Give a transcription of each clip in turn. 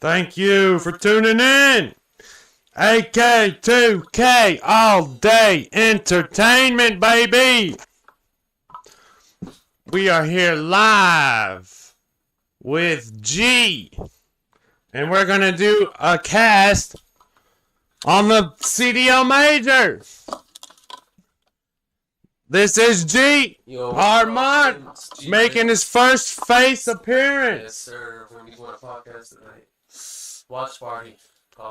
Thank you for tuning in. AK2K all day entertainment, baby. We are here live with G. And we're going to do a cast on the CDL Major. This is G. Armand making his first face appearance. Yes, sir. We're going to be doing a podcast tonight. Watch party.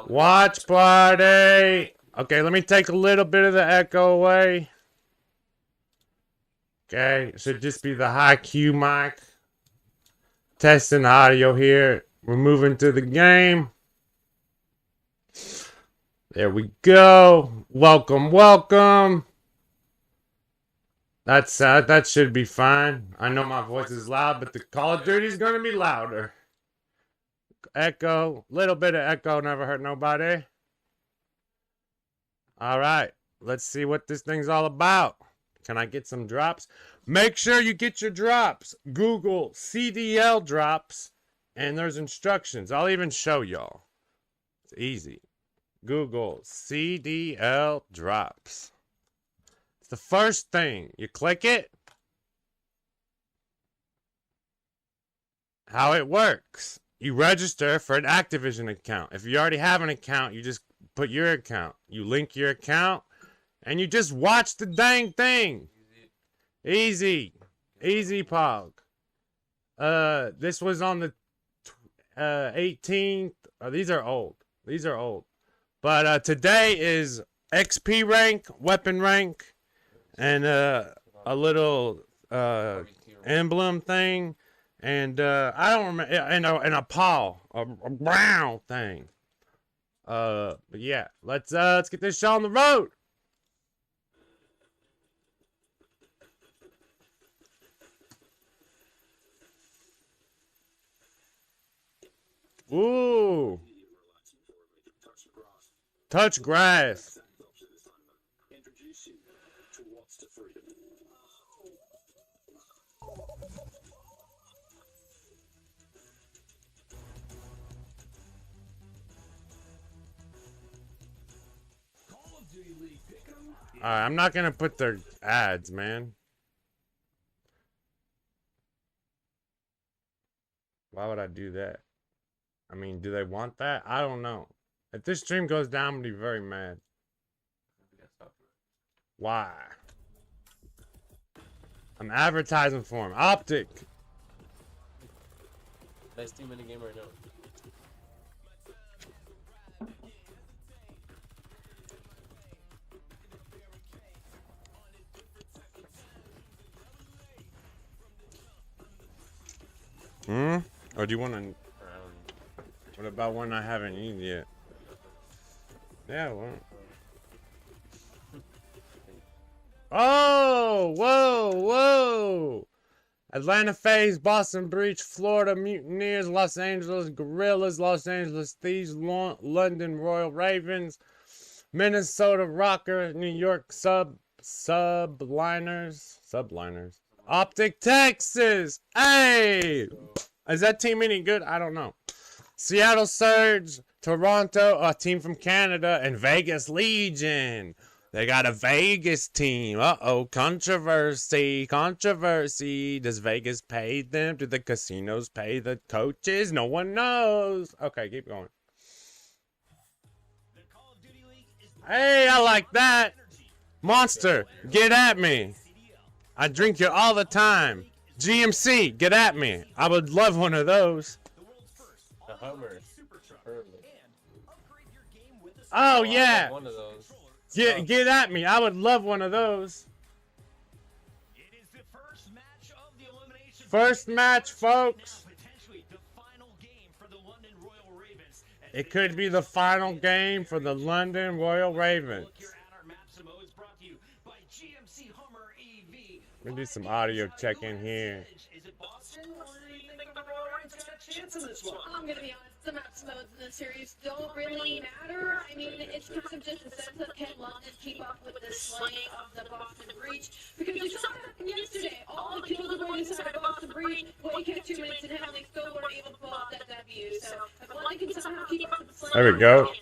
Watch party. Okay, let me take a little bit of the echo away. Okay, it should just be the high Q mic. Testing the audio here. We're moving to the game. There we go. Welcome, welcome. That should be fine. I know my voice is loud, but the Call of Duty is going to be louder. Echo, little bit of echo, never hurt nobody. All right, let's see what this thing's all about. Can I get some drops? Make sure you get your drops. Google CDL drops, and there's instructions. I'll even show y'all. It's easy. Google CDL drops. It's the first thing. You click it. How it works. You register for an Activision account. If you already have an account, you just put your account. You link your account, and you just watch the dang thing. Easy. Easy, Pog. This was on the 18th. These are old. These are old. But today is XP rank, weapon rank, and a little emblem thing, and I don't remember, and a paw, a brown thing. But yeah, let's get this show on the road. Ooh. Touch grass. Alright, I'm not gonna put their ads, man. Why would I do that? I mean, do they want that? I don't know. If this stream goes down, I'm gonna be very mad. Why? I'm advertising for him. OPTIC. Best team in the game right now. Or do you want to... What about one I haven't eaten yet? Yeah, well... Oh! Whoa! Whoa! Atlanta FaZe, Boston Breach, Florida Mutineers, Los Angeles Gorillas, Los Angeles Thieves, London Royal Ravens, Minnesota Rocker, New York Subliners. OPTIC, Texas! Hey! Is that team any good? I don't know. Seattle Surge, Toronto, a team from Canada, and Vegas Legion. They got a Vegas team. Uh-oh, controversy. Does Vegas pay them? Do the casinos pay the coaches? No one knows. Okay, keep going. Hey, I like that. Monster, get at me. I drink it all the time. GMC, get at me. I would love one of those. The Hummer. Oh, yeah. One of those. Get at me. I would love one of those. First match, folks. It could be the final game for the London Royal Ravens. Let me do some audio check in here. I'm gonna be honest, the maps modes in this series don't really matter. I mean, it's kind of just a sense of can London keep up with the slaying of the Boston Breach? Because we saw that happen yesterday. All the kills were going inside Boston Breach, waiting 2 minutes, and Henley still weren't able to pull off that W. So if London can somehow keep up with the slaying, there we go.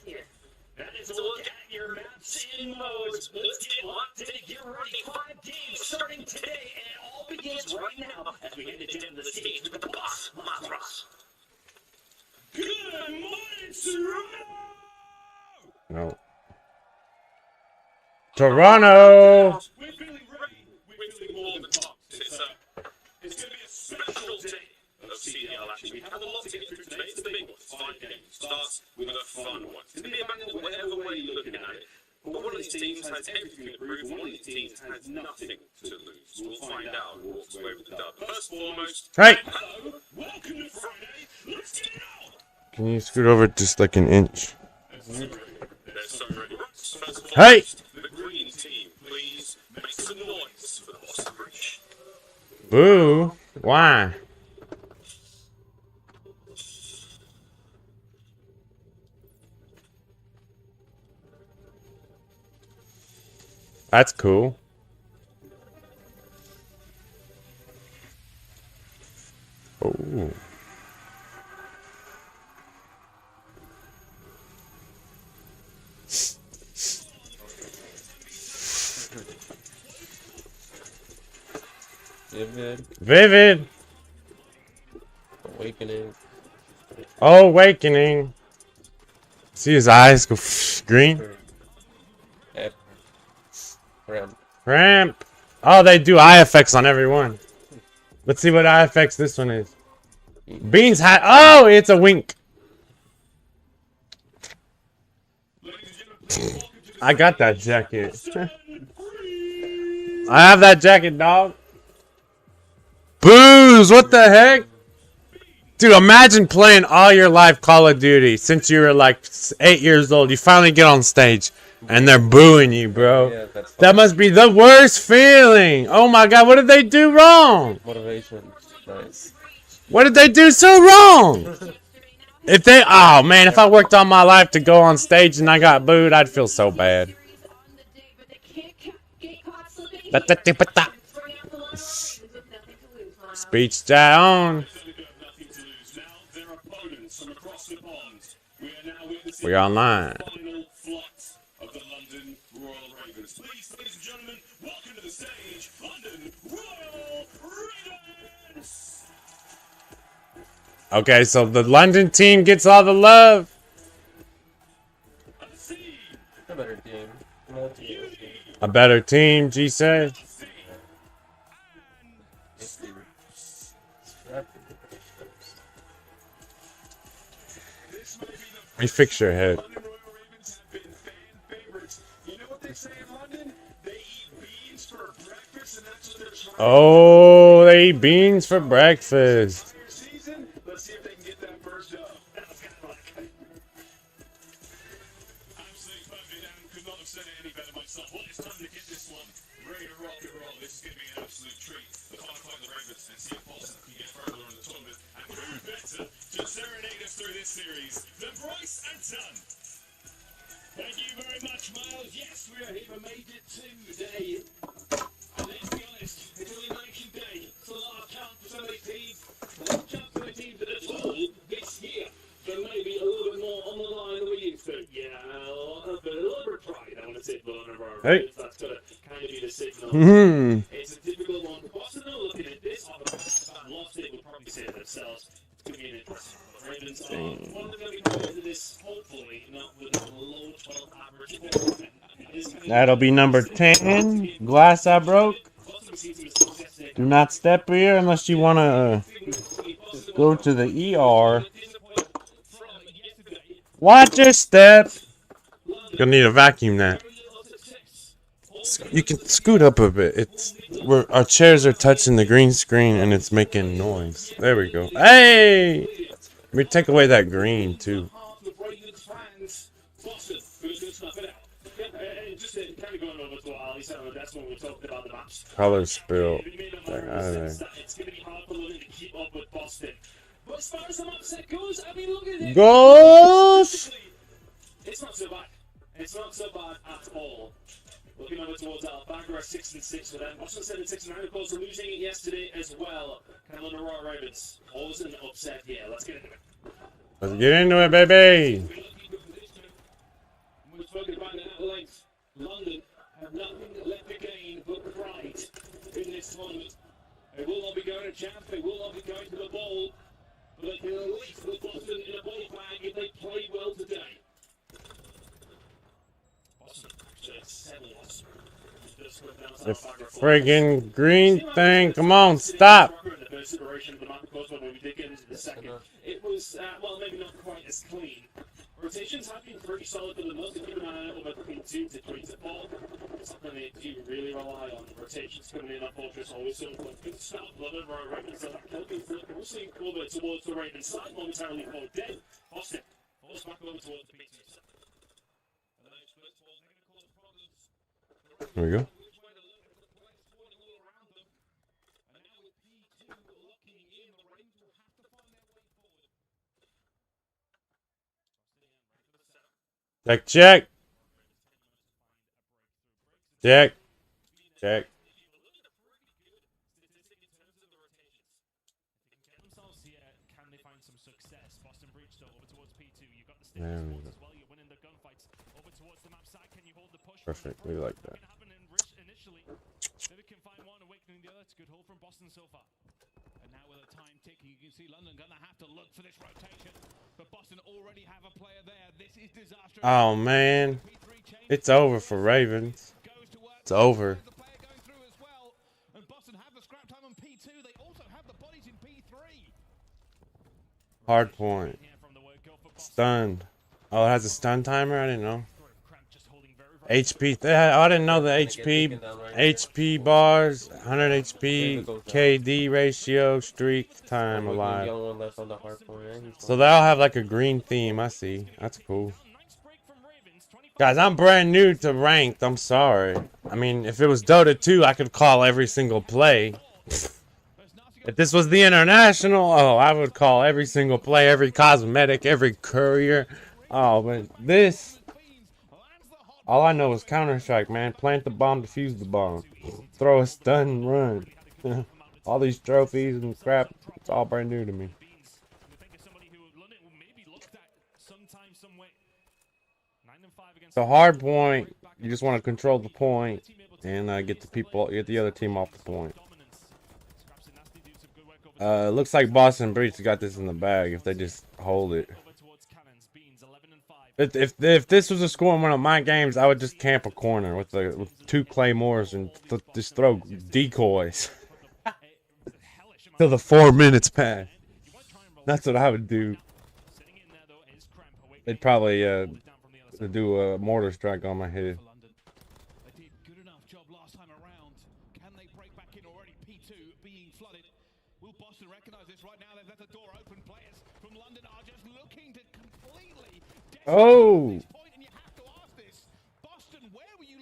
That is a look at your maps and modes. Let's get locked in. Get ready. 5 games starting today, and it all begins right now as we head into the stage with the boss, Mazras. Good morning, Toronto! No. Toronto! We're feeling ready. We're feeling more than pumped. It's going to be a special day of CDL action. We have a lot to get through today. It's the big one. 5 games. Starts with a fun one. It's going to be a battle whatever way you're looking at it. But one of these teams has everything to prove, and one of these teams has nothing to lose. We'll find out who walks away with the dub. First and foremost, Hey! hello, welcome to Friday. Let's get it on! Can you scoot over just like an inch? They're so ready. First and Hey! foremost, the green team, please make some noise for the Boston Breach. Boo! Why? That's cool. Oh. Vivid. Awakening. Oh, awakening. See his eyes go green. Ramp. Oh, they do eye effects on everyone. Let's see what eye effects this one is. Beans hat. Oh, it's a wink. I got that jacket. I have that jacket, dog. Booze, what the heck? Dude, imagine playing all your life Call of Duty since you were like 8 years old. You finally get on stage and they're booing you, bro. Yeah, that's That must be the worst feeling. Oh my god, what did they do wrong? motivation. Nice. What did they do so wrong? If they, oh man, if I worked all my life to go on stage and I got booed, I'd feel so bad. Speech down. We online. Okay, so the London team gets all the love. A better team. A better team, G said. Let me fix your head. Oh, they eat beans for breakfast. Thank you very much, Miles. Yes, we are here for Major 2 today. And let's be honest, it's elimination day. It's a lot of chance for some of these teams. A lot of chance for the teams that are tall this year. So maybe a little bit more on the line than we used to. Yeah, a little bit of pride, I want to say, for one of our Hey. That's going to kind of be the signal. It's a difficult one. Boston are looking at this. Lost it, would probably say it themselves. It's going to be an interesting one. The Ravens are one of them going to be going into this, hopefully, not with a low 12 average. That'll be number 10. Glass I broke. Do not step here unless you want to go to the ER. Watch your step. You'll need to vacuum that. You can scoot up a bit. It's our chairs are touching the green screen and it's making noise. There we go. Hey! Let me take away that green too. Color spill. Out of there. Goals! It's not so bad. It's not so bad at all. Looking over towards Alabama, 6-6 for them. Boston 7-6-9, of course, losing it yesterday as well. Kind of on the Raw Ravens. Always an upset. Yeah, let's get into it. Let's get into it, baby. We've spoken about it at length. London have nothing left to gain but pride in this tournament. They will not be going to champ. They will not be going to the bowl. But they can at least put Boston in a bowl bag if they play well today. The friggin' green thing. Come on, stop. It was, well, maybe not quite as clean. Rotations have been pretty solid for the most. Keep an eye out over between 2 to 3 to 4. Something they do really rely on. Rotations coming in on Fortress always so good stuff. Love it, Ravens. So that can be we'll see over towards the Ravens side momentarily for dead. Austin falls back over towards the P2. There we go. Check, check. Check. Check. There we go. Perfect. We like that. And now with the time ticking, you can see London gonna have to look for this rotation. But Boston already have a player there. This is disastrous. Oh man, it's over for Ravens. It's over. The player going through as well. And Boston have the scrap time on P2. They also have the bodies in P3. Hard point. Stunned. Oh, it has a stun timer? I didn't know. HP. I didn't know the HP bars, 100 HP, KD ratio, streak, time alive. So they all have like a green theme. I see. That's cool. Guys, I'm brand new to ranked. I'm sorry. I mean, if it was Dota 2, I could call every single play. If this was the international, oh, I would call every single play, every cosmetic, every courier. Oh, but this, all I know is Counter-Strike, man. Plant the bomb, defuse the bomb. Throw a stun, run. All these trophies and crap, it's all brand new to me. The hard point, you just want to control the point and get the other team off the point. Looks like Boston Breach got this in the bag if they just hold it. If this was a score in one of my games, I would just camp a corner with 2 claymores and just throw decoys till the 4 minutes pass. That's what I would do. They'd probably do a mortar strike on my head. Oh,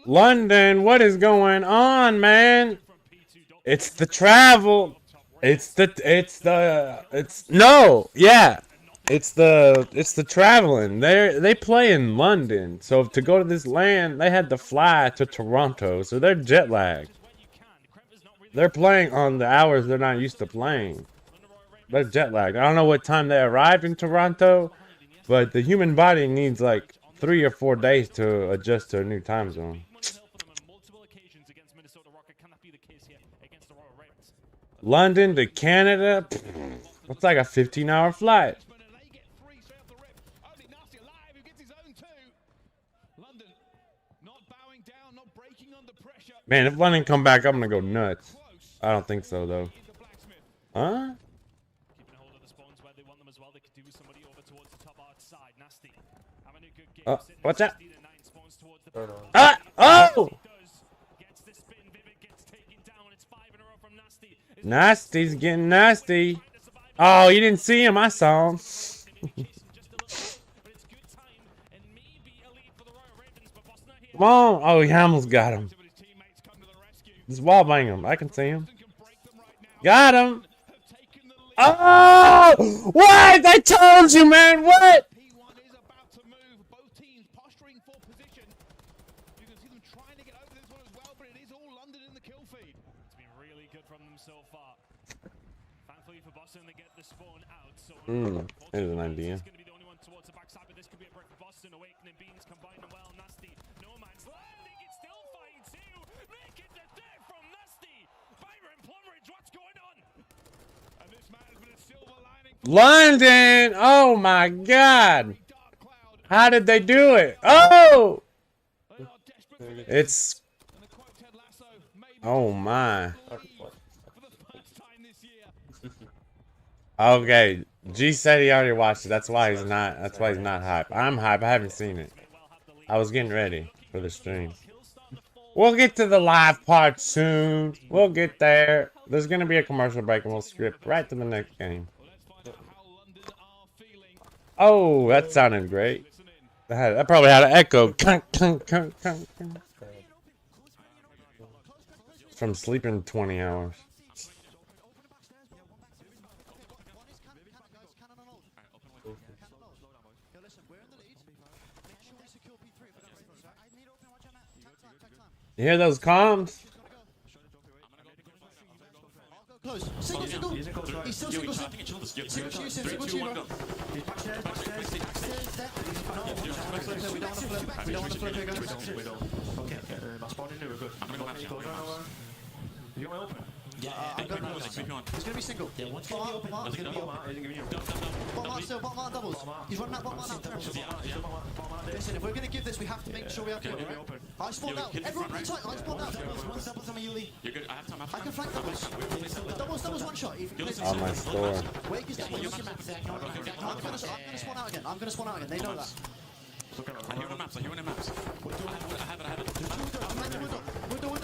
London, what is going on, man? It's the travel. It's the traveling. They play in London. So to go to this land, they had to fly to Toronto. So they're jet lagged. They're playing on the hours they're not used to playing. They're jet lagged. I don't know what time they arrived in Toronto. But the human body needs like 3 or 4 days to adjust to a new time zone. London to Canada? That's like a 15-hour flight. Man, if London come back, I'm gonna go nuts. I don't think so though. Huh? What's that? Oh! Nasty's getting nasty. Oh, you didn't see him. I saw him. Come on. Oh, he almost got him. Just wall bang him. I can see him. Got him. Oh! What? I told you, man. What? There's an idea. London! Oh my God! How did they do it? Oh! It's... Oh my. Okay. G said he already watched it. That's why he's not. That's why he's not hype. I'm hype. I haven't seen it. I was getting ready for the stream. We'll get to the live part soon. We'll get there. There's gonna be a commercial break and we'll skip right to the next game. Oh, that sounded great. That probably had an echo. From sleeping 20 hours. You hear those comms? Close. Single. He's still single. We don't want to flip it. Okay, spawn in there, we're good. I'm gonna go back. You want open? I'm going to He's going to be single. Yeah, one's Bottom gonna be art, open. bottom art. Bottom art still, bottom art doubles. He's running that bottom art now. Listen, if we're going to give this, we have to make sure we have kill, right? I spawned out. Everyone be tight. I spawned out. One doubles on my Yuli. I can flank doubles. Doubles one shot. On my store. Wake is doubles. I'm going to spawn out again. I'm going to spawn out again. They know that. I hear on the maps. I have it. Window.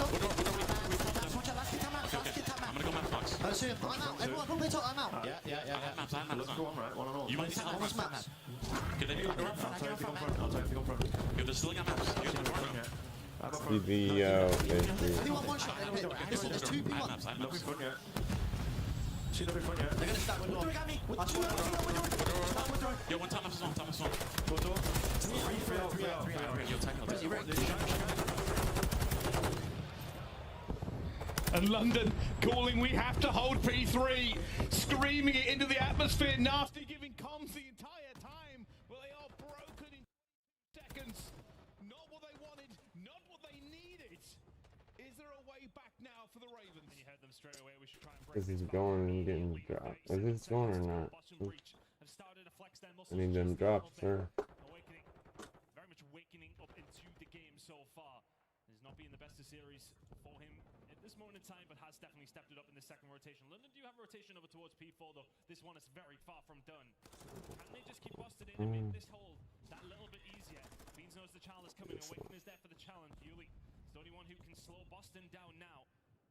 I'm gonna go map box. I see him. I'm out. Everyone, play top. I'm out. Yeah. I have maps. Let's go on, right? One on all. You might see On these maps. Okay, then you go I'll tell you if you go front. I'll tell you if you go front. Yo, there's still got maps. You got the front. CDL, Anyone one shot. Listen, there's two people. I have maps. Look in front, yeah. See look in front, yeah. They're going to stack window. I spawned out. Yo, one time maps is on. Go door. Three out. Yo, technical. And London calling, we have to hold P3, screaming it into the atmosphere, nasty, giving comms the entire time. Well, they are broken in seconds. Not what they wanted, not what they needed. Is there a way back now for the Ravens? And you heard them straight away. We should try and break Is he going and getting dropped? Is this going or not? I need them drops, sir. Awakening, very much wakening up into the game so far. Has not been the best of series for him at this moment in time, but has definitely stepped it up in the second rotation. London do have a rotation over towards P4, though. This one is very far from done. Can they just keep busted in and make this hole that little bit easier? Beans knows the challenge is coming. Awakening is there for the challenge. Yuli is the only one who can slow Boston down now.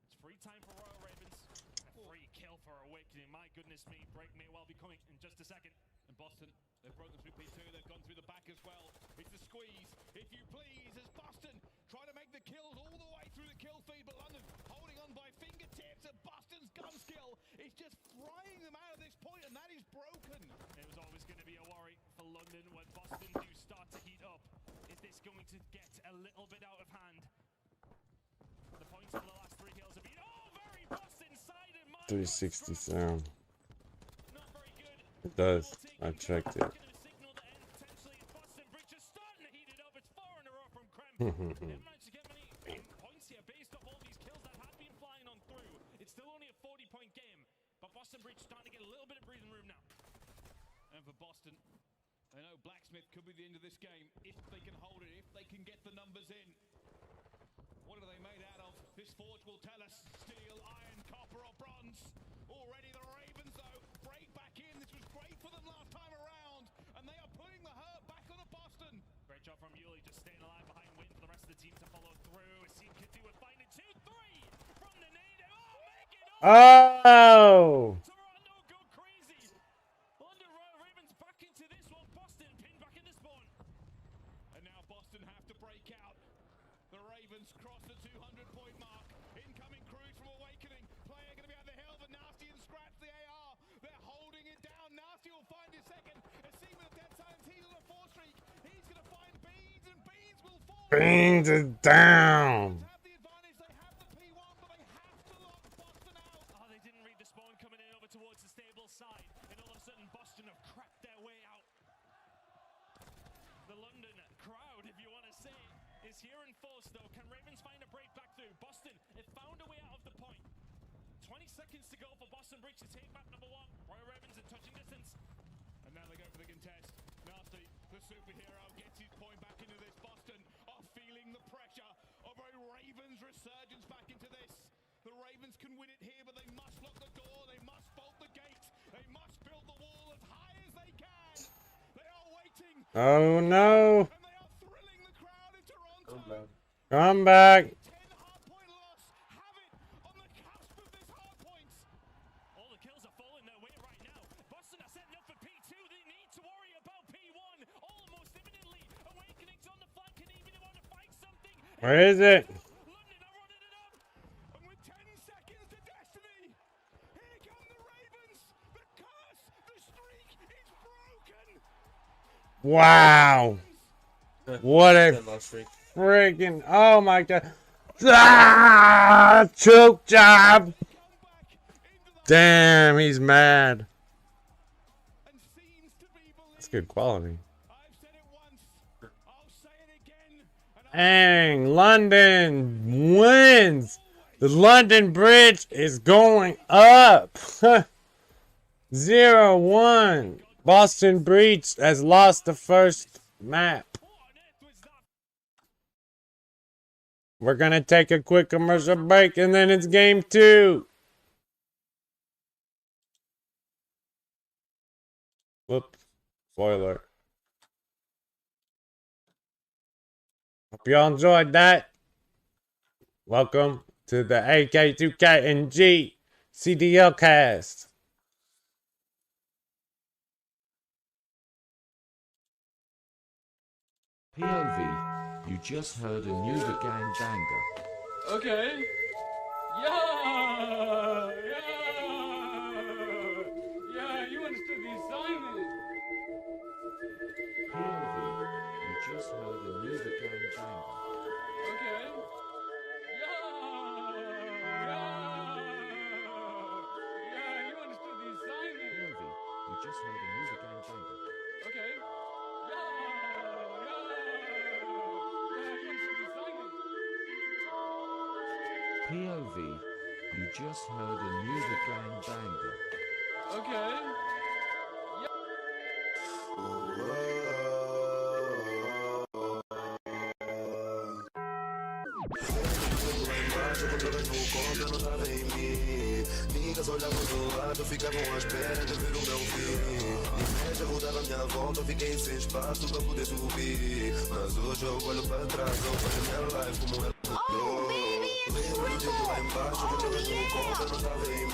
It's free time for Royal Ravens. A free kill for Awakening. My goodness me, break may well be coming in just a second. And Boston, they've broken through P2, they've gone through the back as well. It's the squeeze, if you please, as Boston try to make the kills all the way through the kill feed, but London holding on by fingertips, and Boston's gun skill is just frying them out at this point, and that is broken. It was always going to be a worry for London when Boston do start to heat up. Is this going to get a little bit out of hand? The points for the last three kills have been, very Boston-sided. 360 sound. It does. I checked it. It's still only a 40-point game, but Boston Breach starting to get a little bit of breathing room now. And for Boston, I know Blacksmith could be the end of this game if they can hold it, if they can get the numbers in. What are they made out of? This forge will tell us. Steel, iron, copper, or bronze. Already the Ravens, though, break back in. This was great for them last time around, and they are putting the hurt back on Boston. Great job from Yuli, just staying alive behind Win for the rest of the team to follow through. A team could do with finding 2-3 from the nade. Make it Oh! Toronto go crazy. London Royal Ravens back into this one. Boston pinned back in the spawn. And now Boston have to break out. The Ravens cross the 200-point mark. Incoming cruise from Awakening. Player going to be on the hill, but Nasty and Scratch the AR. They're holding it down. Nasty will find his second. A scene with a dead silence. He's on a 4-streak. He's going to find Beans, and Beans will fall. Beans is down. Have the advantage. They have the P1, but they have to lock Boston out. Oh, they didn't read the spawn coming in over towards the stable side. And all of a sudden, Boston have cracked their way out. The London crowd, if you want to say, is here in force, though. Can Ravens find a break back through? Boston have found a way out of the point. 20 seconds to go for Boston Bridge to take back number one. Royal Ravens in touching distance. And now they go for the contest. Nasty, the superhero, gets his point back into this. Boston are feeling the pressure of a Ravens resurgence back into this. The Ravens can win it here, but they must lock the door. They must bolt the gate. They must build the wall as high as they can. They are waiting. Oh no. And they are thrilling the crowd in Toronto. Come back. 10 hardpoint loss. Have it on the cusp of this hardpoint. All the kills are falling their way right now. Boston are setting up for P2. They need to worry about P1 almost imminently. Awakening's on the flank. Can even want to fight something. Where is it? London are running it up. And with 10 seconds to destiny, here come the Ravens. The curse, the streak is broken. Wow. What a friggin', oh my god. Ah, choke job. Damn, he's mad. And seems to be That's good quality. I've said it once. I'll say it again. And Dang, London wins. The London Bridge is going up. 0-1. Boston Breach has lost the first map. We're going to take a quick commercial break and then it's game 2. Whoops. Spoiler. Hope y'all enjoyed that. Welcome to the AK2K and G CDL cast. POV, you just heard a new The Gang banger. Okay. Yeah, you understood the assignment. POV, you just heard a new The Gang banger. Okay. You understood the assignment. POV, you just heard a new The Gang banger. Okay. You understood the assignment. POV, you just heard a new The Gang banger. Okay. Amigas olhavam do lado, ficavam à espera de ver o meu fim. Inveja rodava à minha volta, eu fiquei sem espaço para poder subir. Mas hoje eu olho para trás, eu vejo a minha life como ela mudou. Lembro do tempo lá embaixo, quando eu no conta, não estava em mim.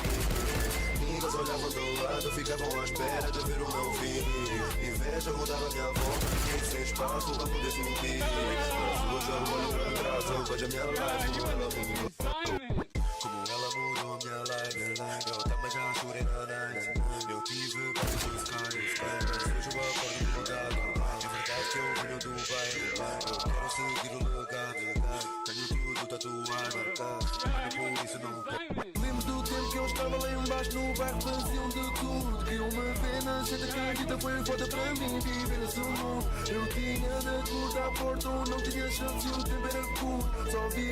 Amigas olhavam do lado, ficavam à espera de ver o meu fim. Inveja rodava à minha volta, fiquei sem espaço para poder subir. Mas hoje eu olho para trás, eu vejo a minha life como ela mudou. Como ela mudou minha life. Eu também já chorei na night. Eu tive perto dos caras, mas hoje eu acordo mudado. É verdade que eu venho do bairro. Eu quero seguir o legado. Tenho tudo tatuado, mas por isso não pego. Lembro do tempo que eu estava lá embaixo no bairro, faziam de tudo. Queriam me ver na gente que a vida foi foda para mim viver nesse mundo. Eu tinha de cruzar a porta, não tinha chance, o tempo era curto. Só vi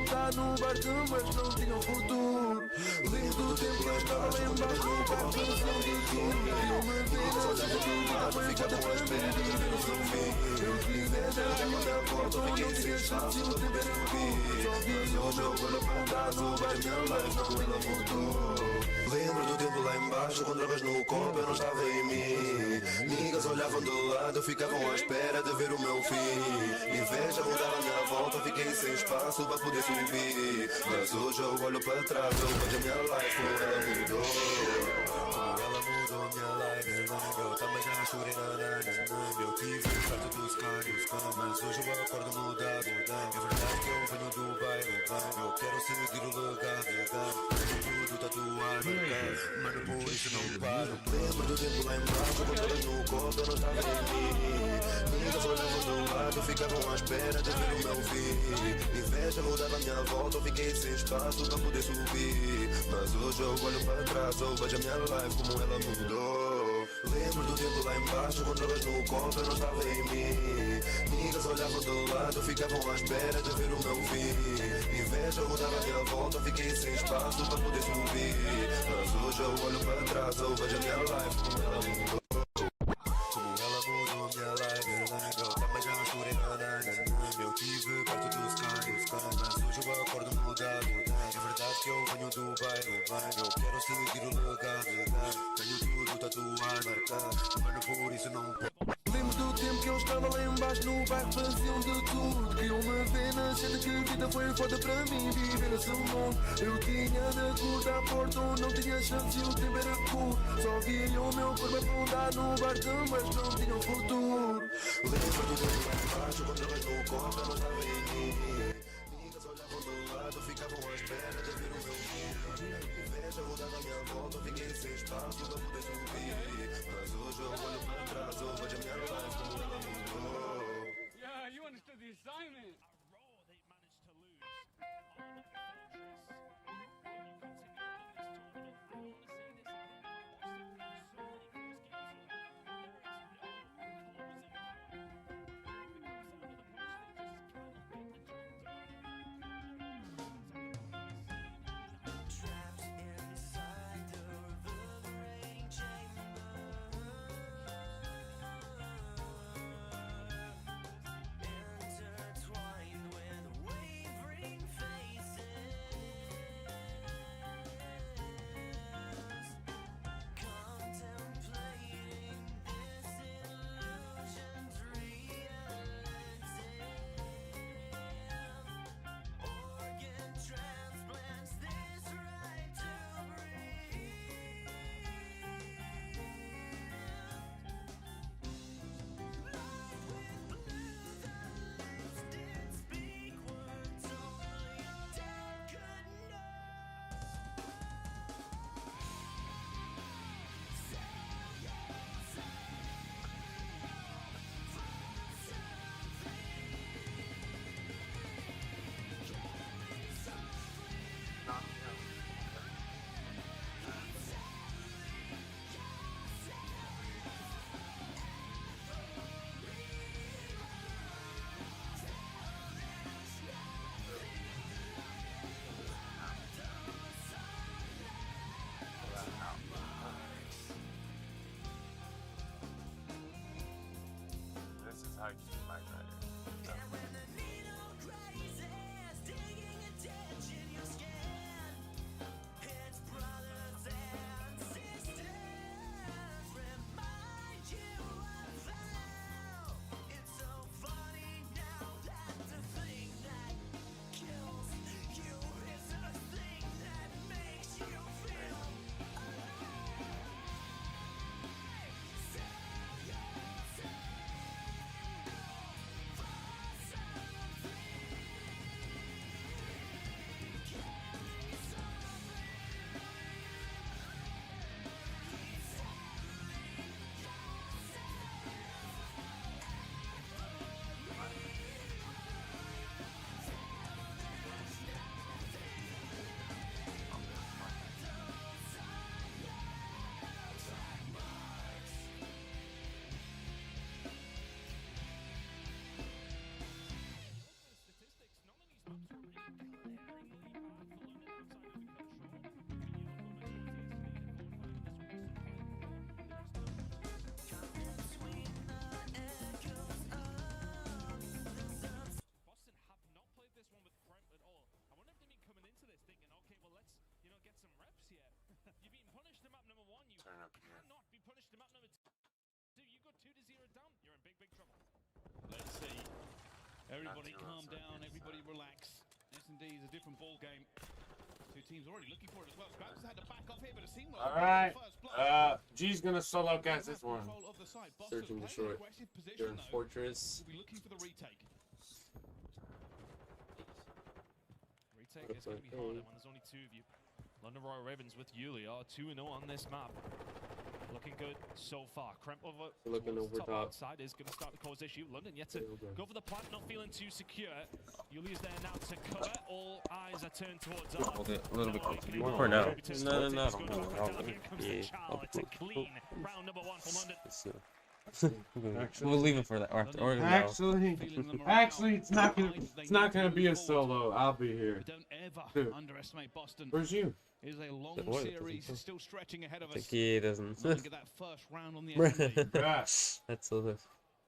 estar no barco, mas não tinha futuro. Lembro do tempo que eu estava lá embaixo no bairro, faziam de tudo. Queriam me ver na gente que a vida foi foda para mim viver nesse mundo. Eu tinha de cruzar a porta, não tinha chance, o tempo era curto. Só vi hoje eu olho para trás, eu vejo minha life, não ela mudou. Lembro do tempo lá embaixo, com drogas no copo, eu não estava em mim. Amigas olhavam do lado, ficavam à espera de ver o meu fim. Inveja rodava à minha volta, fiquei sem espaço para poder subir. Mas hoje eu olho para trás, eu vejo a minha life, como ela mudou. Como ela mudou minha life. Eu também já chorei na night. Eu tive perto dos caras, mas hoje eu acordo mudado. É verdade que eu venho do bairro. Eu quero seguir o legado. Tenho tudo tatuado, mano, por isso não paro. Lembro do tempo lá embaixo, com drogas no copo, eu não estava em mim. Amigas olhavam do lado, ficavam à espera de ver o meu fim. Inveja rodava à minha volta, eu fiquei sem espaço para poder subir. Mas hoje eu olho para trás, eu vejo a minha life como ela mudou. Lembro do tempo lá embaixo, com drogas no copo, eu não estava em mim. Amigas olhavam do lado, ficavam à espera de ver o meu fim. Inveja rodava à minha volta, eu fiquei sem espaço para poder subir. Mas hoje eu olho para trás, eu vejo a minha life como ela mudou. Como ela mudou minha life. Eu também já chorei na night. Eu tive perto dos caras, mas hoje eu acordo mudado. É verdade que eu venho do bairro. Eu quero seguir o legado. Tenho tudo tatuado, mano, por isso não pego. Lembro do tempo que eu estava lá embaixo no bairro, faziam de tudo. Queriam me ver na gente que a vida foi foda para mim viver nesse mundo. Eu tinha de cruzar a porta, não tinha chance, o tempo era curto. Só via o meu corpo afundar no barco, mas não tinha futuro. Lembro do tempo lá embaixo, com drogas no copo, eu não estava em mim. Amigas olhavam do lado, ficavam à espera de ver o meu fim. Inveja rodava à minha volta, eu fiquei sem espaço para poder subir. Mas hoje eu olho para trás, eu vejo a minha life como ela mudou. Yeah, you understood the assignment. Let's see. Everybody calm down, everybody relax. S&D is a different ball game. Two teams already looking for it as well. Scraps had to back off here, but it seemed like Alright. G's gonna solo cast this one. Search and destroy. They're in fortress. We'll be looking for the retake. Retake is going to be harder when there's only two of you. London Royal Ravens with Yuli are 2-0 on this map. Looking good so far. Kremp over Looking over top. outside is going to start to cause issue. London yet to go for the plant, not feeling too secure. Yuli is there now to cover. All eyes are turned towards us. Hold it a little bit closer. For now. No. Here comes the Charl. It's a clean round number 1 for London. We'll leave it for that. Or no. Actually, it's not gonna be a solo. I'll be here. Don't ever Dude. underestimate Boston. Where's you? It is a long What? series, still stretching ahead of us. He doesn't. Trying to get that first round on the S&D. Right. That's so this.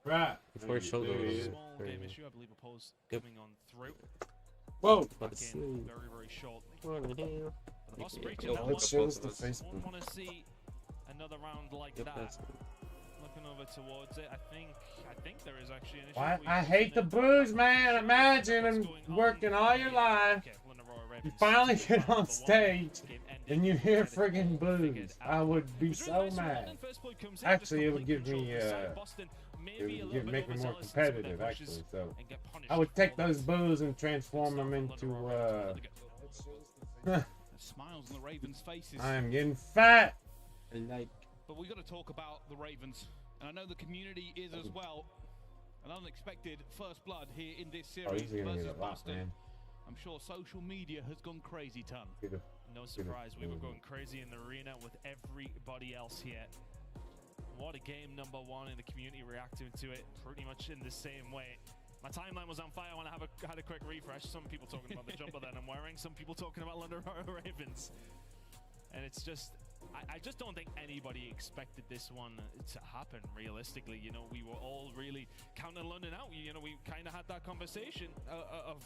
Right. Before it showed those. Small game issue, I believe, opposed Yep. coming on through. Whoa. Back Let's in see. very, very shortly. What the hell? But the Boston breach Yep, in that Let's one. show us the Facebook. Won't want to see another round like Yep, that. that's Looking over towards it, I think there is actually an issue. Why? We I just hate the need- booze, man. Imagine What's I'm going on working all your here? life. Okay, London Royal You Ravens finally is get round on number 1. stage Game ended. and you hear Had it all friggin' figured booze. out. I would be It was so really nice when mad. London first blood comes in, Actually, just it would give complete me, control of the side. Boston maybe It a would little bit make me more overzealous in some of their competitive, pushes actually. So and get punished I would take for those that. booze and transform them London into. Royal Ravens with the Smiles on the Ravens' faces. I am getting fat. And like, But we got to talk about the Ravens, and I know the community is as well. An unexpected first blood here in this Oh, series this is gonna versus be a lot, Boston. man. I'm sure social media has gone crazy, ton. No surprise, we were going crazy in the arena with everybody else here. What a game number 1 in the community reacting to it pretty much in the same way. My timeline was on fire when I had a quick refresh. Some people talking about the jumper that I'm wearing, some people talking about London Royal Ravens. And it's just, I just don't think anybody expected this one to happen realistically. You know, we were all really counting London out. You know, we kind of had that conversation of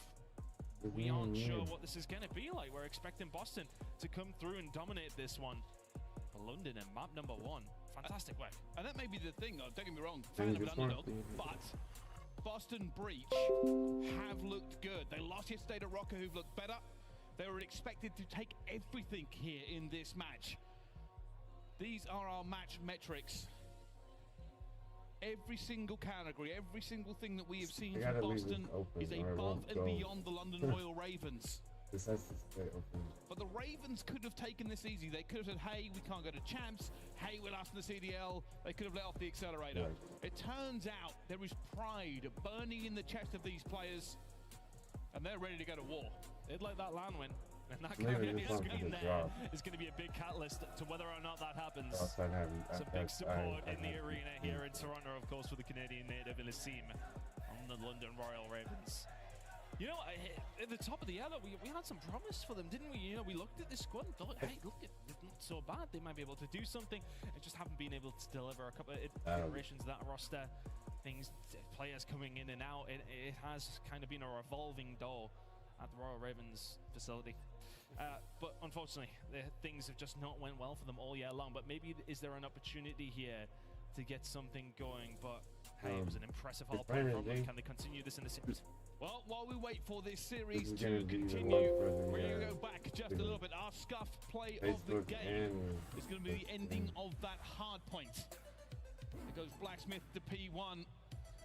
we aren't sure what this is going to be like. We're expecting Boston to come through and dominate this one. But London and map number 1, fantastic work. And that may be the thing, though, don't get me wrong, fan of an underdog, but Boston Breach have looked good. They lost yesterday to Rocker, who've looked better. They were expected to take everything here in this match. These are our match metrics. Every single category, every single thing that we have seen from Boston is above and beyond the London Royal Ravens. This has to stay open. But the Ravens could have taken this easy. They could have said, hey, we can't go to champs. Hey, we're last in the CDL. They could have let off the accelerator. Right. It turns out there is pride burning in the chest of these players, and they're ready to go to war. They'd like that land win. And that Maybe community this one screen could there drop. is going to be a big catalyst to whether or not that happens. Outside having, Some big support in the arena here in Toronto, of course, for the Canadian native and his team on the London Royal Ravens. You know, at the top of the yellow, we had some promise for them, didn't we? You know, we looked at this squad and thought, hey, look, it's not so bad. They might be able to do something. And just haven't been able to deliver a couple of iterations of that roster. Things, players coming in and out. It has kind of been a revolving door at the Royal Ravens facility. But unfortunately, things have just not went well for them all year long. But maybe is there an opportunity here to get something going? But hey, it was an impressive hard play from them. Can they continue this in the series? Well, while we wait for this series This is to gonna be the continue, one for the, we're going to go back just a little bit. Our scuff play of the Facebook game and is going to be the ending of that hard point. It goes Blacksmith to P1.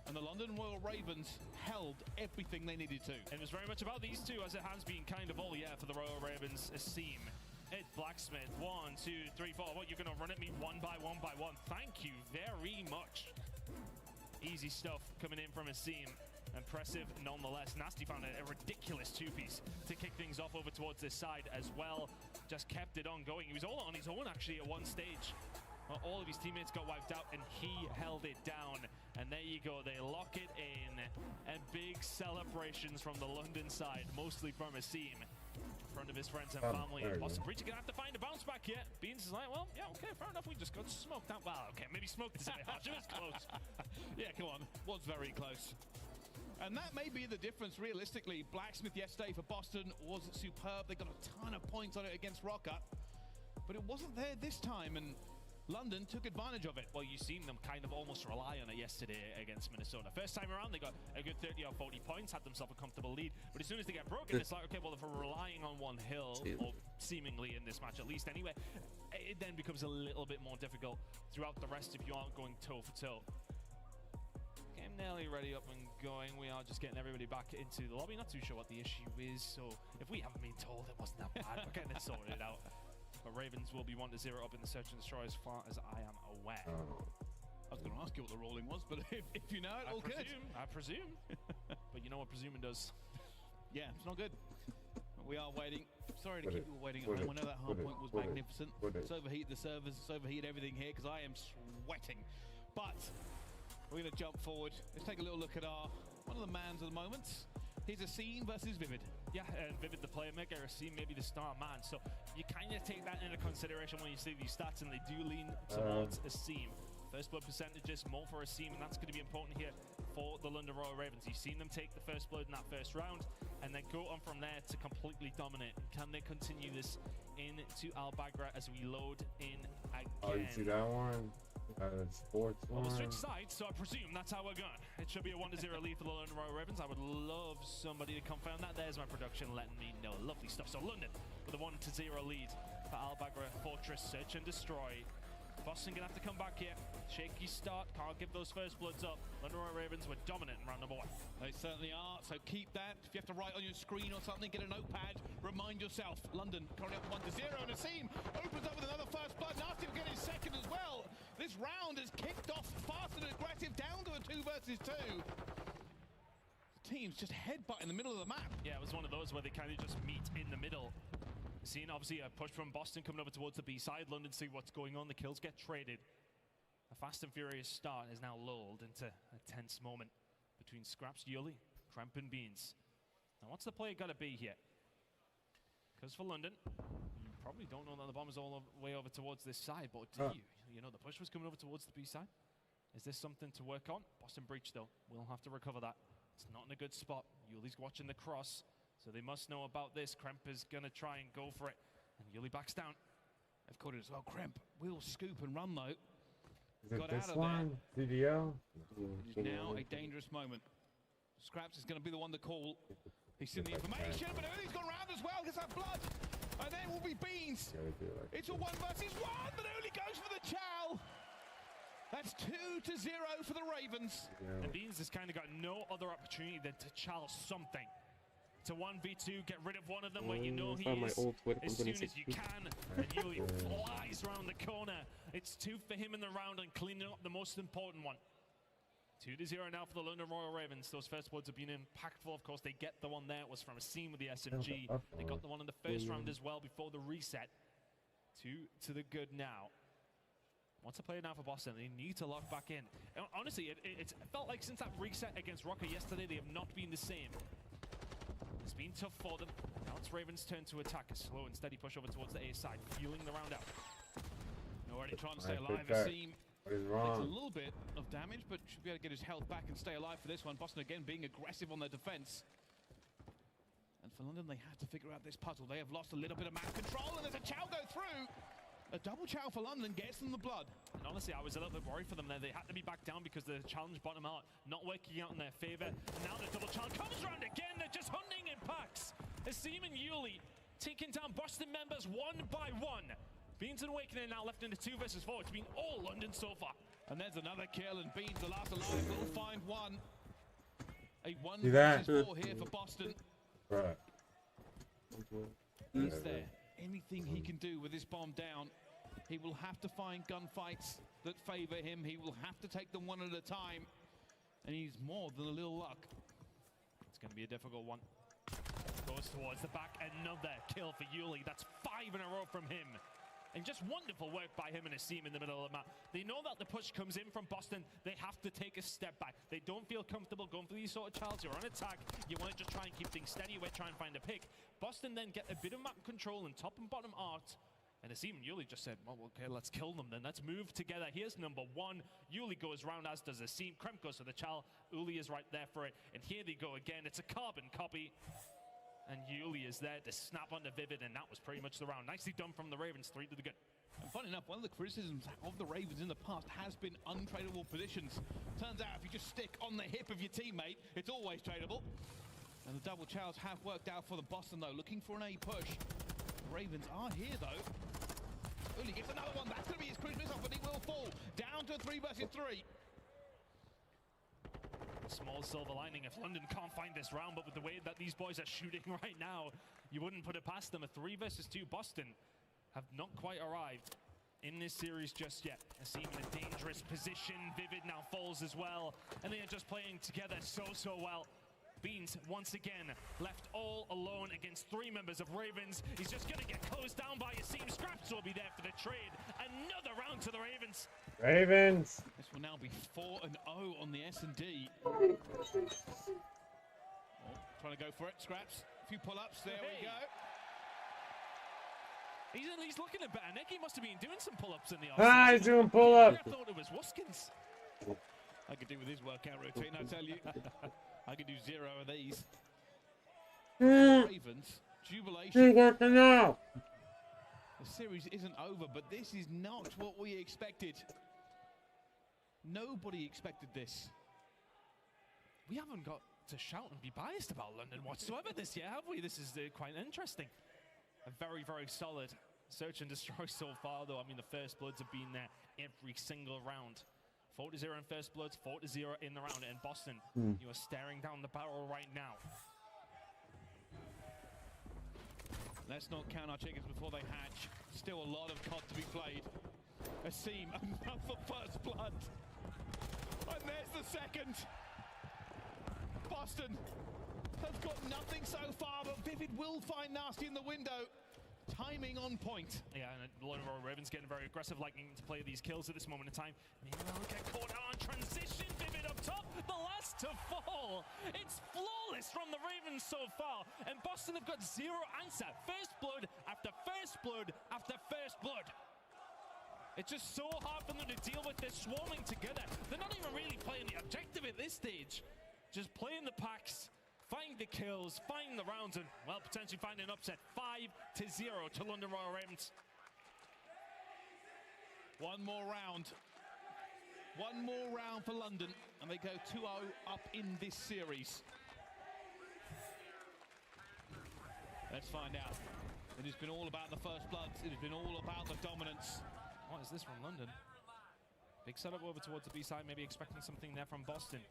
And the London Royal Ravens held everything they needed to. And it was very much about these two, as it has been kind of all year for the Royal Ravens. Asim, Ed Blacksmith, 1, 2, 3, 4. What, you're going to run at me one by one by one? Thank you very much. Easy stuff coming in from Asim. Impressive nonetheless. Nasty found a ridiculous two-piece to kick things off over towards this side as well. Just kept it on going. He was all on his own actually at one stage. Well, all of his teammates got wiped out and he held it down. And there you go, they lock it in. And big celebrations from the London side, mostly from Asim. In front of his friends and family. Boston Breach are gonna have to find a bounce back here. Beans is like, well, yeah, okay, fair enough. We just got smoked out. Well, okay, maybe smoked is a bit harsh. It was close. Yeah, come on. Was very close. And that may be the difference, realistically. Blacksmith yesterday for Boston was superb. They got a ton of points on it against Rocker. But it wasn't there this time, and London took advantage of it. Well, you've seen them kind of almost rely on it yesterday against Minnesota. First time around, they got a good 30 or 40 points, had themselves a comfortable lead. But as soon as they get broken, it's like, okay, well, if we're relying on one hill, or seemingly in this match at least anyway, it then becomes a little bit more difficult throughout the rest if you aren't going toe for toe. Game nearly ready up and going. We are just getting everybody back into the lobby. Not too sure what the issue is, so if we haven't been told, it wasn't that bad. We're getting it sorted out. But Ravens will be 1-0 up in the search and destroy as far as I am aware. I was going to ask you what the rolling was, but if you know it, all good. I presume. But you know what presuming does. Yeah, it's not good. We are waiting. Sorry to keep you waiting at home. I know that hard point was magnificent. It's overheated the servers, it's overheated everything here because I am sweating. But we're going to jump forward. Let's take a little look at one of the mans of the moment. Here's Asim versus Vivid. Yeah, Vivid the playmaker, Asim maybe the star man. So you kind of take that into consideration when you see these stats, and they do lean towards Asim. First blood percentages more for Asim, and that's going to be important here for the London Royal Ravens. You've seen them take the first blood in that first round, and then go on from there to completely dominate. Can they continue this into Al-Bagra as we load in again? Oh, you see that one? Sports well, one. we'll switch sides, so I presume that's how we're going. It should be a 1-0 lead for the London Royal Ravens. I would love somebody to confirm that. There's my production letting me know. Lovely stuff. So London with a 1-0 lead for Al-Bagra Fortress Search and Destroy. Boston gonna have to come back here. Shaky start, can't give those first bloods up. London Royal Ravens were dominant in round number 1. They certainly are, so keep that. If you have to write on your screen or something, get a notepad, remind yourself. London currently up 1-0, and Asim opens up with another first blood. Nasty will get his second as well. This round has kicked off fast and aggressive, down to a 2 versus 2. The team's just headbutt in the middle of the map. Yeah, it was one of those where they kind of just meet in the middle. Seeing obviously a push from Boston coming over towards the B side. London see what's going on. The kills get traded. A fast and furious start is now lulled into a tense moment between Scraps, Yuli, Cramp and Beans. Now what's the play got to be here? Because for London, you probably don't know that the bomb is all the way over towards this side, but do you? You know the push was coming over towards the B side. Is this something to work on? Boston Breach though, will have to recover that. It's not in a good spot. Yuli's watching the cross. So they must know about this. Kremp is going to try and go for it. And Yuli backs down. They've caught it as well. Kremp will scoop and run, though. Is it this one? CDL? It is now a dangerous moment. Scraps is going to be the one to call. He's seen the information, but Early's gone around as well. Gets that blood. And then will be Beans. It's a 1 versus 1, but Early goes for the chow. That's 2-0 for the Ravens. Yeah. And Beans has kind of got no other opportunity than to chow something. To 1v2, get rid of one of them when you know he is as soon as you can. And Yuli flies around the corner. It's 2 for him in the round and cleaning up the most important one. 2-0 now for the London Royal Ravens. Those first bloods have been impactful. Of course, they get the one there. It was from Asim with the SMG. They got the one in the first round as well before the reset. 2 to the good now. What's a play now for Boston? They need to lock back in. And honestly, it felt like since that reset against Rocker yesterday, they have not been the same. It's been tough for them. Now it's Ravens' turn to attack. A slow and steady push over towards the A side, feeling the round out. Already trying to stay alive. Asim takes a little bit of damage, but should be able to get his health back and stay alive for this one. Boston again being aggressive on their defense. And for London, they have to figure out this puzzle. They have lost a little bit of map control, and there's a chow go through. A double chow for London gets them the blood. And honestly, I was a little bit worried for them there. They had to be back down because the challenge bottom out, not working out in their favor. And now the double challenge comes around again. They're just hunting in packs. Asim and Yuli taking down Boston members 1 by 1. Beans and Awakening now left into 2 versus 4. It's been all London so far. And there's another kill, and Beans, the last alive, will find one. A 1 versus 4 here for Boston. Right. Is there anything he can do with this bomb down? He will have to find gunfights that favor him. He will have to take them one at a time. And he's more than a little luck. It's going to be a difficult one. Goes towards the back. Another kill for Yuli. That's 5 in a row from him. And just wonderful work by him and his team in the middle of the map. They know that the push comes in from Boston. They have to take a step back. They don't feel comfortable going for these sort of childs. You're on attack. You want to just try and keep things steady. You try and find a pick. Boston then get a bit of map control and top and bottom art. And Asim and Yuli just said, well, okay, let's kill them then. Let's move together. Here's number one. Yuli goes round, as does Asim. Kremp goes for the chal. Uli is right there for it. And here they go again. It's a carbon copy. And Yuli is there to snap onto Vivid, and that was pretty much the round. Nicely done from the Ravens, 3 to the good. And funny enough, one of the criticisms of the Ravens in the past has been untradeable positions. Turns out if you just stick on the hip of your teammate, it's always tradable. And the double chows have worked out for the Boston though, looking for an A push. The Ravens are here though. Uli gets another one, that's going to be his cruise missile, but he will fall. Down to a 3 versus 3. Small silver lining if London can't find this round, but with the way that these boys are shooting right now, you wouldn't put it past them. A 3 versus 2 Boston have not quite arrived in this series just yet. Asim in a dangerous position. Vivid now falls as well, and they are just playing together so well. Beans once again left all alone against 3 members of Ravens. He's just gonna get closed down by Asim. Scraps will be there for the trade. Another round to the Ravens. Ravens. This will now be 4-0 on the S&D. Trying to go for it, Scraps. A few pull-ups, there we go. He's at least looking a better. Nick, he must have been doing some pull-ups in the Ah, he's doing pull-ups. I thought it was Wuskins. I could do with his workout routine, I tell you. I could do 0 of these. Ravens, jubilation. The The series isn't over, but this is not what we expected. Nobody expected this. We haven't got to shout and be biased about London whatsoever this year, have we? This is quite interesting. A very, very solid search and destroy so far, though. I mean, the First Bloods have been there every single round. 4-0 in First Bloods, 4-0 in the round. And Boston, you are staring down the barrel right now. Let's not count our chickens before they hatch. Still a lot of COD to be played. Asim, another First Blood. And there's the second. Boston have got nothing so far, but Vivid will find Nasty in the window. Timing on point. Yeah, and a lot of our Ravens getting very aggressive, liking to play these kills at this moment in time. Meanwhile, get caught out on transition. Vivid up top, the last to fall. It's flawless from the Ravens so far, and Boston have got 0 answer. First blood after first blood after first blood. It's just so hard for them to deal with this swarming together. They're not even really playing the objective at this stage. Just playing the packs, find the kills, find the rounds, and, well, potentially find an upset. 5-0 to London Royal Ravens. One more round. One more round for London, and they go 2-0 up in this series. Let's find out. It has been all about the First Bloods. It has been all about the dominance. What is this from London? Big setup over towards the B side, maybe expecting something there from Boston.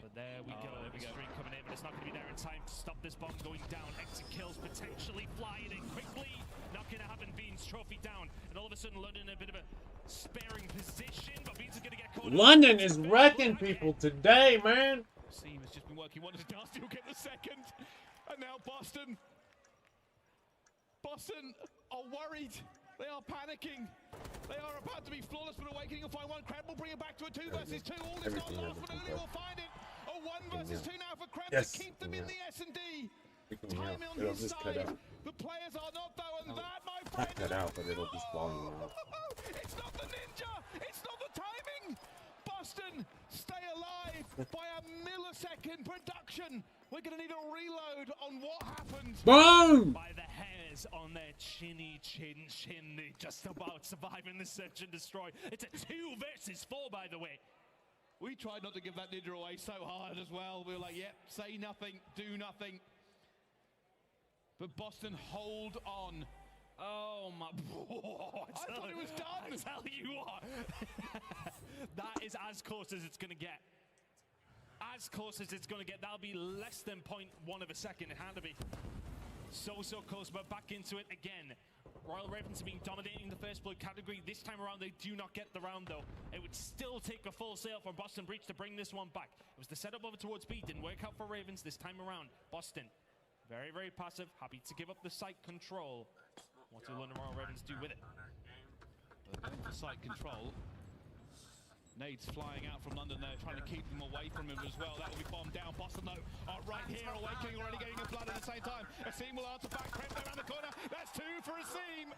But there we go, the streak coming in, but it's not going to be there in time to stop this bomb going down. Exit kills potentially flying in quickly. Not going to happen. Beans trophy down, and all of a sudden London in a bit of a sparing position, but Beans is going to get caught. London is wrecking people today, man. Seam has just been working wonders. Nasty will get the second, and now Boston are worried. They are panicking. They are about to be flawless, but Awakening will find one. Kremp will bring it back to a 2 versus 2. All is not lost, but Uli will find it. A 1 versus 2 now for Kremp to keep them in the S&D. Time on his side. The players are not though, and that, my friend, cut out, but it'll just volume out. It's not the ninja. It's not the timing. Boston stay alive by a millisecond production. We're going to need a reload on what happened. Boom! By the hairs on their chinny chin. They just about survive in the search and destroy. It's a 2 versus 4, by the way. We tried not to give that ninja away so hard as well. We were like, yep, say nothing, do nothing. But Boston hold on. Oh my! I thought it was done. I tell you what, that is as close as it's gonna get. As close as it's gonna get. That'll be less than 0.1 of a second. It had to be so close. But back into it again. Royal Ravens have been dominating the First Blood category. This time around, they do not get the round, though. It would still take a full sale for Boston Breach to bring this one back. It was the setup over towards B. Didn't work out for Ravens this time around. Boston, very passive. Happy to give up the site control. What do London Royal Ravens do with it? They're going for site control. Nades flying out from London there, trying to keep them away from him as well. That will be bombed down. Boston though, right here, Awakening already getting his blood at the same time. Asim will answer back, Kremp around the corner. That's 2 for Asim.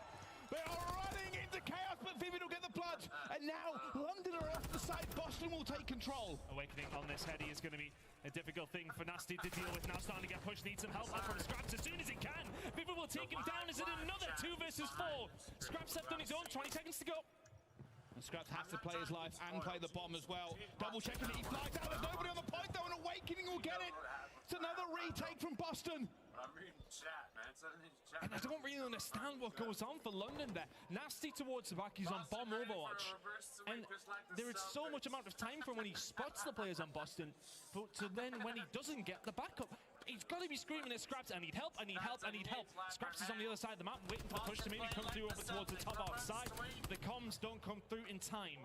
They are running into chaos, but Vivid will get the blood. And now London are off the side. Boston will take control. Awakening on this heady is going to be a difficult thing for Nasty to deal with. Now starting to get pushed, needs some help from Scraps as soon as he can. Vivid will take him down. Is it another 2 versus 4? Scraps left on his own, 20 seconds to go. And Scraps has to play his life and play the bomb as well. Double checking it, he flies out. There's nobody on the point though, and Awakening will get it. It's another retake from Boston. I'm reading chat, man. Chat. And I don't really understand what goes on for London there. Nasty towards the back, he's on bomb Overwatch. And there is so much amount of time from when he spots the players on Boston, but to then when he doesn't get the backup, he's got to be screaming at Scraps, I need help, I need help, I need help. Scraps is on the other side of the map, waiting for the push to maybe come through over towards the top outside. The comms don't come through in time.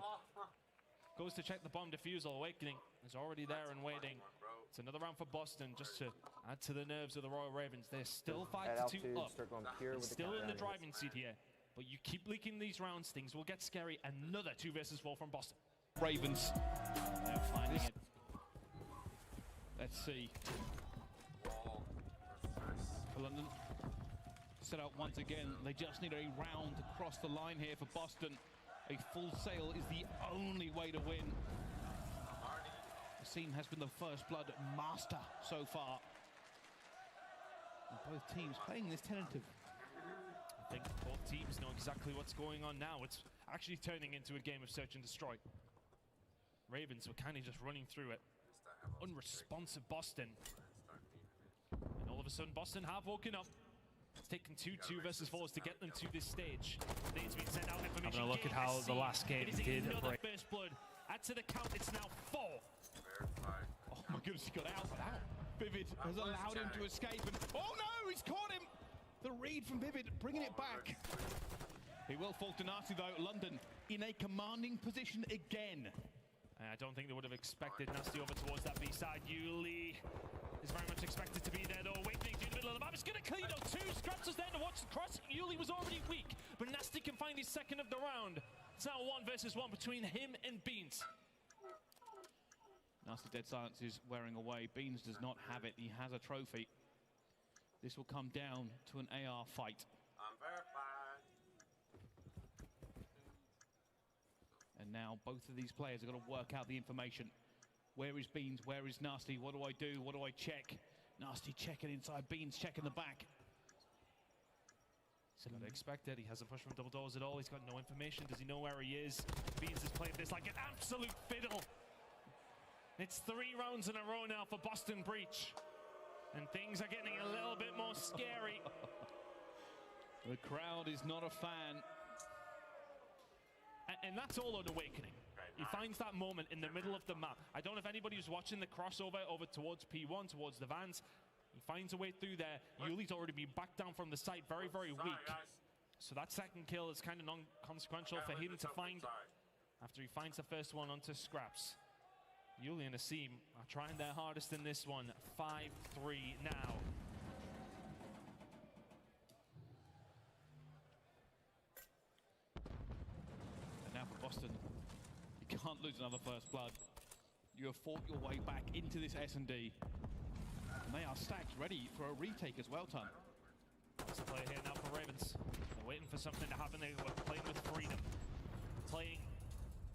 Goes to check the bomb defusal. Awakening is already there and waiting. It's another round for Boston just to add to the nerves of the Royal Ravens. They're still 5-2 up. They're still in the driving seat here. But you keep leaking these rounds, things will get scary. Another 2 versus 4 from Boston. Ravens. They're finding it. Let's see. For London. Set out once again. They just need a round across the line here for Boston. A full sail is the only way to win. Asim has been the first blood master so far. And both teams playing this tentative. I think both teams know exactly what's going on now. It's actually turning into a game of search and destroy. Ravens were kind of just running through it. Unresponsive Boston. And all of a sudden Boston have woken up. It's taken 2 versus 4s to get them to this stage. They've been sent out information. Having a look at how the last game did break. First blood. Add to the count, it's now 4. Oh my goodness, he got out. Vivid has allowed him to escape, and oh no, he's caught him! The read from Vivid, bringing it back. He will fall to Nasty though. London in a commanding position again. I don't think they would have expected Nasty over towards that B side. Yuli is very much expected to be there though. Awakening through the middle of the map. It's going to clean out 2. Scraps was there to watch the cross. Yuli was already weak, but Nasty can find his second of the round. It's now 1 versus 1 between him and Beans. Nasty Dead Silence is wearing away. Beans does not have it. He has a trophy. This will come down to an AR fight. I'm verified. And now both of these players are going to work out the information. Where is Beans? Where is Nasty? What do I do? What do I check? Nasty checking inside. Beans checking the back. So not expected. He hasn't pushed from double doors at all. He's got no information. Does he know where he is? Beans has played this like an absolute fiddle. It's 3 rounds in a row now for Boston Breach. And things are getting a little bit more scary. The crowd is not a fan. And that's all on Awakening. He finds that moment in the middle of the map. I don't know if anybody was watching the crossover over towards P1, towards the vans. He finds a way through there. Yuli's already been back down from the site, very, very weak. So that second kill is kind of non-consequential for him to find after he finds the first one onto Scraps. Yuli and Asim are trying their hardest in this one. 5-3 now. And now for Boston, you can't lose another first blood. You have fought your way back into this S&D. And they are stacked, ready for a retake as well, Ton. It's a play here now for Ravens. They're waiting for something to happen. They were playing with freedom. Playing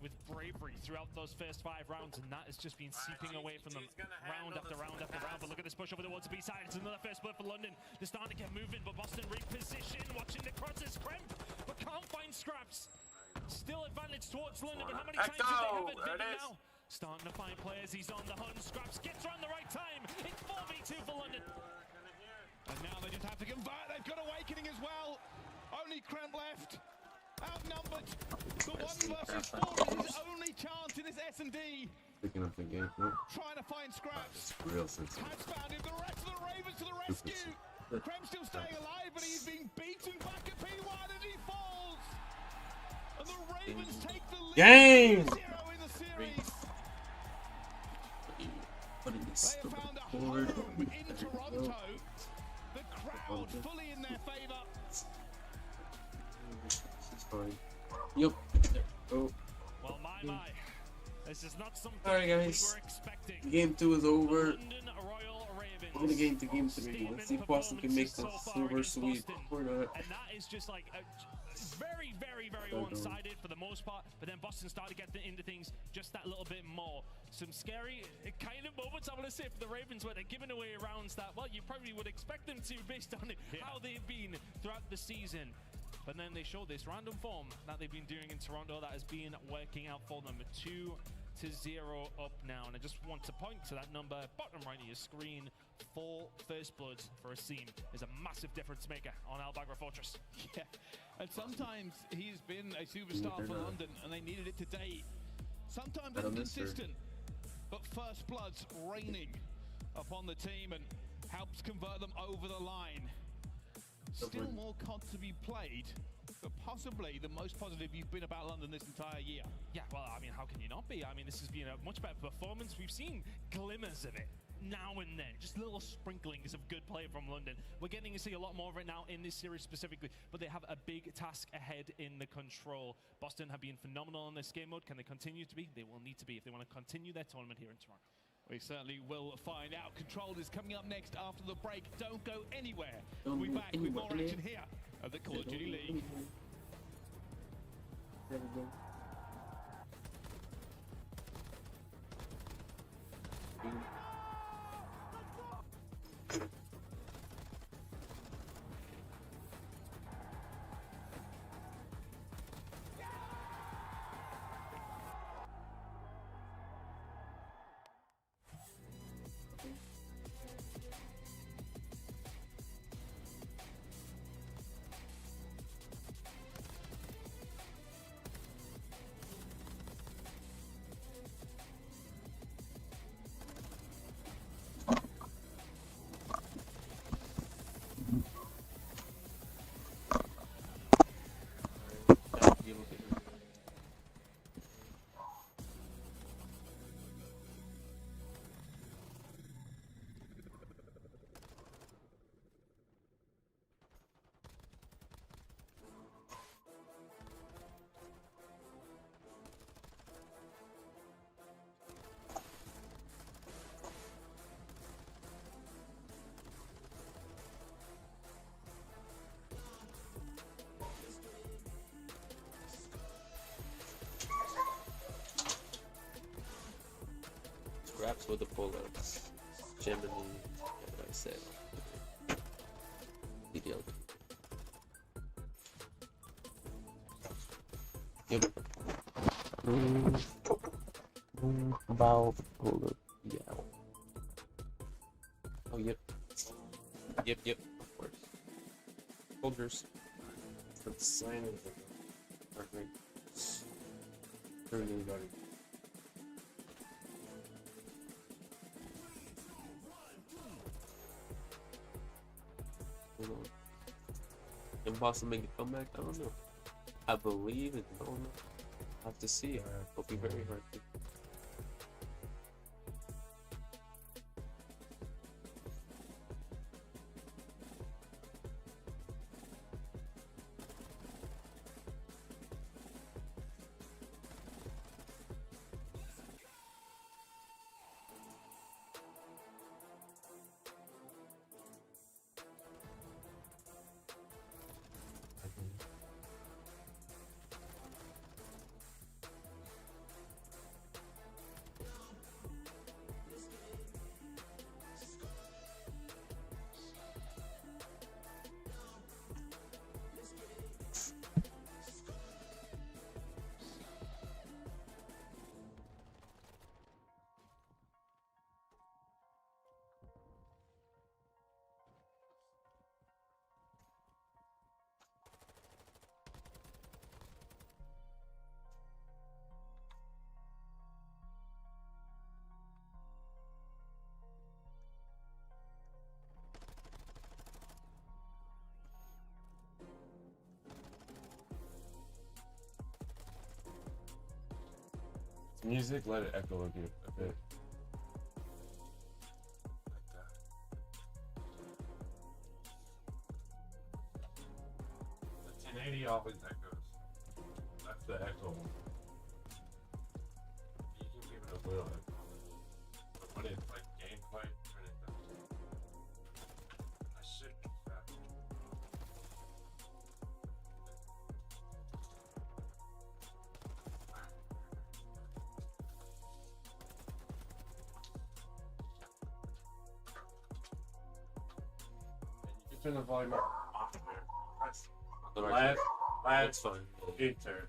with bravery throughout those first 5 rounds, and that has just been seeping away from them round after round after round. But look at this push over towards the B side. It's another first blood for London. They're starting to get moving, but Boston reposition, watching the crosses Kremp, but can't find Scraps. Still advantage towards London, but how many times do they have it bigger now? Starting to find players, he's on the hunt. Scraps gets around the right time. It's 4v2 for London. And now they just have to convert. They've got Awakening as well. Only Kremp left. Outnumbered. The 1 versus 4 is his only chance in this S&D. Picking up the game. Nope. Trying to find Scraps. Real sensitive. Has found him. The rest of the Ravens to the rescue. Kremp still staying alive, but he's being beaten back at P1 and he falls. And the Ravens take the lead. Game! 0 in the series. They have found a home in Toronto. The crowd fully in their favor. fine. Yup. Oh. Well, my. This is not something Alright, guys. we were expecting. Game 2 is over. London Royal Ravens. We're gonna get into game 3. Let's see if Boston can make the silver sweep or not. And that is just like very, very, very one-sided for the most part. But then Boston started to get into things just that little bit more. Some scary kind of moments, I want to say, for the Ravens, where they're giving away rounds that, well, you probably would expect them to based on how they've been throughout the season. But then they show this random form that they've been doing in Toronto that has been working out for them. 2-0 up now. And I just want to point to that number bottom right of your screen. 4 first bloods for a seam is a massive difference maker on Al Bagra Fortress. Yeah, and sometimes he's been a superstar for London, and they needed it today. Sometimes inconsistent, but first bloods raining upon the team and helps convert them over the line. Still more COD to be played, but possibly the most positive you've been about London this entire year. Yeah, well, I mean, how can you not be? I mean, this has been a much better performance. We've seen glimmers of it now and then, just little sprinklings of good play from London. We're getting to see a lot more of it now in this series specifically, but they have a big task ahead in the control. Boston have been phenomenal in this game mode. Can they continue to be? They will need to be if they want to continue their tournament here in Toronto. We certainly will find out. Control is coming up next after the break. Don't go anywhere. We'll be back with more action here at the Call of Duty League. There we go. Scraps with the pull-ups. Gemini, what I said. CDL. Yep. About pull-up. Yeah. Oh, yep. Yep, of course. Soldiers. For the sign of the perfect. Everybody. Can Boston make a comeback? I don't know. I believe it. I don't know. I have to see. It'll be very hard to. Music, let it echo a bit. The 1080 always echoes. the echo. You can give it a little echo. But when it's like gameplay, turn it down. I should be fast. And you can turn the volume up off there. That's That's last fine. enter.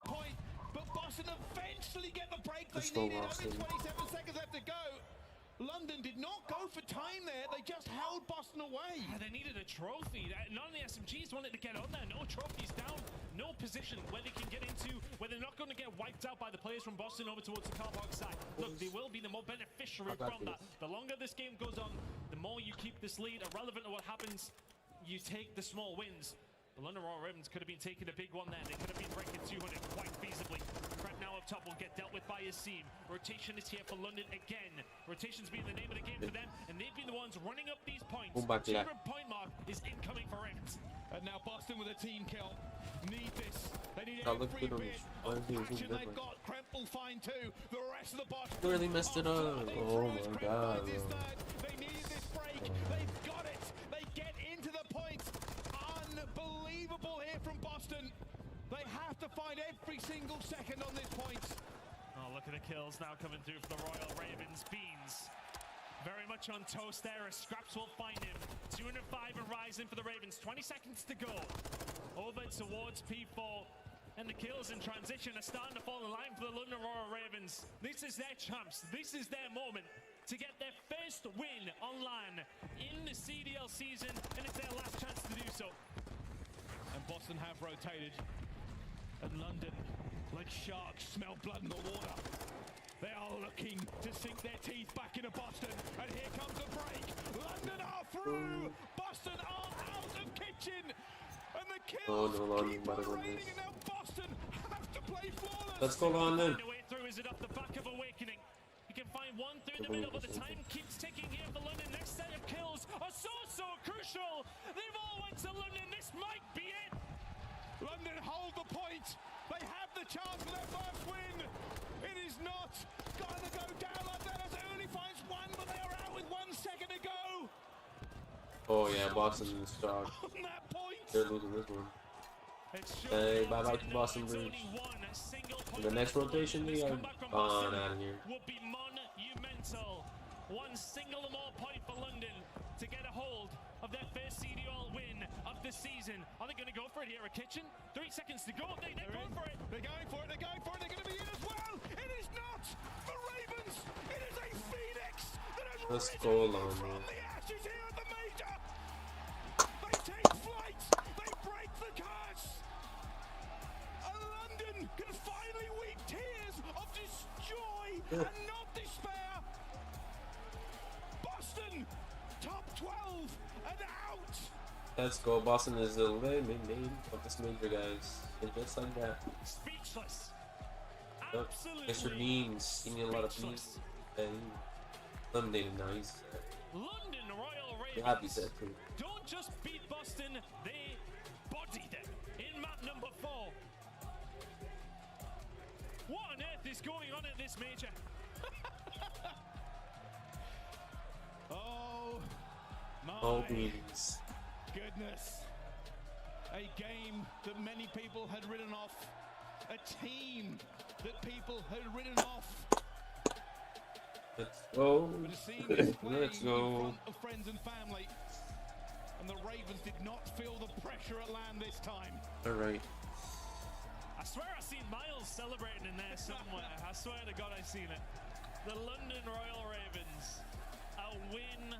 Point, but Boston eventually get the break they Let's go, needed. Boston. Only 27 seconds left to go. London did not go for time there. They just held Boston away. Yeah, they needed a trophy. None of the SMGs wanted to get on there. No trophies down. No position where they can get into, where they're not going to get wiped out by the players from Boston over towards the car park side. Look, they will be the more beneficiary from that. The longer this game goes on, the more you keep this lead. Irrelevant to what happens, you take the small wins. The London Royal Ravens could have been taking a big one there. They could have been breaking 200 quite feasibly. Prep now up top will get dealt with by his team. Rotation is here for London again. Rotation's been the name of the game for them, and they've been the ones running up these points. 200 point mark is incoming for Ravens. And now Boston with a team kill. Need this. They need That every looked good on bit this. of traction they've got. Kremp will find two. The rest of the Boston Really messed it up. Oh my god. They needed this break. They've got it. They get into the point. Unbelievable here from Boston. They have to find every single second on this point. Oh, look at the kills now coming through for the Royal Ravens. Beans very much on toast there as Scraps will find him. 205 and rising for the Ravens. 20 seconds to go. Over towards P4. And the kills in transition are starting to fall in line for the London Royal Ravens. This is their chance. This is their moment to get their first win online in the CDL season. And it's their last chance to do so. And Boston have rotated. And London, like sharks, smell blood in the water. They are looking to sink their teeth back into Boston. And here comes the break. London are through. Boston are out of kitchen. And the kills keep on raining. And now Boston have to play flawless. Let's go, London. The way through, is it off the back of Awakening? You can find one through the middle, but the time keeps ticking here for London. Next set of kills are so crucial. They've all went to London. This might be it. London hold the point. They have the chance for their first win. It is not going to go down like that as it only finds one, but they are out with 1 second to go. Oh yeah, Boston is strong. On that point. They're losing this one. Hey, bye bye to Boston Bridge. In the next rotation, they are gone out of here. Would be monumental. One single or more point for London to get a hold of their first CDL win of the season. Are they going to go for it here at Kitchen? 3 seconds to go. They're going for it. They're going for it. They're going for it. They're going to be in as well. It is not the Ravens. It is a Phoenix that has Let's risen go, London. from the ashes here at the major. They take flight. They break the curse. And London can finally weep tears of joy and not despair. Boston, top 12 and out. Let's go. Boston is the eliminated of this major, guys. And just like that. Speechless. Yep. Mr. Beans, seen a lot of beans. And London nice. London Royal You're happy Ravens set too. don't just beat Boston, they body them in map number 4. What on earth is going on at this major? Oh my Beans. goodness. A game that many people had written off. A team that people had written off. Let's go. But a scene is playing Let's go. in front of friends and family. And the Ravens did not feel the pressure at land this time. Alright. I swear I seen Miles celebrating in there somewhere. I swear to God I seen it. The London Royal Ravens. A win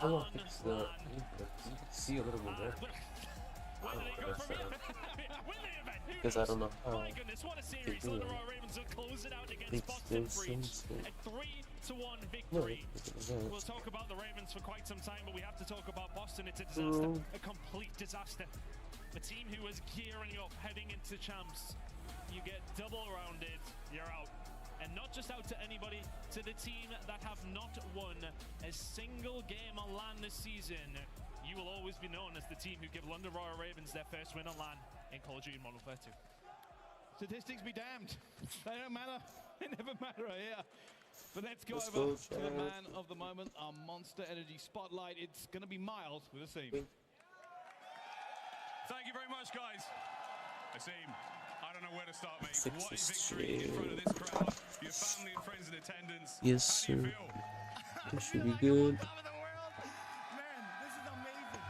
I on want to fix the. LAN. You can see a little bit there. I don't Win the event. because I don't know how My goodness, what a they series. do London it. Royal Ravens will close it out against Makes Boston no Breach. sense. A 3-1 No, victory. We'll talk about the Ravens for quite some time, but we have to talk about Boston. It's a disaster, a complete disaster. A team who was gearing up, heading into champs. You get double rounded, you're out. And not just out to anybody, to the team that have not won a single game on LAN this season. You will always be known as the team who give London Royal Ravens their first win on LAN in Call of Duty Modern Warfare 2. Statistics be damned. They don't matter. They never matter here. But let's go Let's over go, to the Chad. man of the moment, our Monster Energy Spotlight. It's going to be mild with Asim. Thank you very much, guys. Asim, I don't know where to start, mate. Six What a is victory in front of this crowd. Your family and friends in attendance. Yes, How do you sir. feel? It should be good. Man, this is amazing.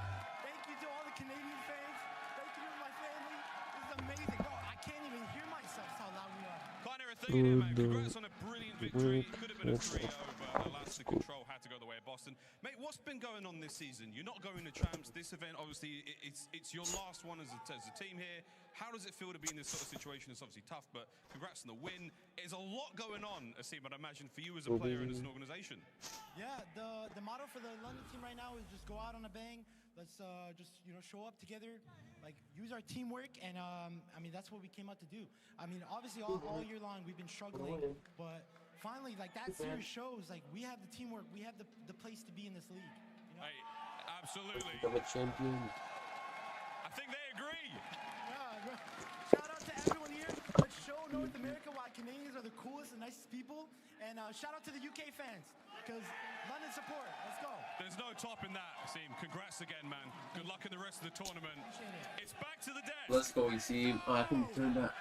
Thank you to all the Canadian fans. Thank you to my family. This is amazing. Bro, I can't even hear myself how loud we are. Kind of a thing here, mate. Congrats on a brilliant victory. It could have been a 3-0, but alas, the control had to go the way of Boston. Mate, what's been going on this season? You're not going to champs. This event, obviously, it's your last one as a team here. How does it feel to be in this sort of situation? It's obviously tough, but congrats on the win. There's a lot going on, Asim, I'd imagine, for you as a player and as an organization. Yeah, the motto for the London team right now is just go out on a bang. Let's just show up together, like use our teamwork, and I mean that's what we came out to do. I mean obviously all year long we've been struggling, but finally like that series shows like we have the teamwork, we have the place to be in this league. You know? Hey, absolutely. Become a champion. I think they agree. Yeah, shout out to everyone here. Let's show North America why Canadians are the coolest and nicest people, and shout out to the UK fans because London support. Let's go. There's no topping that, Asim. Congrats again, man. Good luck in the rest of the tournament. It's back to the desk. Let's go, you see. Oh, I can turn that.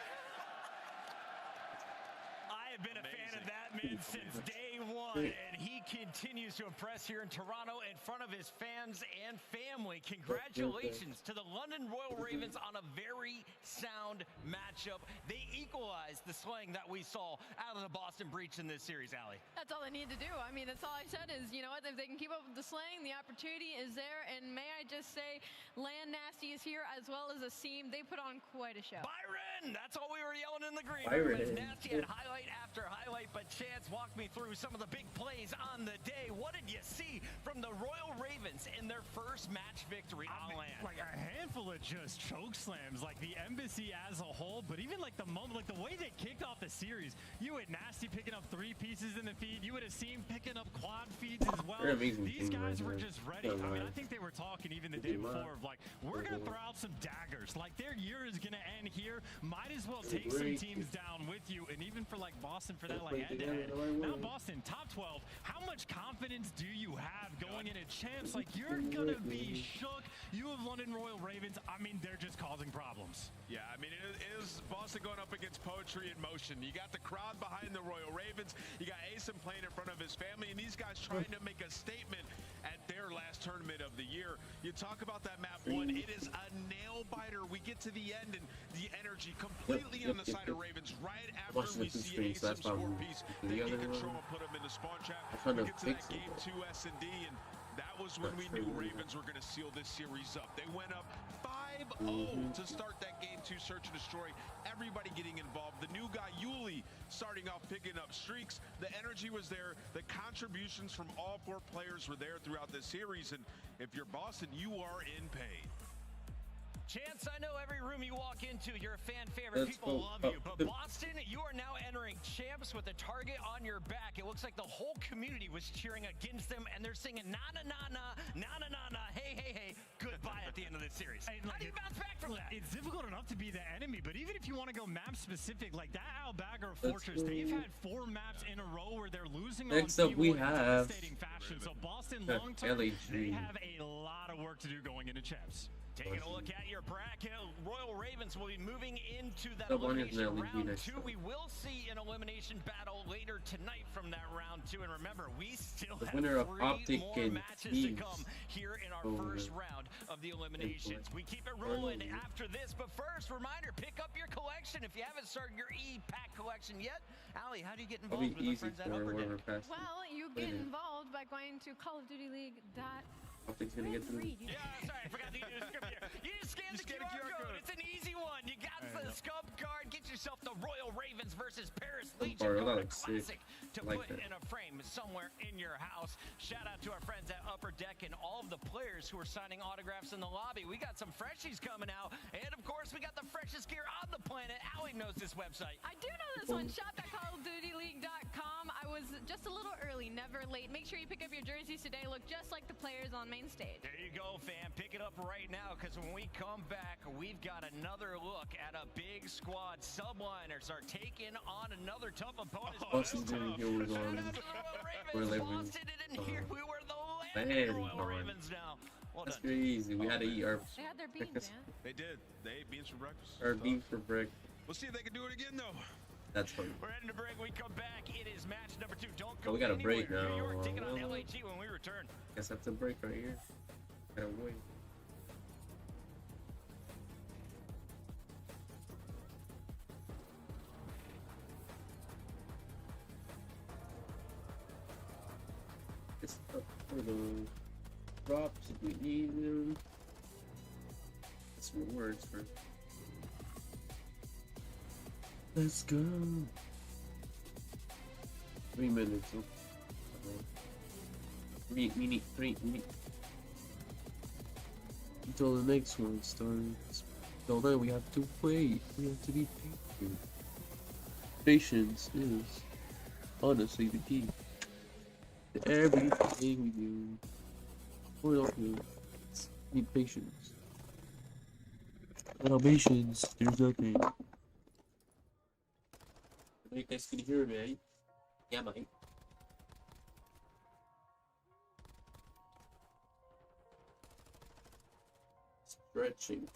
I have been a fan of that man since day one, and he continues to impress here in Toronto in front of his fans and family. Congratulations to the London Royal Ravens on a very sound matchup. They equalized the slaying that we saw out of the Boston Breach in this series, Allie. That's all they need to do. I mean, that's all I said is, you know what, if they can keep up with the slaying, the opportunity is there. And may I just say, Land Nasty is here as well as Asim. They put on quite a show. Byron! That's all we were yelling in the green Byron. room. Nasty had highlight after highlight, but Chance walked me through some of the big plays on the day. What did you see from the Royal Ravens in their first match victory on land? Like a handful of just choke slams, like the embassy as a whole, but even like the moment, like the way they kicked off the series, you had Nasty picking up 3 pieces in the feed, you would have seen picking up quad feeds as well. They're amazing These team guys right were now. just ready. I mean, I think they were talking even the day Good luck. before of like, we're gonna throw out some daggers. Like their year is gonna end here. Might as well take some Great. teams down with you, and even for like Boston for that like Play head-to-head. together, Now win. Boston top 12. How much confidence do you have going into champs? Like you're gonna be shook. You have London Royal Ravens. I mean, they're just causing problems. Yeah, I mean, it is Boston going up against poetry in motion. You got the crowd behind the Royal Ravens. You got Asim playing in front of his family, and these guys trying to make a statement at their last tournament of the year. You talk about that map 1. It is a nail-biter. We get to the end, and the energy completely on the side of Ravens right after Watching we the two see screens, so Asim that's score probably piece. the Then other you control one. and put him in the spawn trap. I'm trying We to get to fix that it, game though. 2 S&D, and that was when we knew Ravens were going to seal this series up. They went up 5-0 to start that game 2 search and destroy. Everybody getting involved. The new guy, Yuli, starting off picking up streaks. The energy was there. The contributions from all 4 players were there throughout this series. And if you're Boston, you are in pain. Chance, I know every room you walk into, you're a fan favorite. Let's People go love up. you. But Boston, you are now entering champs with a target on your back. It looks like the whole community was cheering against them, and they're singing na na na na na na na na hey hey hey goodbye at the end of this series. And, How do you bounce back from that? It's difficult enough to be the enemy, but even if you want to go map specific, like that Al-Bagr Fortress, they've had 4 maps in a row where they're losing Next on up, we P1 in have devastating fashion. So Boston long term, LAG. they have a lot of work to do going into champs. Taking a look at your bracket, Royal Ravens will be moving into that The one is elimination an LED round next 2. time. We will see an elimination battle later tonight from that round 2. And remember, we still The have winner of 3 OPTIC more and matches to THIEVES come here in our over first round of the eliminations. We keep it rolling after this, but first, reminder, pick up your collection if you haven't started your E-Pack collection yet. Allie, how do you get It'll involved be with our easy friends at for Upper whoever Deck? passes. Well, you get involved by going to callofdutyleague.com. Optic's gonna get through. Yeah, sorry, I forgot to use the script here. You just scan the QR code. It's an easy one. You got the scub card. Get yourself the Royal Ravens versus Paris Legion card. A classic to put in a frame somewhere in your house. Shout out to our friends at Upper Deck and all of the players who are signing autographs in the lobby. We got some freshies coming out. And of course, we got the freshest gear on the planet. Allie knows this website. I do know this one. Shop.callofdutyleague.com. I was just a little early, never late. Make sure you pick up your jerseys today. Look just like the players on main stage. There you go, fam. Pick it up right now, because when we come back, we've got another look at a big squad. Subliners are taking on another tough opponent. Austin's gonna hear what's on. Lost it, and here we were the landing Royal Ravens now. Well That's done. crazy. We had to eat our. They had their beans, man. They did. They ate beans for breakfast. Our beef for brick. We'll see if they can do it again, though. That's funny. We're heading to break. We come back. It is match number 2. Don't go Oh, we got a break anywhere. now. New York taking on LAG when we return. Guess that's a break right here. Gotta wait. It's up for the drops if we need them. That's some words for. Let's go. 3 minutes. Three. Until the next one starts. Until then, we have to wait. We have to be patient. Patience is honestly the key to everything we do. Or don't do. Need patience. Without patience, there's nothing. You guys can hear me? Yeah, mate. Stretching.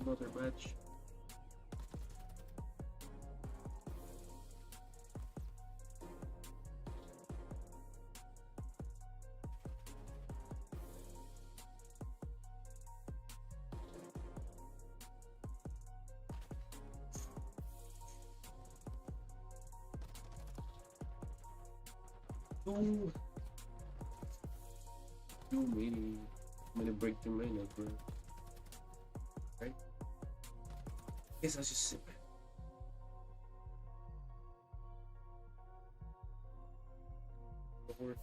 Another match. Ooh. Too many. I'm gonna break through my neck, bro. Right? Guess I'll just sit back. Lord.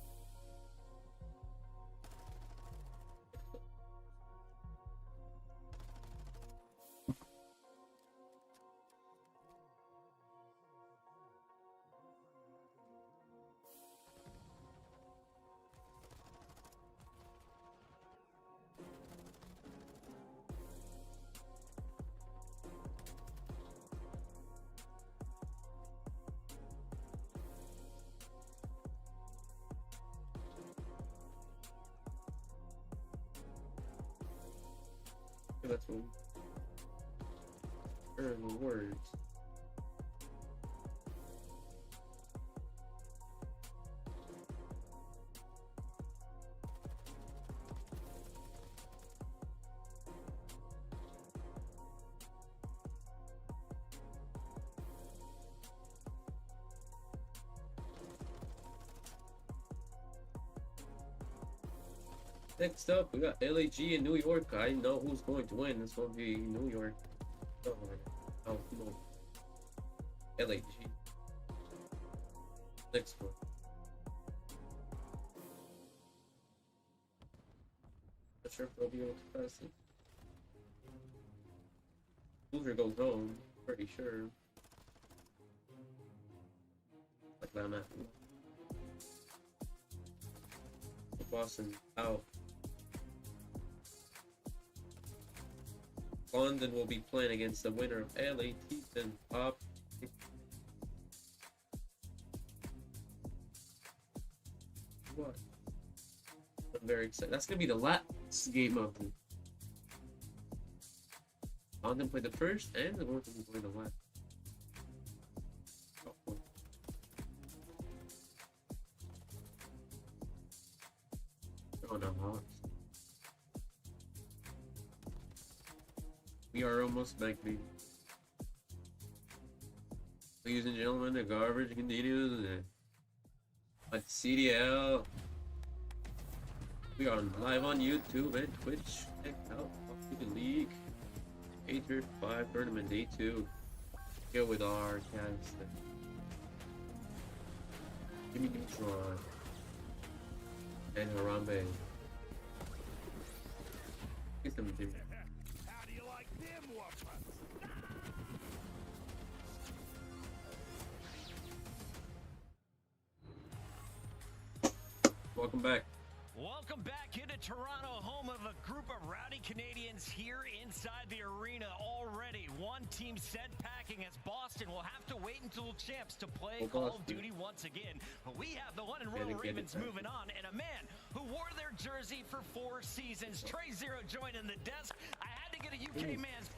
That's one. Early words. Next up, we got LAG in New York. I know who's going to win. It's going to be New York. Oh, no. LAG. Next one. Not sure if they'll be able to pass it. Loser goes home. Pretty sure. Like that, man. Boston out. London will be playing against the winner of LA and OPTIC. What? I'm very excited. That's gonna be the last game of the I want them to play the first and I want them to play the last. Oh no, Hawks. We are almost back, baby. Ladies and gentlemen, the garbage continues. At CDL. We are live on YouTube and Twitch. Check out OPTIC League. 8-5 tournament day 2. Go with our cast. Jimmy Neutron. And Harambe. Get them, Jimmy. How do you like them weapons? Welcome back. Welcome back into Toronto, home of a group of rowdy Canadians here inside the arena already. One team set packing as Boston will have to wait until champs to play Call of Duty once again. But we have the London Royal Ravens moving on, and a man who wore their jersey for 4 seasons, Trey Zero, joining the desk. I had to get a UK man's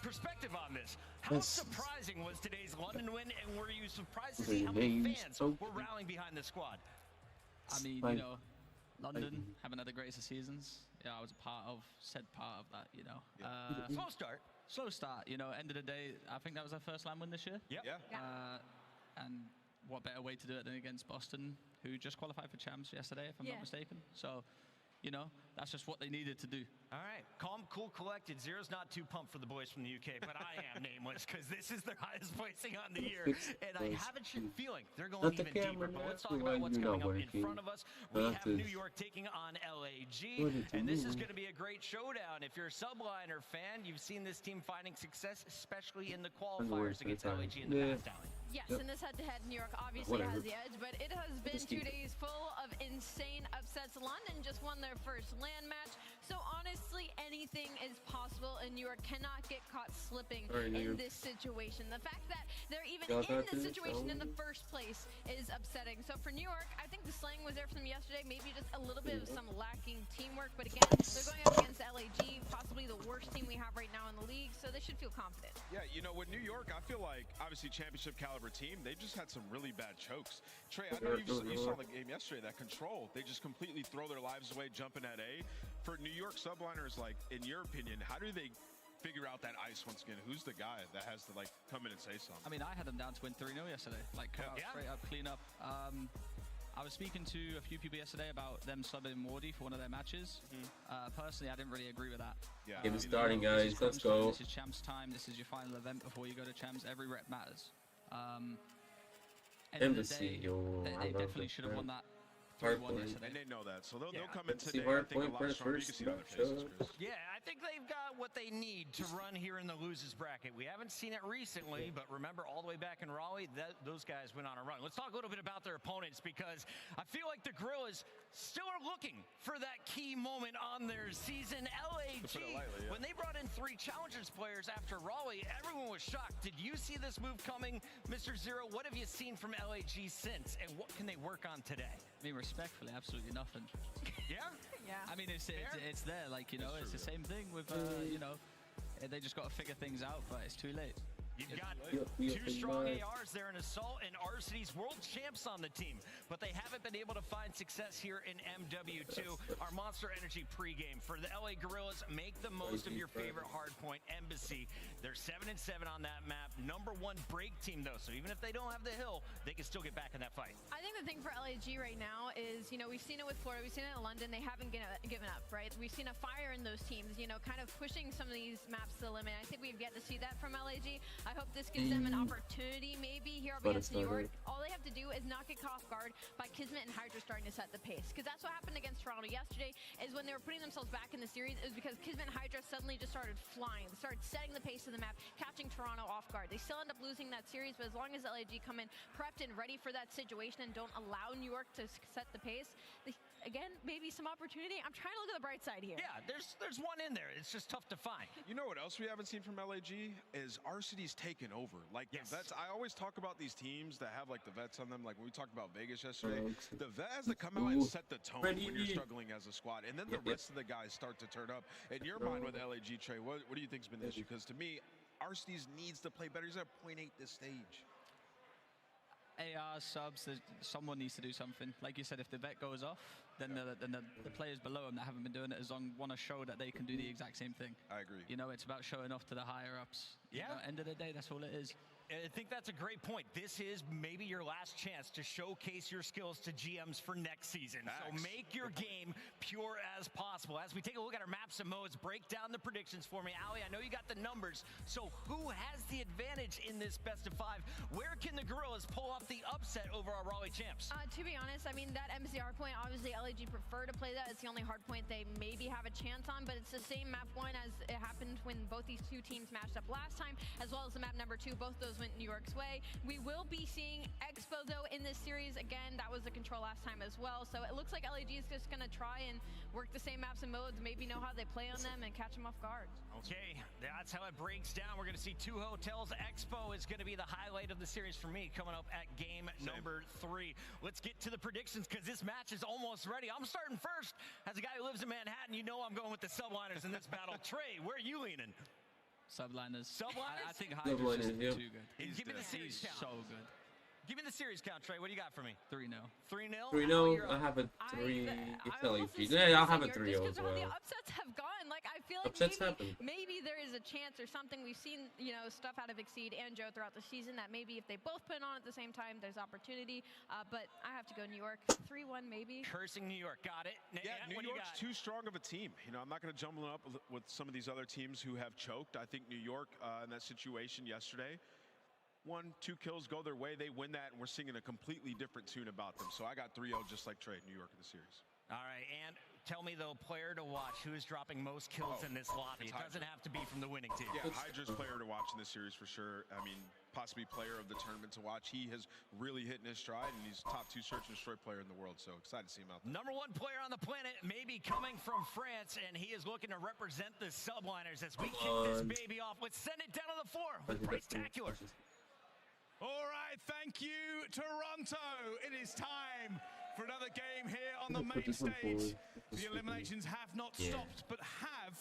perspective on this. How surprising was today's London win, and were you surprised to see how many fans were rallying behind the squad? I mean, you know, London haven't had the greatest of seasons. Yeah, I was said part of that, you know. Slow start, you know, end of the day, I think that was our first LAN win this year. Yep. And what better way to do it than against Boston, who just qualified for champs yesterday, if I'm not mistaken. So, you know, that's just what they needed to do. All right, calm, cool, collected. Zero's not too pumped for the boys from the UK, but I am, Nameless, because this is their highest placing on the year, and I have a feeling they're going even deeper. But let's talk about what's coming up in front of us. We have New York taking on LAG, and this is going to be a great showdown. If you're a Subliner fan, you've seen this team finding success, especially in the qualifiers against LAG in the past, Allie. Yes, in this head-to-head, New York obviously has the edge, but it has been 2 days full of insane upsets. London just won their first LAN match, so honestly, anything is possible, and New York cannot get caught slipping in this situation. The fact that they're even in this situation in the first place is upsetting. So for New York, I think the slang was there for them yesterday, maybe just a little bit of some lacking teamwork, but again, they're going up against LAG, possibly the worst team we have right now in the league, so they should feel confident. Yeah, you know, with New York, I feel like, obviously, championship caliber team, they've just had some really bad chokes. Trey, I know you saw the game yesterday, that control. They just completely throw their lives away jumping at A. For New York Subliners, like, in your opinion, how do they figure out that ice once again? Who's the guy that has to, like, come in and say something? I mean, I had them down to win 3-0 yesterday. Like, come out straight up, clean up. I was speaking to a few people yesterday about them subbing Mordy for one of their matches. Personally, I didn't really agree with that. Yeah. Game is starting, guys. Let's go. This is champs time. This is your final event before you go to champs. Every rep matters. Embassy, they definitely should have won that 3-1 yesterday. And they know that, so they'll come in today, I think, a lot stronger. You can see it on their faces, Chris. Yeah, I think they've got what they need to run here in the losers bracket. We haven't seen it recently, but remember all the way back in Raleigh, those guys went on a run. Let's talk a little bit about their opponents, because I feel like the Gorillas still are looking for that key moment on their season. LAG, when they brought in 3 Challengers players after Raleigh, everyone was shocked. Did you see this move coming, Mr. Zero? What have you seen from LAG since, and what can they work on today? I mean, respectfully, absolutely nothing. Yeah? I mean, it's there, like, you know, it's the same thing with, you know, they just got to figure things out, but it's too late. You've got 2 strong ARs there in Assault and Arcity's world champs on the team, but they haven't been able to find success here in MW2, our Monster Energy pregame. For the LA Gorillas, make the most of your favorite hardpoint, Embassy. They're 7-7 on that map. #1 break team, though, so even if they don't have the hill, they can still get back in that fight. I think the thing for LAG right now is, you know, we've seen it with Florida, we've seen it in London, they haven't given up, right? We've seen a fire in those teams, you know, kind of pushing some of these maps to the limit. I think we've yet to see that from LAG. I hope this gives them an opportunity maybe here up against New York. All they have to do is not get caught off guard by Kismet and Hydra starting to set the pace. Because that's what happened against Toronto yesterday, is when they were putting themselves back in the series, it was because Kismet and Hydra suddenly just started flying. They started setting the pace of the map, catching Toronto off guard. They still end up losing that series, but as long as LAG come in prepped and ready for that situation and don't allow New York to set the pace, again, maybe some opportunity. I'm trying to look at the bright side here. Yeah, there's one in there. It's just tough to find. You know what else we haven't seen from LAG is Arcity's taken over. Like the vets, I always talk about these teams that have like the vets on them. Like when we talked about Vegas yesterday, the vet has to come out and set the tone when you're struggling as a squad, and then the rest of the guys start to turn up. In your mind with LAG, Trey, what do you think's been the issue? Because to me, Arcity's needs to play better. He's at 0.8 this stage. AR subs, someone needs to do something. Like you said, if the vet goes off, then the players below him that haven't been doing it as long want to show that they can do the exact same thing. I agree. You know, it's about showing off to the higher ups. Yeah. You know, end of the day, that's all it is. I think that's a great point. This is maybe your last chance to showcase your skills to GMs for next season. So make your game pure as possible. As we take a look at our maps and modes, break down the predictions for me. Ali, I know you got the numbers. So who has the advantage in this best of 5? Where can the Gorillas pull off the upset over our Raleigh champs? To be honest, I mean, that MCR point, obviously LAG prefer to play that. It's the only hard point they maybe have a chance on, but it's the same map 1 as it happened when both these two teams matched up last time, as well as the map number 2. Both those went New York's way. We will be seeing Expo though in this series. Again, that was the control last time as well. So it looks like LAG is just going to try and work the same maps and modes, maybe know how they play on them and catch them off guard. Okay, that's how it breaks down. We're going to see 2 hotels. Expo is going to be the highlight of the series for me coming up at game number 3. Let's get to the predictions because this match is almost ready. I'm starting first. As a guy who lives in Manhattan, you know I'm going with the subliners in this battle. Trey, where are you leaning? Subliners. Subliners? I think Hydra's just too good. Give me the series count. So good. Give me the series count, Trey. What do you got for me? 3-0. 3-0? 3-0. I have a 3. It's LAG. Yeah, I'll have a 3-0 as well. The upsets have gone. Like, I feel like maybe there is a chance or something. We've seen, you know, stuff out of Exceed and Joe throughout the season that maybe if they both put it on at the same time, there's opportunity. But I have to go New York. 3-1 maybe. Cursing New York. Got it. Yeah, New York's too strong of a team. You know, I'm not going to jumble up with some of these other teams who have choked. I think New York in that situation yesterday, 1-2 kills go their way, they win that, and we're singing a completely different tune about them. So I got 3-0 just like Trey, New York in the series. All right, and tell me, though, player to watch, who is dropping most kills in this lobby? It doesn't have to be from the winning team. Yeah, Hydra's player to watch in this series for sure. I mean, possibly player of the tournament to watch. He has really hit in his stride, and he's top 2 search and destroy player in the world, so excited to see him out there. Number 1 player on the planet, maybe coming from France, and he is looking to represent the subliners as we kick this baby off. Let's send it down to the floor with Bryce-tacular. All right, thank you, Toronto. It is time for another game here on the main stage. The eliminations have not stopped, but have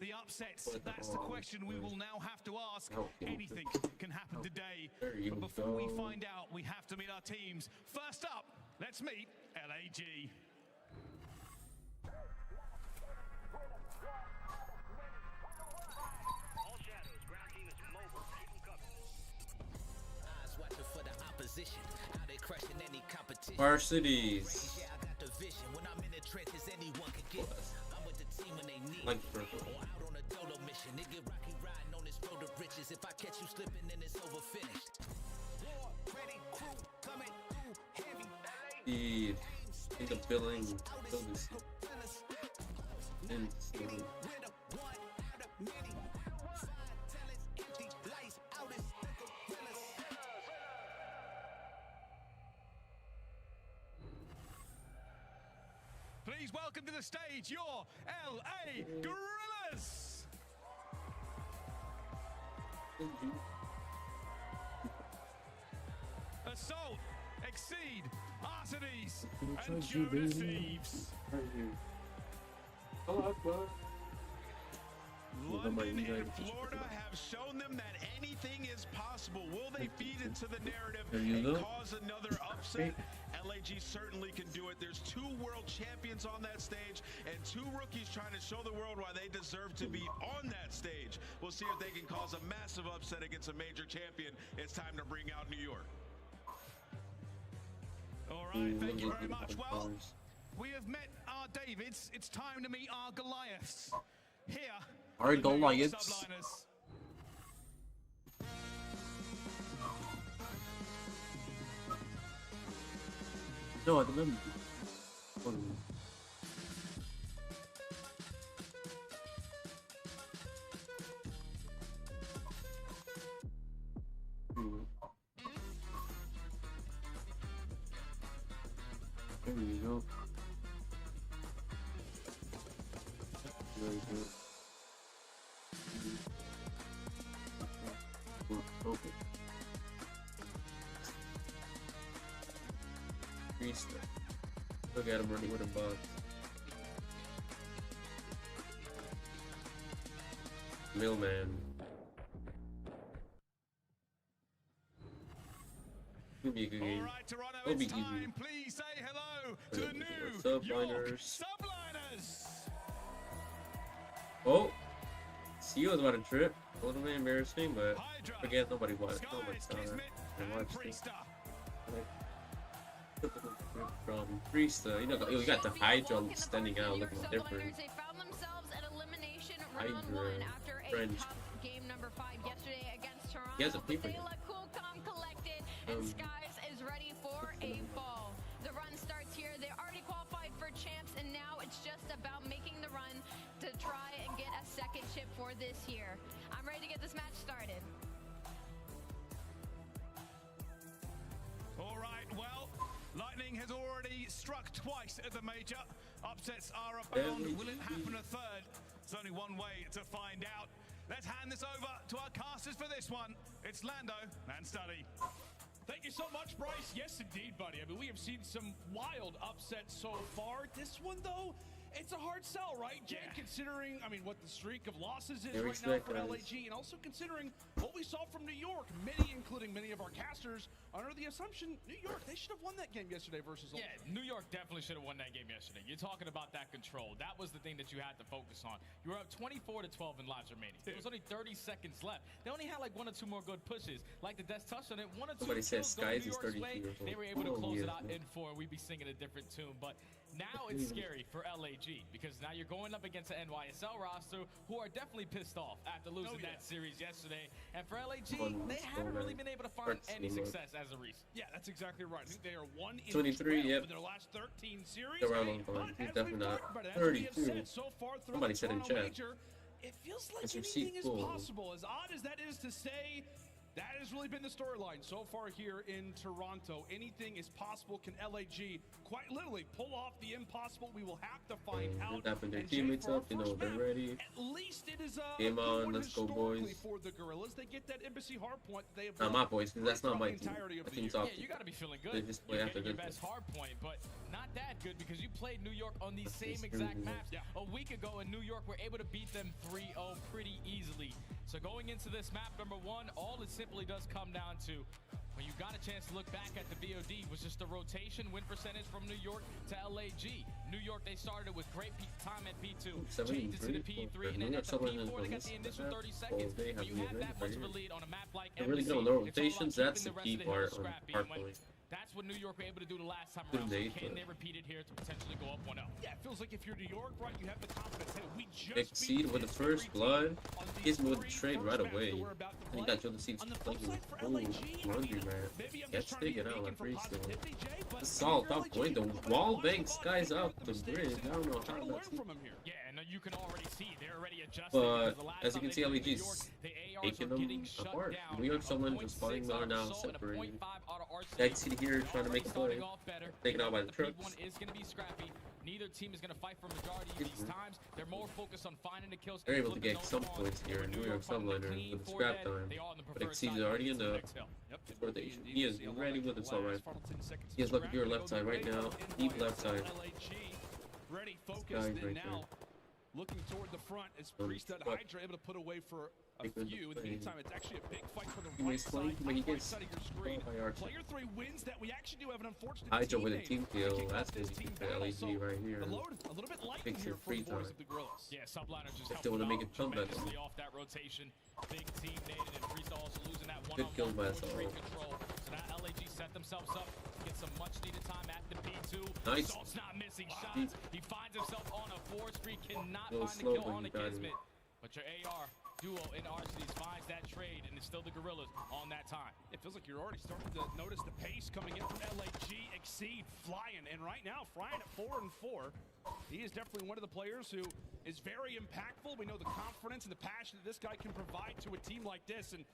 the upsets? That's the question we will now have to ask. Anything can happen today, but before we find out, we have to meet our teams. First up, let's meet LAG. Varsities. Like purple. If I catch you slipping, then it's over finished. The building Please welcome to the stage your LA Gorillas. Assault, Exceed, Arcities, and Jonas Thieves. London and Florida have shown them that anything is possible. Will they feed into the narrative and cause another upset? LAG certainly can do it. There's 2 world champions on that stage and 2 rookies trying to show the world why they deserve to be on that stage. We'll see if they can cause a massive upset against a major champion. It's time to bring out New York. All right, thank you very much. Well, we have met our Davids. It's time to meet our Goliaths. Here, our Goliaths. Subliners. No, I remember. There we go. Okay. Priest. Look at him running with a box. Millman. It'll be a good game. Alright, Toronto, It'll be it's easy. time. Please say hello to the new Subliners. Subliners. Oh! CEO was about to trip. A little bit embarrassing, but again, nobody watched. Nobody saw that. I watched it. From Priesta, you know, you got the Hydra standing out looking different. They found themselves at elimination Hydra, round 1 after a French. tough game number 5 yesterday against Toronto. He has a paper. They look cool, calm, collected, and Skies is ready for a fall. The run starts here. They already qualified for champs, and now it's just about making the run to try and get a second chip for this year. I'm ready to get this match started. All right, well, lightning has already struck twice at the major. Upsets are abound. Will it happen a third? There's only one way to find out. Let's hand this over to our casters for this one. It's Lando and Study. Thank you so much, Bryce. Yes, indeed, buddy. I mean, we have seen some wild upsets so far. This one, though, it's a hard sell, right, Jay? Yeah. Considering, I mean, what the streak of losses is right now for LAG, and also considering what we saw from New York, including many of our casters, under the assumption New York, they should have won that game yesterday versus Yeah, New York definitely should have won that game yesterday. You're talking about that control. That was the thing that you had to focus on. You were up 24-12 in lives remaining. There was only 30 seconds left. They only had like 1 or 2 more good pushes. Like the Death touched on it, 1 or 2 Somebody said kills going Skies New is York's 32 way. years old. They were able to close it out man. in 4, and we'd be singing a different tune. But now it's scary for LAG because now you're going up against an NYSL roster who are definitely pissed off after losing that series yesterday. And for LAG, they haven't really been able to find any success as a recent. Yeah, that's exactly right. I think they are 1 in 23, 12 yep. in their last 13 series. Around on phone. He's definitely not 32. So far through Somebody the said in Toronto chat. Major, it feels like It's your anything is sequel. possible. As odd as that is to say, that has really been the storyline so far here in Toronto. Anything is possible. Can LAG quite literally pull off the impossible? We will have to find out. Dapping their And Jay, teammates for our up, you know, first they're map, ready. At least it is a Game good on, one let's go, historically boys. for the Gorillas. They get that embassy hard point. They have Not my boys, because that's not my team. entirety of My the team's year. off. Yeah, you got to be feeling good. They just play You're after getting your good. best hard point, but not that good because you played New York on these same That's exact true. maps a week ago, and New York were able to beat them 3-0 pretty easily. So going into this map number 1, all it simply does come down to when you got a chance to look back at the VOD was just the rotation win percentage from New York to LAG. New York, they started with great time at P2, changed it to the P3, and then at the P4 they got the initial 30 seconds. When you have that much of a lead on a map like They're really Embassy, good on the it's all about rotations. That's the keeping key the rest of the part hills scrappy, on hard and when point. that's what New York were able to do the last time Couldn't around. So they, can but- they repeat it here to potentially go up 1-0? Yeah, it feels like if you're New York, right, you have the confidence. Hey, we just Exceed with the first blood. Gives me with the trade right away. I think that Joe the Seeds playing with laundry man. Gets taken out like free still. Assault up point. The wall bank Skies out the bridge. I don't know how that's. Yeah, and you can already see they're already adjusting. But because the last as you time can see, they played LEG New is York, the ARs taking were them getting shut apart. down. New York A someone 0.6 just spotting out are of now Assault and a separated. 0.5 out of RC. Dexy here trying to make a play. Starting off better. Taken out by the The trucks. P1 is going to be scrappy. Neither team is going to fight for majority of these times. They're more focused on finding the kills. They're able to get some points here in New York Subliner with the scrap time. But Exceed's already in the rotation. He is ready with it, alright. He is looking to your left side right now. Deep left side. Ready, Guy focused, and right now looking toward the front as Priest and Hydra able to put away for a few. In the meantime, it's actually a big fight for the right side. When he Top right gets side of your screen. by Archer. Player 3 wins that. We actually do have an unfortunate Hydra with a teammate team kill. kicking That's off this good team for battle. LEG So right here. the load a little bit light in Fix here your for free the boys time. of the Gorillas. Yeah, Subliner just If they want to make it comeback. tremendously off that rotation. Big team needed, and Priest also losing that Good kill by one-on-one Assault. control. So now LAG set themselves up to get some much-needed time at the B2. Nice. Assault's not missing shots. He finds himself on a 4-3, cannot Little find the slow, kill but on you the got it. Kismet. But your AR duo in Arcees finds that trade, and it's still the Gorillas on that time. It feels like you're already starting to notice the pace coming in from LAG. Exceed flying, and right now flying at 4-4. He is definitely one of the players who is very impactful. We know the confidence and the passion that this guy can provide to a team like this, and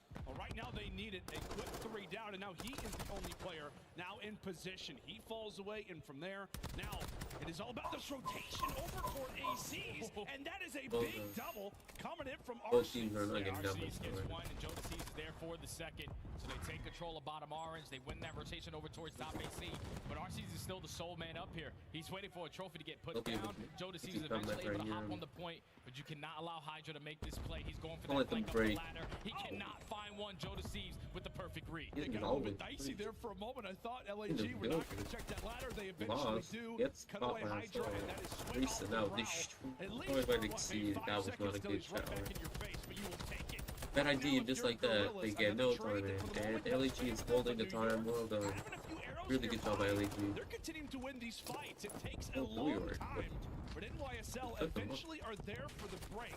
right now they need it. A quick 3 down, and now he is the only player now in position. He falls away, and from there, now it is all about this rotation over toward ACs, and that is a big double coming in from Both RC. teams are not getting doubles. Arcees gets one, and Joe sees there for the second. So they take control of bottom orange. They win that rotation over towards top AC. But RC's is still the sole man up here. He's waiting for a trophy to get put down. Joe Deceives is eventually able to hop on the point, but you cannot allow Hydra to make this play. He's going for that flank up the ladder. He cannot find one. Joe Deceives with the perfect read. They got a little bit dicey there for a moment. I thought LAG were not going to check that ladder. They eventually do. Cut away Hydra, and that is swing off the brow. At least for what, maybe 5 seconds till he's right back in your face, but you will take it. That idea, just like that, they get no time, man. And LAG is holding the time. Well done. Really good job by LAG. They're continuing to win these fights. It takes a long time, but NYSL eventually are there for the break.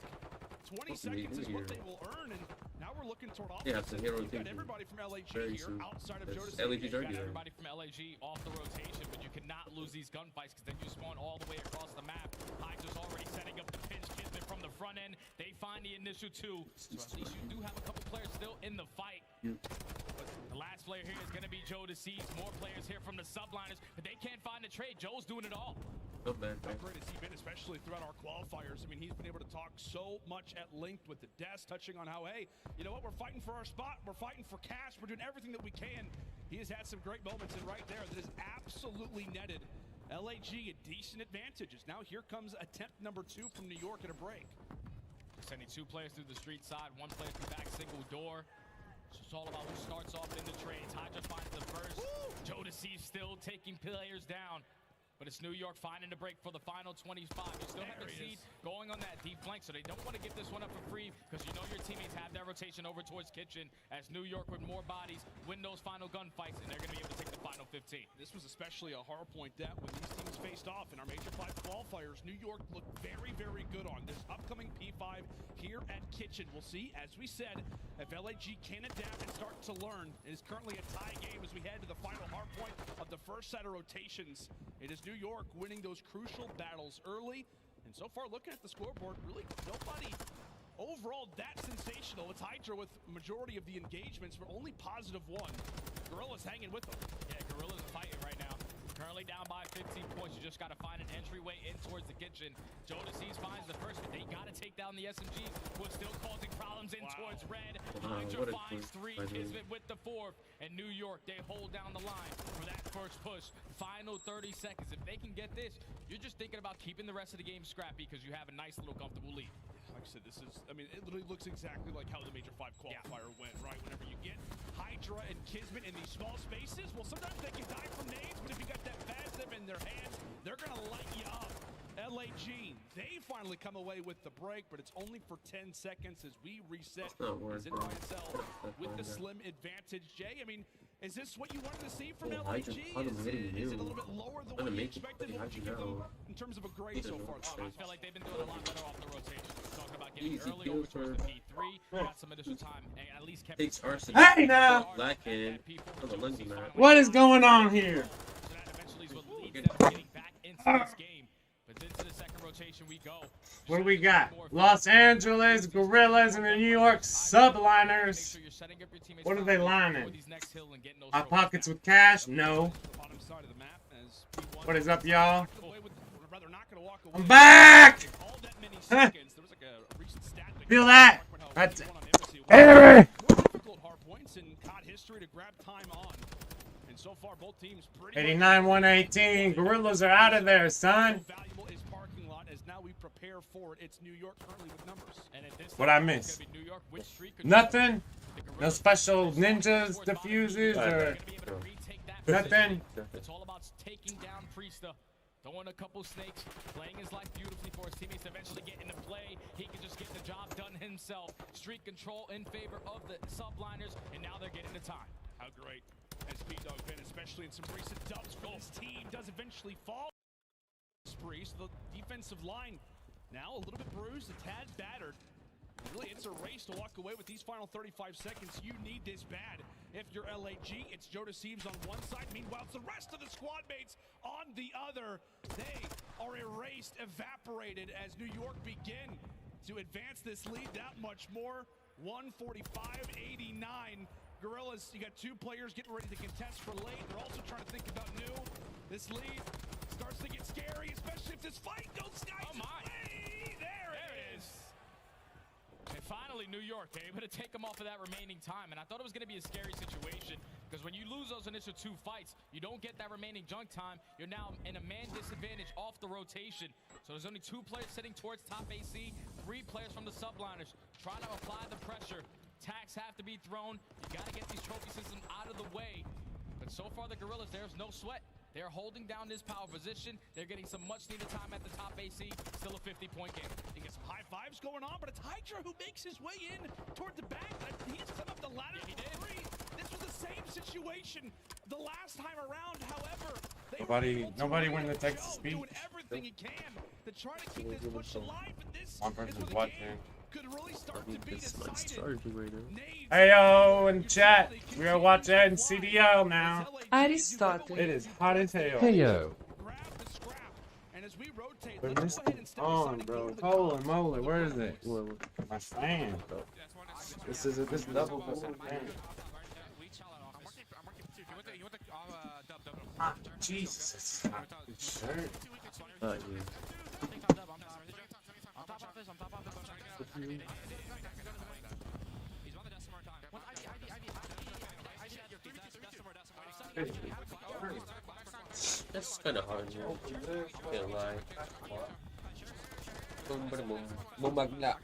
20 seconds is what they will earn, and now we're looking toward offense. Yeah, it's a hero team. Everybody from LAG Very here soon. outside of Jonas. LAG You got everybody from LAG off the rotation, but you cannot lose these gunfights because then you spawn all the way across the map. Hydra's already setting up the pinch. Kismet from the front end. They find the initial 2, so at least you do have a couple players still in the fight. But the last player here is going to be Joe Deceives. More players here from the subliners, but they can't find the trade. Joe's doing it all. Not bad, How great has he been, especially throughout our qualifiers? I mean, he's been able to talk so much at length with the desk, touching on how, hey, you know what, we're fighting for our spot, we're fighting for cash, we're doing everything that we can. He has had some great moments, and right there, that is absolutely netted LAG a decent advantages. Now here comes attempt number 2 from New York at a break. Sending 2 players through the street side, 1 player through back single door. So it's all about who starts off in the trades. Hydra finds the first. Joe Deceives still taking players down. But it's New York finding the break for the final 25. You still have the seed going on that deep flank, so they don't want to give this one up for free because you know your teammates have that rotation over towards Kitchen as New York with more bodies win those final gunfights, and they're going to be able to take the final 15. This was especially a hard point that when these teams faced off in our Major 5 qualifiers, New York looked very, very good on this upcoming P5 here at Kitchen. We'll see, as we said, if LAG can adapt and start to learn. It is currently a tie game as we head to the final hard point of the first set of rotations. It is New York winning those crucial battles early, and so far looking at the scoreboard, really nobody overall that sensational. It's Hydra with majority of the engagements, but only +1. Gorilla's hanging with them. Yeah, Gorilla's fighting right now. Currently down by 15 points. You just got to find an entryway in towards the kitchen. Joe Deceives finds the first, but they got to take down the SMGs who are still causing problems in towards red. Hydra finds 3, Kismet with the 4th, and New York, they hold down the line for that first push. Final 30 seconds. If they can get this, you're just thinking about keeping the rest of the game scrappy because you have a nice little comfortable lead. Like I said, this is, I mean, it literally looks exactly like how the Major 5 qualifier went, right? Whenever you get Hydra and Kismet in these small spaces, well, sometimes they can die from nades, but if you got that BAZINGA in their hands, they're going to light you up. LAG, they finally come away with the break, but it's only for 10 seconds as we reset. As NYSL with the slim advantage. Jay, I mean, is this what you wanted to see from LAG? Is it a little bit lower than what you expected? What would you give them in terms of a grade so far? I feel like they've been doing a lot better off the rotation. Talking about getting early over towards the P3, got some additional time, and at least kept takes Arson. Hey now! Blackhand on the lens map. What is going on here? So that eventually is what leads them to getting back into this game. But into the second rotation we go. What do we got? Los Angeles Gorillas and the New York Subliners. What are they lining? Our pockets with cash? No. What is up, y'all? I'm back! Feel that? That's Harry! And so far, both teams 89-118. Gorillas are out of there, son. As now we prepare for it. It's New York currently with numbers. And at this What I miss? Nothing? No special ninjas, diffuses, or nothing? It's all about taking down Priesta, throwing a couple snakes, playing his life beautifully for his teammates to eventually get into play. He can just get the job done himself. Streak control in favor of the subliners, and now they're getting the time. How great has P-Dog been, especially in some recent dubs. His team does eventually fall. Spree, so the defensive line now a little bit bruised, a tad battered. Really, it's a race to walk away with these final 35 seconds. You need this bad. If you're LAG, it's Joe Deceives on one side. Meanwhile, it's the rest of the squad mates on the other. They are erased, evaporated as New York begin to advance this lead that much more. 145-89. Gorillas, you got 2 players getting ready to contest for late. They're also trying to think about new. This lead starts to get scary, especially if this fight goes Sky's way. There it is. And finally, finally, New York able to take them off of that remaining time. And I thought it was going to be a scary situation because when you lose those initial 2 fights, you don't get that remaining junk time. You're now in a man disadvantage off the rotation. So there's only 2 players sitting towards top AC, 3 players from the subliners trying to apply the pressure. Tax have to be thrown. You got to get these trophy systems out of the way. But so far, the Gorillas, there's no sweat. They're holding down this power position. They're getting some much-needed time at the top AC. Still a 50-point game. You get some high fives going on, but it's Hydra who makes his way in toward the back. He's come up the ladder. Yeah, he did. 3. This was the same situation the last time around. However, nobody went to Texas speech. Doing everything he can to try to keep this push alive. But this One person's watching. could really start to be decided. Hey yo, in chat, we are watching CDL now. Aristotle. It is hot as hell. Hey yo. On, bro. Holy moly, where is it? My stand, bro. This is this double thing. Ah, Jesus, it's hot. Shirt. Yeah. That's kind of hard, yeah. Can't lie. Boom, boom, boom.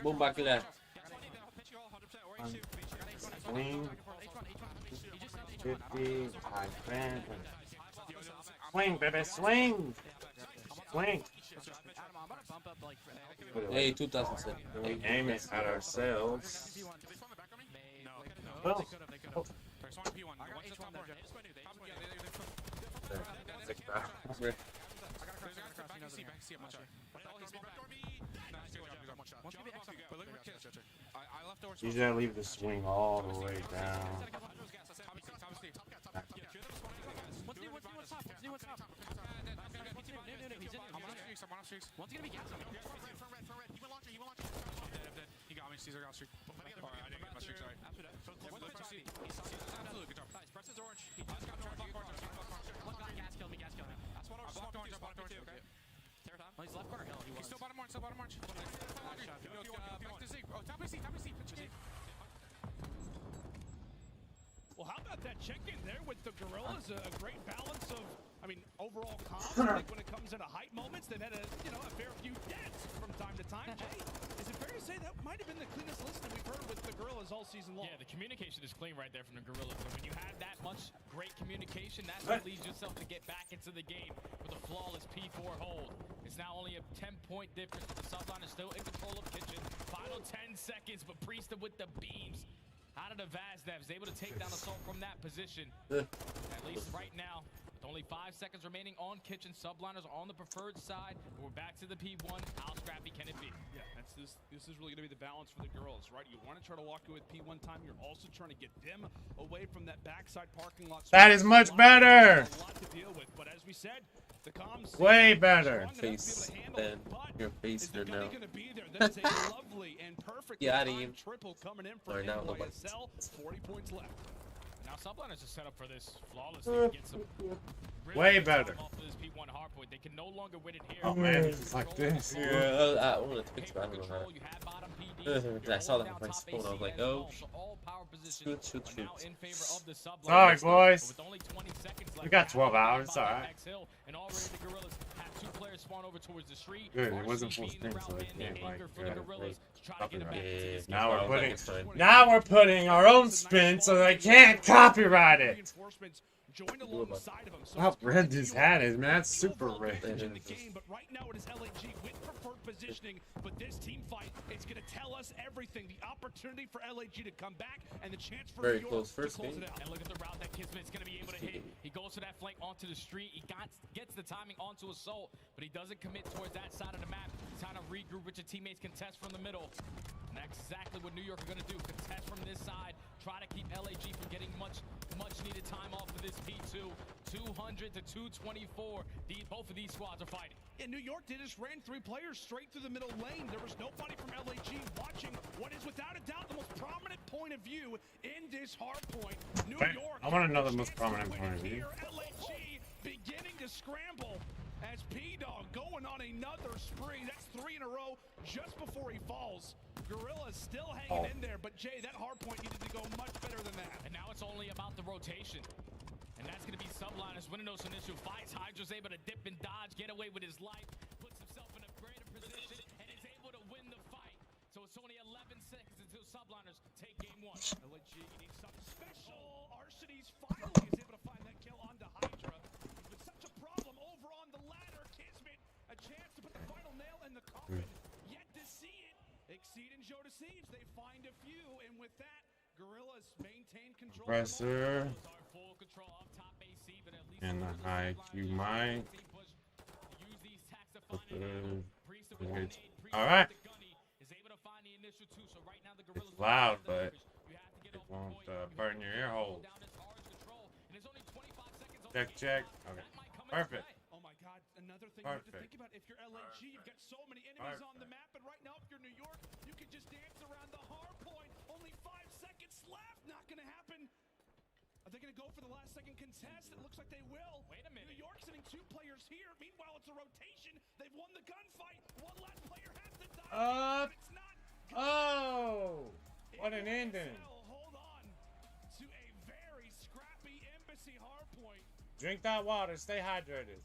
Boom, back left. Swing. 50. High fan. Swing, baby, swing. Swing. Hey, 2007. We aim it at ourselves. Well. Oh. Usually I leave the swing all the way down. He got me. Caesar got streak. Alright, I didn't get my streak, sorry. Absolutely good job. Nice. Press his orange. He just got orange. Gas kill me. That's one orange. I blocked orange, okay? Oh, he's left corner hill. He's still bottom orange. Back to Zeke. Oh, top AC. Well, how about that check-in there with the Gorillas? A great balance of, overall comms. I think when it comes into hype moments, they've had a fair few deaths from time to time. Jay, is it fair to say that might have been the cleanest list that we've heard with the Gorillas all season long? Yeah, the communication is clean right there from the Gorillas. And when you have that much great communication, that's what leads yourself to get back into the game with a flawless P4 hold. It's now only a 10-point difference, but the subline is still in control of Kitchen. Final 10 seconds, but Priesta with the beams. Out of the Vaznevs, able to take down Assault from that position. At least right now, with only 5 seconds remaining on Kitchen. Subliners are on the preferred side. We're back to the P1. How scrappy can it be? Yeah, this is really going to be the balance for the girls, right? You want to try to lock it with P1 time. You're also trying to get them away from that backside parking lot. That is much better. A lot to deal with, but as we said, the comms way better. Face than your face there now. That is a lovely and perfect triple coming in for NYSL. 40 points left. Now Subliners are set up for this flawlessly. Get some way better. Off of this P1 hard point. They can no longer win it here. Oh man, it's like this. Yeah, I wanted to fix it. I don't know how. I saw that on my phone. I was like, oh, shoot. Sorry, boys. We got 12 hours. It's alright. Good, it wasn't full sprint, so they can't like Now we're putting our own spin so they can't copyright it. How red this hat is, man. That's super red. But right now it is LAG with preferred positioning, but this team fight, it's going to tell us everything. The opportunity for LAG to come back and the chance for very New York close first to close game. It out. And look at the route that Kismet's going to be able to hit. He goes to that flank onto the street. He gets the timing onto Assault, but he doesn't commit towards that side of the map. He's trying to regroup with your teammates, contest from the middle. And that's exactly what New York are going to do. Contest from this side. Try to keep LAG from getting much needed time off of this P2. 200 to 224. Both of these squads are fighting. In New York, they just ran 3 players straight through the middle lane. There was nobody from LAG watching what is without a doubt the most prominent point of view in this hard point. New York. I want to know the most prominent point of view. LAG beginning to scramble as P-Dog going on another spree. That's 3 in a row just before he falls. Gorilla still hanging in there, but Jay, that hard point needed to go much better than that. And now it's only about the rotation. And that's going to be Subliners winning those initial fights. Hydra's able to dip and dodge, get away with his life, puts himself in a greater position, and is able to win the fight. So it's only 11 seconds until Subliners take game one. LG needs something special. Arsenes finally is able to find that kill onto Hydra. It's been such a problem over on the ladder. Kismet, a chance to put the final nail in the coffin. Yet to see it. Exceed and Joe deceives. They find a few, and with that, Gorillas maintain control. Compressor. And the high Q mic. Alright. It's loud, but it won't burn your ear hole. Check, check. Okay. Perfect. Oh my god, another thing you have to think about. If you're LNG, you've got so many enemies on the map, and right now, if you're New York, you can just dance around the hard point. Only 5 seconds left. Not gonna happen. Are they gonna go for the last second contest? It looks like they will. Wait a minute. New York sending 2 players here. Meanwhile, it's a rotation. They've won the gunfight. One last player has to die. It's not. Oh! What an ending. Hold on to a very scrappy Embassy hard point. Drink that water. Stay hydrated.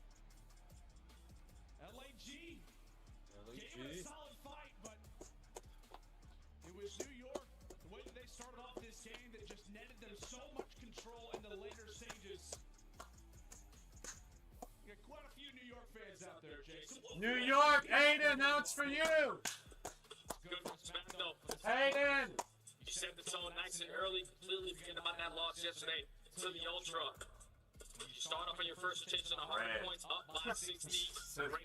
LAG. Gave it a solid fight, but it was New York. The way that they started off this game that just netted them so much control in the later stages. You got quite a few New York fans out there, Jason. New York, Aiden, now it's for you. Good for Smack though. Aiden. You set the tone nice and early. Completely forget about that loss yesterday to the Ultra. You start off on your first pitch on 100 points, up by 60.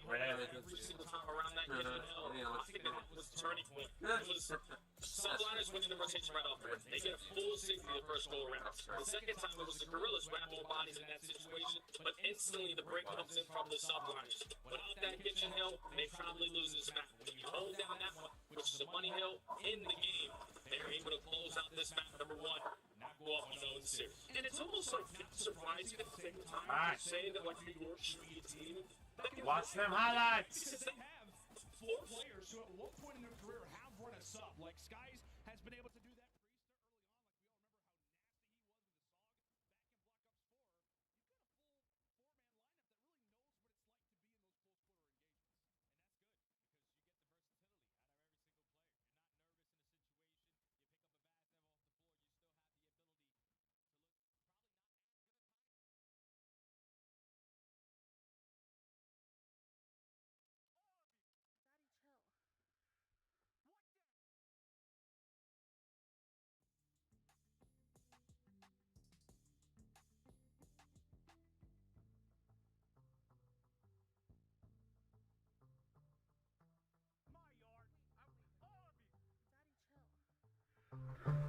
Great every single time around that game. I think that was the turning point. It was Subliners winning the rotation right off. They get a full 60 the first go around. The second time it was the Gorillas who had more bodies in that situation, but instantly the break comes in from the Subliners. Without that kitchen hill, they probably lose this map. When you hold down that one, which is the money hill in the game, they're able to close out this map number 1. Not go off on 0 in the series. And it's almost like not surprising at the same time to say that like New York should be a team. Watch them highlights. Because they have 4 players who at one point in their career have run a sub. Like Skies has been able to do that.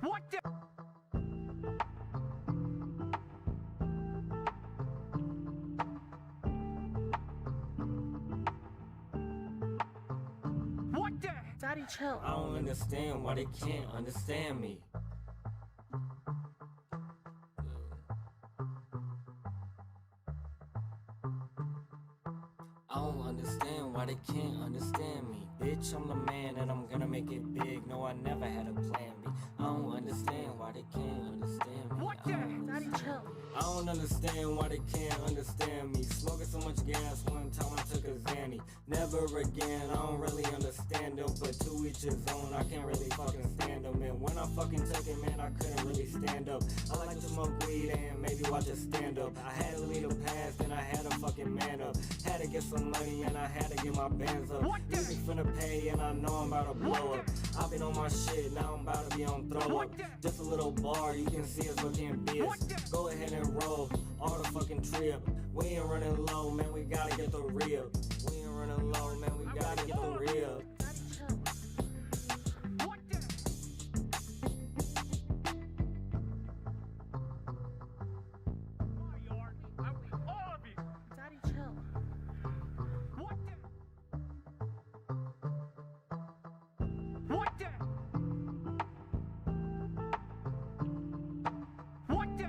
What the? What the? Daddy, chill. I don't understand why they can't understand me. I don't understand why they can't understand me. Bitch, I'm the man and I'm gonna make it big. No, I never had a plan B. I don't understand why they can't understand me. What the? Daddy, chill. I don't understand why they can't understand me. Smoking so much gas one time I took a Zanny. Never again, I don't really understand them. But to each his own, I can't really fucking stand them. And when I fucking took it, man, I couldn't really stand up. I like to smoke weed and maybe watch a stand up. I had to leave the past and I had to fucking man up. Had to get some money and I had to get my bands up. Music finna pay and I know I'm about to blow up. I've been on my shit, now I'm about to be on throw up. Just a little bar, you can see us looking biz. Go ahead and roll, all the fucking trip. We ain't running low, man, we gotta get the real. We ain't running low, man, we gotta get the real. Daddy, chill. What the? What the? What the?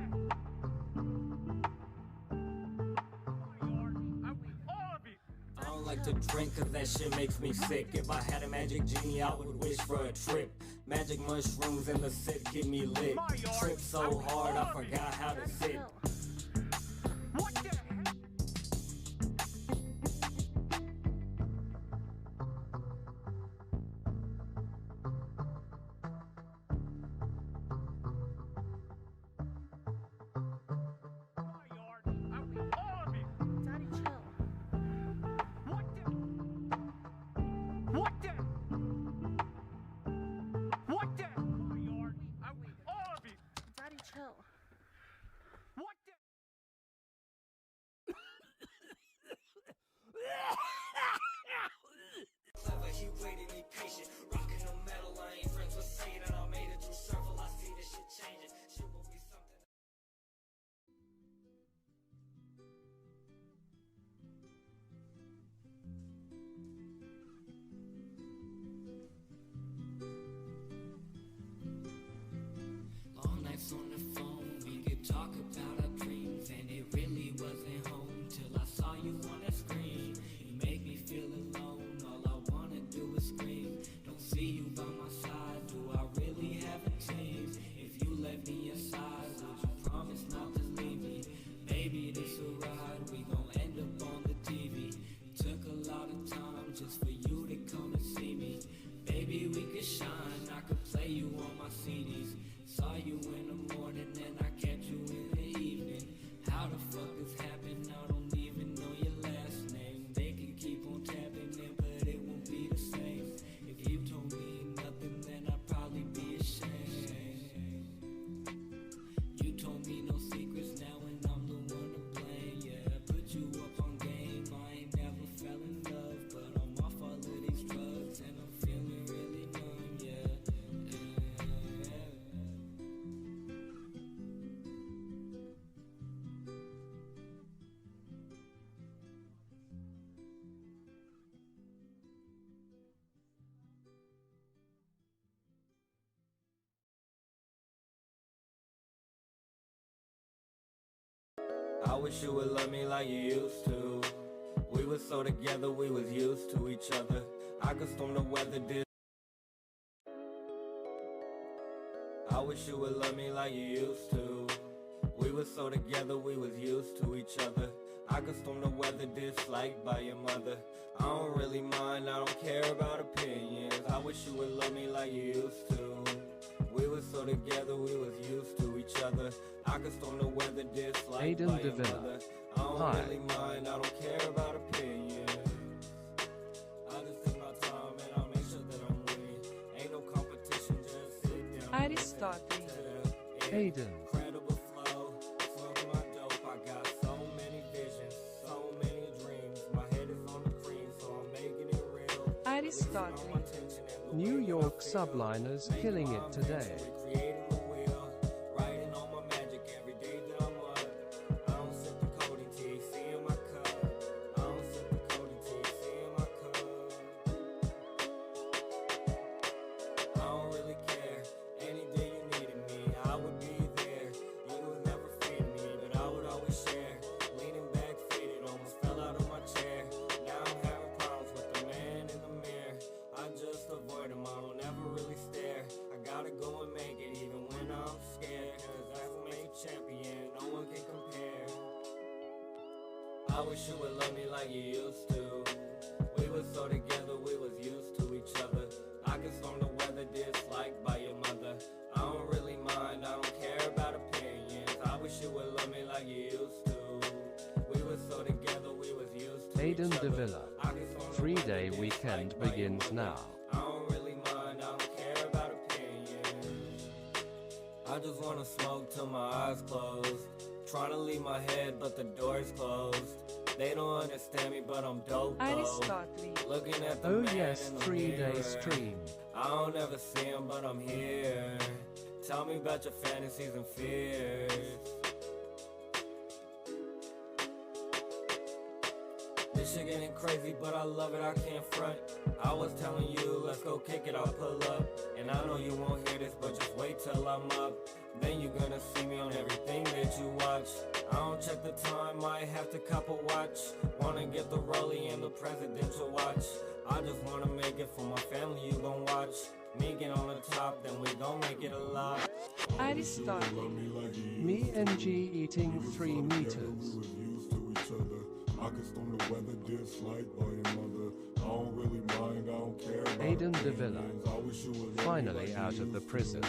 I don't like to drink cause that shit makes me sick. If I had a magic genie, I would wish for a trip. Magic mushrooms in the sip get me lit. Trip so hard, I forgot how to sit. Long nights on the phone, we could talk about our dreams, and it really wasn't home till I saw you on the screen. You make me feel alone, all I wanna do is scream. Don't see you by my side, do I really have a team? If you let me aside, would you promise not to leave me? Baby, this a ride, we gon' end up on the TV. It took a lot of time just for you to come and see me. Baby, we could shine, I could play you on my CDs. Saw you in the morning and I kept you in the evening. How the fuck this happened? I don't even know your last name. They can keep on tapping in, but it won't be the same. If you told me nothing, then I'd probably be ashamed. You told me no secrets now, and I'm the one to blame. Yeah, put you up on game. I ain't never fell in love, but I'm off all of these drugs and I'm feeling really numb. Yeah. I wish you would love me like you used to. We was so together, we was used to each other. I could storm the weather, did. I wish you would love me like you used to. We was so together, we was used to each other. I could storm the weather, disliked by your mother. I don't really mind, I don't care about opinions. I wish you would love me like you used to. We was so together, we was used to each other. I could storm the weather, disliked by your mother. I don't really mind, I don't care about opinions. I just take my time and I'll make sure that I'm winning. Ain't no competition, just sit down. Aristotle. Aiden. Incredible flow, smoke my dope. I got so many visions, so many dreams. My head is on the cream, so I'm making it real. Aristotle. New York subliners killing it today. Creating the wheel, writing on my magic every day that I'm up. I don't sip the codeine THC in my cup. I don't sip the codeine THC in my cup. I don't really care. Any day you needed me, I would be there. You was never feeding me, but I would always share. Leaning back, faded, almost fell out of my chair. Now I'm having problems with the man in the mirror. I just avoid him, I don't ever really stare. I gotta go and make it even when I'm scared. Cause that's what makes a champion, no one can compare. I wish you would love me like you used to. We was so together, we was used to each other. I could storm the weather, disliked by your mother. I don't really mind, I don't care about opinions. I wish you would love me like you used to. We was so together, we was used to Aiden each other. Davila. 3-day weekend begins now. I don't really mind, I don't care about opinions. I just wanna smoke till my eyes closed. Trying to leave my head, but the door's closed. They don't understand me, but I'm dope though. Aristotle. Looking at the Oh man yes, in the 3-day mirror. stream. I don't ever see him, but I'm here. Tell me about your fantasies and fears. This shit getting crazy, but I love it, I can't front. I was telling you, let's go kick it, I'll pull up. And I know you won't hear this, but just wait till I'm up. Then you're gonna see me on everything that you watch. I don't check the time, might have to cop a watch. Wanna get the rollie and the presidential watch. I just wanna make it for my family, you gon' watch. Me get on the top, then we gon' make it a lot. Aristotle. Me and G eating 3 meters. I can storm the weather, disliked by your mother. I don't really mind, I don't care about Aiden De Villa. I wish you were Finally out of the prison.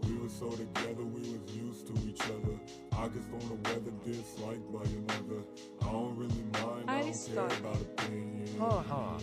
We were so together, we was used to each other. I can storm the weather, disliked by your mother. I don't really mind, I don't care about opinions. Ha ha.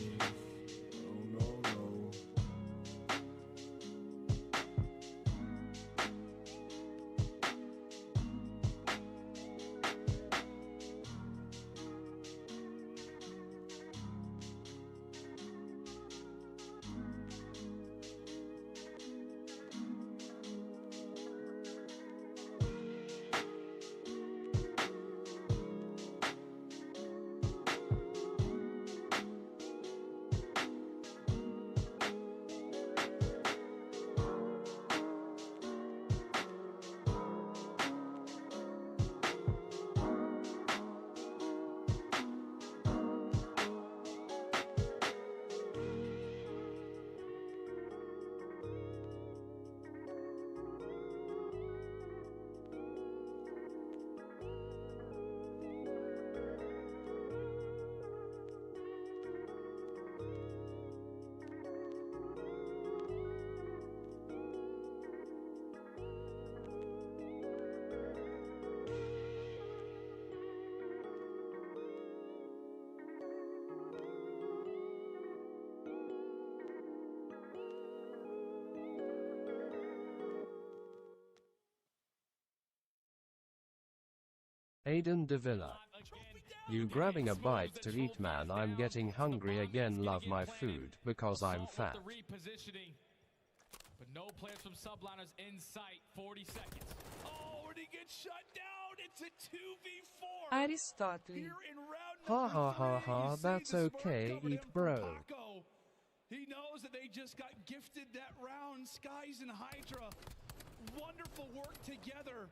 Aiden De Villa. You grabbing a bite to eat, man? I'm getting hungry again. Love my food because I'm fat. But no players from subliners in sight. 40 seconds. Oh, and he gets shut down. It's a 2v4. Aristotle. Ha ha ha ha, that's okay, eat bro. He knows that they just got gifted that round. Skies and Hydra. Wonderful work together.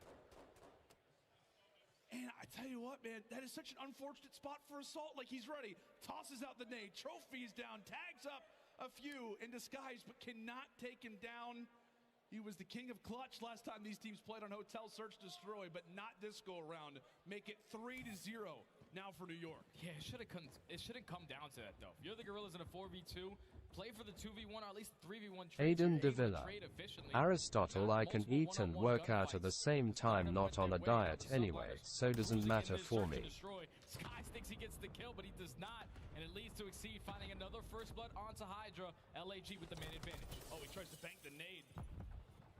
And I tell you what, man, that is such an unfortunate spot for Assault. Like, he's ready. Tosses out the nade. Trophies down. Tags up a few in disguise, but cannot take him down. He was the king of clutch last time these teams played on Hotel Search Destroy, but not this go around. Make it 3-0 now for New York. Yeah, it shouldn't come down to that, though. If you're the Gorillas in a 4v2, play for the 2v1 or at least 3v1 trades. Aiden De Villa. Aristotle, I can eat and work out at the same time, not on a diet anyway, so doesn't matter for me. Skies thinks he gets the kill, but he does not, and it leads to Exceed finding another first blood onto Hydra. LAG with the man advantage. Oh, he tries to bank the nade,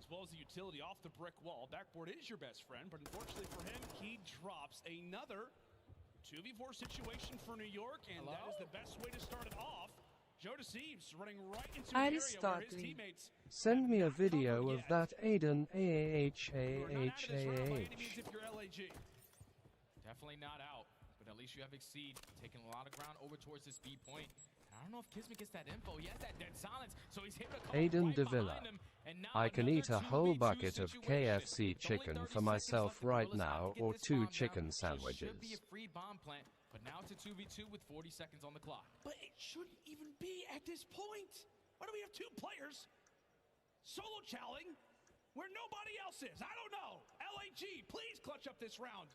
as well as the utility off the brick wall. Backboard is your best friend, but unfortunately for him, he drops another 2v4 situation for New York, and that is the best way to start it off. Joe Deceives running right into an area where his teammates. Send me a video of that Aiden AHAHAH. If you're LAG. Definitely not out, but at least you have Exceed taking a lot of ground over towards this B point. I don't know if Kismet gets that info. He has that dead silence, so he's hit a couple Aiden right De Villa. him, and now I can eat a whole 2v2 bucket of KFC situation. chicken Only for 30 myself seconds left, and the right Gorillas have now, to get or this 2 bomb down. chicken So it should be a sandwiches. free bomb plant, but now to 2v2 with 40 seconds on the clock. But it shouldn't even be at this point. Why do we have 2 players solo challenging where nobody else is? I don't know. LAG, please clutch up this round.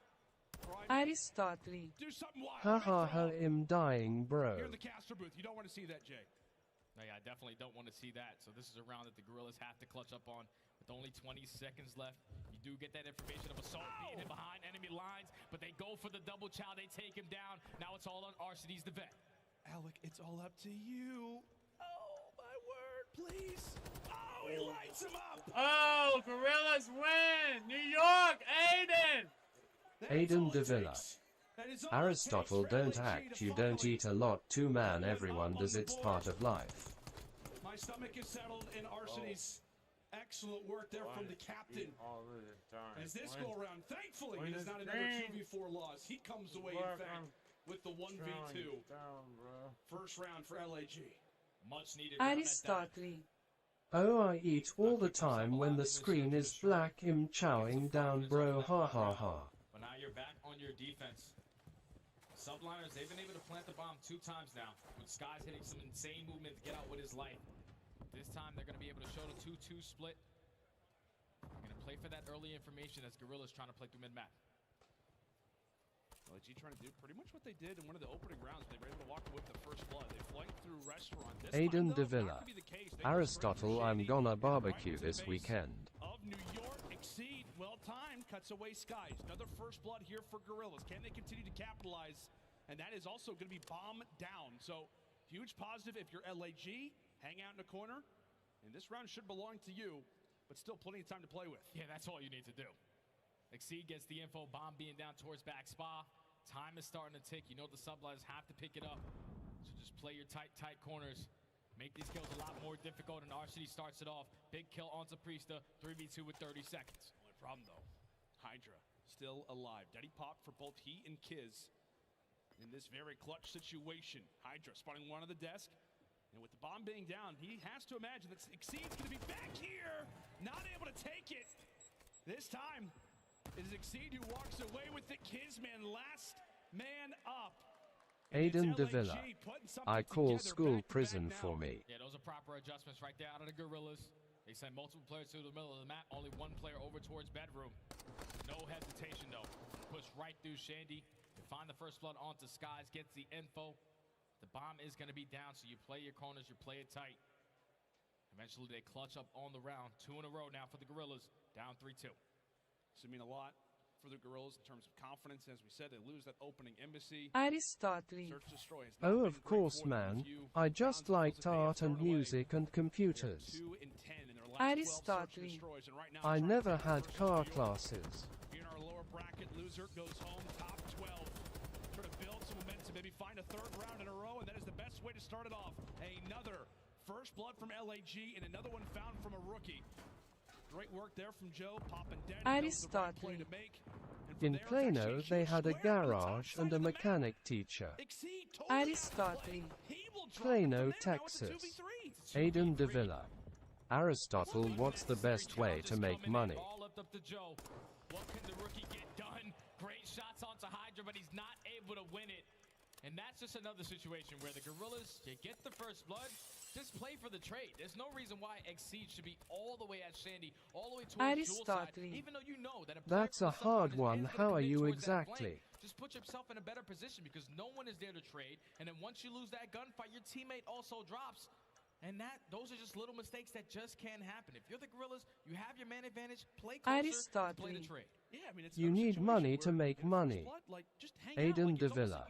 Aristotle. Do something wild. Ha ha ha, I'm dying, bro. Here in the caster booth. You don't want to see that, Jay. No, yeah, I definitely don't want to see that. So this is a round that the Gorillas have to clutch up on with only 20 seconds left. You do get that information of Assault being in behind enemy lines, but they go for the double chow. They take him down. Now it's all on Arcides the vet. Alec, it's all up to you. Oh, my word, please. Oh, he lights him up. Oh, Gorillas win! New York, Aiden! Aiden De Villa. Aristotle, don't act, you don't eat a lot, 2-man, everyone does, it's part of life. My stomach is settled in Arcides. Excellent work there from the captain. As this go around, thankfully, it is not another 2v4 loss. He comes away, in fact, with the 1v2. First round for LAG. Much needed. Aristotle. Oh, I eat all the time when the screen is black. I'm chowing down, bro. Ha ha ha. But now you're back on your defense. Subliners, they've been able to plant the bomb 2 times now, with Skies hitting some insane movement to get out with his life. This time they're going to be able to show the 2-2 split. They're going to play for that early information as Guerrilla's trying to play through mid-map. LG trying to do pretty much what they did in one of the opening rounds. They were able to walk away with the first blood. They flanked through restaurant. This Aiden time, though, Davila. not gonna be the case. They Aristotle, I'm gonna barbecue this weekend. of New York exceed. Well timed, cuts away Skies. Another first blood here for Guerrillas. Can they continue to capitalize? And that is also going to be bomb down. So huge positive if you're LAG. Hang out in the corner. And this round should belong to you, but still plenty of time to play with. Yeah, that's all you need to do. Exceed gets the info, bomb being down towards back spa. Time is starting to tick. You know the subliners have to pick it up. So just play your tight corners. Make these kills a lot more difficult, and RCD starts it off. Big kill on Zaprista, 3v2 with 30 seconds. Only problem, though, Hydra still alive. Daddy pop for both he and Kiz in this very clutch situation. Hydra spotting one on the desk, and with the bomb being down, he has to imagine that Exceed's going to be back here, not able to take it. This time, it is Exceed who walks away with it. Kizman, last man up. Aiden Davila. I call school prison for me. Yeah, those are proper adjustments right there out of the Guerrillas. They send multiple players to the middle of the map, only one player over towards bedroom. No hesitation, though. Push right through Shandy. Find the first blood onto Skies, gets the info. The bomb is going to be down, so you play your corners, you play it tight. Eventually, they clutch up on the round. 2 in a row now for the Guerrillas, down 3-2. This would mean a lot for the Guerrillas in terms of confidence. As we said, they lose that opening embassy. Aristotle. Search Destroy has not Oh, been of great course, for them. man. A few I just rounds liked they have art and thrown away. music and computers. 2 and 10 in their last 12 search and Aristotle. destroys, and right now I trying to never take had first car view. classes. In our lower bracket, loser goes home, top 12. Try to build some momentum, maybe find a third round in a row, and that is the best way to start it off. Another first blood from LAG, and another one found from a rookie. Great work there from Joe, popping dead. Aristotle. To make. In Plano, they had a garage and a mechanic teacher. Aristotle. Plano, Texas. Aiden Davila. Aristotle, what's the best way to make money? All left up to Joe. What can the rookie get done? Great shots onto Hydra, but he's not able to win it. And that's just another situation where the Guerrillas, you get the first blood, just play for the trade. There's no reason why Exceed should be all the way at Shandy, all the way towards Jewel side, even though you know that That's a hard one. How are you exactly? just put yourself in a better position because no one is there to trade. And then once you lose that gunfight, your teammate also drops. And those are just little mistakes that just can't happen. If you're the Guerrillas, you have your man advantage, play closer, play the trade. Yeah, I mean, it's You need money to make money. Aiden Davila.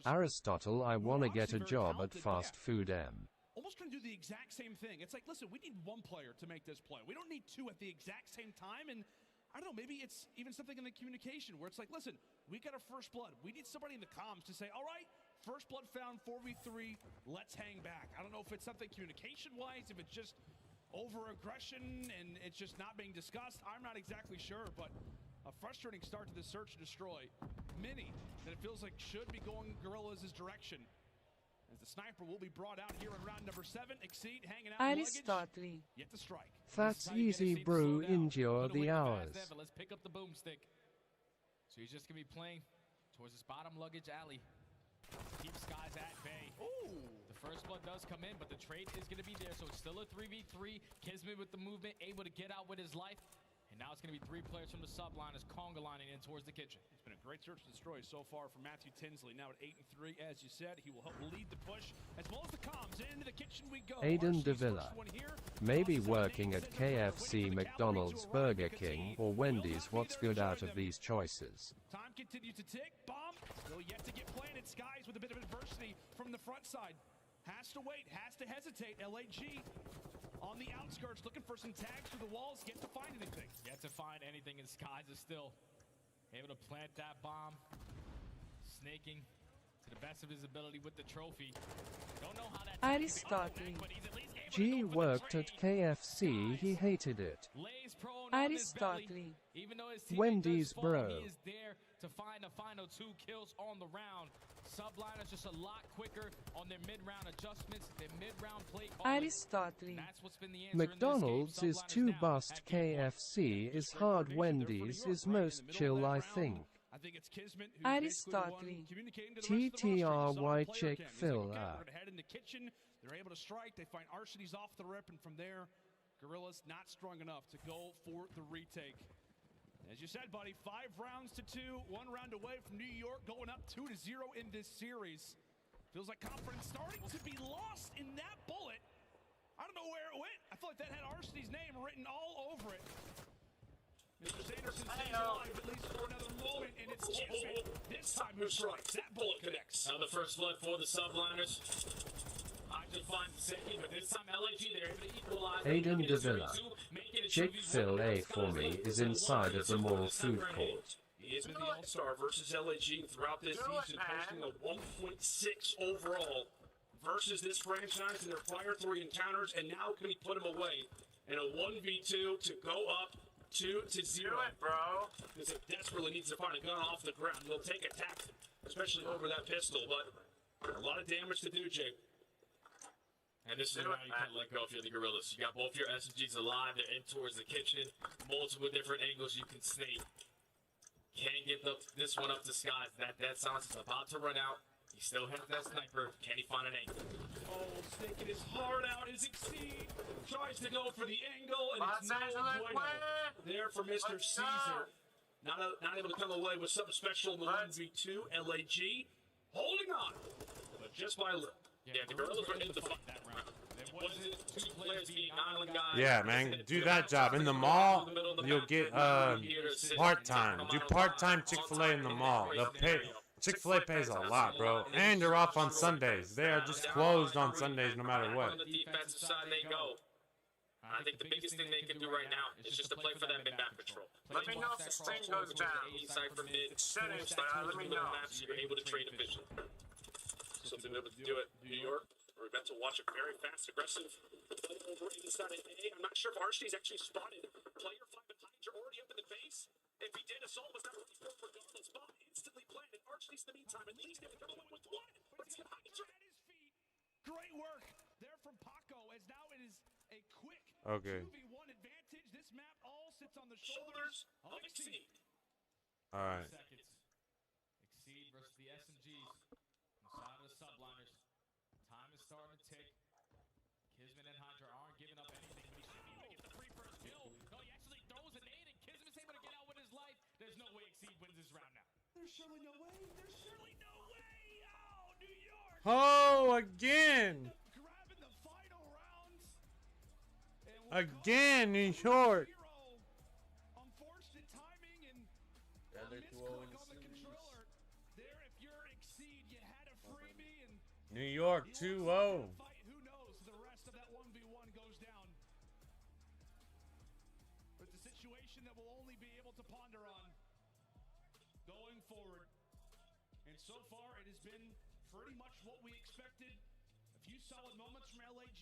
Aristotle, I wanna get a job at fast food M. Almost trying to do the exact same thing. It's like, listen, we need one player to make this play. We don't need 2 at the exact same time. And I don't know, maybe it's even something in the communication where it's like, listen, we got a first blood. We need somebody in the comms to say, all right, first blood found, 4v3, let's hang back. I don't know if it's something communication-wise, if it's just over-aggression and it's just not being discussed. I'm not exactly sure, but a frustrating start to the search and destroy. Many that it feels like should be going Guerrillas' direction. As the sniper will be brought out here in round number 7. Exceed hanging out Aristotle. Yet to strike. That's easy, bro. Endure the hours. Let's pick up the boomstick. So he's just going to be playing towards his bottom luggage alley. Keep Skies at bay. Ooh. The first blood does come in, but the trade is going to be there. So it's still a 3v3. Kismet with the movement, able to get out with his life. And now it's going to be 3 players from the subliners, conga lining in towards the kitchen. It's been a great search and destroy so far for Matthew Tinsley. Now at 8-3, as you said, he will help lead the push as well as the comms. Into the kitchen we go. Aiden Davila. Maybe working at KFC, McDonald's, Burger King, or Wendy's. What's good out of these choices? Time continues to tick. Bomb still yet to get planted. Skies with a bit of adversity from the front side. Has to wait, has to hesitate. LAG on the outskirts, looking for some tags through the walls. Yet to find anything. Yet to find anything, and Skies is still able to plant that bomb. Snaking to the best of his ability with the trophy. Don't know how that Aristotle. G worked at KFC, he hated it. Aristotle. Even though his teammate Wendy's does fall, bro. he is there to find the final 2 kills on the round. Subliners just a lot quicker on their mid-round adjustments, their mid-round play calling. Aristotle. That's what's been the answer McDonald's in this is game. too Subliners now bust, at game one. KFC is hard, Wendy's is most chill, I think. I think it's Kismet who's basically the one Aristotle. communicating to the rest of the roster. You saw the TTRY player Chick cam. He's like, Fil okay, we're gonna head in the kitchen. They're able to strike. They find Arsenes off the rip, and from there, Gorillas not strong enough to go for the retake. As you said, buddy, 5 rounds to 2, 1 round away from New York, going up 2-0 in this series. Feels like confidence starting to be lost in that bullet. I don't know where it went. I felt like that had Arsene's name written all over it. Mr. Sanderson stays alive at least for another moment, and it's Kismet. This time who strikes? That bullet connects. Now the first blood for the subliners. I just find second, but this time LAG they're able to equalize. Aiden Davila. Chick-fil-A for me is inside of the mall food court. He has been the all-star versus LAG throughout this season, posting a 1.6 overall versus this franchise in their prior 3 encounters, and now can we put him away in a 1v2 to go up 2-0. Do it, bro. Because it desperately needs to find a gun off the ground. He'll take a tack, especially over that pistol, but a lot of damage to do, Jake. And this is how you can't let go if you're the Gorillas. You got both your SMGs alive, they're in towards the kitchen, multiple different angles you can snake. Can't get this one up to skies. That silence is about to run out. He still has that sniper. Can he find an angle? Oh, sticking his heart out is Exceed. Tries to go for the angle, and it's no bueno. There for Mr. Caesar. Not able to come away with something special in the 1v2. LAG holding on, but just by a little. Yeah, the Gorillas were in the fight that round. It wasn't 2 players beating island guys. Yeah, man, do that job. In the mall, you'll get part-time. Do part-time Chick-fil-A in the mall. They'll pay. Chick-fil-A pays a lot, bro. And they're off on Sundays. They are just closed on Sundays no matter what. On the defensive side they go. I think the biggest thing they can do right now is just to play for that mid-map control. Let me know if this thing goes down. Cypher mid. Settings, let me know. So you're able to trade efficiently. Something able to do it. New York. We're about to watch a very fast, aggressive play over inside of A. I'm not sure if Arsene's actually spotted player 5 and Hydra already up in the base. If he did, Assault was not ready for regardless. Bomb instantly planted. Arsene's in the meantime at least able to come away with 1. But he's got Hydra at his feet. Great work there from Paco, as now it is a quick 2v1 advantage. This map all sits on the shoulders of Exceed. All right. Exceed versus the SMGs. Inside of the subliners. Time is starting to tick. Kismet and Hydra aren't giving up anything, but he should be able to get the free first kill. No, he actually throws a nade, and Kismet's able to get out with his life. There's no way Exceed wins this round now. There's surely no way. There's surely no way. Oh, New York. Oh, again. Grabbing the final rounds. Again, New York. Unfortunate timing and they're 2-0 in the on the controller. There, if you're Exceed, you had a freebie, and New York 2-0. who knows? The rest of that 1v1 goes down. But it's a situation that we'll only be able to ponder on going forward. And so far, it has been pretty much what we expected. A few solid moments from LAG.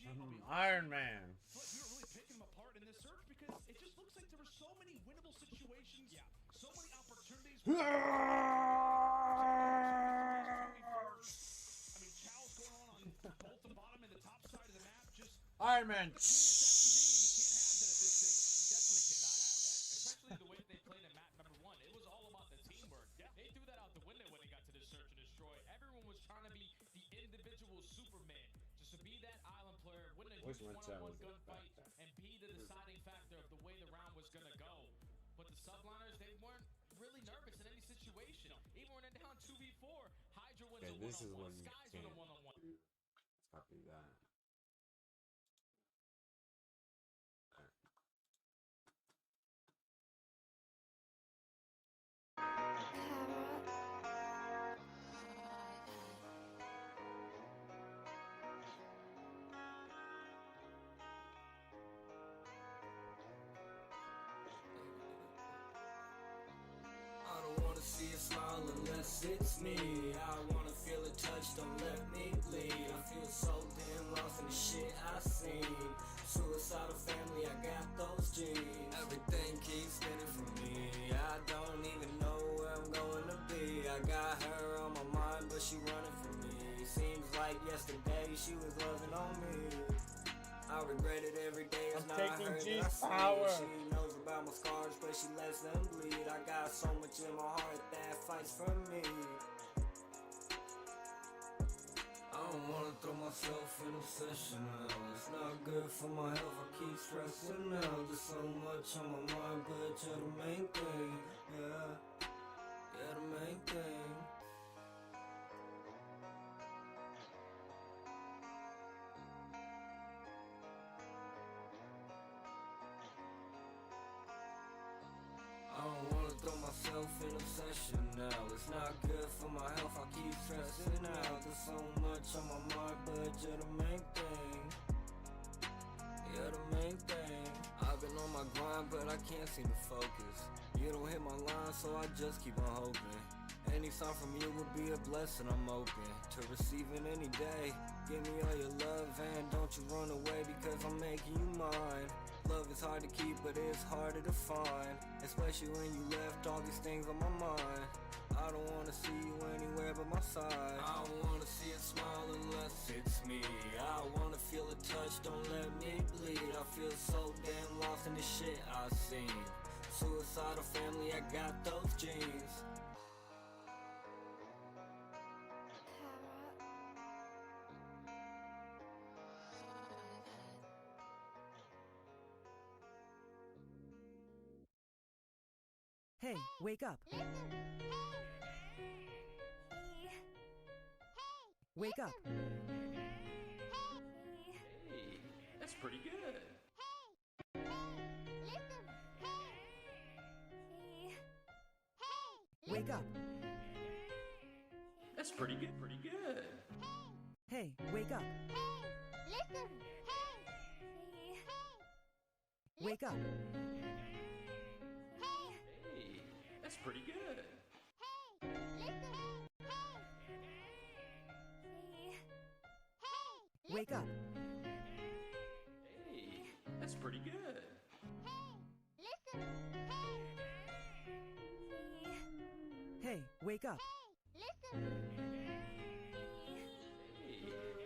Iron Man. We were really picking them apart in this search because it just looks like there were so many winnable situations. Yeah. So many opportunities. I mean, Chow's going on both the bottom and the top side of the map. Just Iron Man. Especially the way that they played in map number 1. It was all about the teamwork. They threw that out the window when they got to the search and destroy. Everyone was trying to be the individual Superman. Just to be that island player, win a one-on-one gunfight, and be the deciding factor of the way the round was going to go. But the subliners, they weren't really nervous in any situation. Even when they're down 2v4, Hydra wins a one-on-one, Skies win a one-on-one. Copy that. I don't wanna see you smile unless unless it's me. I wanna feel a touch, don't let me bleed. I feel so damn lost in the shit I seen. Suicidal family, I got those genes. Everything keeps spinning for me. I don't even know where I'm going to be. I got her on my mind, but she running from me. Seems like yesterday she was loving on me. I regret it every day. It's not her that I see. She knows about my scars, but she lets them bleed. I got so much in my heart that fights for me. I don't wanna throw myself in obsession now. It's not good for my health, I keep stressing out. There's so much on my mind, but you're the main thing. Yeah, you're the main thing. I don't wanna throw myself in obsession now. It's not good for my health, I keep stressing out. There's so much on my mind, but you're the main thing. You're the main thing. I've been on my grind, but I can't seem to focus. You don't hit my line, so I just keep on hoping. Any sign from you would be a blessing, I'm open to receiving any day. Give me all your love and don't you run away, because I'm making you mine. Love is hard to keep, but it's harder to find, especially when you left all these things on my mind. I don't wanna see you anywhere but my side. I don't wanna see a smile unless it's me. I wanna feel a touch, don't let me bleed. I feel so damn lost in the shit I've seen. Suicidal family, I got those genes. Hey, wake up. Wake up. Hey, that's pretty good. Wake up. That's pretty good, pretty good. Hey, wake up. Wake up. Hey, that's pretty good. Wake up. Hey, that's pretty good. Hey, wake up. Hey,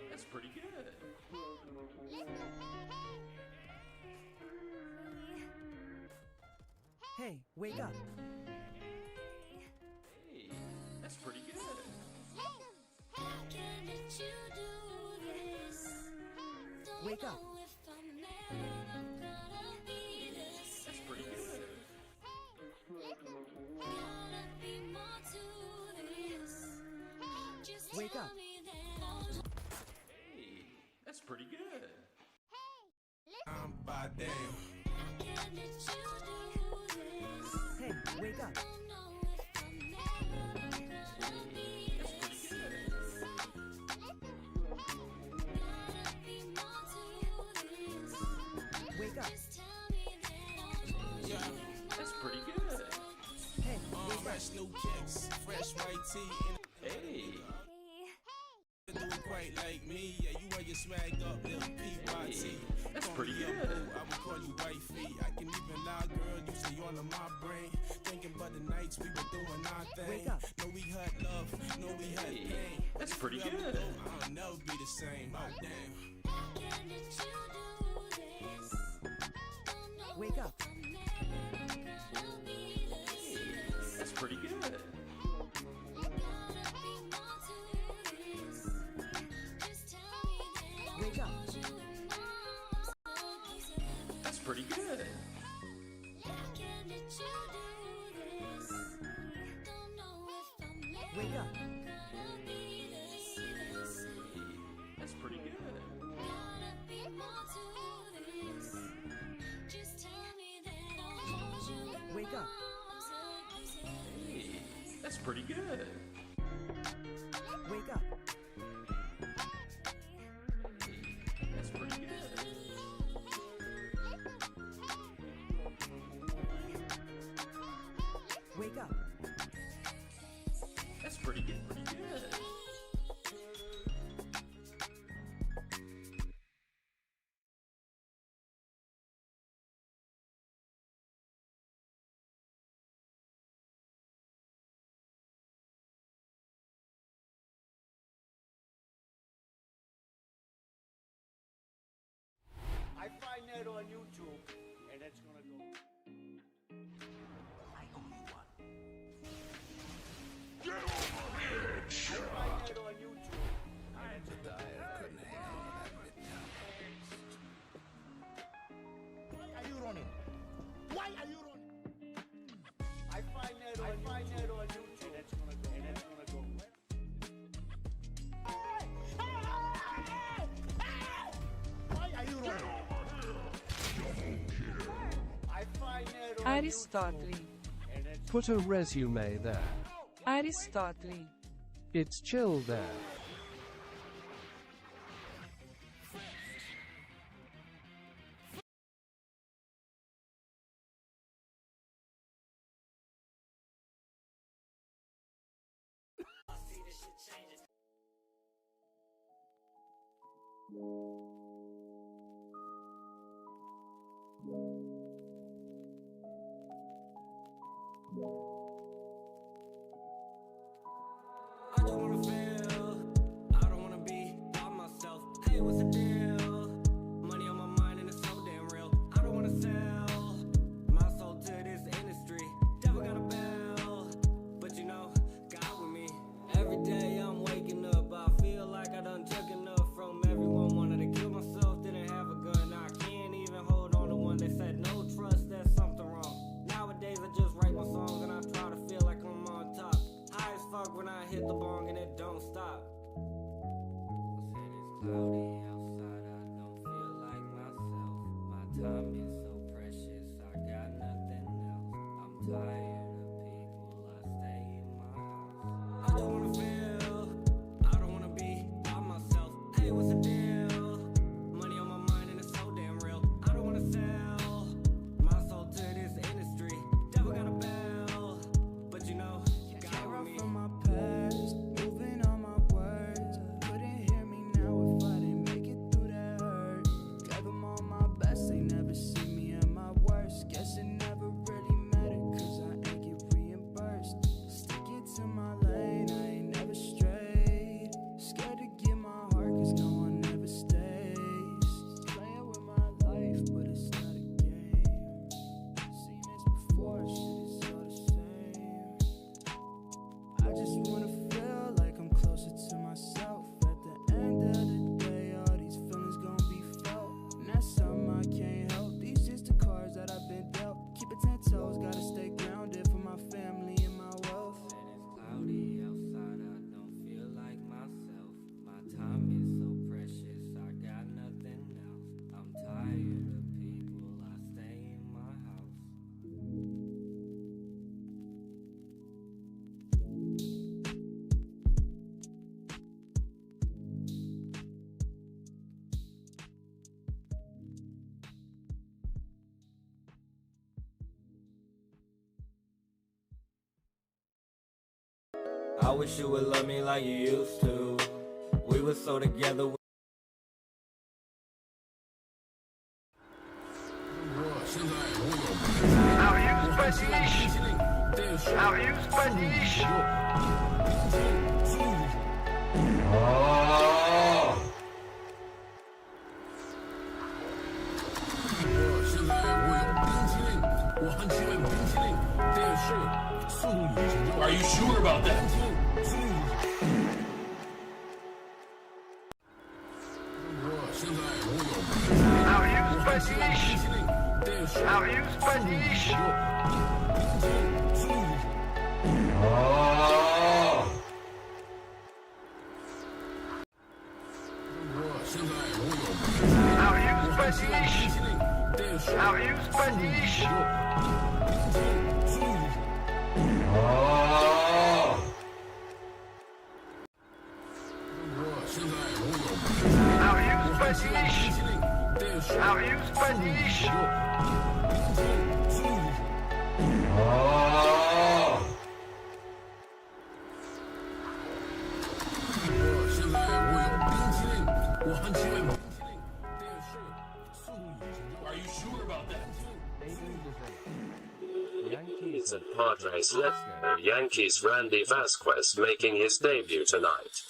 that's pretty good. Hey, wake up. Hey, that's pretty good. Wake up. That's pretty good. Wake up. Hey, that's pretty good. I'm by damn. Hey, wake up. Wake up. Yeah, that's pretty good. Hey, wake up. Fresh new kicks, fresh white tee. Hey. Do it quite like me. Yeah, you wear your swag up, little PYT. That's Call pretty me good. up, boo, I would call you wifey. I can even lie, girl, you stay on my brain. Thinking about the nights we were doing our thing. Wake up. No, we had love, no, we had Hey, pain. that's pretty If we ever good. go, I'll never be the same. Oh, damn. Wake up. That's pretty good. Wake up. That's pretty good. Wake up. That's pretty good. Wake up. Hey, that's pretty good. Wake up. That's pretty good. Wake up. That's pretty good, pretty good. I find that on YouTube, and it's gonna go. I owe you one. Get over here! I find that on YouTube. I'm the diet. I couldn't hang on that bit now. Why are you running? Why are you running? I find that on YouTube, and it's gonna go. And it's gonna go. Why are you running? Aristotle. Put a resume there. Aristotle. It's chill there. I just wanna feel, I don't wanna be by myself. Hey, what's the deal? Money on my mind and it's so damn real. I don't wanna sell my soul to this industry. Devil got a bell, but you know, God with me. Every day I'm waking up, I feel like I done took enough from everyone. Wanted to kill myself, didn't have a gun. I can't even hold on to one. They said no trust, there's something wrong. Nowadays I just write my songs and I try to feel like I'm on top. High as fuck when I hit the bong and it don't stop. I said it's cloudy outside, I don't feel like myself. My time is so precious, I got nothing else. I'm tired of people, I stay in my house. I just wanna feel, I don't wanna be by myself. Hey, what's the deal? Money on my mind and it's so damn real. I don't wanna sell my soul to this industry. Devil got a bell, but you know, God with me. From my past, moving on my words. Couldn't hear me now if I didn't make it through that hurt. Gave them all my best, they never see me at my worst. Guess it never really mattered, cause I ain't get reimbursed. Sticking to my lane, I ain't never strayed. Scared to give my heart, cause no one ever stays. Playing with my life, but it's not a game. Seen this before, shit is all the same. I just wanna feel like I'm closer to myself. At the end of the day, all these feelings gon' be felt. And that's something I can't help. These just the cards that I've been dealt. Keep it 10 toes, gotta stay grounded for my family and my wealth. Said it's cloudy outside, I don't feel like myself. My time is so precious, I got nothing else. I'm tired of people, I stay in my house. I wish you would love me like you used to. We were so together. Are you sure about that? Phillies and Padres left. Yankees Randy Vasquez making his debut tonight.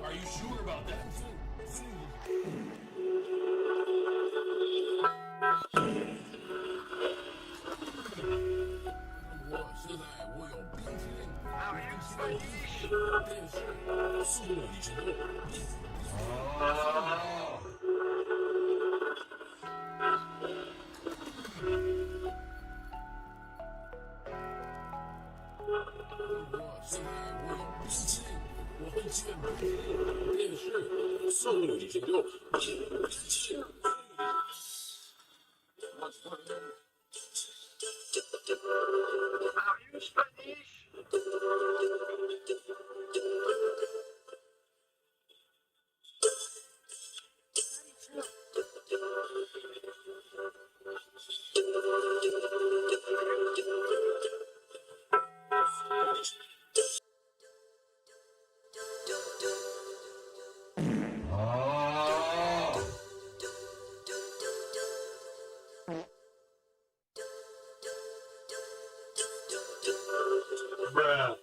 Are you sure about that? Bruh.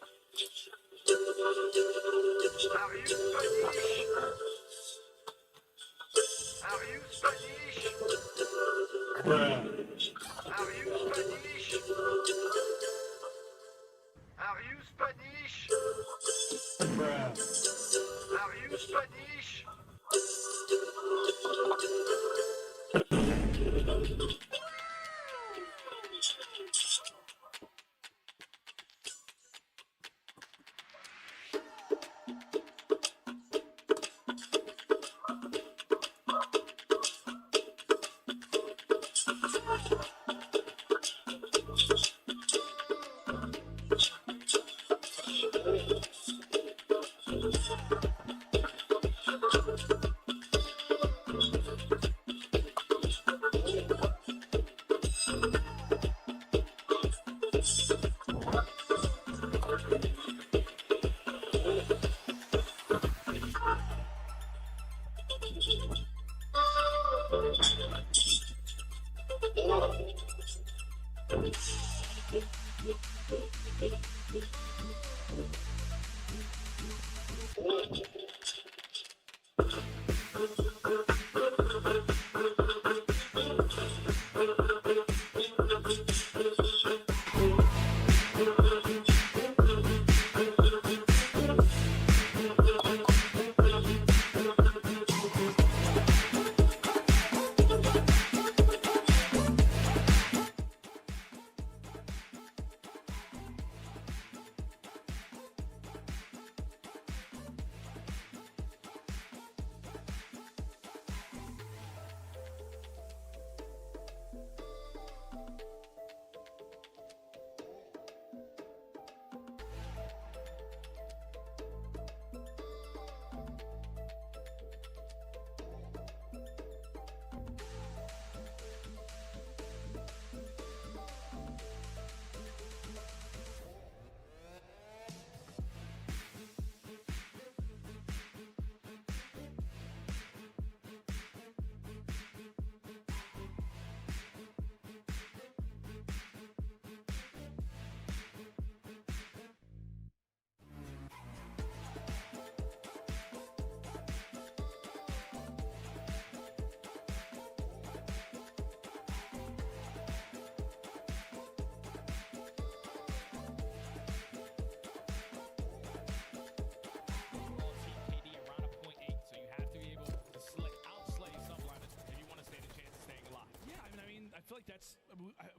that's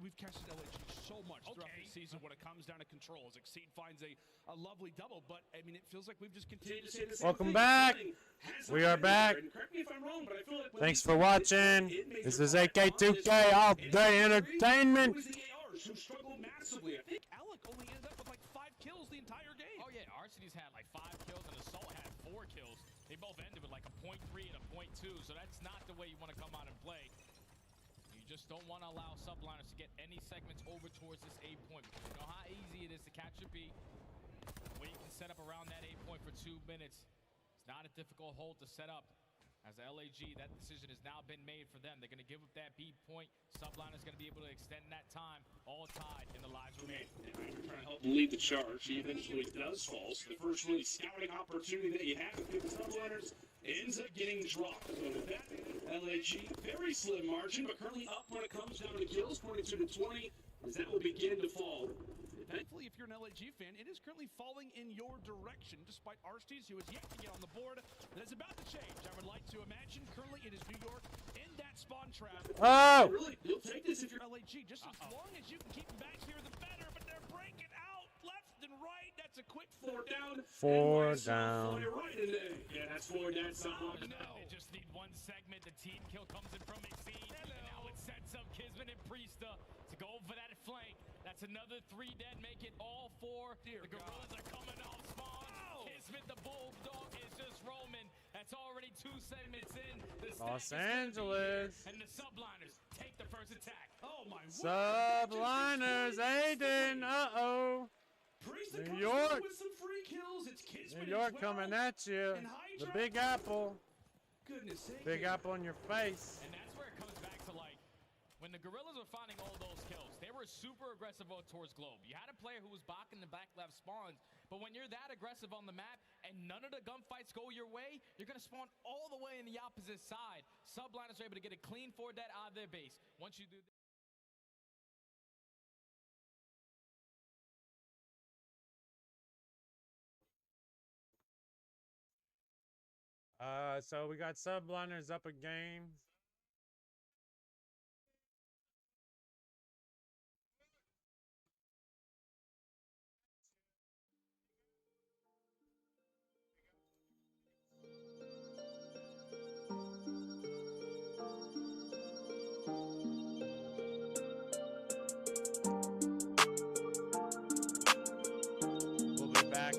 we've casted LAG so much throughout the season when it comes down to controls. Exceed finds a lovely double, but I mean, it feels like we've just continued to say the same Welcome thing. back. Has We not are been back. there, and correct me if I'm wrong, but I feel like when Thanks we for look at watching. it made This your is life AK2K all day entertainment. It was the ARs who struggled massively. I think Alec only ended up with like 5 kills the entire game. Oh yeah, Arcedy's had like 5 kills and Assault had 4 kills. They both ended with like a .3 and a .2, so that's not the way you want to come out and play. You just don't want to allow subliners to get any segments over towards this A point, because you know how easy it is to catch a B. Where you can set up around that A point for 2 minutes. It's not a difficult hold to set up. As the LAG, that decision has now been made for them. They're going to give up that B point. Subliner's going to be able to extend that time. All tied in the lives remain. Trying to help lead the charge. He eventually does fall. So the first really scouting opportunity that you have with the subliners ends up getting dropped. So with that, LAG, very slim margin, but currently up when it comes down to kills, 22 to 20, as that will begin to fall. Thankfully, if you're an LAG fan, it is currently falling in your direction, despite Aristotle, who has yet to get on the board. That's about to change. I would like to imagine currently it is New York in that spawn trap. Oh! Really, you'll take this if you're LAG. Just as long as you can keep them back here, the better. But they're breaking out left and right. That's a quick 4 down. 4 down. Right in there. Yeah, that's 4 down. They just need one segment. The team kill comes in from Exceed. And now it sets up Kismet and Priesta to go for that flank. That's another 3 dead. Make it all 4. The Gorillas are coming off spawn. Kismet the Bulldog is just roaming. That's already 2 segments in. The Los Angeles. and the subliners take the first attack. Oh my Subliners, Aiden. Uh-oh. New York. With some free kills. It's Kismet New York as well. coming at you. And The Hydra. Big Apple. Goodness sake. Big Apple in your face. And that's where it comes back to, like, when the Gorillas were finding all those kills, they were super aggressive out towards Globe. You had a player who was blocking the back left spawns, but when you're that aggressive on the map and none of the gunfights go your way, you're going to spawn all the way in the opposite side. Subliners are able to get a clean 4 dead out of their base. Once you do that, So we got subliners up a game. We'll be back.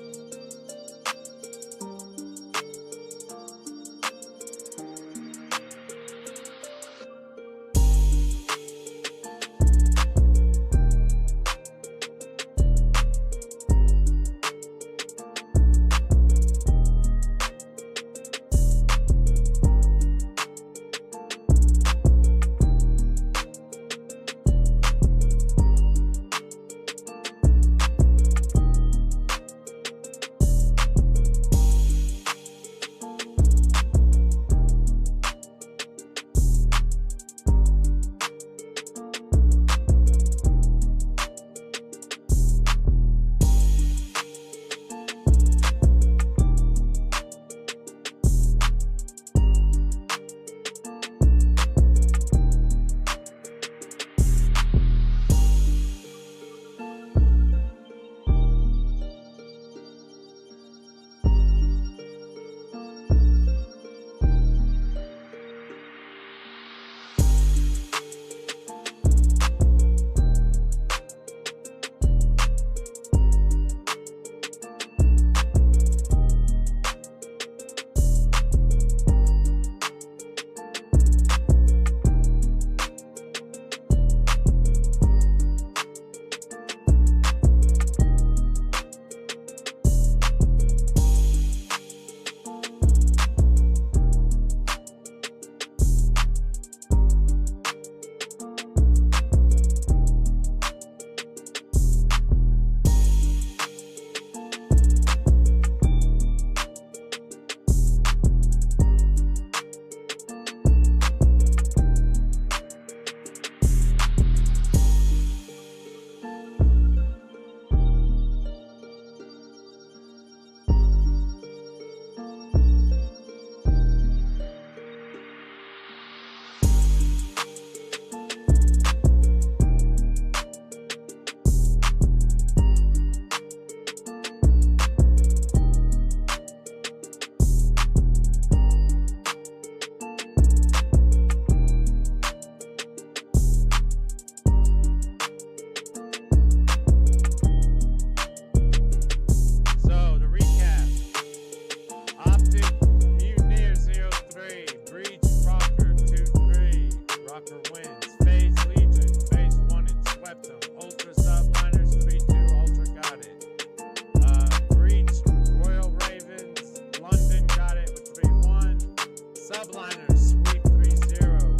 Subliners sweep 3-0.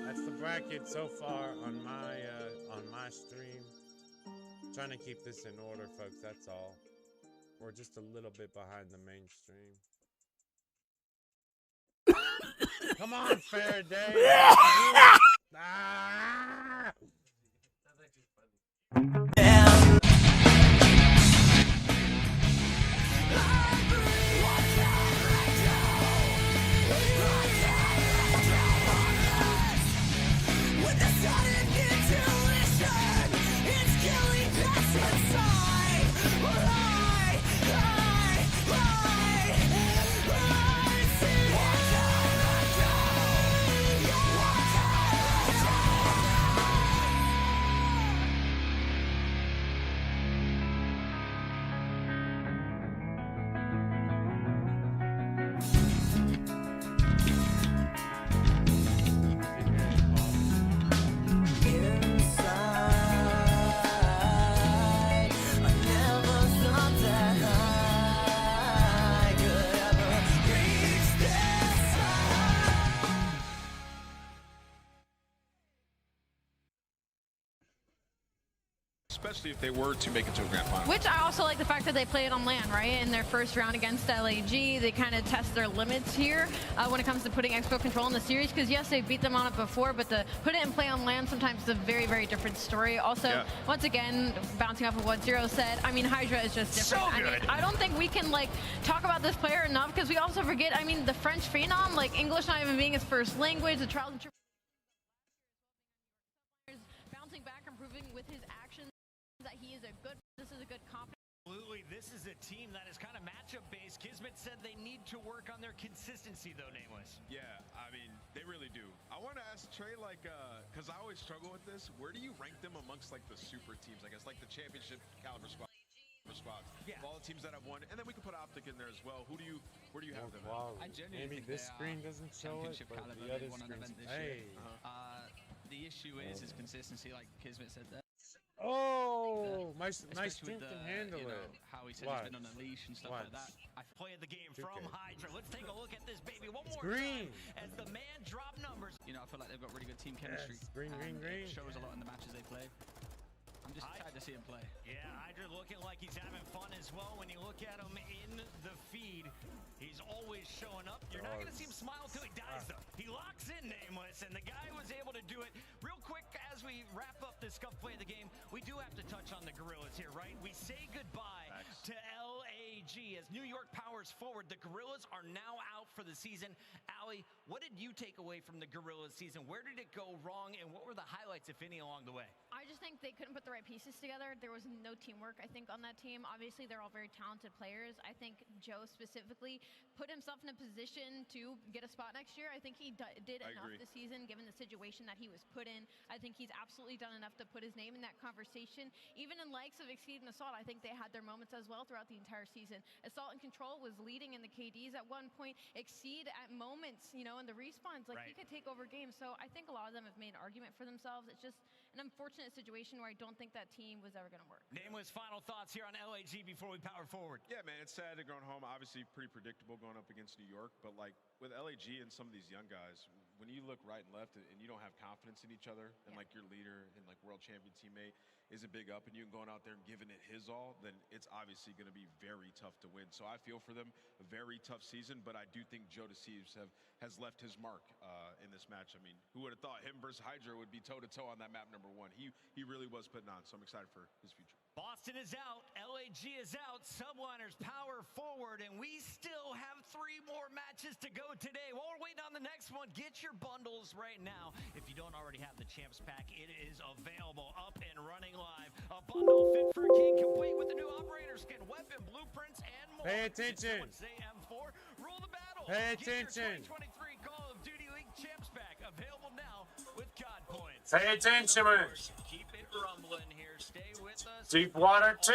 That's the bracket so far on my stream. Trying to keep this in order, folks. That's all. We're just a little bit behind the mainstream. Come on, Faraday. Ah! With the sudden intuition, it's killing us inside. Especially if they were to make it to a grand final. Which I also like the fact that they play it on land, right? In their first round against LAG, they kind of test their limits here when it comes to putting Expo control in the series. Because yes, they beat them on it before, but to put it and play on land sometimes is a very, very different story. Also, once again, bouncing off of what Zero said, I mean, Hydra is just different. So good. I mean, I don't think we can like talk about this player enough because we also forget. I mean, the French phenom, like English not even being his first language, the trials and tribulations, bouncing back and proving with his actions that he is a good. This is a good confidence. Absolutely, this is a team that is kind of matchup based. Kismet said they need to work on their consistency though, Nameless. Yeah, I mean, they really do. I want to ask Trey, like, because I always struggle with this, where do you rank them amongst, like, the super teams? I guess, like, the championship caliber squad. Yeah. Of all the teams that have won, and then we can put Optic in there as well. Where do you have them? Wow. I genuinely Maybe think this they screen are doesn't show it, championship but caliber. the They other won an screen. event this Hey. year. The issue is consistency, like Kismet said there. Oh, my Especially stream with can handle you know, it. how he said he's been on a leash and stuff like that. I played the game from Hydra. Let's take a look at this baby one more green. time as the man drop numbers. You know, I feel like they've got really good team chemistry. Yes, green. It shows a lot in the matches they play. I'm just excited to see him play. Yeah, Hydra looking like he's having fun as well. When you look at him in the feed, he's always showing up. You're not going to see him smile till he dies, though. He locks in Nameless, and the guy was able to do it. Real quick, as we wrap up this scuff play of the game, we do have to touch on the Gorillas here, right? We say goodbye to LAG as New York powers forward. The Gorillas are now out for the season. Allie, what did you take away from the Gorillas season? Where did it go wrong, and what were the highlights, if any, along the way? I just think they couldn't put the right pieces together. There was no teamwork, I think, on that team. Obviously, they're all very talented players. I think Joe specifically put himself in a position to get a spot next year. I think he did enough this season, given the situation that he was put in. I think he's absolutely done enough to put his name in that conversation. Even in likes of Exceed and Assault, I think they had their moments as well throughout the entire season. Assault and Control was leading in the KDs at one point. Exceed at moments, you know, in the respawns, like he could take over games. So I think a lot of them have made an argument for themselves. It's just an unfortunate situation where I don't think that team was ever going to work. Nameless, final thoughts here on LAG before we power forward. Yeah, man, it's sad to going home. Obviously, pretty predictable going up against New York, but like with LAG and some of these young guys, when you look right and left and you don't have confidence in each other, and like your leader and like world champion teammate isn't big up, and you going out there and giving it his all, then it's obviously going to be very tough to win. So I feel for them, a very tough season, but I do think Joe THIEVES has left his mark in this match. I mean, who would have thought him versus Hydra would be toe-to-toe on that map #1? He really was putting on, so I'm excited for his future. Boston is out, LAG is out, Subliners power forward, and we still have 3 more matches to go today. While we're waiting on the next one, get your bundles right now. If you don't already have the Champs Pack, it is available, up and running live. A bundle fit for a king, complete with the new operator skin, weapon, blueprints, and more. Pay attention. Say M4, rule the battle. Pay Get your attention. 2023 Call of Duty League Champs Pack, available now with God points. Pay attention. Keep it rumbling here. Stay with us. Deepwater 2,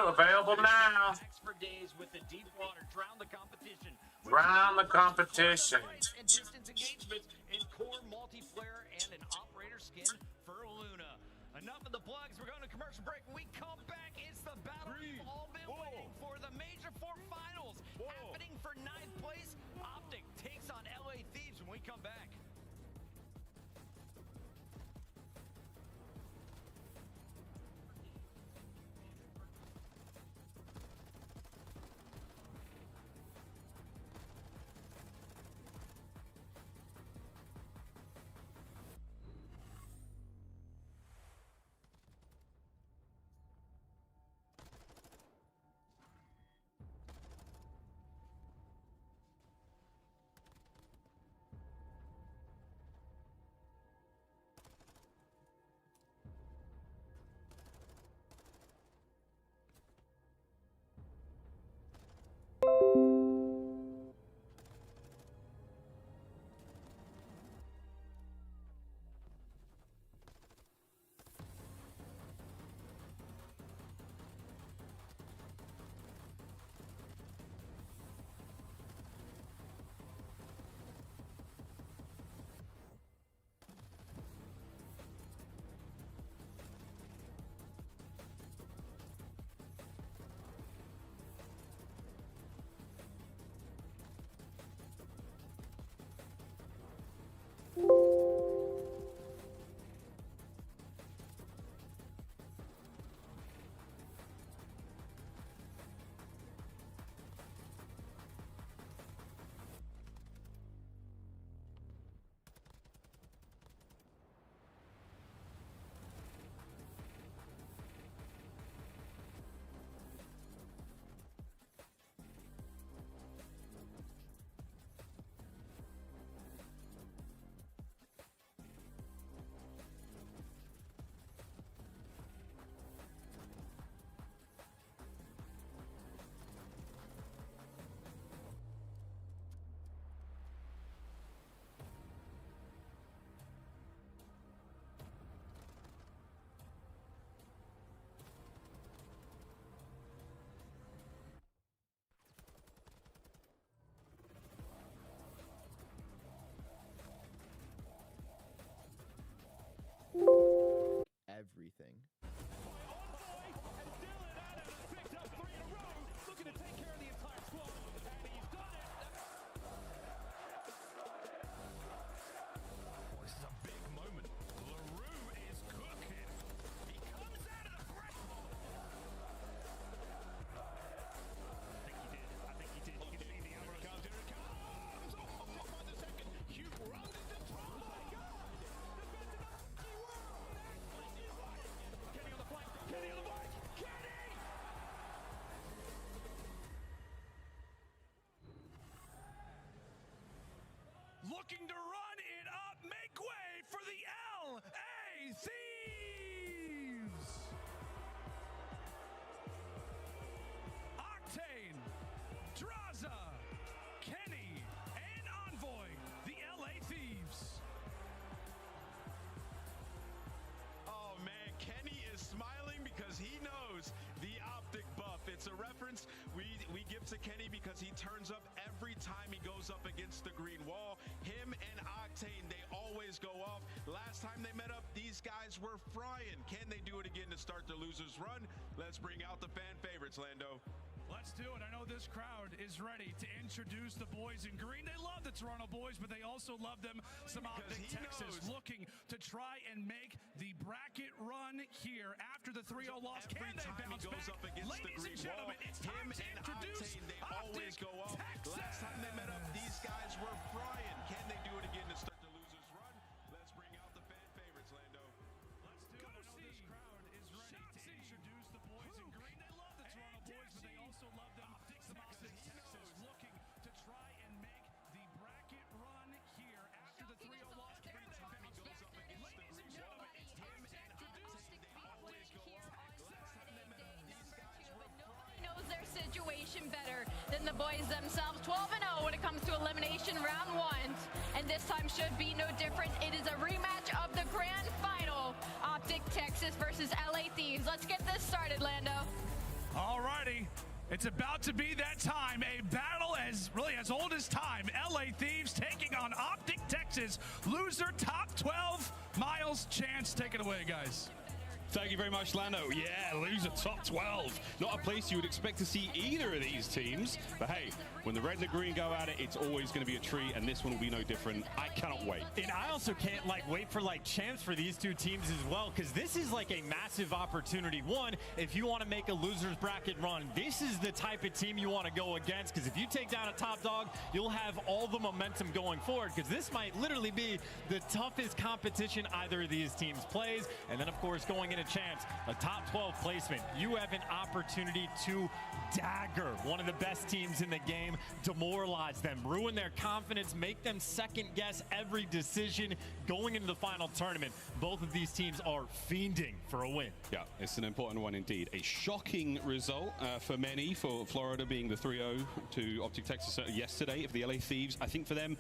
available now. For days with the Deepwater. Drown the competition. Round the competition. And distance engagement in core multiplayer and an operator skin for Luna. Enough of the plugs. We're going to commercial break. When we come back, it's the battle we've all been waiting for. The Major 4 finals. looking to run it up, make way for the LA Thieves. Octane, Draza, Kenny, and Envoy, the LA Thieves. Oh man, Kenny is smiling because he knows the optic buff. It's a reference we give to Kenny because he turns up every time he goes up against the green wall. Him and Octane, they always go off. Last time they met up, these guys were frying. Can they do it again to start the loser's run? Let's bring out the fan favorites, Lando. Let's do it. I know this crowd is ready to introduce the boys in green. They love the Toronto boys, but they also love them some Optic Texas, looking to try and make the bracket run here after the 3-0 loss. Can they bounce back? Ladies and gentlemen, it's time to introduce They always go off. Last time they met up, these guys were frying. Can they do it again to start the loser's run? Let's bring out the fan favorites, Lando. Let's do it. I know this crowd is ready to introduce the boys in green. They love the Toronto boys, but they also love them some Optic Texas, looking to try and make the bracket run here after the 3-0 loss. Can they bounce back? Ladies and gentlemen, it's time to introduce the boys here on Friday, day number 2, but nobody knows their situation better than the boys themselves. 12-0 when it comes to elimination round 1, and this time should be no different. It is a rematch of the grand final, Optic Texas versus LA Thieves. Let's get this started, Lando. Alrighty, it's about to be that time. A battle as old as time. LA Thieves taking on Optic Texas. Loser top 12. Miles, Chance, take it away, guys. Thank you very much, Lando. Yeah, loser top 12. Not a place you would expect to see either of these teams. But hey, when the red and the green go at it, it's always going to be a treat, and this one will be no different. I cannot wait. And I also can't wait for champs for these two teams as well, because this is a massive opportunity. One, if you want to make a loser's bracket run, this is the type of team you want to go against, because if you take down a top dog, you'll have all the momentum going forward, because this might literally be the toughest competition either of these teams plays. And then, of course, going into chance, a top 12 placement, you have an opportunity to dagger one of the best teams in the game, demoralize them, ruin their confidence, make them second guess every decision going into the final tournament. Both of these teams are fiending for a win. Yeah, it's an important one indeed. A shocking result for many, for Florida being the 3-0 to Optic Texas yesterday of the LA Thieves. I think for them,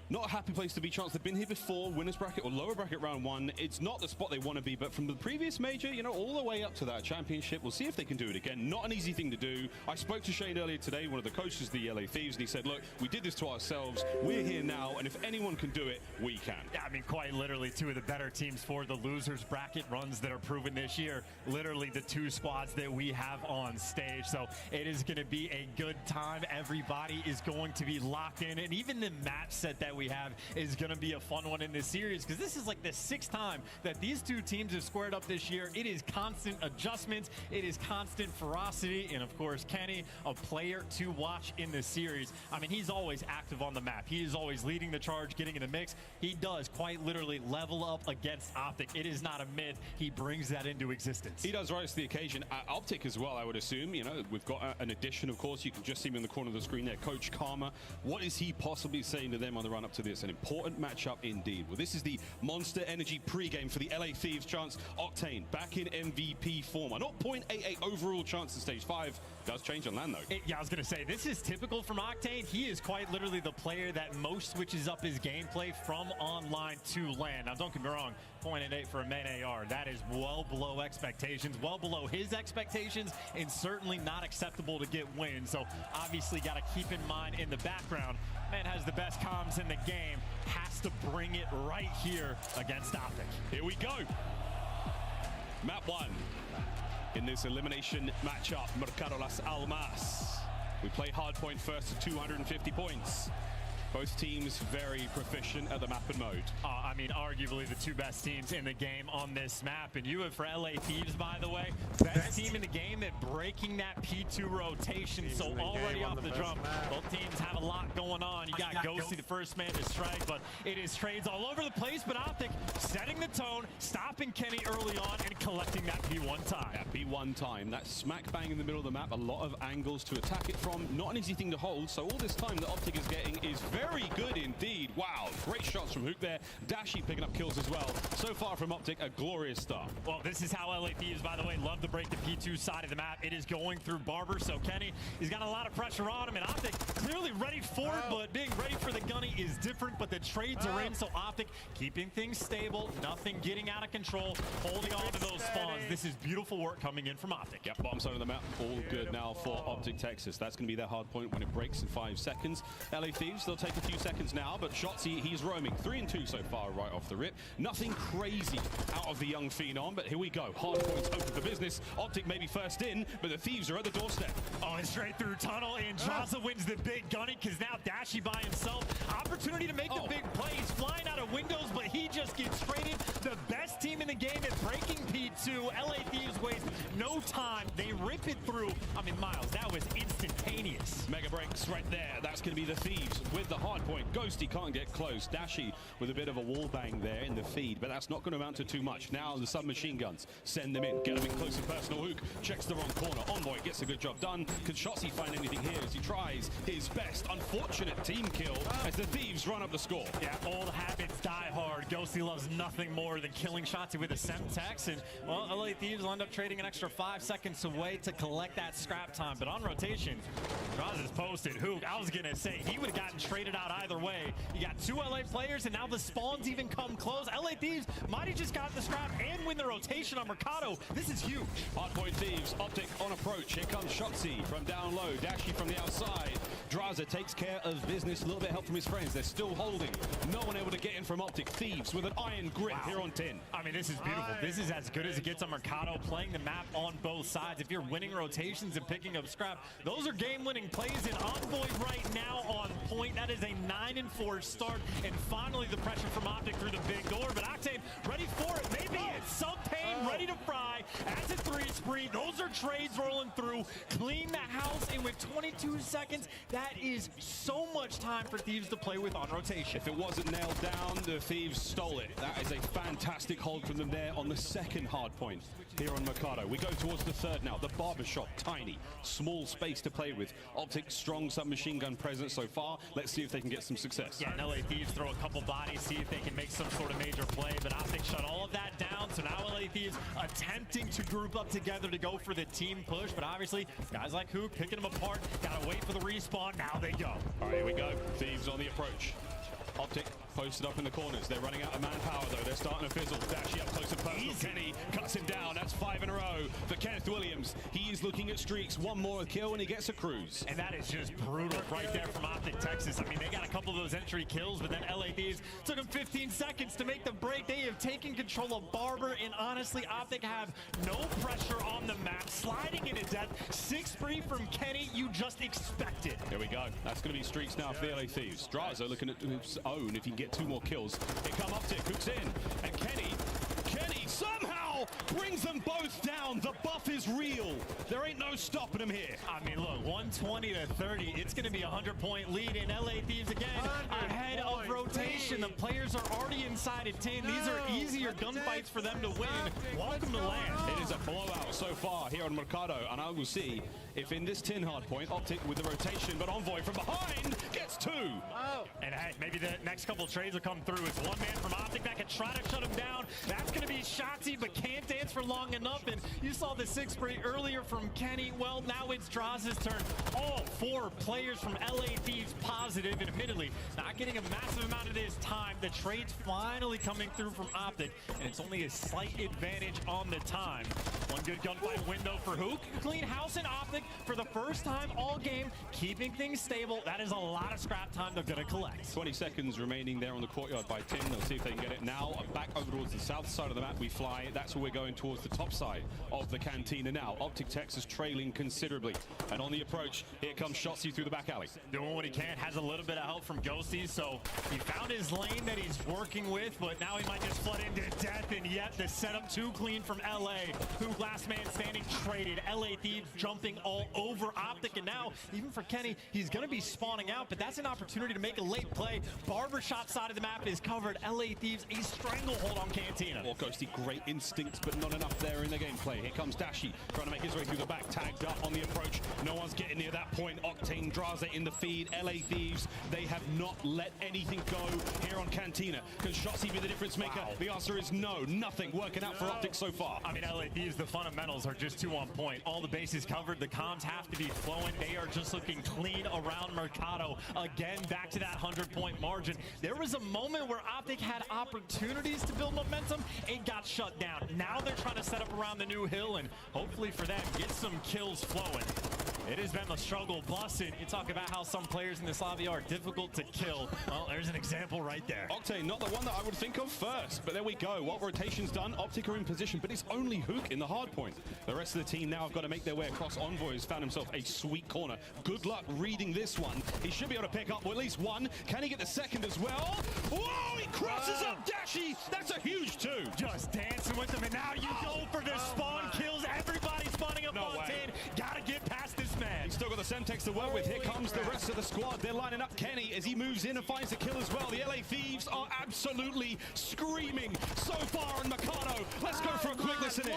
not a happy place to be, Chance. They've been here before, winners bracket or lower bracket round 1. It's not the spot they want to be, but from the previous major, all the way up to that championship, we'll see if they can do it again. Not an easy thing to do. I spoke to Shane earlier today, one of the coaches of the LA Thieves, and he said, look, we did this to ourselves. We're here now, and if anyone can do it, we can. Yeah, I mean, quite literally, two of the better teams for the losers bracket runs that are proven this year. Literally the two squads that we have on stage. So it is going to be a good time. Everybody is going to be locked in, and even the match set that we have is going to be a fun one in this series, because this is the 6th time that these two teams have squared up this year. It is constant adjustments, it is constant ferocity, and of course Kenny, a player to watch in this series. I mean, he's always active on the map. He is always leading the charge, getting in the mix. He does quite literally level up against Optic. It is not a myth. He brings that into existence. He does rise to the occasion. Optic as well, I would assume. We've got an addition, of course. You can just see him in the corner of the screen there, Coach Karma. What is he possibly saying to them on the run up to this? An important matchup indeed. Well, this is the Monster Energy pregame for the LA Thieves. Chance, Octane back in MVP form. A 0.88 overall chance in stage 5. Does change on land though. Yeah, I was going to say, this is typical from Octane. He is quite literally the player that most switches up his gameplay from online to land. Now, don't get me wrong, 0.88 for a main AR. That is well below expectations, well below his expectations, and certainly not acceptable to get wins. So obviously got to keep in mind in the background, man has the best comms in the game, has to bring it right here against Optic. Here we go. Map 1 in this elimination matchup, Mercado Las Almas. We play hardpoint first to 250 points. Both teams very proficient at the map and mode. I mean, arguably the two best teams in the game on this map. And you have for LA Thieves, by the way, best team in the game at breaking that P2 rotation. So already off the jump, both teams have a lot going on. You got Ghosty, the first man to strike, but it is trades all over the place. But Optic setting the tone, stopping Kenny early on, and collecting that P1 time. That P1 time, that smack bang in the middle of the map, a lot of angles to attack it from. Not an easy thing to hold. So all this time that Optic is getting is very Very good indeed. Wow, great shots from Hook there. Dashi picking up kills as well. So far from Optic, a glorious start. Well, this is how LA Thieves, by the way, love to break the P2 side of the map. It is going through Barber, so Kenny, he's got a lot of pressure on him, and Optic clearly ready for it, but being ready for the gunny is different, but the trades are in, so Optic keeping things stable, nothing getting out of control, holding on to those spawns. This is beautiful work coming in from Optic. Yep, bottom side of the map, all good now for Optic Texas. That's going to be their hard point when it breaks in 5 seconds. LA Thieves, they'll take a few seconds now, but Shotzi, he's roaming. 3 and 2 so far right off the rip. Nothing crazy out of the young phenom, but here we go. Hard points open for business. Optic may be first in, but the Thieves are at the doorstep. Oh, and straight through tunnel, and Draza wins the big gunny, because now Dashi by himself. Opportunity to make the big play. He's flying out of windows, but he just gets traded. The best team in the game at breaking P2. LA Thieves waste no time. They rip it through. I mean, Miles, that was instantaneous. Mega breaks right there. That's going to be the Thieves with the hard point. Ghosty can't get close. Dashi with a bit of a wall bang there in the feed, but that's not going to amount to too much. Now the submachine guns send them in, get them in close and personal. Hook checks the wrong corner. Envoy gets a good job done. Can Shotzi find anything here as he tries his best? Unfortunate team kill as the Thieves run up the score. Yeah, old habits die hard. Ghosty loves nothing more than killing Shotzi with a Semtex, and well, LA Thieves will end up trading an extra 5 seconds away to collect that scrap time. But on rotation, Draza is posted. Hook, I was gonna say he would have gotten traded out either way. You got 2 LA players, and now the spawns even come close. LA Thieves might have just got the scrap and win the rotation on Mercado. This is huge. Hardpoint Thieves, Optic on approach. Here comes Shotzi from down low. Dashi from the outside. Draza takes care of business. A little bit of help from his friends. They're still holding. No one able to get in from Optic. Thieves with an iron grip here on 10. I mean, this is beautiful. This is as good as it gets on Mercado, playing the map on both sides. If you're winning rotations and picking up scrap, those are game-winning plays. And Envoy right now on point. That is a 9-4 start. And finally, the pressure from Optic through the big door. But Octane ready for it. Maybe it's some pain, ready to fry. As a 3 spree, those are trades rolling through. Clean the house, and with 22 seconds, that is so much time for Thieves to play with on rotation. If it wasn't nailed down, the Thieves stole it. That is a fantastic hold from them there on the second hard point here on Mercado. We go towards the third now. The barbershop, tiny, small space to play with. Optic, strong submachine gun presence so far. Let's see if they can get some success. Yeah, and LA Thieves throw a couple bodies, see if they can make some sort of major play, but Optic shut all of that down, so now LA Thieves attempting to group up together to go for the team push, but obviously, guys like Hook picking them apart, gotta wait for the respawn, now they go. All right, here we go. Thieves on the approach. Optic posted up in the corners. They're running out of manpower, though. They're starting to fizzle. Dashi up close and personal. Kenny cuts him down. That's 5 in a row for Kenneth Williams. He is looking at streaks. One more kill, and he gets a cruise. And that is just brutal right there from Optic Texas. I mean, they got a couple of those entry kills, but then LA Thieves took them 15 seconds to make the break. They have taken control of Barber, and honestly, Optic have no pressure on the map. Sliding into death. 6 free from Kenny. You just expect it. Here we go. That's going to be streaks now for the LA Thieves. Draza looking at his own if he can get 2 more kills. Here come Optic, Hook's in, and Kenny somehow brings them both down. The buff is real. There ain't no stopping him here. I mean, look, 120 to 30. It's going to be a 100-point lead, in LA Thieves again ahead of rotation. The players are already inside at 10. These are easier gunfights for them to win. Welcome to land. It is a blowout so far here on Mercado, and I will see if in this 10 hard point, Optic with the rotation, but Envoy from behind gets 2. And hey, maybe the next couple trades will come through. It's one man from Optic that can try to shut him down. That's going to be Shotzi, but can't dance for long enough. And you saw the 6 spree earlier from Kenny. Well, now it's Draza's turn. All 4 players from LA Thieves positive, and admittedly, not getting a massive amount of this time. The trade's finally coming through from Optic, and it's only a slight advantage on the time. One good gunfight window for Hook. Clean house in Optic for the first time all game, keeping things stable. That is a lot of scrap time they're going to collect. 20 seconds remaining there on the courtyard by Tim. They'll see if they can get it now. Back over towards the south side of the map we fly. That's where we're going towards the top side of the cantina now. Optic Texas trailing considerably. And on the approach, here comes Shotzi through the back alley. Doing what he can, has a little bit of help from Ghosty, so he found his lane that he's working with, but now he might just flood into death, and yet the setup too clean from LA, who last man standing traded. LA Thieves jumping all over Optic, and now, even for Kenny, he's going to be spawning out, but that's an opportunity to make a late play. Barbershop side of the map is covered. LA Thieves, a stranglehold on Cantina. Well, Ghosty, great instinct goods, but not enough there in the gameplay. Here comes Dashi, trying to make his way through the back, tagged up on the approach. No one's getting near that point. Octane, Draze in the feed. LA Thieves, they have not let anything go here on Cantina. Can Shotzi be the difference maker? Wow. The answer is no. Nothing working out for Optic so far. I mean, LA Thieves, the fundamentals are just too on point. All the bases covered, the comms have to be flowing. They are just looking clean around Mercado. Again, back to that 100-point margin. There was a moment where Optic had opportunities to build momentum. It got shut down. Now they're trying to set up around the new hill and hopefully for them, get some kills flowing. It has been the struggle busted. You talk about how some players in this lobby are difficult to kill. Well, there's an example right there. Octane, not the one that I would think of first, but there we go. What rotation's done, Optic are in position, but it's only Hook in the hard point. The rest of the team now have got to make their way across. Envoy has found himself a sweet corner. Good luck reading this one. He should be able to pick up at least one. Can he get the second as well? Whoa, he crosses up Dashi. That's a huge two. Just dancing with them, and now you go for the spawn kills. Everybody spawning up on 10. Gotta get past this man. He's still got the Semtex to work with. Here comes the rest of the squad. They're lining up Kenny as he moves in and finds the kill as well. The LA Thieves are absolutely screaming so far on Mikado. Let's go for a quick listen in.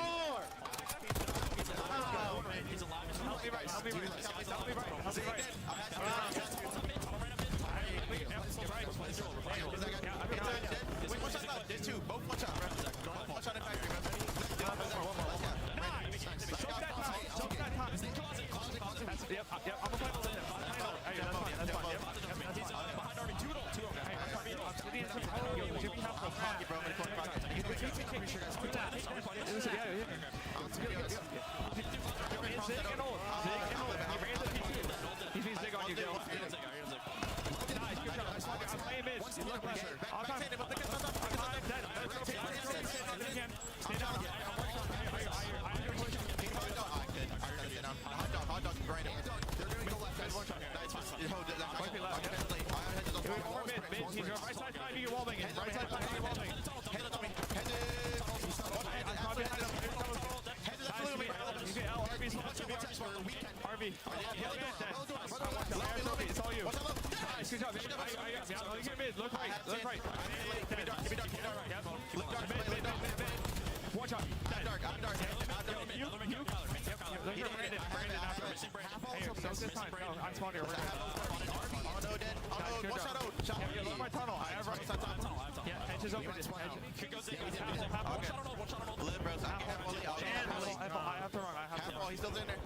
Yep, I'm gonna play the lid. Hey, that's fine, that's fine. Yep. He's behind Arby. Two. Hey, Jimmy has no pocket, bro. He's being zig on you, Joe. Nice, good job. I'm playing mid. Look pressure. I'll come. I'm dead. Stay down. Hot dog, grind it. They're gonna go left. One shot. Nice. Might be left. Mid. He's your right side. You're wallbang in. Right side. You're wallbang. Head on me. Head I'm behind him. He's L. RB's RB. It's all you. Nice. Good job. You get mid. Look right. Look right. Mid. One shot. I'm dark. You. Don't this time. No, I'm spawning over there. Oh, dead. Oh, one shot out. Yeah, look my tunnel. I have right. Yeah, hedge is open. Live, bros. I have to run. He's still in there.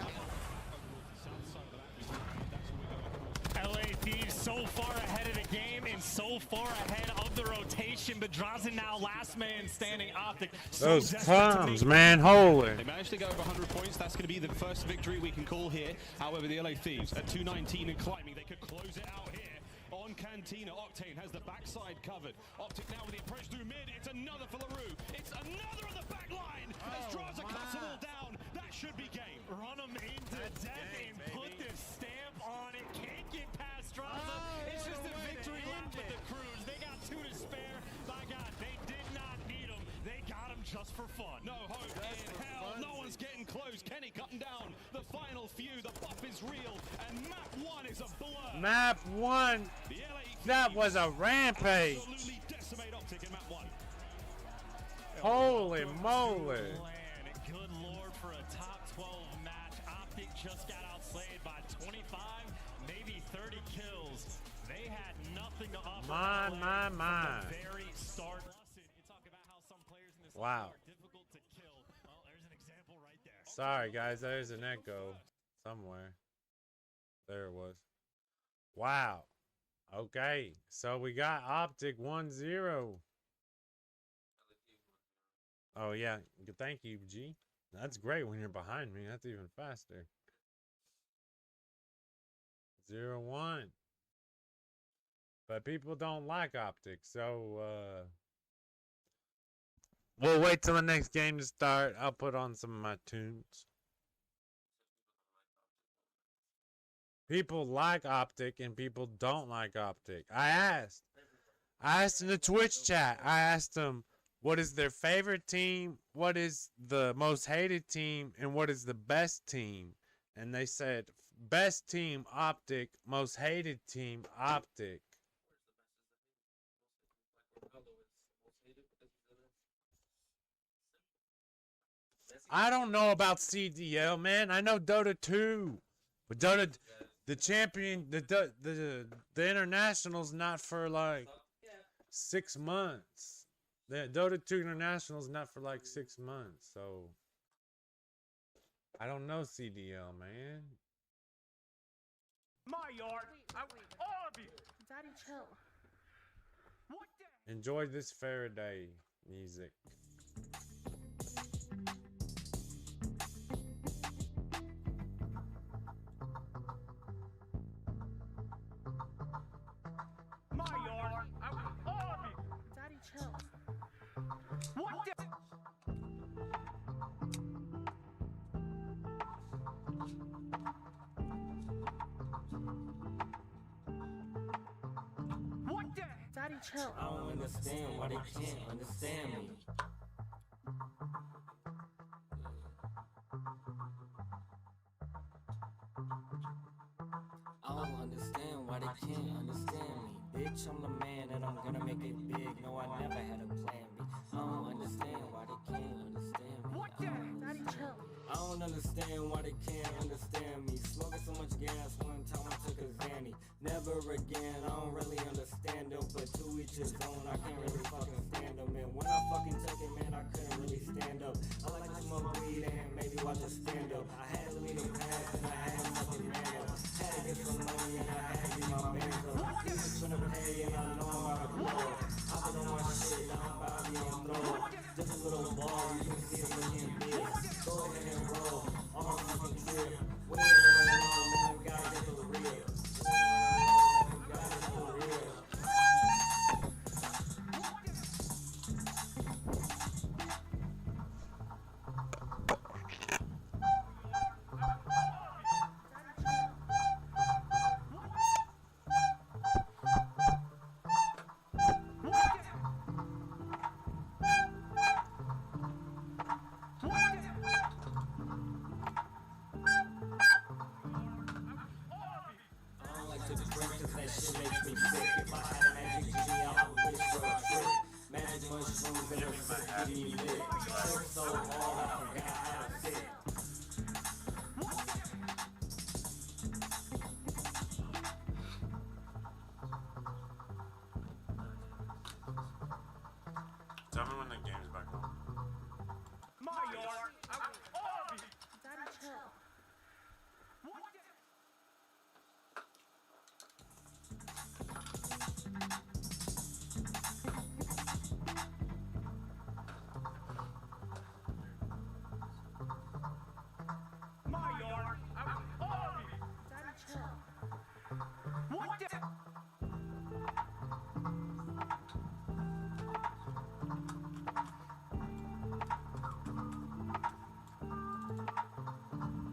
LA Thieves so far ahead of the game and so far ahead of the rotation, but Drazen now last man standing. Optic. Those comms, man, holy. They managed to go over 100 points. That's going to be the first victory we can call here. However, the LA Thieves at 219 and climbing, they could close it out here. On Cantina, Octane has the backside covered. Optic now with the approach through mid. It's another for LaRue. It's another on the back line. As Drazen cuts them all down. That should be game. Run them into death and put this stamp on it. Can't get past Drazen. It's just a victory lap with the crews. They got two to spare. My God, they did not need them. They got them just for fun. No hope in hell. No one's getting close. Kenny cutting down the final few. The buff is real. And map 1 is a blur. Map 1. That was a rampage. Absolutely decimate Optic in map 1. Holy moly. Good lord, for a top 12 match. Optic just got outplayed by 25, maybe 30 kills. They had nothing to offer. My. From the very start. You talk about how some players in this Wow. are difficult to kill. Well, there's an example right there. Sorry, guys. There's an echo somewhere. There it was. Wow. Okay. So we got Optic 1-0. Oh, yeah. Thank you, G. That's great when you're behind me. That's even faster. 0-1. But people don't like Optic, so we'll wait till the next game to start. I'll put on some of my tunes. People like Optic and people don't like Optic. I asked in the Twitch chat, I asked them, what is their favorite team, what is the most hated team, and what is the best team? And they said, best team, Optic, most hated team, Optic. I don't know about CDL, man. I know Dota 2. But Dota, the champion, the international's not for like 6 months. The Dota 2 international's not for like 6 months. So I don't know CDL, man. My yard. All of you. Daddy, chill. Enjoy this Faraday music. My yard. All of you. Daddy, chill. What the? What the? Daddy, chill. I don't understand why they can't understand me. I don't understand why they can't understand me. Bitch, I'm the man and I'm gonna make it big. No, I never had a plan B. I don't understand why they can't understand me. Daddy, chill. I don't understand why they can't understand me. Smoking so much gas one time I took a Zanny. Never again, I don't really understand them. But to each his own, I can't really fucking stand them. And when I fucking took it, man, I couldn't really stand up. I like to smoke weed and maybe watch a stand up. I had to leave them past and I had to fucking man up. Had to get some money and I had to get my bands up. Niggas finna pay and I know I'm about to blow up. I've been on my shit, now I'm about to be on throw up. Just a little ball, you can see it looking big. Go ahead and roll, on a fucking trip. We ain't running alone, man, we gotta get to the real. We ain't running alone, man, we gotta get to the real. Tell me when the game's back on. My yard. All of you. Daddy, chill. My yard. All of you. Daddy, chill. What the?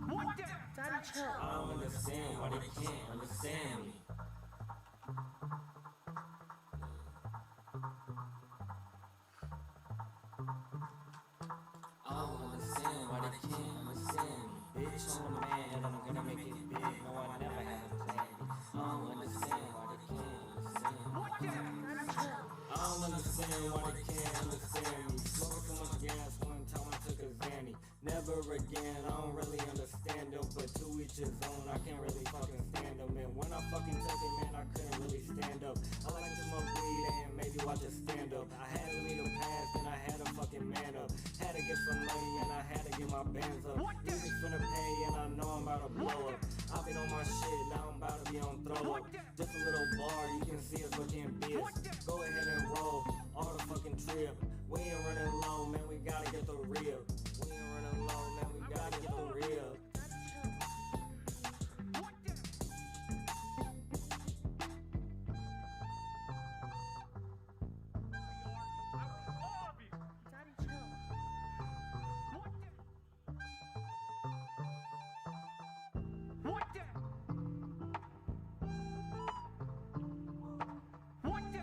What the? Daddy, chill. I don't understand why they can't understand me. I don't understand why they can't understand me. Bitch, I'm the man and I'm gonna make it big. No, I never had a plan B. I don't understand why they can't understand me. Daddy, chill. I don't understand why they can't understand me. Smoking so much gas one time I took a Zanny. Never again, I don't really understand them. But to each his own, I can't really fucking stand them. And when I fucking took it, man, I couldn't really stand up. I like to smoke weed and maybe watch a stand up. I had to leave them past and I had to fucking man up. Had to get some money and I had to get my bands up. Niggas finna pay and I know I'm about to blow up. I've been on my shit, now I'm about to be on throw up. Just a little bar, you can see us looking biz. Go ahead and roll, all the fucking trip. We ain't running low, man, we gotta get the real. We ain't running low, man, we gotta get the real. Daddy, chill. What the? What the?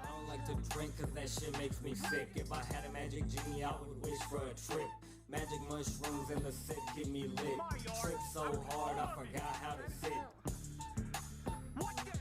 I don't like to drink cause that shit makes me sick. If I had a magic genie, I would wish for a trip. Magic mushrooms in the sit get me lit. Trip so hard, I forgot how to sit. What the?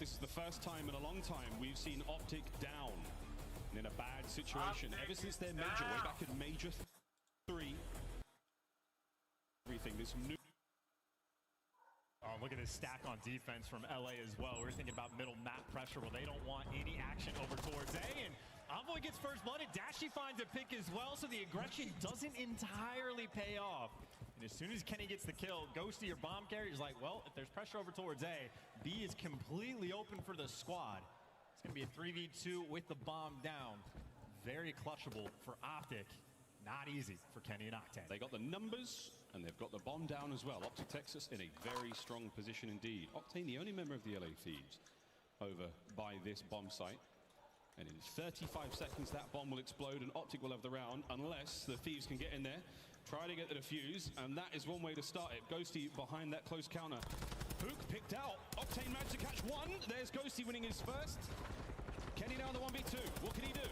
This is the first time in a long time we've seen Optic down and in a bad situation ever since their major, way back in Major 3. Everything, this new... Oh, look at this stack on defense from LA as well. We're thinking about middle map pressure. Well, they don't want any action over towards A, and Envoy gets first blooded. Dashy finds a pick as well, so the aggression doesn't entirely pay off. And as soon as Kenny gets the kill, Ghosty, your bomb carrier's like, well, if there's pressure over towards A, B is completely open for the squad. It's going to be a 3v2 with the bomb down. Very clutchable for Optic. Not easy for Kenny and Octane. They got the numbers, and they've got the bomb down as well. Optic Texas in a very strong position indeed. Octane, the only member of the LA Thieves, over by this bomb site. And in 35 seconds, that bomb will explode, and Optic will have the round, unless the Thieves can get in there, try to get the defuse, and that is one way to start it. Ghosty behind that close counter. Hook picked out. Octane managed to catch one. There's Ghosty winning his first. Kenny now in the 1v2. What can he do?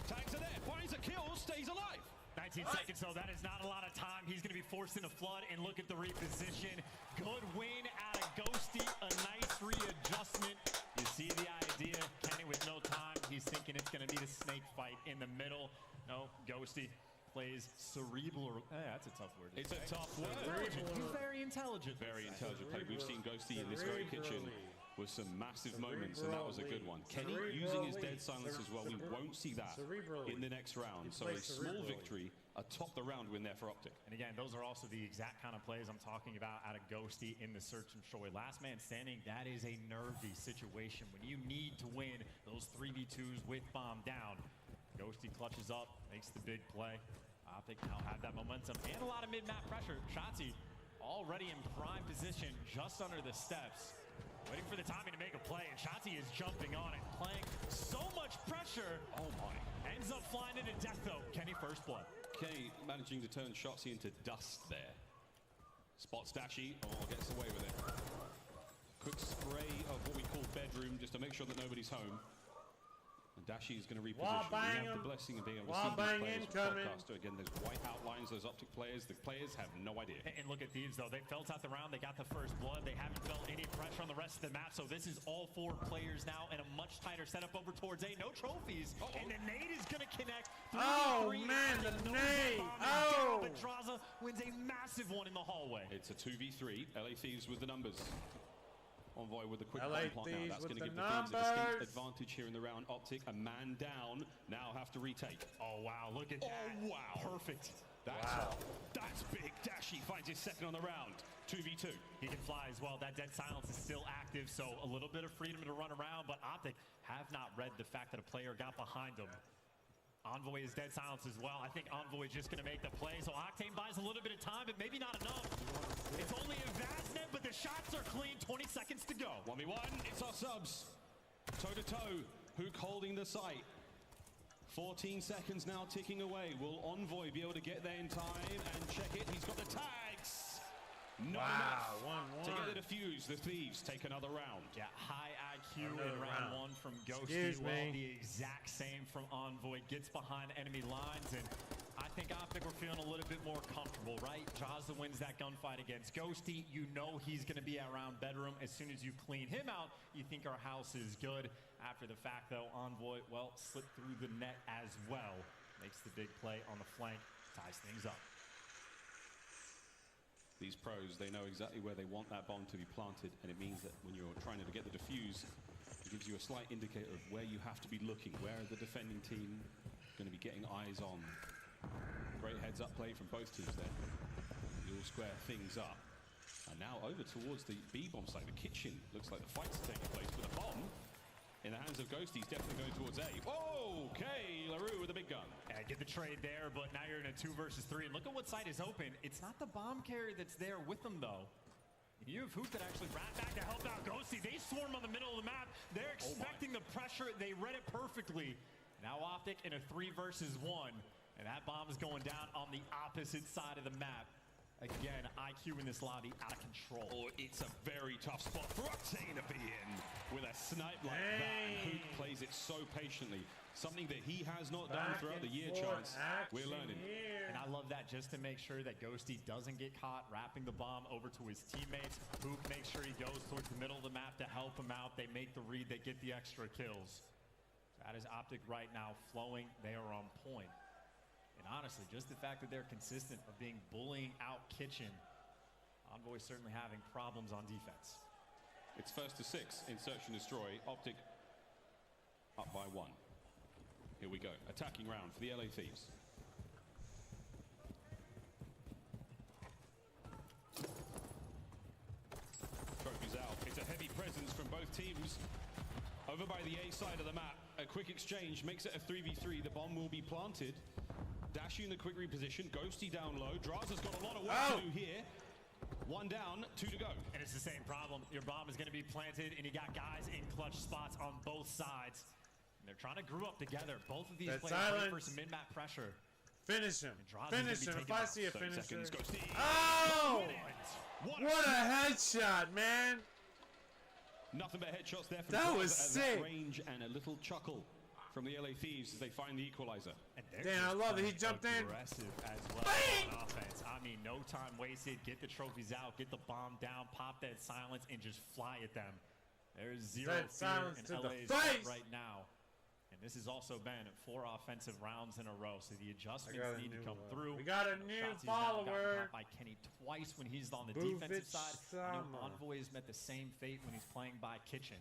Tags are there. Finds a kill. Stays alive. 19 seconds, so that is not a lot of time. He's going to be forced into flood, and look at the reposition. Good win out of Ghosty, a nice readjustment. You see the idea, Kenny with no time. He's thinking it's going to be the snake fight in the middle. No, Ghosty plays cerebral. That's a tough word. It's a tough word. He's very intelligent. Very intelligent play. We've seen Ghosty in this very kitchen with some massive moments, and that was a good one. Kenny using his dead silence as well. We won't see that in the next round. So a small victory atop the round win there for Optic. And again, those are also the exact kind of plays I'm talking about out of Ghosty in the search and destroy. Last man standing, that is a nervy situation. When you need to win those 3v2s with bomb down, Ghosty clutches up, makes the big play. Optic now have that momentum and a lot of mid-map pressure. Shotzi already in prime position just under the steps. Waiting for the timing to make a play, and Shotzi is jumping on it, playing so much pressure. Oh my. Ends up flying into death though. Kenny first blood. Kenny managing to turn Shotzi into dust there. Spots Dashy, gets away with it. Quick spray of what we call bedroom, just to make sure that nobody's home. And Dashy is going to reposition. We have the blessing of being able to see these players from Podcaster. Again, those white outlines, those Optic players. The players have no idea. And look at Thieves, though. They felt out the round. They got the first blood. They haven't felt any pressure on the rest of the map. So this is all 4 players now in a much tighter setup over towards A. No trophies. And the nade is going to connect. Oh, man, the nade. Oh. But Draza wins a massive one in the hallway. It's a 2v3. LA Thieves with the numbers. Envoy with the quick LA bomb plot now. That's going to give the Thieves a distinct advantage here in the round. Optic, a man down, now have to retake. Oh, wow, look at that. Oh, wow. Perfect. That's big. Dashy finds his second on the round. 2v2. He can fly as well. That dead silence is still active, so a little bit of freedom to run around, but Optic have not read the fact that a player got behind him. Envoy is dead silence as well. I think Envoy is just going to make the play. So Octane buys a little bit of time, but maybe not enough. It's only a Vaznet, but the shots are clean. 20 seconds to go. 1v1. It's our subs. Toe-to-toe. Hook holding the site. 14 seconds now ticking away. Will Envoy be able to get there in time and check it? He's got the tags. No enough. 1-1. To get the defuse, the Thieves take another round. Yeah, high IQ in round 1 from Ghosty. Well, the exact same from Envoy. Gets behind enemy lines, and I think Optic were feeling a little bit more comfortable, right? Jazza wins that gunfight against Ghosty. You know he's going to be around bedroom. As soon as you clean him out, you think our house is good. After the fact, though, Envoy, well, slipped through the net as well. Makes the big play on the flank, ties things up. These pros, they know exactly where they want that bomb to be planted, and it means that when you're trying to get the defuse, it gives you a slight indicator of where you have to be looking. Where are the defending team going to be getting eyes on? Great heads-up play from both teams there. You'll square things up. And now over towards the B bomb site, the kitchen. Looks like the fight's taking place, but the bomb in the hands of Ghosty is definitely going towards A. Okay, LaRue with a big gun. Yeah, get the trade there, but now you're in a 2 versus 3. And look at what site is open. It's not the bomb carrier that's there with them, though. You have Hoot that actually ran back to help out Ghosty. They swarm on the middle of the map. They're expecting the pressure. They read it perfectly. Now Optic in a 3 versus 1. And that bomb is going down on the opposite side of the map. Again, IQ in this lobby out of control. Oh, it's a very tough spot for Octane to be in with a snipe like that. And Hook plays it so patiently. Something that he has not done throughout the year, Chance. We're learning. And I love that just to make sure that Ghosty doesn't get caught wrapping the bomb over to his teammates. Hook makes sure he goes towards the middle of the map to help him out. They make the read, they get the extra kills. That is Optic right now flowing. They are on point. And honestly, just the fact that they're consistent of being bullying out Kitchen, Envoy certainly having problems on defense. It's first to 6 in search and destroy. Optic up by 1. Here we go. Attacking round for the LA Thieves. Trophies out. It's a heavy presence from both teams. Over by the A side of the map, a quick exchange makes it a 3v3. The bomb will be planted. Dashy in the quick reposition. Ghosty down low. Draza's got a lot of work to do here. 1 down, 2 to go. And it's the same problem. Your bomb is going to be planted, and you got guys in clutch spots on both sides. And they're trying to group up together. Both of these players wait for some mid-map pressure. Finish him. Finish him. If I see a finisher. Ghosty. Oh! What a headshot, man. Nothing but headshots there from that Draza was sick. Range and a little chuckle from the LA Thieves as they find the equalizer. Damn, I love it. He jumped in. Aggressive as well on offense. I mean, no time wasted. Get the trophies out. Get the bomb down. Pop that silence and just fly at them. There's zero fear in LA's right now. And this has also been 4 offensive rounds in a row, so the adjustments need to come through. We got a new follower. By Kenny twice when he's on the defensive side. Envoy has met the same fate when he's playing by Kitchen.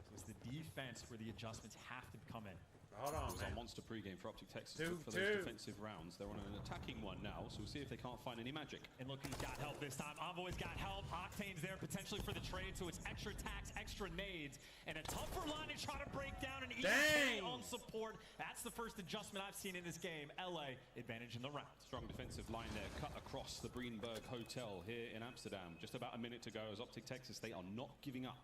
So it's the defense where the adjustments have to come in. Hold on, It was man. a monster pregame for Optic Texas for those defensive rounds. They're on an attacking one now, so we'll see if they can't find any magic. And look who's got help this time. Envoy's got help. Octane's there potentially for the trade, so it's extra attacks, extra nades, and a tougher line to try to break down an EK on support. That's the first adjustment I've seen in this game. LA advantage in the round. Strong defensive line there, cut across the Breenberg Hotel here in Amsterdam. Just about a minute to go as Optic Texas, they are not giving up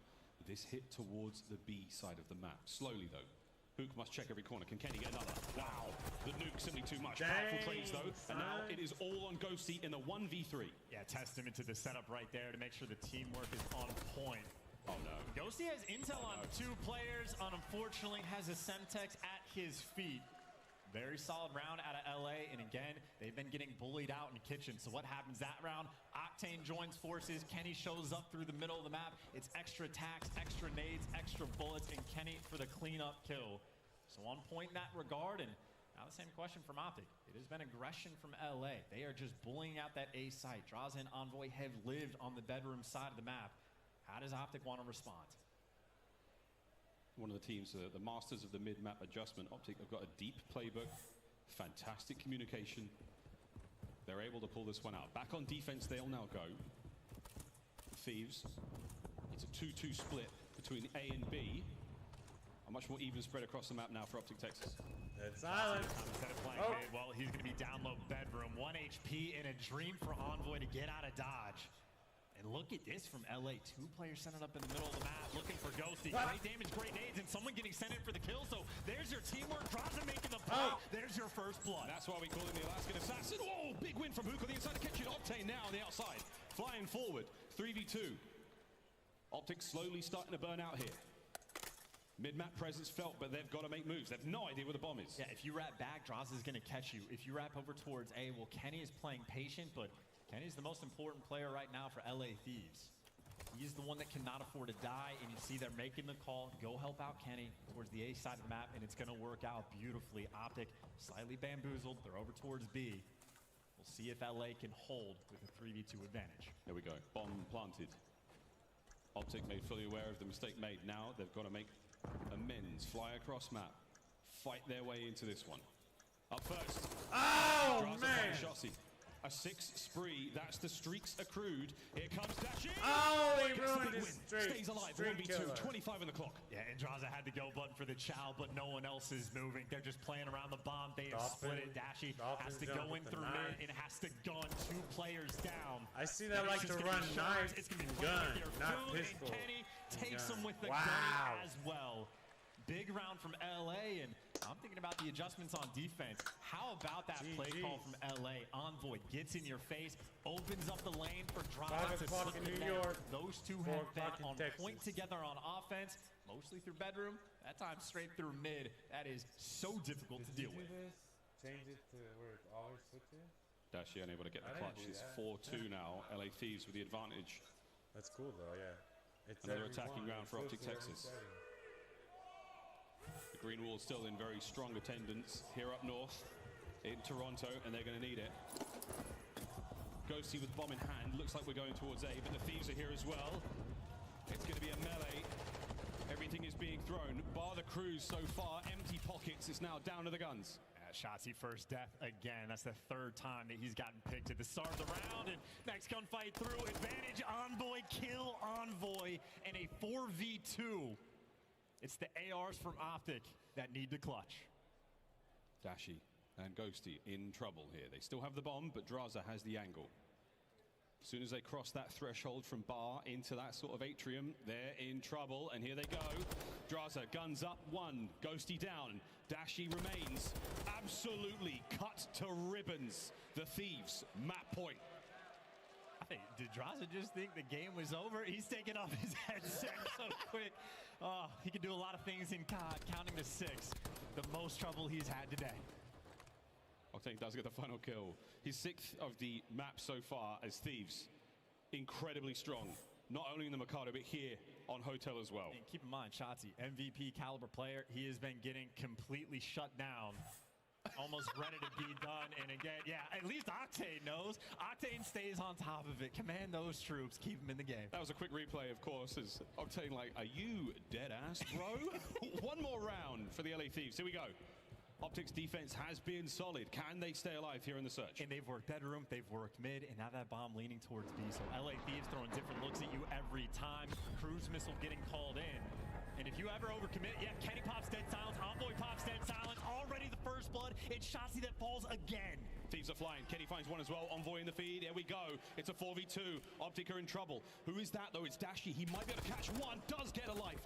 this hit towards the B side of the map. Slowly though. Hook must check every corner. Can Kenny get another? Wow. The nuke simply too much. Powerful trades though. And now it is all on Ghosty in the 1v3. Yeah, testament to the setup right there to make sure the teamwork is on point. Oh no. Ghosty has intel on 2 players, and unfortunately has a Semtex at his feet. Very solid round out of LA, and again, they've been getting bullied out in Kitchen. So what happens that round? Octane joins forces. Kenny shows up through the middle of the map. It's extra attacks, extra nades, extra bullets, and Kenny for the cleanup kill. So on point in that regard, and now the same question from Optic. It has been aggression from LA. They are just bullying out that A site. Draza and Envoy have lived on the bedroom side of the map. How does Optic want to respond? One of the teams, the masters of the mid-map adjustment, Optic have got a deep playbook, fantastic communication. They're able to pull this one out. Back on defense, they'll now go. Thieves, it's a 2-2 split between A and B. A much more even spread across the map now for Optic Texas. It's silent. Instead of playing mid, well, he's going to be down low bedroom. 1 HP and a dream for Envoy to get out of dodge. And look at this from LA. 2 players sent it up in the middle of the map, looking for Ghosty. Great damage, great nades, and someone getting sent in for the kill. So there's your teamwork. Draza making the play. There's your first blood. That's why we call him the Alaskan Assassin. Whoa, big win from Hook on the inside of Kitchen. Octane now on the outside. Flying forward. 3v2. Optic slowly starting to burn out here. Mid-map presence felt, but they've got to make moves. They have no idea where the bomb is. Yeah, if you wrap back, Draza's going to catch you. If you wrap over towards A, well, Kenny is playing patient, but Kenny's the most important player right now for LA Thieves. He's the one that cannot afford to die, and you see they're making the call. Go help out Kenny towards the A side of the map, and it's going to work out beautifully. Optic slightly bamboozled. They're over towards B. We'll see if LA can hold with a 3v2 advantage. There we go. Bomb planted. Optic made fully aware of the mistake made. Now they've got to make amends. Fly across map. Fight their way into this one. Up first. Oh, Draza man. Shotzi. A 6 spree. That's the streaks accrued. Here comes Dashy. Oh, he Gets the ruined big his win. streak. Stays alive. Streak 1v2. killer. 25 on the clock. Yeah, and Draza had the go button for the chow, but no one else is moving. They're just playing around the bomb. They have split it. Dashy has to go in through mid and has to gun 2 players down. I see that like to run knife It's going to be gun, playing with their not food, pistol. and Kenny takes Gun. them with the Wow. gun as well. big round from LA, and I'm thinking about the adjustments on defense. How about that play call from LA? Envoy gets in your face, opens up the lane for Draza to slip it down. Those two have been on point together on offense, mostly through bedroom, that time straight through mid. That is so difficult to deal with. Change it to where it always switches? Dashi unable to get the clutch. It's 4-2 now. LA Thieves with the advantage. That's cool though, yeah. It's another attacking round for Optic Texas. The Green Wall still in very strong attendance here up north in Toronto, and they're going to need it. Ghosty with bomb in hand. Looks like we're going towards A, but the Thieves are here as well. It's going to be a melee. Everything is being thrown. Bar the Cruise so far. Empty pockets. It's now down to the guns. Shotzi first death again. That's the third time that he's gotten picked at the start of the round. And next gunfight through. Advantage Envoy, kill Envoy, and a 4v2. It's the ARs from Optic that need the clutch. Dashi and Ghosty in trouble here. They still have the bomb, but Draza has the angle. As soon as they cross that threshold from bar into that sort of atrium, they're in trouble, and here they go. Draza, guns up, one. Ghosty down. Dashi remains. Absolutely cut to ribbons. The Thieves, map point. Hey, did Draza just think the game was over? He's taking off his headset so quick. Oh, he can do a lot of things in COD, counting to 6. The most trouble he's had today. Octane does get the final kill. His 6th of the map so far as Thieves. Incredibly strong. Not only in the Mikado, but here on Hotel as well. And keep in mind, Shotzi, MVP caliber player, he has been getting completely shut down. Almost ready to be done. And again, yeah, at least Octane knows. Octane stays on top of it. Command those troops. Keep them in the game. That was a quick replay, of course, as Octane like, are you dead ass, bro? One more round for the LA Thieves. Here we go. Optic's defense has been solid. Can they stay alive here in the search? And they've worked bedroom, they've worked mid, and now that bomb leaning towards B. So LA Thieves throwing different looks at you every time. Cruise missile getting called in. And if you ever overcommit, yeah, Kenny pops dead silence, Envoy pops dead silence. Already the first blood. It's Shotzi that falls again. Thieves are flying. Kenny finds one as well. Envoy in the feed. Here we go. It's a 4v2. Optic are in trouble. Who is that, though? It's Dashi. He might be able to catch one. Does get a life.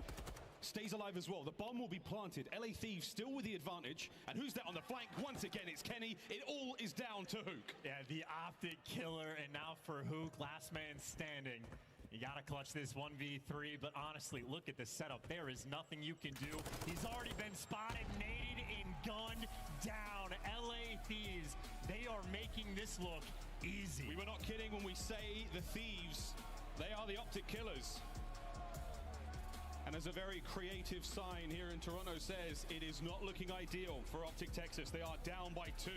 Stays alive as well. The bomb will be planted. LA Thieves still with the advantage. And who's that on the flank? Once again, it's Kenny. It all is down to Hook. Yeah, the Optic killer. And now for Hook, last man standing. You gotta clutch this 1v3, but honestly, look at the setup. There is nothing you can do. He's already been spotted, naded, and gunned down. LA Thieves, they are making this look easy. We were not kidding when we say the Thieves, they are the Optic killers. And as a very creative sign here in Toronto says, it is not looking ideal for Optic Texas. They are down by 2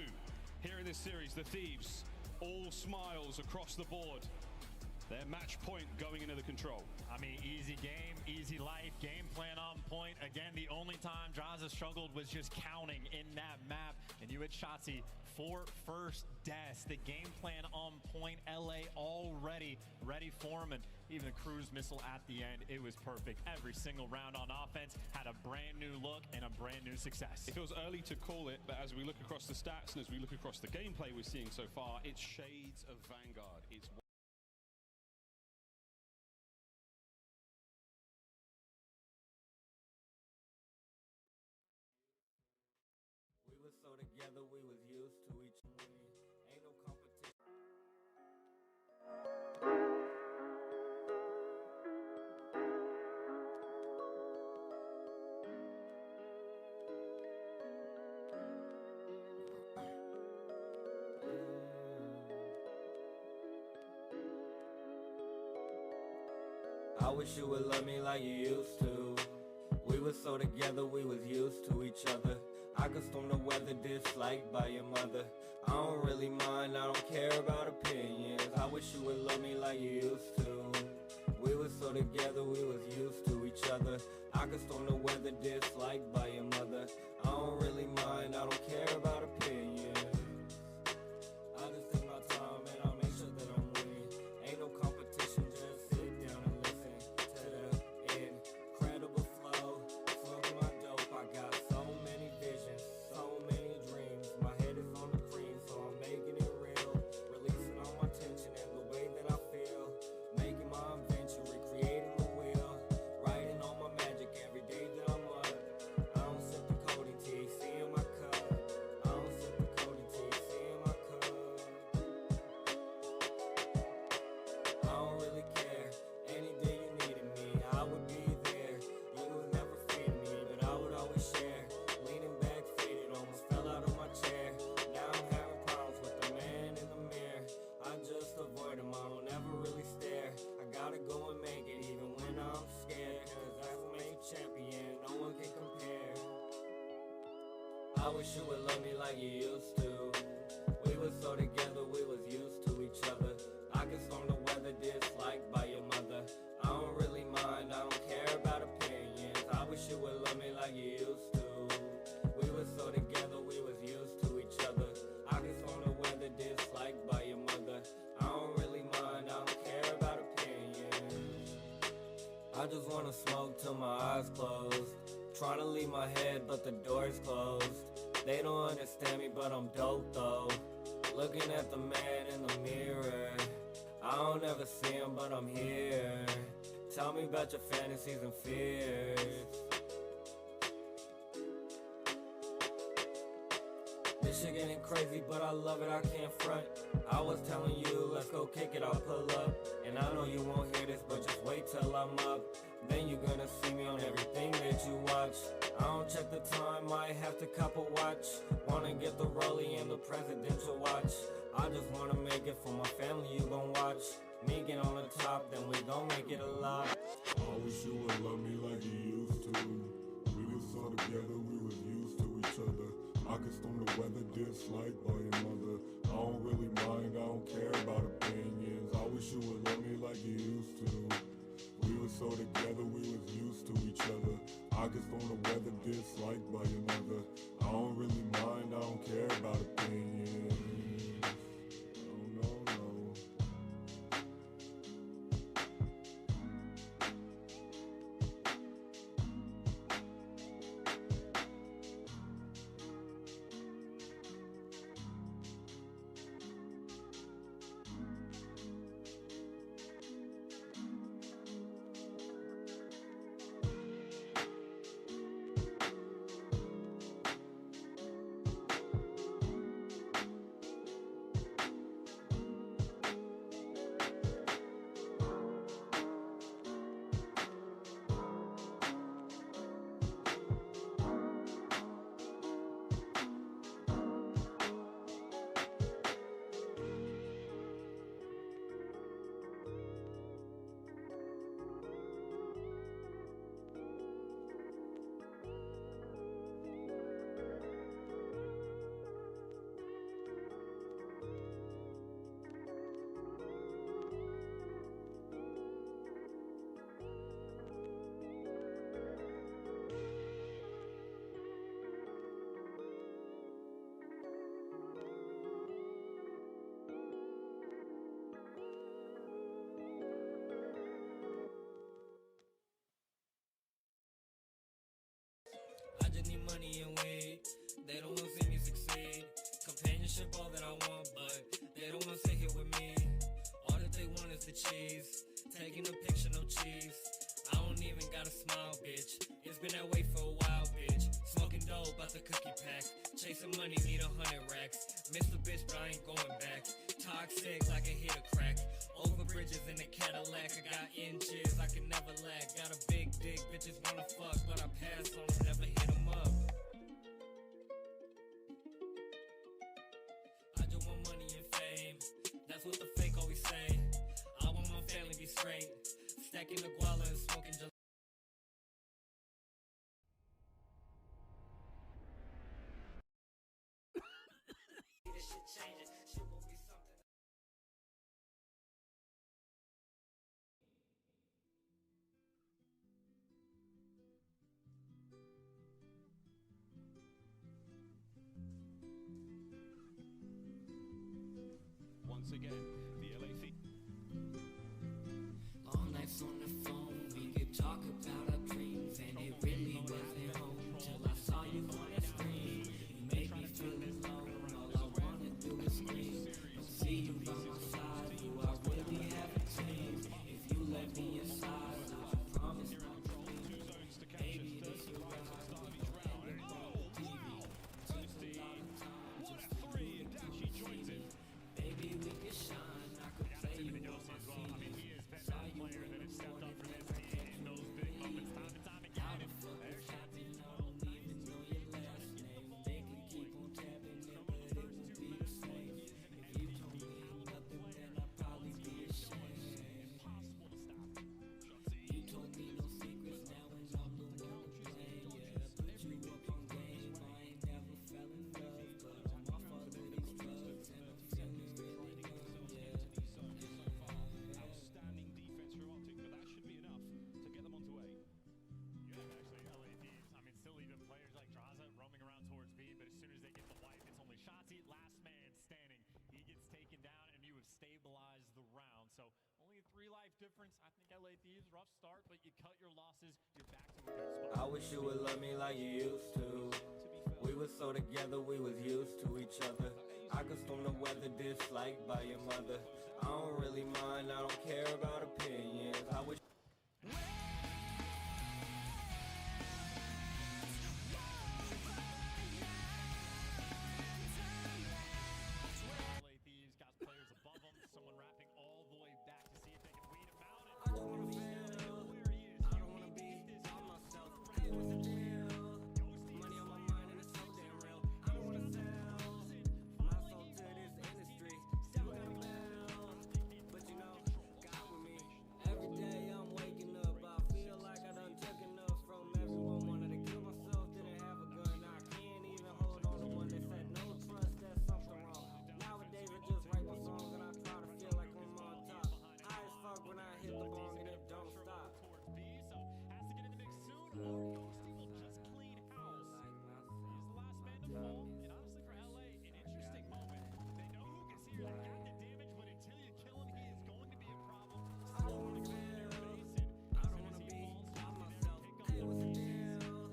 here in this series. The Thieves, all smiles across the board. Their match point going into the control. I mean, easy game, easy life, game plan on point. Again, the only time Draza struggled was just counting in that map. And you had Shotzi, 4 first deaths. The game plan on point. LA already ready for him. And even the cruise missile at the end, it was perfect. Every single round on offense had a brand new look and a brand new success. It feels early to call it, but as we look across the stats and as we look across the gameplay we're seeing so far, it's shades of Vanguard. It's So together we was used to each other. Ain't no competition. I wish you would love me like you used to. We were so together we was used to each other. I could storm the weather disliked by your mother. I don't really mind, I don't care about opinions. I wish you would love me like you used to. We were so together, we was used to each other. I could storm the weather disliked by your mother. I don't really mind, I don't care about opinions. I just take my time and I'll make sure that I'm winning. Ain't no competition, just sit down and listen to the incredible flow. Smoking my dope, I got so many visions, so many dreams. My head is on the cream, so I'm making it real. Releasing all my tension and the way that I feel. Making my invention, recreating the I wish you would love me like you used to. We was so together, we was used to each other. I can storm the weather disliked by your mother. I don't really mind, I don't care about opinions. I wish you would love me like you used to. We was so together, we was used to each other. I can storm the weather disliked by your mother. I don't really mind, I don't care about opinions. I just wanna smoke till my eyes closed. Trying to leave my head, but the door's closed. They don't understand me, but I'm dope though. Looking at the man in the mirror. I don't ever see him, but I'm here. Tell me about your fantasies and fears. This shit getting crazy, but I love it, I can't front. I was telling you, let's go kick it, I'll pull up. And I know you won't hear this, but just wait till I'm up. Then you're gonna see me on everything that you watch. I don't check the time, might have to cop a watch. Wanna get the rollie and the presidential watch. I just wanna make it for my family, you gon' watch. Me get on the top, then we gon' make it a lot. I wish you would love me like you used to. We was so together, we was used to each other. I could storm the weather disliked by your mother. I don't really mind, I don't care about opinions. I wish you would love me like you used to. We were so together, we was used to each other. I could storm the weather disliked by your mother. I don't really mind, I don't care about opinions. No, no, no. I just need money and weed. They don't wanna see me succeed. Companionship, all that I want, but they don't wanna sit here with me. All that they want is the cheese. Taking a picture, no cheese. I don't even gotta smile, bitch. It's been that way for a while, bitch. Smoking dope out the cookie pack. Chasing money, need 100 racks. Missed the bitch, but I ain't going back. Toxic like a hit a crack. Over bridges in a Cadillac. I got inches, I can never lack. Got a big dick, bitches wanna fuck, but I pass on them, never hit them up. I just want money and fame. That's what the fake always say. I want my family to be straight. Stacking the guala and smoking just this shit changing. Shit will be something. Once again, the LA Thieves. Long nights on the phone, we get talking. difference. I think LA Thieves, rough start, but you cut your losses, you're back to a good spot. I wish you would love me like you used to. We were so together, we was used to each other. I could storm the weather, disliked by your mother. I don't really mind, I don't care about opinions. I wish. LA Thieves got players above them, someone wrapping all the way back to see if they can weed him out. I don't want to feel where he is. I don't want to be by myself. Hey, what's the deal? Money on my mind and it's so damn real. I don't want to sell my soul to this industry. Still got a bill, but you know, God with me. Every day I'm waking up, I feel like I done took enough from everyone. Wanted to kill myself, didn't have a gun. I can't even hold on to one. They said no trust, that's something wrong. Nowadays I just write my songs and I try to feel like I'm on top. High as fuck when I hit the bong and it don't stop. So has to get in the mix soon, or Ghosty will just clean house. He's the last man to fall, and honestly for LA, an interesting moment. They know who can see her, they got the damage, but until you kill him, he is going to be a problem. I don't want to feel, I don't want to be by myself. Hey, what's the deal?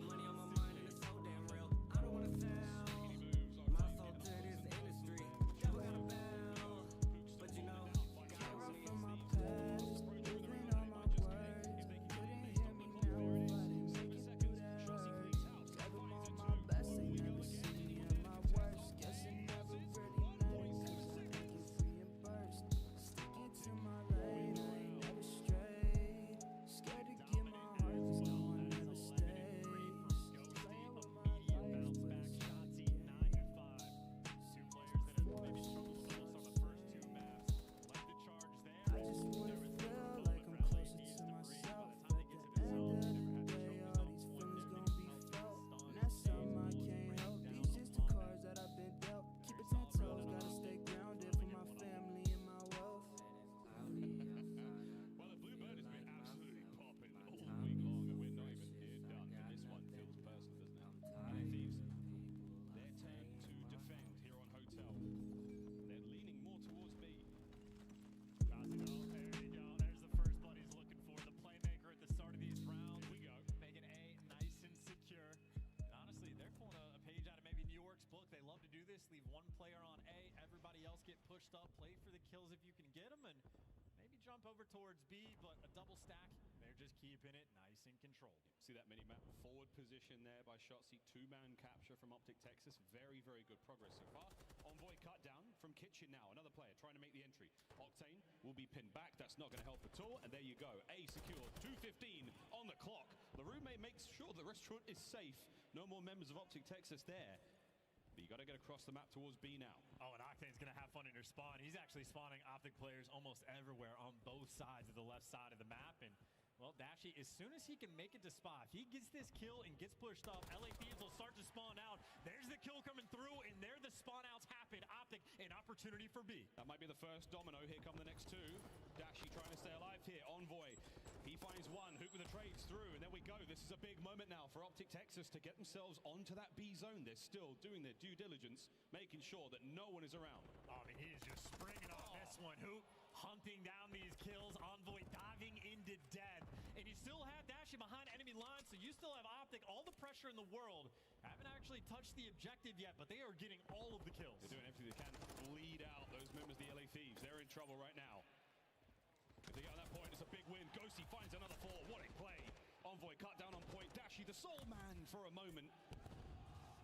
Money on my mind and it's so damn real. I don't want to sell my soul to this industry. Never got a bell, but you know, God with me. From my past, moving on my words. Couldn't hear me now, but it make it through that hurt. Never on my best, they never see me at my worst. Guess it never really matters, 'cause I think it's reimbursed. Sticking to my lane, I ain't never strayed. Scared to give my heart, 'cause no one ever stays. Playing with my life, but it's Shotsy 9-5. Two players that have maybe struggled the most on the first two maps. Like the charge there. I just wanna feel like I'm closer to myself. At the end of the day, all these feelings gon' be felt. And that's something I can't help. These just the cards that I've been dealt. Keep it 10 toes, gotta stay grounded for my family and my wealth. Well, the Bluebird has been absolutely popping all week long, and we're not even near done. But this one feels personal, doesn't it? LA Thieves, their turn to defend here on Hotel. They're leaning more towards B. There you go. There's the first blood he's looking for. The playmaker at the start of these rounds. Here we go. Making A nice and secure. And honestly, they're pulling a page out of maybe New York's book. They love to do this. Leave one player on A. Everybody else get pushed up. Play for the kills if you can get them. And maybe jump over towards B, but a double stack. They're just keeping it nice and controlled. See that mini-map forward position there by Shotzi. Two-man capture from Optic Texas. Very, very good progress so far. Envoy cut down from Kitchen now. Another player trying to make the entry. Octane will be pinned back. That's not going to help at all. And there you go. A secured. 2:15 on the clock. The roommate makes sure the restaurant is safe. No more members of Optic Texas there. But you got to get across the map towards B now. Oh, and Octane's going to have fun in her spawn. He's actually spawning Optic players almost everywhere on both sides of the left side of the map. And, well, Dashy, as soon as he can make it to spot, if he gets this kill and gets pushed up, LA Thieves will start to spawn out. There's the kill coming through, and there the spawn outs happen. Optic, an opportunity for B. That might be the first domino. Here come the next two. Dashy trying to stay alive here. Envoy, he finds one. Hoop with the trades through, and there we go. This is a big moment now for Optic Texas to get themselves onto that B zone. They're still doing their due diligence, making sure that no one is around. Oh, I mean, he is just springing on this one. Hoop hunting down these kills. Envoy diving into death. And you still have Dashy behind enemy lines, so you still have Optic. All the pressure in the world. Haven't actually touched the objective yet, but they are getting all of the kills. They're doing everything they can to bleed out those members of the LA Thieves. They're in trouble right now. If they get on that point, it's a big win. Ghosty finds another four. What a play. Envoy cut down on point. Dashy, the soul man for a moment.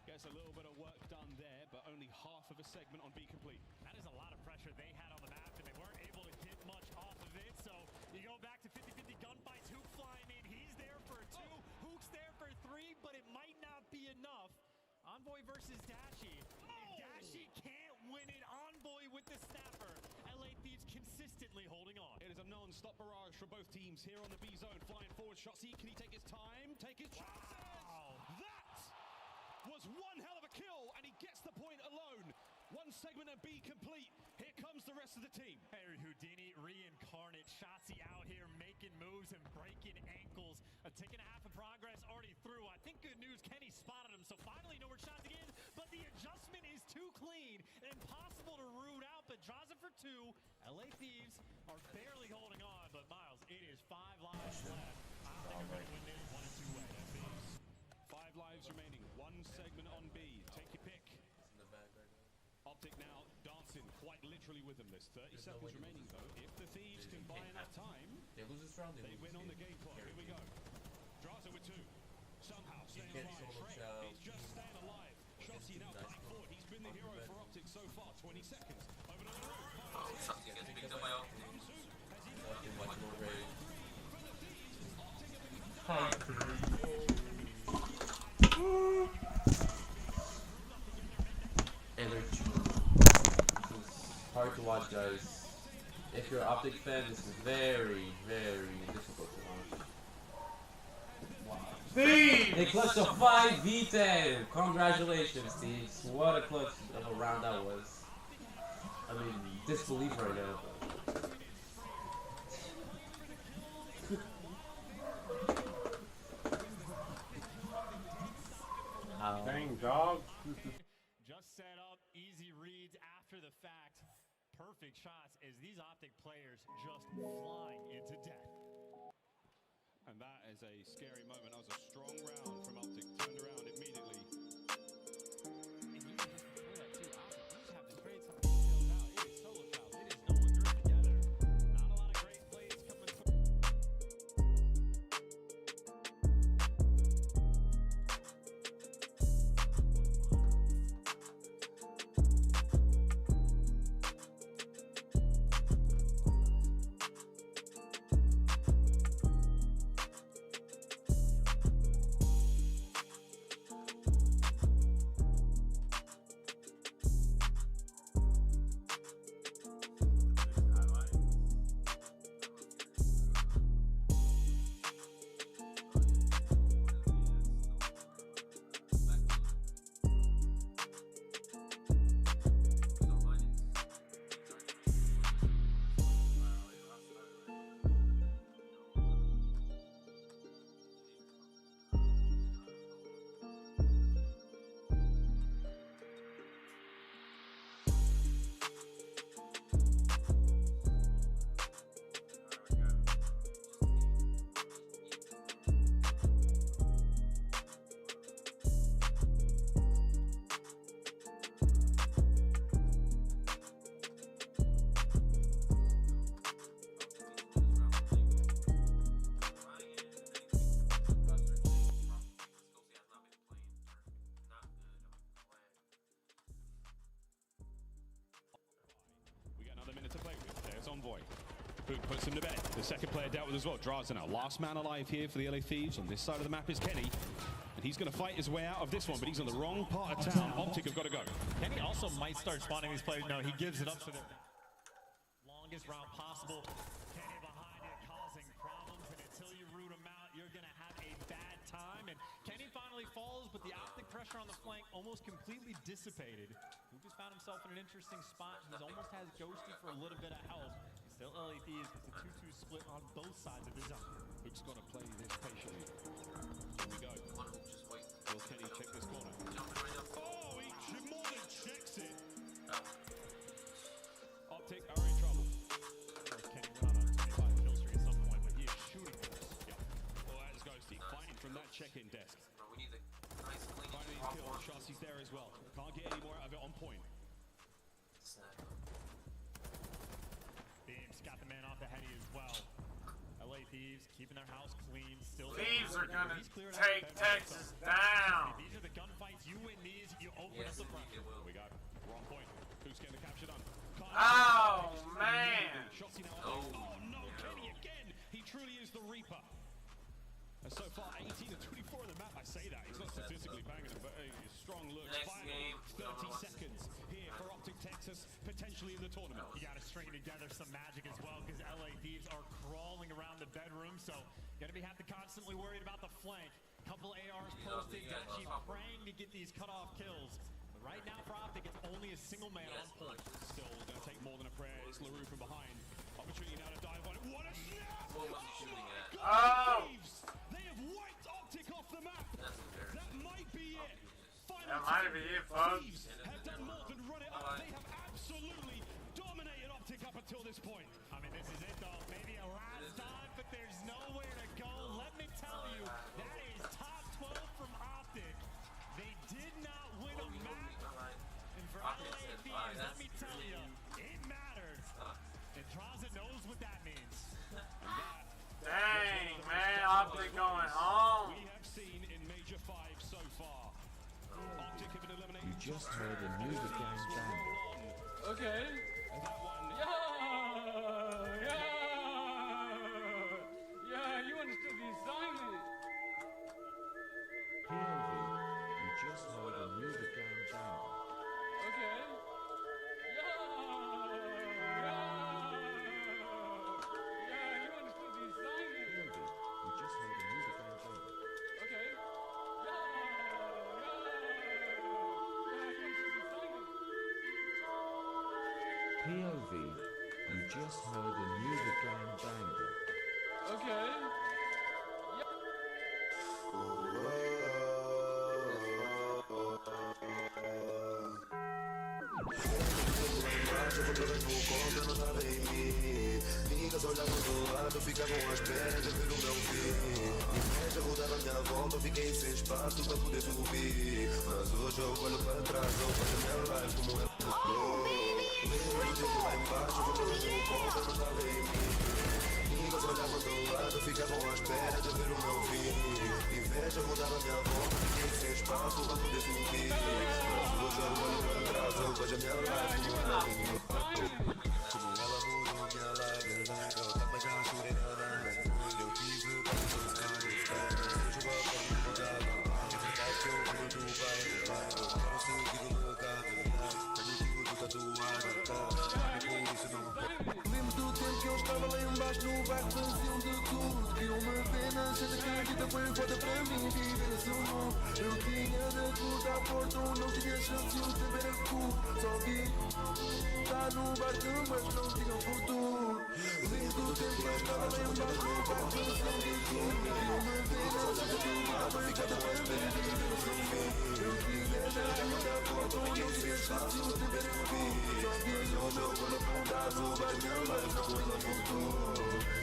Gets a little bit of work done there, but only half of a segment on B complete. That is a lot of pressure they had on the map, and they weren't able to get much off of it. So you go back to 50-50 gunfights. Hook flying in. He's there for two. Hook's there for three, but it might not be enough. Envoy versus Dashy. If Dashy can't win it, Envoy with the snapper. LA Thieves consistently holding on. It is a non-stop barrage for both teams here on the B zone. Flying forward, Shotzi. Can he take his time? Take his chances? Wow. That was one hell of a kill, and he gets the point alone. One segment of B complete. Here comes the rest of the team. Harry Houdini reincarnate. Shotzi out here making moves and breaking ankles. A tick and a half of progress already through. I think good news, Kenny spotted him, so finally know where Shotzi is, but the adjustment is too clean and impossible to root out, but draws it for two. LA Thieves are barely holding on, but seconds remaining. One segment on B. Take your pick. Optic now dancing quite literally with them. There's 30 seconds remaining though. If the Thieves can buy enough time, they win on the game clock. Here we go. Draza with 2. Somehow staying alive. Trey, he's just staying alive. Shotzi now coming forward. He's been the hero for Optic so far. 20 seconds. Over to the roof. Something gets picked up by Optic. Energy. This is hard to watch, guys. If you're an Optic fan, this is very, very difficult to watch. Wow. They clutched a 5v10! Congratulations, Thieves. What a clutch of a round that was. I mean, disbelief right now. Dang dog. Just set up, easy reads after the fact. Perfect shots as these Optic players just flying into death. And that is a scary moment. That was a strong round from Optic. Turned around immediately. And you just before that too, Optic, you just have to trade some of these kills out. It is solo trials. It is no one grouped together. Not a lot of great plays coming from. Envoy, who puts him to bed. The second player dealt with as well. Draza now. Last man alive here for the LA Thieves. On this side of the map is Kenny. And he's going to fight his way out of this one, but he's on the wrong part of town. Optic have got to go. Kenny also might start spawning these players. No, he gives it up for the longest round possible. Kenny behind it, causing problems, and until you root him out, you're going to have a bad time. And Kenny finally falls, but the Optic pressure on the flank almost completely dissipated. He just found himself in an interesting spot. He almost has Ghosty for a little bit of help. Still LA Thieves, it's a 2-2 split on both sides of the zone. Hook's got to play this patiently. Here we go. Will Kenny check this corner? Oh, he more than checks it. Optic are in trouble. Kenny went on a 25 kill streak at some point, but he is shooting for us. Yeah. Well, that is Ghosty fighting from that check-in desk. We need the nice clean. Finally killed. Shotzi's there as well. Can't get any more out of it on point. Thieves got the man off the heady as well. LA Thieves keeping their house clean. Still Thieves are gonna take Texas down. These are the gunfights. You win these, you open up the front. We got wrong point. Who's getting the capture done? Oh man! Shotzi now. Oh no, Kenny again. He truly is the Reaper. And so far, 18 of 24 on the map. I say that. He's not statistically banging them, but a strong look. Final 30 seconds here for Optic Texas, potentially in the tournament. You got to string together some magic as well, because LA Thieves are crawling around the bedroom, so gonna be have to constantly worried about the flank. Couple ARs posted, Dechi praying to get these cutoff kills. But right now for Optic, it's only a single man on point. Still gonna take more than a prayer. It's LaRue from behind. Opportunity now to dive on it. What a snap! What was he shooting at? Oh! They have wiped Optic off the map. That might be it. That might be it, folks. Thieves have done more than run it up. They have absolutely dominated Optic up until this point. I mean, this is it though. Maybe a last dive, but there's nowhere to go. Let me tell you, that is top 12 from Optic. going home. we have seen in Major 5 so far. Optic have been eliminated. You just heard a new gang banger. Okay. That one. Yeah, you understood the assignment. POV, you just heard a new gang banger. Okay. Yeah, you understood the assignment. POV, you just heard a new gang banger. Okay. POV, you just heard a new gang banger. Okay. Amigas olhavam do lado, ficavam à espera de ver o meu fim. Inveja rodava à minha volta, eu fiquei sem espaço para poder subir. Mas hoje eu olho para trás, eu faço a minha life como ela mudou. Lembro do tempo lá embaixo, quando eu não conta, não estava em mim. Amigas olhavam do lado, ficavam à espera de ver o meu fim. Inveja rodava à minha volta, fiquei sem espaço para poder subir. Mas hoje eu olho para trás, eu faço a minha life como ela mudou. Como ela mudou minha life, eu também já chorei nada. Eu tive tantos caras, seja uma forma mudada. É verdade que eu vim do bairro, eu quero seguir o legado. Tenho tudo tatuado, e por isso não lembro do tempo que eu estava lá embaixo no bairro, faziam de tudo. Queriam-me ver na cena que a vida foi foda para mim viver esse mundo. Eu tinha de tudo à porta, não tinha chance, o tempo era cool. Só vi tá no barco, mas não tinha futuro. Lembro do tempo que eu estava lá embaixo no bairro, faziam de tudo. Queriam-me ver na cena que a vida foi foda para mim viver esse mundo. Eu tinha de tudo à porta, não tinha chance, o tempo era cool. Só vi hoje eu vou apontar, vou para a minha life, não vou no futuro.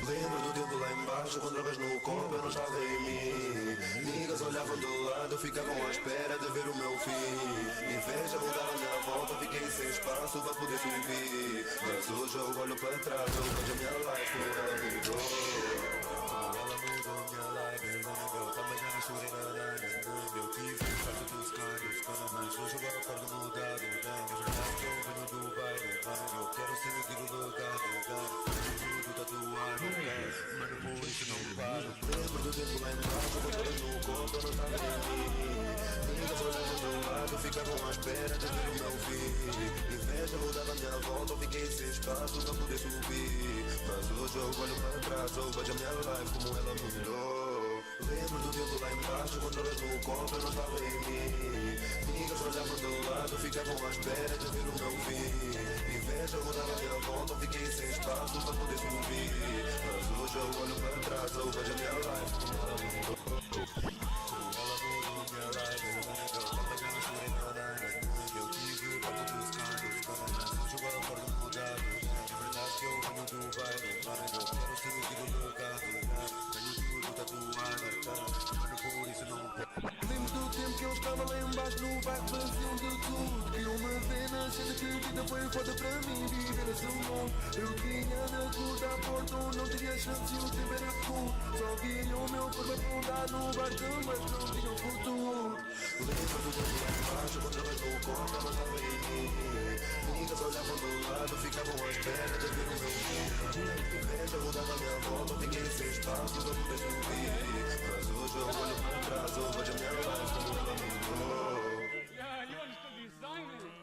Lembro do tempo lá embaixo, com drogas no corpo, eu não estava em mim. Amigas olhavam do lado, ficavam à espera de ver o meu fim. Inveja rodava à minha volta, fiquei sem espaço para poder subir. Mas hoje eu olho para trás, eu vejo a minha life, como ela mudou. Como ela mudou minha life, eu também já chorei nada. Eu tive sorte dos canos, mas hoje eu acordo mudado. É verdade que eu venho do bairro, eu quero seguir o legado. Tudo tatuado, mano, por isso não paro. Lembro do tempo lá embaixo, com drogas no corpo, eu não estava em mim. Amigas olhavam do lado, ficavam à espera de ver o meu fim. Inveja rodava à minha volta, eu fiquei sem espaço para poder subir. Mas hoje eu olho para trás, eu vejo a minha life como ela mudou. Lembro do tempo lá embaixo, com drogas no corpo, eu não estava em mim. Amigas olhavam do lado, ficavam à espera de ver o meu fim. Inveja rodava à minha volta, eu fiquei sem espaço para poder subir. Mas hoje eu olho para trás, eu vejo a minha life como ela mudou. Como ela mudou minha life, eu também já não chorei nada. Eu tive parte dos canos, mas hoje eu acordo mudado. É verdade que eu venho do bairro, eu quero seguir o legado. Tenho tudo tatuado, mano, por isso não pode. Lembro do tempo que eu estava lá embaixo no bairro, faziam de tudo. Queriam-me ver na cena que a vida foi foda para mim viver esse mundo. Eu tinha de tudo à porta, não tinha chance, o tempo era cool. Só viam o meu corpo afundar no barco, mas não tinha futuro. Lembro do tempo lá embaixo, com drogas no corpo, eu não estava em mim. Amigas olhavam do lado, ficavam à espera de ver o meu fim. Inveja rodava à minha volta, fiquei sem espaço para poder subir. Mas hoje eu olho para trás, eu vejo a minha life como ela mudou. Yeah, you understood the assignment.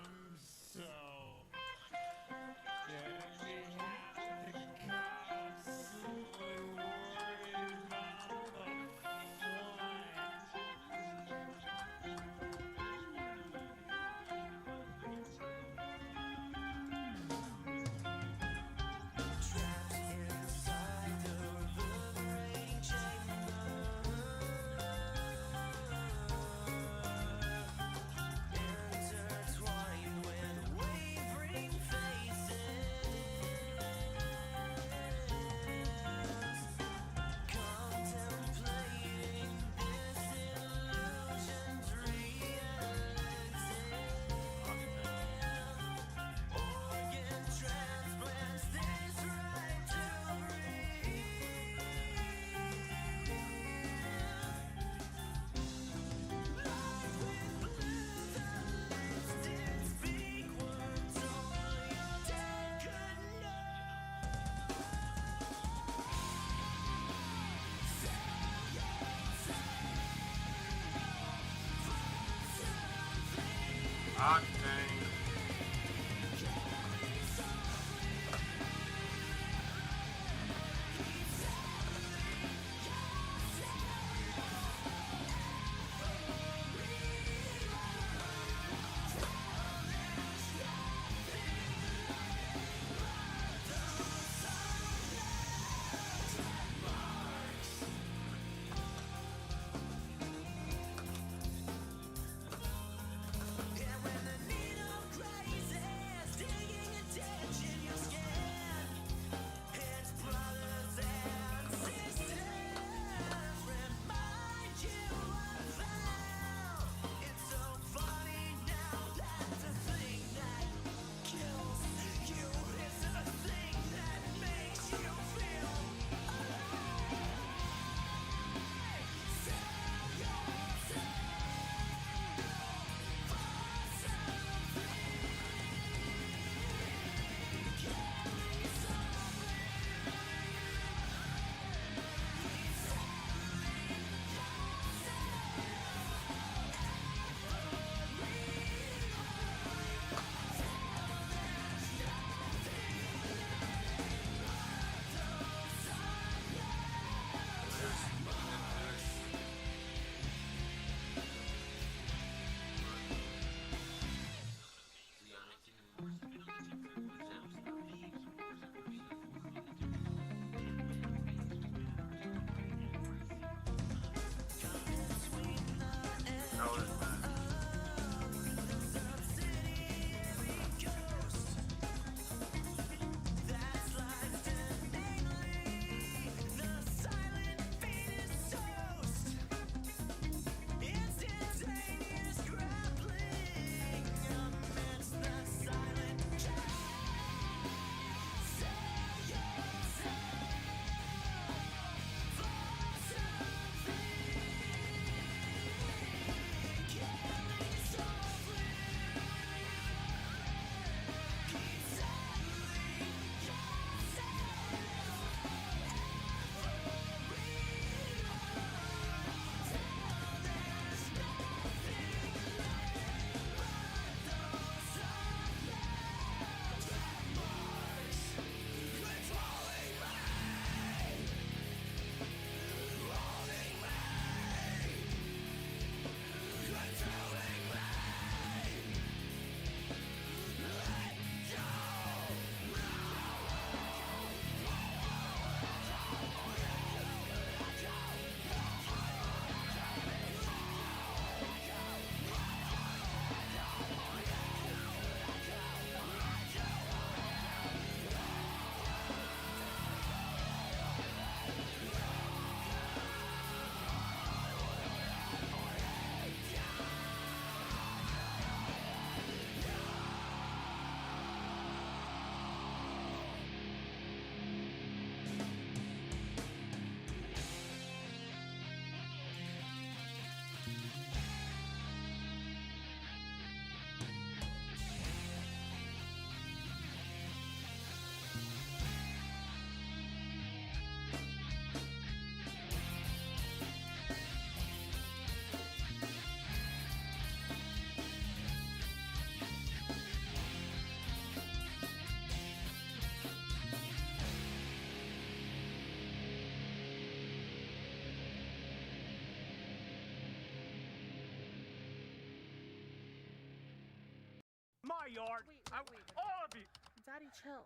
yard. All of you. Daddy, chill.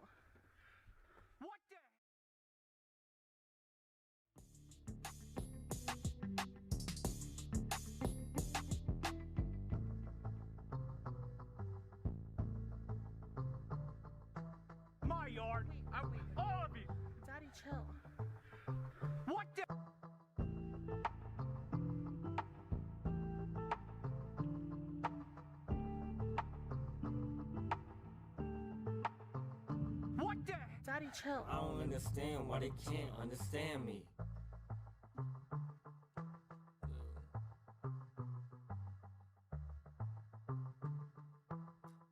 What the? My yard. All of you. Daddy, chill. What the? What the? Daddy, chill. I don't understand why they can't understand me.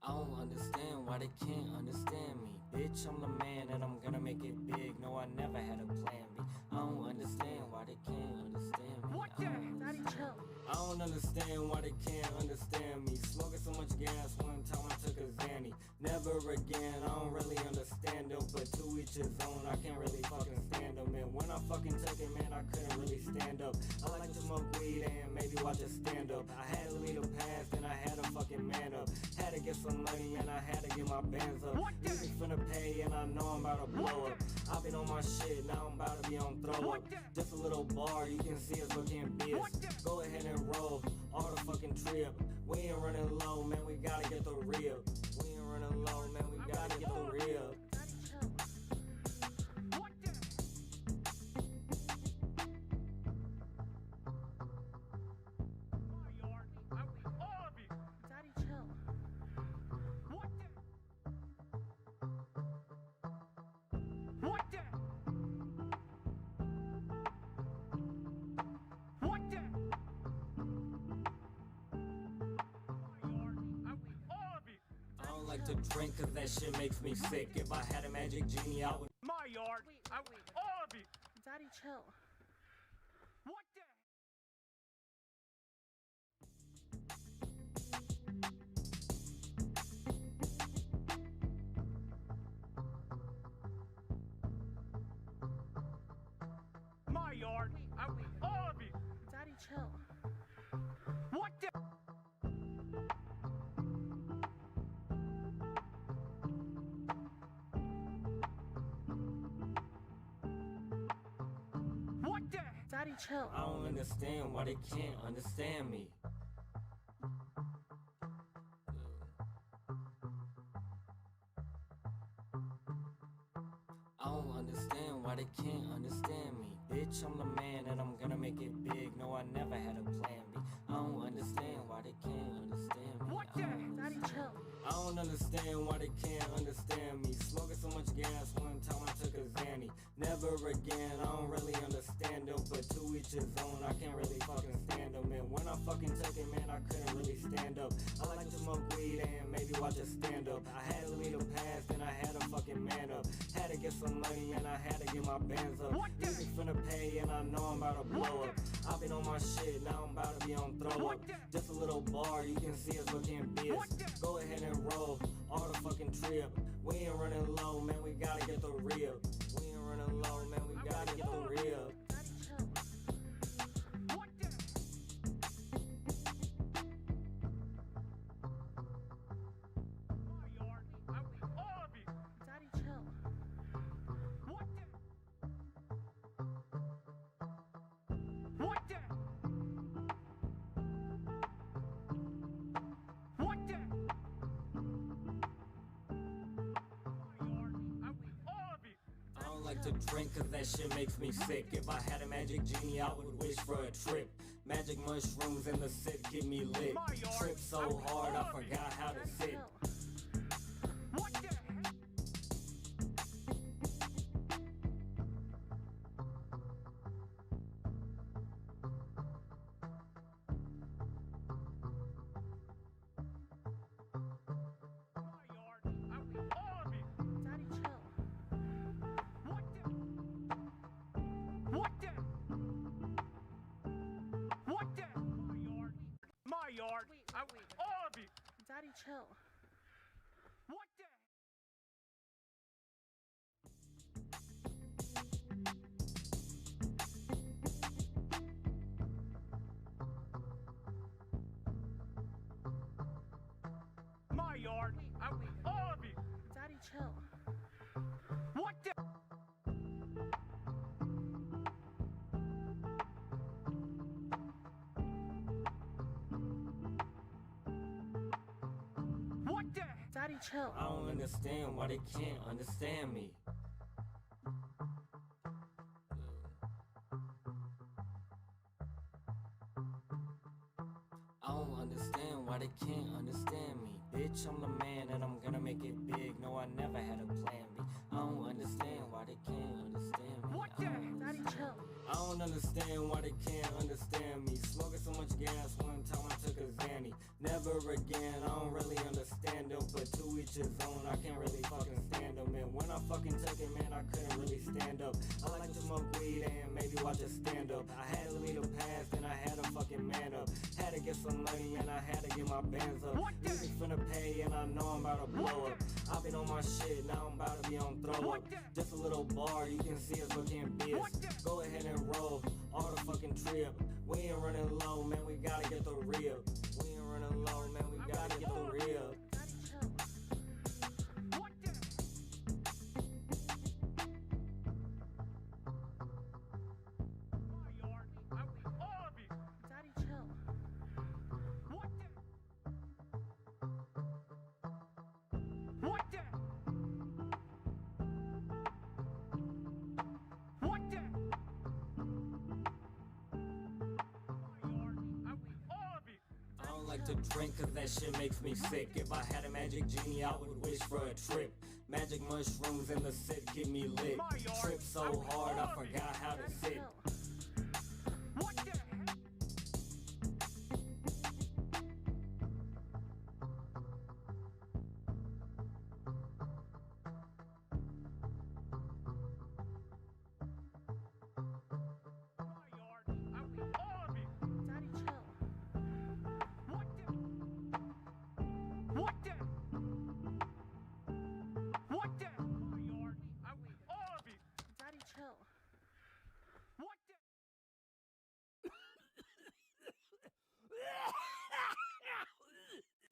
I don't understand why they can't understand me. Bitch, I'm the man and I'm gonna make it big. No, I never had a plan B. I don't understand why they can't understand me. What the? Daddy, chill. I don't understand why they can't understand me. Smoking so much gas one time I took a Zanny. Never again, I don't really understand them. But to each his own, I can't really fucking stand them. And when I fucking took it, man, I couldn't really stand up. I like to smoke weed and maybe watch a stand up. I had to lead a past and I had to fucking man up. Had to get some money and I had to get my bands up. Music finna pay and I know I'm about to blow up. I've been on my shit, now I'm about to be on throw up. Just a little bar, you can see us looking biz. Go ahead and roll all the fucking trip. We ain't running low, man, we gotta get the real. We ain't running low, man, we gotta get the real. Daddy, chill. What the? What the? What the? I don't like to drink cause that shit makes me sick. If I had a magic genie, I would. My yard. All of you. Daddy, chill. What the? My yard. All of you. Daddy, chill. What the? What the? Daddy, chill. I don't understand why they can't understand me. I don't understand why they can't understand me. Bitch, I'm the man and I'm gonna make it big. No, I never had a plan B. I don't understand why they can't understand me. What the? Daddy, chill. I don't understand why they can't understand me. Smoking so much gas one time I took a Zanny. Never again, I don't really understand them. But to each his own, I can't really fucking stand them. And when I fucking took it, man, I couldn't really stand up. I like to smoke weed and maybe watch a stand up. I had to lead a past and I had to fucking man up. Had to get some money and I had to get my bands up. Music finna pay and I know I'm about to blow up. I've been on my shit, now I'm about to be on throw up. Just a little bar, you can see us looking biz. Go ahead and roll all the fucking trip. We ain't running low, man, we gotta get the real. We ain't running low, man, we gotta get the real. Daddy, chill. What the? What the? What the? I don't like to drink cause that shit makes me sick. If I had a magic genie, I would wish for a trip. Magic mushrooms in the sit get me lit. Trip so hard, I forgot how to sit. What the? All of you. Daddy, chill. What the? What the? What the? My yard. All of you. Daddy, chill. What the? My yard. All of you. Daddy, chill. What the? What the? Daddy, chill. I don't understand why they can't understand me. I don't understand why they can't understand me. Bitch, I'm the man and I'm gonna make it big. No, I never had a plan B. I don't understand why they can't understand me. What the? Daddy, chill. I don't understand why they can't understand me. Smoking so much gas one time I took a Zanny. Never again, I don't really understand them. But to each his own, I can't really fucking stand them. And when I fucking took it, man, I couldn't really stand up. I like to smoke weed and maybe watch a stand up. I had to leave the past and I had to fucking man up. Had to get some money and I had to get my bands up. Music finna pay and I know I'm about to blow up. I've been on my shit, now I'm about to be on throw up. Just a little bar, you can see us but can't be us. Go ahead and roll, all the fucking trip. We ain't running low, man, we gotta get the real. We ain't running low, man, we gotta get the real. Daddy, chill. What the? What the? What the? I don't like to drink cause that shit makes me sick. If I had a magic genie, I would wish for a trip. Magic mushrooms in the sit get me lit. Trip so hard, I forgot how to sit. What the? Daddy, chill. What the? What the? What the? All of you. Daddy, chill. What the?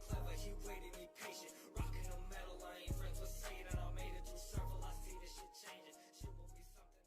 Clever, he waited me patient. Rocking the metal, I ain't friends with Satan. I made it through several, I see this shit changing. Shit will be something.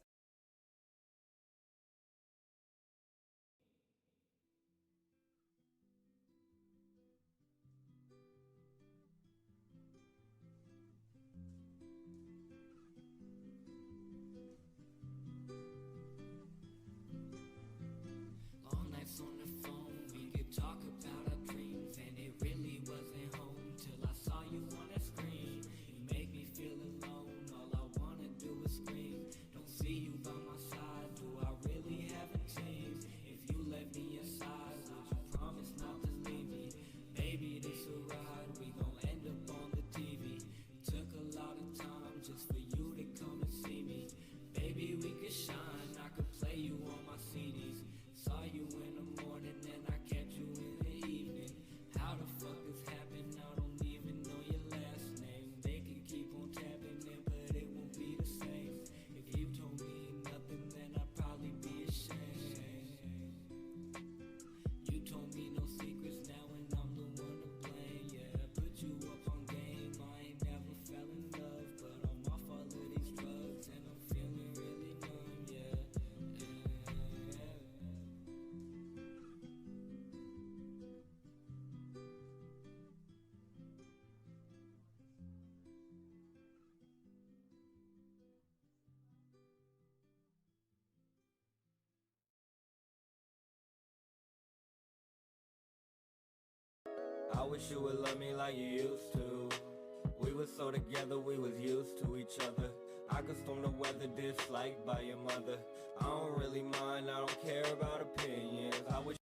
Long nights on the phone, we could talk about our dreams, and it really wasn't home till I saw you on the screen. You make me feel alone, all I wanna do is scream. Don't see you by my side, do I really have a team? If you left me aside, would you promise not to leave me? Baby, this a ride, we gon' end up on the TV. Took a lot of time just for you to come and see me. Baby, we could shine, I could play you on my CDs. Saw you in the morning and I kept you in the evening. How the fuck this happened? I don't even know your last name. They can keep on tapping in, but it won't be the same. If you told me nothing, then I'd probably be ashamed. You told me no secrets now, and I'm the one to blame. Yeah, put you up on game. I ain't never fell in love, but I'm off all of these drugs and I'm feeling really numb. Yeah. I wish you would love me like you used to. We was so together, we was used to each other. I could storm the weather, disliked by your mother. I don't really mind, I don't care about opinions. I wish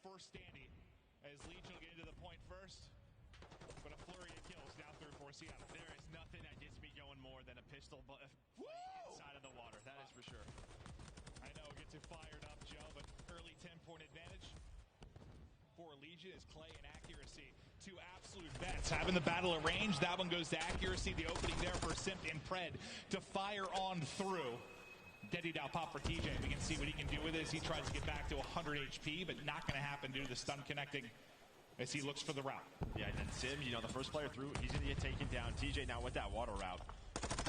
for Standy, as Legion will get into the point first. But a flurry of kills now through for Seattle. There is nothing that gets me going more than a pistol play inside of the water. That is for sure. I know, it gets you fired up, Joe, but early 10-point advantage for Legion is Clay and accuracy. Two absolute bets. Having the battle at range, that one goes to accuracy. The opening there for Simp and Pred to fire on through. Deadly down pop for TJ. We can see what he can do with this. He tries to get back to 100 HP, but not going to happen due to the stun connecting as he looks for the route. Yeah, and then Sim, you know, the first player through, he's going to get taken down. TJ now with that water route.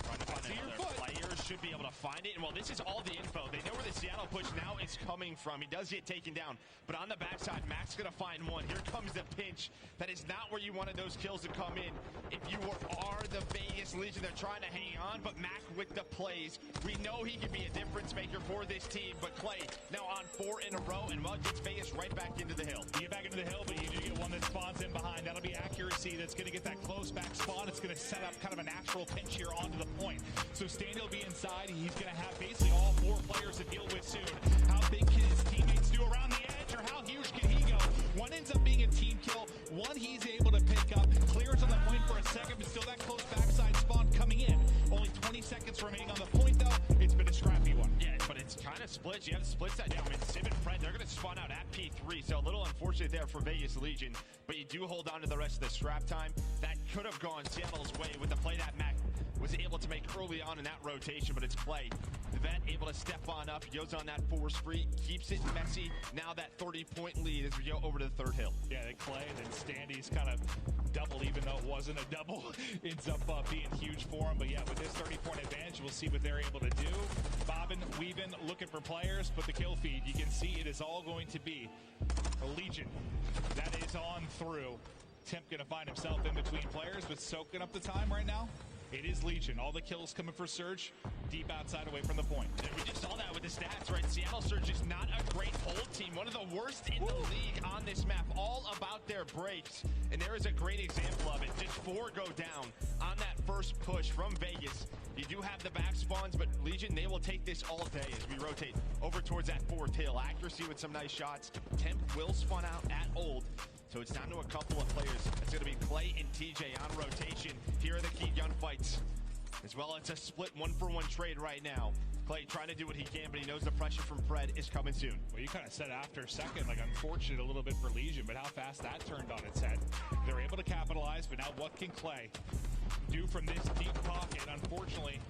Trying to find another. Players should be able to find it. And well, this is all the info. They know where the Seattle push now is coming from. He does get taken down. But on the backside, Mac's going to find one. Here comes the pinch. That is not where you wanted those kills to come in. If you are the Vegas Legion, they're trying to hang on. But Mac with the plays. We know he can be a difference maker for this team. But Clay now on 4 in a row. And well, gets Vegas right back into the hill. You get back into the hill, but you do get one that spawns in behind. That'll be accuracy. That's going to get that close back spawn. It's going to set up kind of a natural pinch here onto the point. So Standy will be inside. He's going to have basically all 4 players to deal with soon. How big can his teammates do around the edge, or how huge can he go? One ends up being a team kill. One he's able to pick up. Clears on the point for a second, but still that close backside spawn coming in. Only 20 seconds remaining on the point, though. It's been a scrappy one. Yeah, but it's kind of split. You have splits that down. Sim and Fred, they're going to spawn out at P3, so a little unfortunate there for Vegas Legion. But you do hold on to the rest of the scrap time. That could have gone Seattle's way with the play that Mac was able to make early on in that rotation, but it's Clay. The vet able to step on up, goes on that force free, keeps it messy. Now that 30-point lead as we go over to the third hill. Yeah, then Clay, then Standy's kind of double, even though it wasn't a double. Ends up being huge for him. But yeah, with this 30-point advantage, we'll see what they're able to do. Bobbing, weaving, looking for players, but the kill feed, you can see it is all going to be a Legion. That is on through. Temp going to find himself in between players, but soaking up the time right now. It is Legion. All the kills coming for Surge, deep outside away from the point. And we just saw that with the stats, right? Seattle Surge is not a great hold team. One of the worst in the league on this map. All about their breaks. And there is a great example of it. Just 4 go down on that first push from Vegas. You do have the back spawns, but Legion, they will take this all day as we rotate over towards that 4th hill. Accuracy with some nice shots. Temp will spawn out at Old. So it's down to a couple of players. It's going to be Clay and TJ on rotation. Here are the key gunfights. As well, it's a split 1-for-1 trade right now. Clay trying to do what he can, but he knows the pressure from Fred is coming soon. Well, you kind of said after a second, like unfortunate a little bit for Legion, but how fast that turned on its head. They're able to capitalize, but now what can Clay do from this deep pocket? Unfortunately,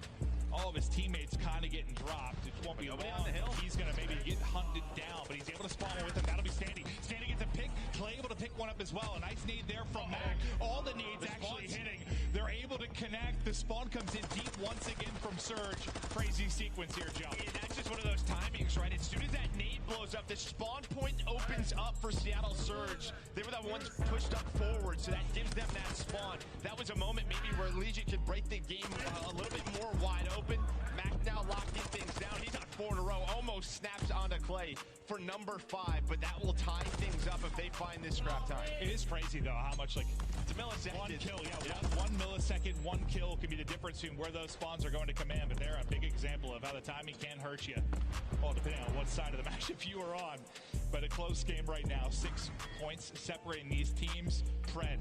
all of his teammates kind of getting dropped. It won't be long. On the hill. He's going to maybe get hunted down, but he's able to spawn with him. That'll be Standy. Standy gets a pick. Clay able to pick one up as well. A nice need there from Mac. All the needs actually hitting. They're able to connect. The spawn comes in deep once again from Surge. Crazy sequence here, Joe. And that's just one of those timings, right? As soon as that nade blows up, the spawn point opens up for Seattle Surge. They were the ones pushed up forward, so that gives them that spawn. That was a moment maybe where Legion could break the game a little bit more wide open. Mac now locking things down. He's on 4 in a row. Almost snaps onto Clay for number 5, but that will tie things up if they find this scrap time. It is crazy, though, how much, like, it's a millisecond. One kill, yeah. 1 millisecond, 1 kill can be the difference between where those spawns are going to command, but they're a big example of how the timing can hurt you. Well, depending on what side of the match if you are on. But a close game right now. 6 points separating these teams. Pred,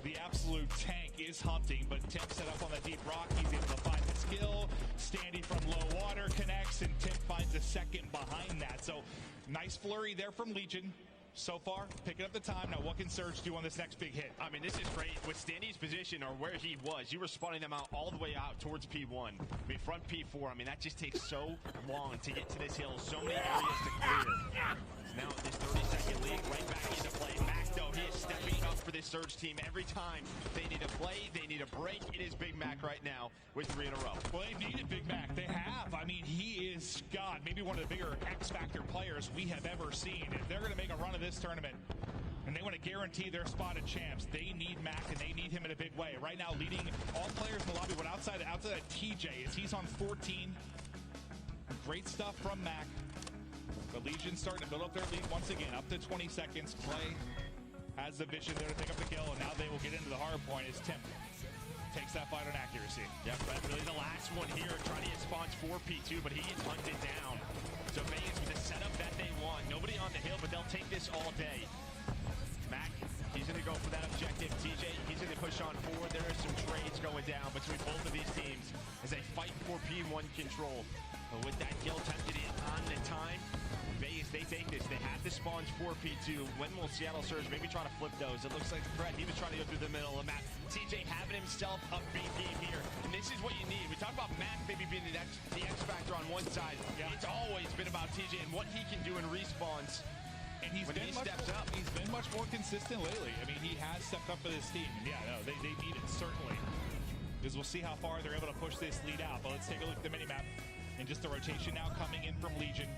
the absolute tank, is hunting, but Temp set up on the deep rock. He's able to find the skill. Standy from low water connects, and Temp finds a second behind that. So nice flurry there from Legion. So far, picking up the time. Now, what can Surge do on this next big hit? I mean, this is great. With Standy's position, or where he was, you were spawning them out all the way out towards P1. I mean, front P4, I mean, that just takes so long to get to this hill. So many areas to clear. Now, this 30-second lead right back into play. Mac, though, he is stepping up for this Surge team every time. They need a play, they need a break. It is Big Mac right now with 3 in a row. Well, they've needed Big Mac. They have. I mean, he is, God, maybe one of the bigger X-Factor players we have ever seen. If they're going to make a run of this tournament, and they want to guarantee their spot at champs, they need Mac, and they need him in a big way. Right now, leading all players in the lobby, but outside of TJ, as he's on 14. Great stuff from Mac. The Legion starting to build up their lead once again, up to 20 seconds. Clay has the vision there to pick up the kill, and now they will get into the hard point as Temp takes that fight on accuracy. Yeah, Fred really the last one here, trying to get spawns for P2, but he gets hunted down. So Vegas with the setup that they want. Nobody on the hill, but they'll take this all day. Mac, he's going to go for that objective. TJ, he's going to push on forward. There are some trades going down between both of these teams as they fight for P1 control. But with that kill tempted in on the time, Vegas, they take this. They have the spawns for P2. When will Seattle Surge maybe try to flip those? It looks like Fred, he was trying to go through the middle of the map. TJ having himself a big game here. And this is what you need. We talk about Mac maybe being the X factor on one side. Yeah. It's always been about TJ and what he can do in respawns. And he's when been he steps up. He's been much more consistent lately. I mean, he has stepped up for this team. And yeah, no, they need it, certainly. Because we'll see how far they're able to push this lead out. But let's take a look at the minimap. And just the rotation now coming in from Legion.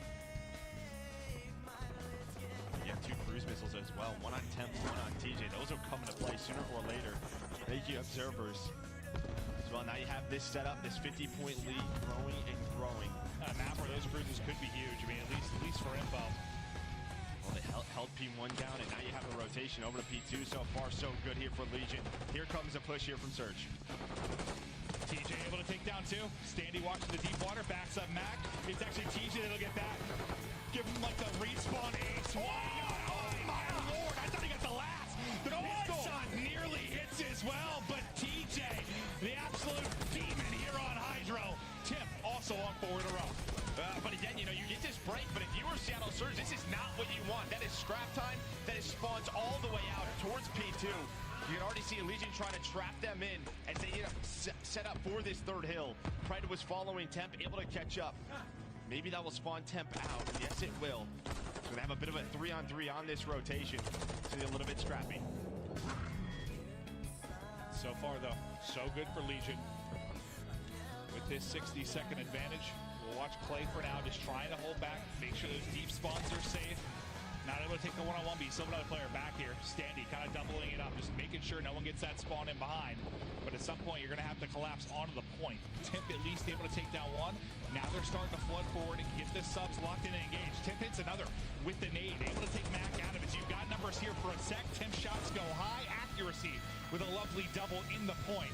You have 2 cruise missiles as well. One on Temp, one on TJ. Those will come into play sooner or later. Make you observers. As well, now you have this setup, this 50-point lead growing and growing. A map where those cruises could be huge. I mean, at least for info. Well, they held P1 down, and now you have a rotation over to P2. So far, so good here for Legion. Here comes a push here from Surge. TJ able to take down 2. Standy watching the deep water, backs up Mac. It's actually TJ that'll get that. Give him like the respawn ace. Wow! Oh my lord! I thought he got the last. The one-shot nearly hits as well, but TJ, the absolute demon here on Hydro. Tip also on 4 in a row. But again, you know, you get this break, but if you were Seattle Surge, this is not what you want. That is scrap time. That is spawns all the way out towards P2. You can already see Legion trying to trap them in as they set up for this 3rd hill. Pride was following Temp, able to catch up. Maybe that will spawn Temp out. Yes, it will. So they have a bit of a 3-on-3 on this rotation. So they're a little bit scrappy. So far, though, so good for Legion. With this 60-second advantage, we'll watch Clay for now, just trying to hold back, make sure those deep spawns are safe. Not able to take the one-on-one, but still another player back here. Standy kind of doubling it up, just making sure no one gets that spawn in behind. But at some point, you're going to have to collapse onto the point. Timp at least able to take down 1. Now they're starting to flood forward and get the subs locked in and engaged. Timp hits another with the nade, able to take Mac out of it. So you've got numbers here for a sec. Timp shots go high, accuracy with a lovely double in the point.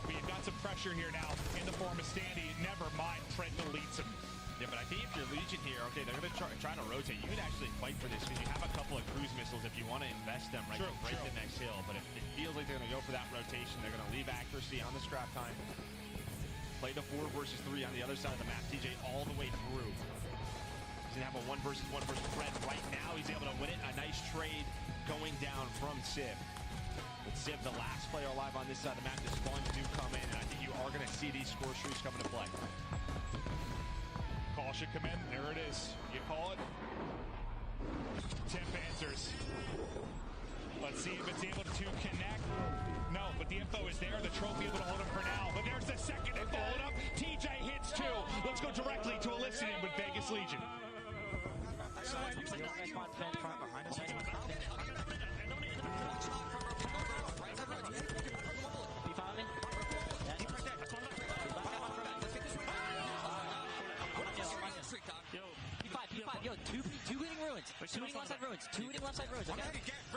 But you've got some pressure here now in the form of Standy. Never mind, Trent deletes him. Yeah, but I think if you're Legion here, okay, they're going to try to rotate. You can actually fight for this because you have a couple of cruise missiles if you want to invest them right to break the next hill. But if it feels like they're going to go for that rotation, they're going to leave accuracy on the scrap time. Play the 4 versus 3 on the other side of the map. TJ all the way through. He's going to have a 1 versus 1 versus Fred right now. He's able to win it. A nice trade going down from Civ. With Civ, the last player alive on this side of the map, the spawns do come in, and I think you are going to see these score streaks come into play. Call should come in. There it is. You call it. Temp answers. Let's see if it's able to connect. No, but the info is there. The trophy able to hold him for now. But there's the second info. Hold up. TJ hits 2. Let's go directly to Elysium with Vegas Legion. Yo, two winning ruins. 2 winning left side ruins. 2 winning left side ruins. Okay.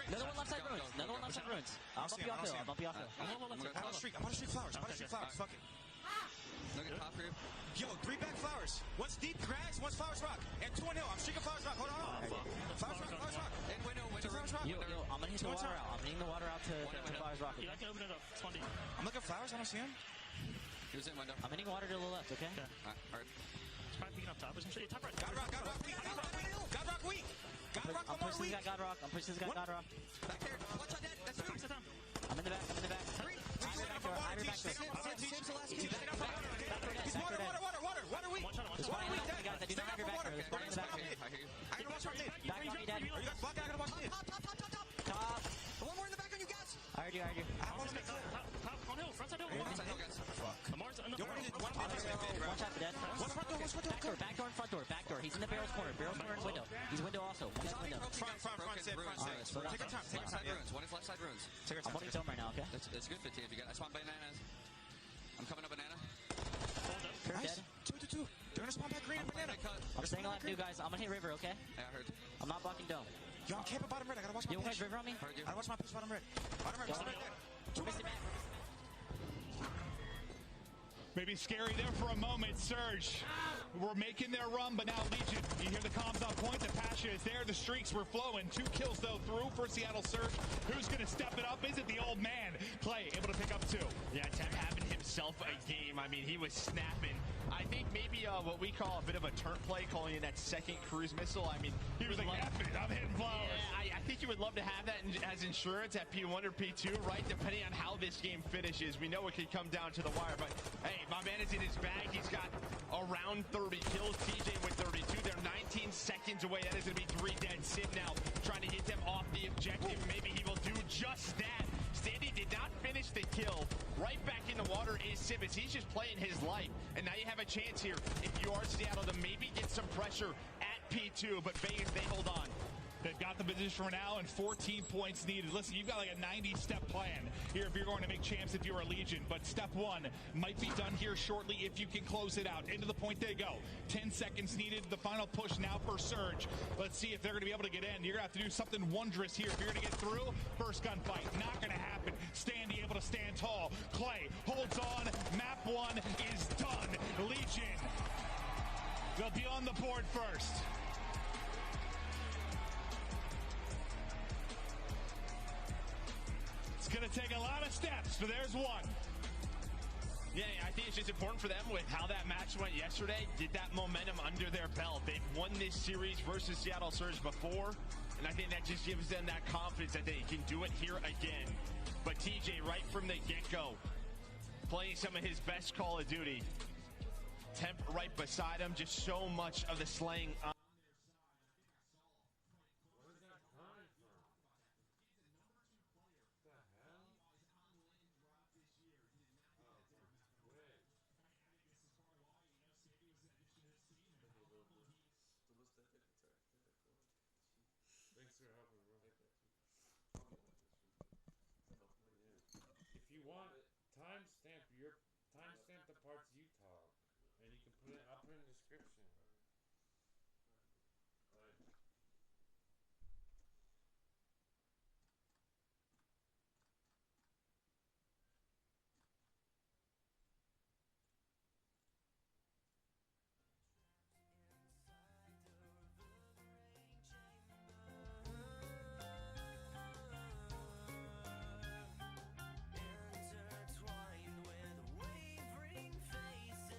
Another one left side ruins. Another one left side ruins. I'll bump you off hill. I'll bump you off hill. I'm on the street flowers. Fuck it. Look at top here. Yo, 3 back flowers. One's deep grass, one's flowers rock. And 2 on hill. I'm streaking flowers rock. Hold on. Flowers rock. And window. Flowers rock. Yo, I'm gonna hit the water out. I'm hitting the water out to flowers rock. You can open it up. It's funny. I'm looking at flowers. I don't see him. He was in window. I'm hitting water to the left, okay? Alright. It's probably picking up top. Isn't it? Top right. God rock weak. I'm pushing this guy God rock. Back there. Watch out, Dad. That's you. I'm in the back. Hide back door. He's water weak. There's one in the back, guys. I do not have your back door. There's one in the back. I hear you. I gotta watch my mid. Back on me, Dad. You got block, I gotta watch mid. Top. One more in the back on you guys. I heard you. Top on hill. Front side hill. Front side hill, guys. Fuck. Lamar's in the One shot to dead. Back door. Back door. He's in the barrel's corner. And window. He's window also. One guy's window. Front. Take your time. Left side ruins. One is left side ruins. I'm holding dome right now, okay? It's good for TF. You got. I spawned bananas. I'm coming up banana. Kurt Nice. dead. 2. They're gonna spawn back green and banana. I'm staying alive, new guys. I'm gonna hit river, okay? Yeah, I heard. I'm not blocking dome. Yo, I'm camping bottom red. I gotta watch my You guys pitch. river on me? I gotta watch my pitch bottom red. Bottom red. Missing man. Maybe scary there for a moment. Surge were making their run, but now Legion. You hear the comms on point. The passion is there. The streaks were flowing. 2 kills, though, through for Seattle Surge. Who's going to step it up? Is it the old man? Clay able to pick up 2. Yeah, Temp having himself a game. I mean, he was snapping. I think maybe what we call a bit of a turn play, calling in that second cruise missile. I mean, he was like, F it, I'm hitting flowers. Yeah, I think you would love to have that as insurance at P1 or P2, right? Depending on how this game finishes. We know it could come down to the wire, but hey, my man is in his bag. He's got around 30 kills. TJ with 32. They're 19 seconds away. That is going to be 3 dead. Sim now trying to get them off the objective. Maybe he will do just that. Standy did not finish the kill. Right back in the water is Simmons. He's just playing his life. And now you have a chance here, if you are Seattle, to maybe get some pressure at P2. But Vegas, they hold on. They've got the position for now and 14 points needed. Listen, you've got like a 90-step plan here if you're going to make champs if you're a Legion. But step 1 might be done here shortly if you can close it out. Into the point they go. 10 seconds needed. The final push now for Surge. Let's see if they're going to be able to get in. You're going to have to do something wondrous here if you're going to get through. First gunfight, not going to happen. Standy able to stand tall. Clay holds on. Map 1 is done. Legion, they'll be on the board first. It's going to take a lot of steps, but there's one. Yeah, I think it's just important for them with how that match went yesterday. Get that momentum under their belt. They've won this series versus Seattle Surge before, and I think that just gives them that confidence that they can do it here again. But TJ, right from the get-go, playing some of his best Call of Duty. Temp right beside him, just so much of the slaying on. Thanks for helping, bro. If you want, timestamp the parts you talk, and you can put it. I'll put it in the description. Like, Intertwined with wavering faces.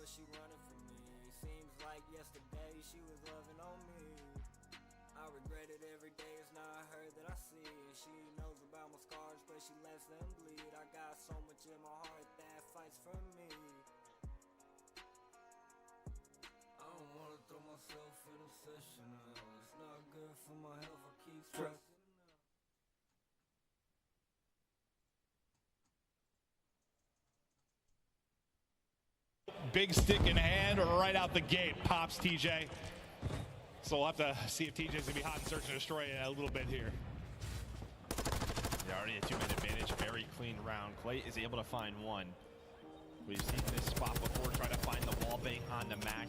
but she running from me. Seems like yesterday she was loving on me. I regret it every day, it's not her that I see. And she knows about my scars, but she lets them bleed. I got so much in my heart that fights for me. I don't wanna throw myself in a session now. It's not good for my health, I keep stressing. Big stick in hand right out the gate, pops TJ. So we'll have to see if TJ's gonna be hot and search and destroy a little bit here. Yeah, already a 2-minute advantage, very clean round. Clay is able to find one. We've seen this spot before, try to find the wall bang on the Mac.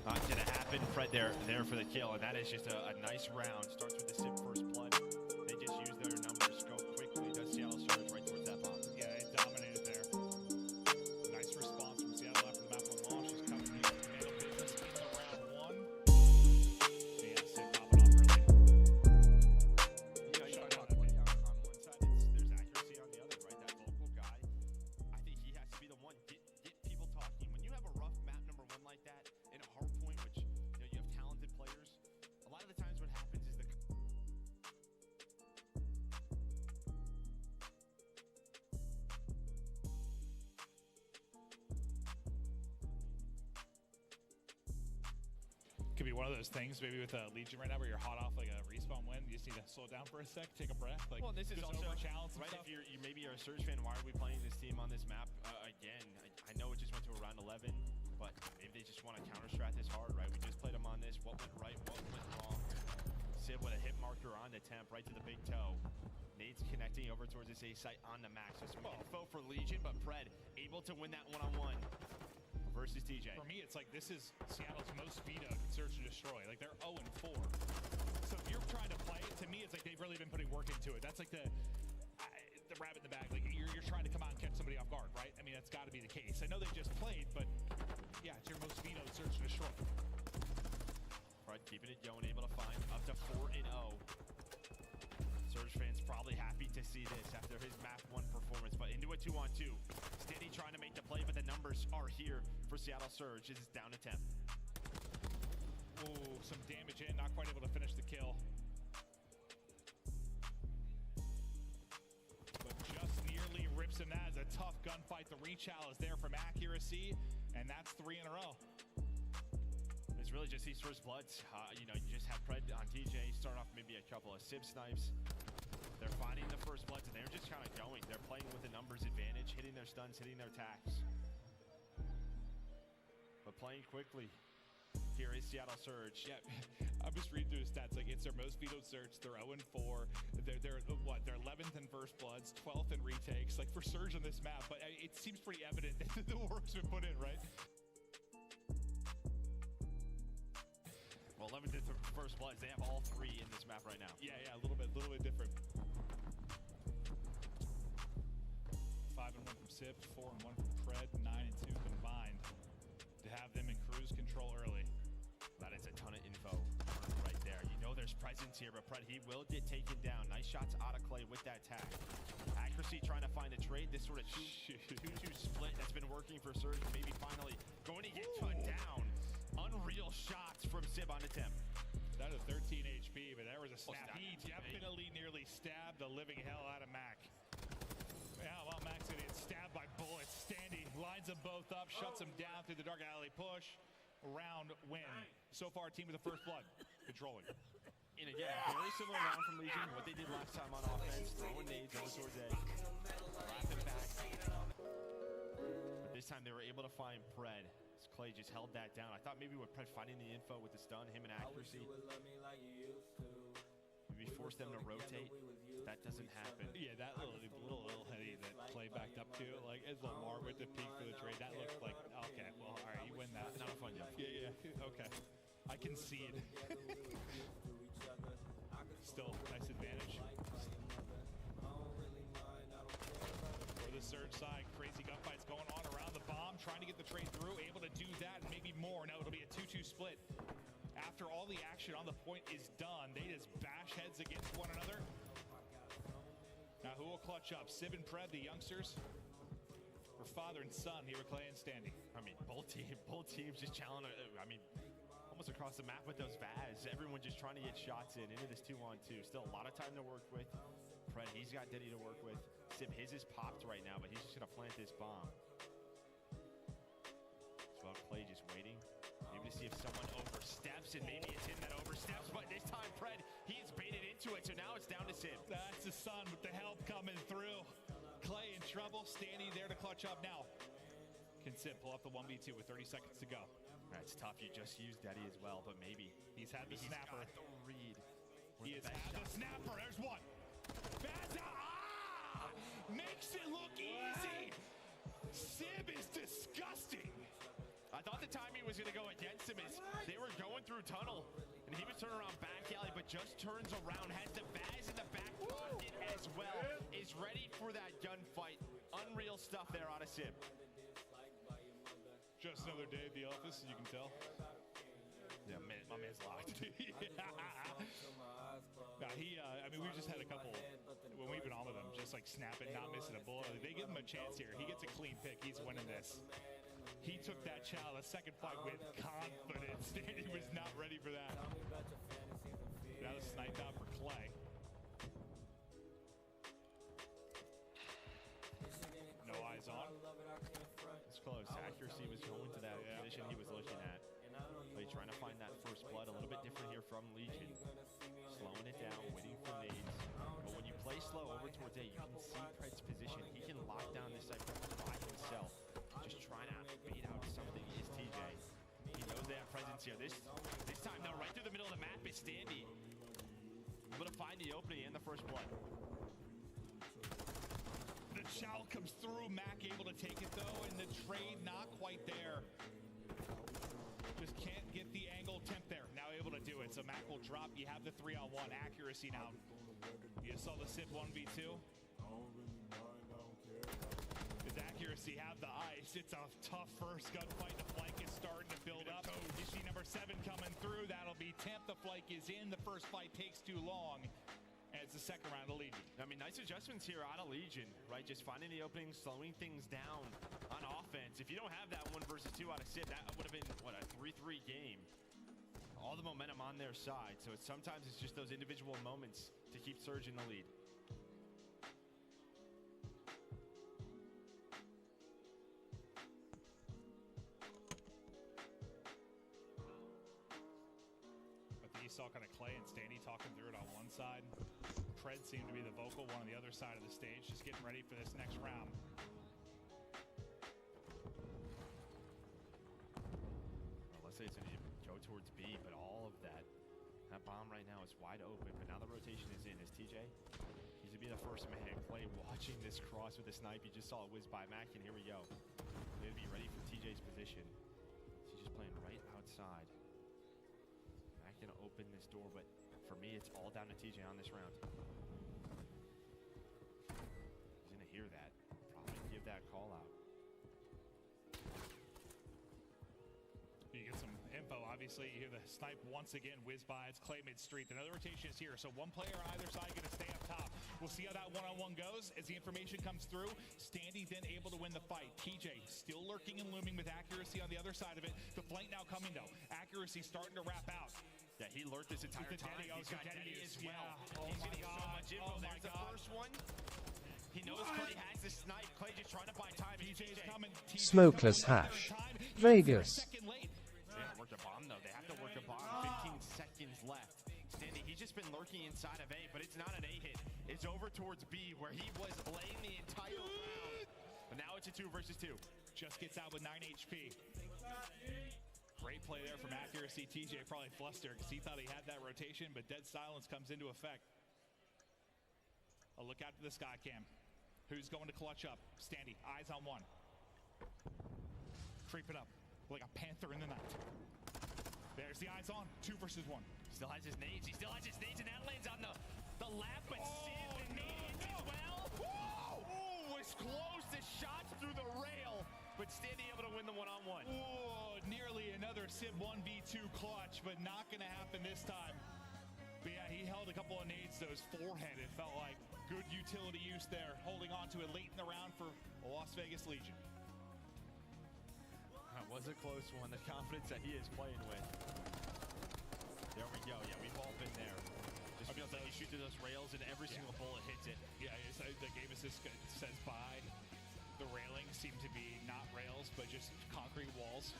Not gonna happen. Fred there for the kill, and that is just a nice round. Starts with the sip first blood. They just use their numbers, go quickly. Does Seattle surge right towards that bomb? Yeah, it dominated there. Nice response from Seattle after the map went long. She's coming in to handle business into round one. Yeah, Sid popping off early. Yeah, on one side, there's accuracy on the other, right? That vocal guy, I think he has to be the one get people talking. When you have a rough map number one like that, in a hard point, which you have talented players, a lot of the times what happens is Could be one of those things, maybe with a Legion right now, where you're hot off like a respawn win. You just need to slow down for a sec, take a breath. Like, well, this is just also over-challenge some right. stuff. If you maybe you're a Surge fan, why are we playing this team on this map again? I know it just went to a round 11, but maybe they just want to counter strat this hard, right? We just played them on this. What went right? What went wrong? Sid with a hit marker on the temp, right to the big toe. Nate's connecting over towards this A site on the max. So some info for Legion, but Pred able to win that one-on-one versus TJ. For me, it's like this is Seattle's most vetoed search and destroy. Like they're 0-4. So if you're trying to play it, to me, it's like they've really been putting work into it. That's like the rabbit in the bag. Like you're trying to come out and catch somebody off guard, right? I mean, that's got to be the case. I know they just played, but yeah, it's your most vetoed search and destroy. Fred keeping it going, able to find up to 4-0. Surge fans probably happy to see this after his map 1 performance, but into a 2-on-2. Steady trying to make the play, but the numbers are here for Seattle Surge. This is down to 10. Ooh, some damage in, not quite able to finish the kill. But just nearly rips him. That is a tough gunfight. The rechow is there from accuracy, and that's 3 in a row. It's really just these first bloods. You know, you just have Pred on TJ, start off maybe a couple of sib snipes. They're finding the first bloods, and they're just kind of going. They're playing with the numbers advantage, hitting their stuns, hitting their attacks. But playing quickly. Here is Seattle Surge. Yeah, I'm just reading through the stats. Like, it's their most vetoed search. They're 0-4. They're what? They're 11th in first bloods, 12th in retakes. Like, for Surge on this map, but it seems pretty evident that the work's been put in, right? Well, 11th in first bloods. They have all 3 in this map right now. Yeah, a little bit different. 5-1 from Sip, 4-1 from Pred, 9-2 combined. To have them in cruise control early. That is a ton of info right there. You know there's presence here, but Pred, he will get taken down. Nice shots out of Clay with that tag. Accuracy trying to find a trade. This sort of 2-2 split that's been working for Surge. Maybe finally going to get cut down. Unreal shots from Sib on the temp. That is 13 HP, but there was a snap. He definitely nearly stabbed the living hell out of Mac. Yeah, well, Mac's gonna get stabbed by bullets. Standy lines them both up, shuts them down through the dark alley push. Round win. So far, team with the first blood, controlling. And again, very similar round from Legion. What they did last time on offense, throwing nades over towards A, wrapping back. But this time they were able to find Pred. Clay just held that down. I thought maybe with Pred finding the info with the stun, him and accuracy, maybe force them to rotate. That doesn't happen. Yeah, that little heady that Clay backed up to, like as Lamar with the peak for the trade, that looked like, okay, well, all right, you win that. Not a fun deal. Yeah, okay. I concede. Still, nice advantage. For the Surge side, crazy gunfights going on around the bomb, trying to get the trade through, able to do that, and maybe more. Now it'll be a 2-2 split. After all the action on the point is done, they just bash heads against one another. Now who will clutch up? Sib and Pred, the youngsters, for father and son here with Clay and Standy. I mean, both teams just challenging. I mean, almost across the map with those VAs. Everyone just trying to get shots in into this 2-on-2. Still a lot of time to work with. Fred, he's got Denny to work with. Sib, his is popped right now, but he's just gonna plant this bomb. So Clay just waiting. Maybe to see if someone oversteps, and maybe it's him that oversteps, but this time Fred, he's baited into it, so now it's down to Sib. That's the son with the help coming through. Clay in trouble, standing there to clutch up now. Can Sib pull up the 1v2 with 30 seconds to go? That's tough. You just used Daddy as well, but maybe he's had the snapper. Got the read. He has had the snapper. There's one. Baza makes it look easy. Sib is disgusting. I thought the timing was going to go against him as they were going through tunnel, and he was turning around back alley, but just turns around, has the Baz in the back pocket as well, is ready for that gunfight. Unreal stuff there out of Sib. Just another day at the office, you can tell. Yeah, my man's locked. Nah, I mean, we've just had a couple, when we've been on with him, just like snapping, not missing a bullet. They give him a chance here. He gets a clean pick. He's winning this. He took that shot, the second fight with confidence. He was not ready for that. Now the snipe out for Clay. No eyes on. It's close. Accuracy was going to that position he was looking at. But he's trying to find that first blood. A little bit different here from Legion. Slowing it down, waiting for nades. But when you play slow over towards A, you can see Pred's position. He can lock down this side by himself. Just trying to bait out something is TJ. He knows they have presence here. This time, though, right through the middle of the map is Standy. Able to find the opening and the first blood. The chow comes through. Mac able to take it, though, and the trade not quite there. Just can't get the angle temp there. Now able to do it. So Mac will drop. You have the 3-on-1 accuracy now. You saw the Sib 1v2. His accuracy have the ice. It's a tough first gunfight. The flank is starting to build up. You see number 7 coming through. That'll be temp. The flank is in. The first fight takes too long. And it's the second round of Legion. I mean, nice adjustments here out of Legion, right? Just finding the opening, slowing things down on offense. If you don't have that 1 versus 2 out of Sib, that would have been, what, a 3-3 game. All the momentum on their side. So sometimes it's just those individual moments to keep Surge in the lead. You saw kind of Clay and Standy talking through it on one side. Pred seemed to be the vocal one on the other side of the stage, just getting ready for this next round. Well, let's say it's going to go towards B, but all of that bomb right now is wide open. But now the rotation is in. Is TJ? He's going to be the first man. Clay watching this cross with the snipe. You just saw it whiz by Mac, and here we go. They're going to be ready for TJ's position. So he's just playing right outside. Gonna open this door, but for me it's all down to TJ on this round. He's gonna hear that, probably give that call out. You get some info, obviously. You hear the snipe once again whiz by. It's Clay mid-street. Another rotation is here, so one player on either side going to stay up top. We'll see how that one-on-one goes as the information comes through. Standy then able to win the fight. TJ still lurking and looming with accuracy on the other side of it. The flank now coming, though. Accuracy starting to wrap out. Yeah, he lurked this entire time. He's got Denny as well. Oh He's my getting God. so much info. Oh my There's the God. first one. He knows Clay has the snipe. Clay just trying to buy time. TJ's coming. Smokeless hash. Vegas. They have to work the bomb, though. They have to work the bomb. 15 seconds left. Standy, he's just been lurking inside of A, but it's not an A hit. It's over towards B, where he was laying the entire round. But now it's a 2 versus 2. Just gets out with 9 HP. Great play there from accuracy. TJ probably flustered because he thought he had that rotation, but dead silence comes into effect. A look out to the sky cam. Who's going to clutch up? Standy, eyes on one. Creeping up like a panther in the night. There's the eyes on. 2 versus 1. Still has his nades. He still has his nades, and that lands on the lap, but Sid nades as well. Whoa! Was close to shots through the rail, but Standy able to win the one-on-one. Oh, nearly another Sib 1v2 clutch, but not going to happen this time. But yeah, he held a couple of nades to his forehead. It felt like good utility use there, holding on to it late in the round for Las Vegas Legion. was a close one. The confidence that he is playing with. There we go. Yeah, we've all been there. Just feels like you shoot through those rails and every single bullet hits it. Yeah, it's, the game assist says by. The railings seem to be not rails, but just concrete walls.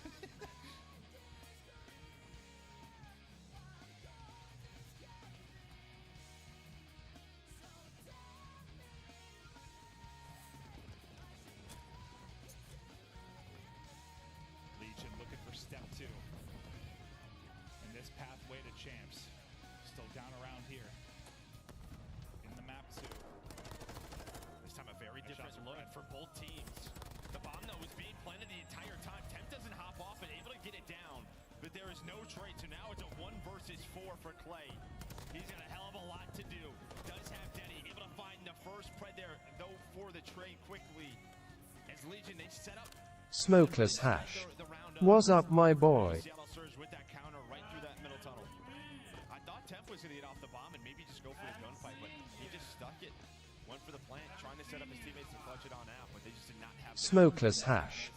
Legion looking for step 2. And this pathway to champs. Still down around here. In the map 2. This time a very different look for both teams. The bomb, though, was being planted the entire time. Temp doesn't hop off and able to get it down, but there is no trade. So now it's a 1 versus 4 for Clay. He's got a hell of a lot to do. Does have Denny able to find the first spread there, though, for the trade quickly. As Legion, they set up Smokeless Hash. What's up, my boy? Seattle Surge with that counter right through that middle tunnel. I thought Temp was going to get off the bomb and maybe just go for the gunfight, but he just stuck it. Went for the plant, trying to set up his teammates to clutch it on out, but they just did not have the Smokeless Hash.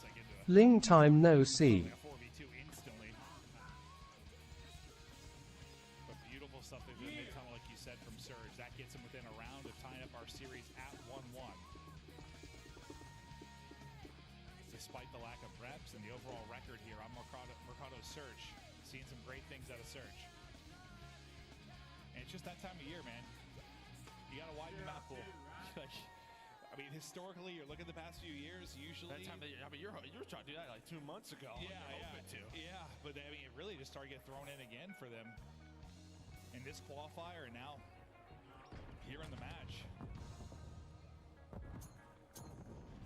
Ling time no see. 4v2 instantly. But beautiful stuff through the mid-tunnel, like you said, from Surge. That gets him within a round of tying up our series at 1-1. Despite the lack of reps and the overall record here on Mercado's Surge. Seeing some great things out of Surge. And it's just that time of year, man. You gotta widen the map pool. I mean, historically, you're looking at the past few years. Usually, that time of year, I mean, you were trying to do that like 2 months ago. Yeah, but I mean, it really just started getting thrown in again for them in this qualifier, and now here in the match.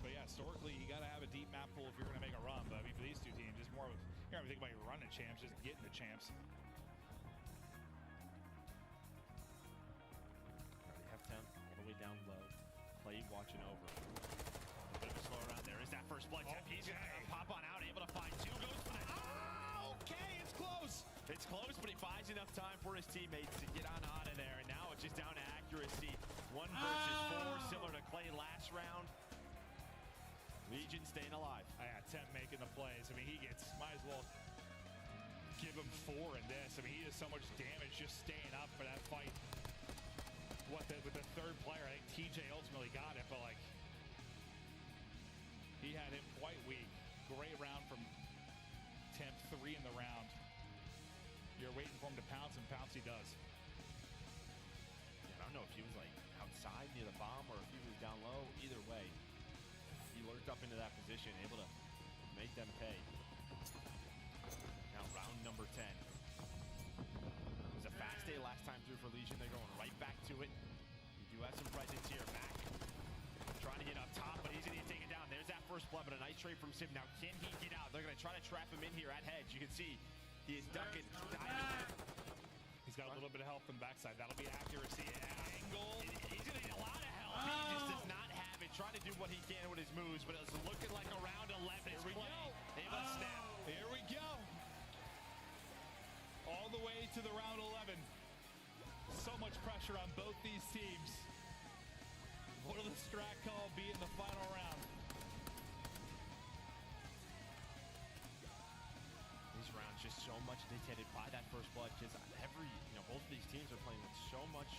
But yeah, historically, you gotta have a deep map pool if you're gonna make a run. But I mean, for these two teams, it's more of you don't even think about your running champs, just getting the champs. All the way down low. Clay watching over. A bit of a slow around there. Is that first blood tap? He's going to pop on out, able to find 2. Goes for the... Okay, it's close. It's close, but he buys enough time for his teammates to get on out of there. And now it's just down to accuracy. 1 versus 4, similar to Clay last round. Legion staying alive. Temp making the plays. I mean, he gets, might as well give him 4 in this. I mean, he does so much damage just staying up for that fight. With the third player, I think TJ ultimately got it, but like he had him quite weak. Great round from Temp, 3 in the round. You're waiting for him to pounce, and pounce he does. Yeah, I don't know if he was like outside near the bomb or if he was down low. Either way, he lurked up into that position, able to make them pay. Now round number 10. It was a fast day last time through for Legion. They're going right back to it. You do have some presence here. Mac trying to get up top, but he's going to take it down. There's that first blood, but a nice trade from Sim. Now, can he get out? They're going to try to trap him in here at hedge. You can see he is ducking, diving. He's got a little bit of help from the backside. That'll be accuracy and angle. He's going to need a lot of help. He just does not have it. Trying to do what he can with his moves, but it's looking like a round 11. Here we go. Able to snap. Here we go. All the way to the round 11. So much pressure on both these teams. What will the strat call be in the final round? These rounds just so much dictated by that first blood. Just both of these teams are playing with so much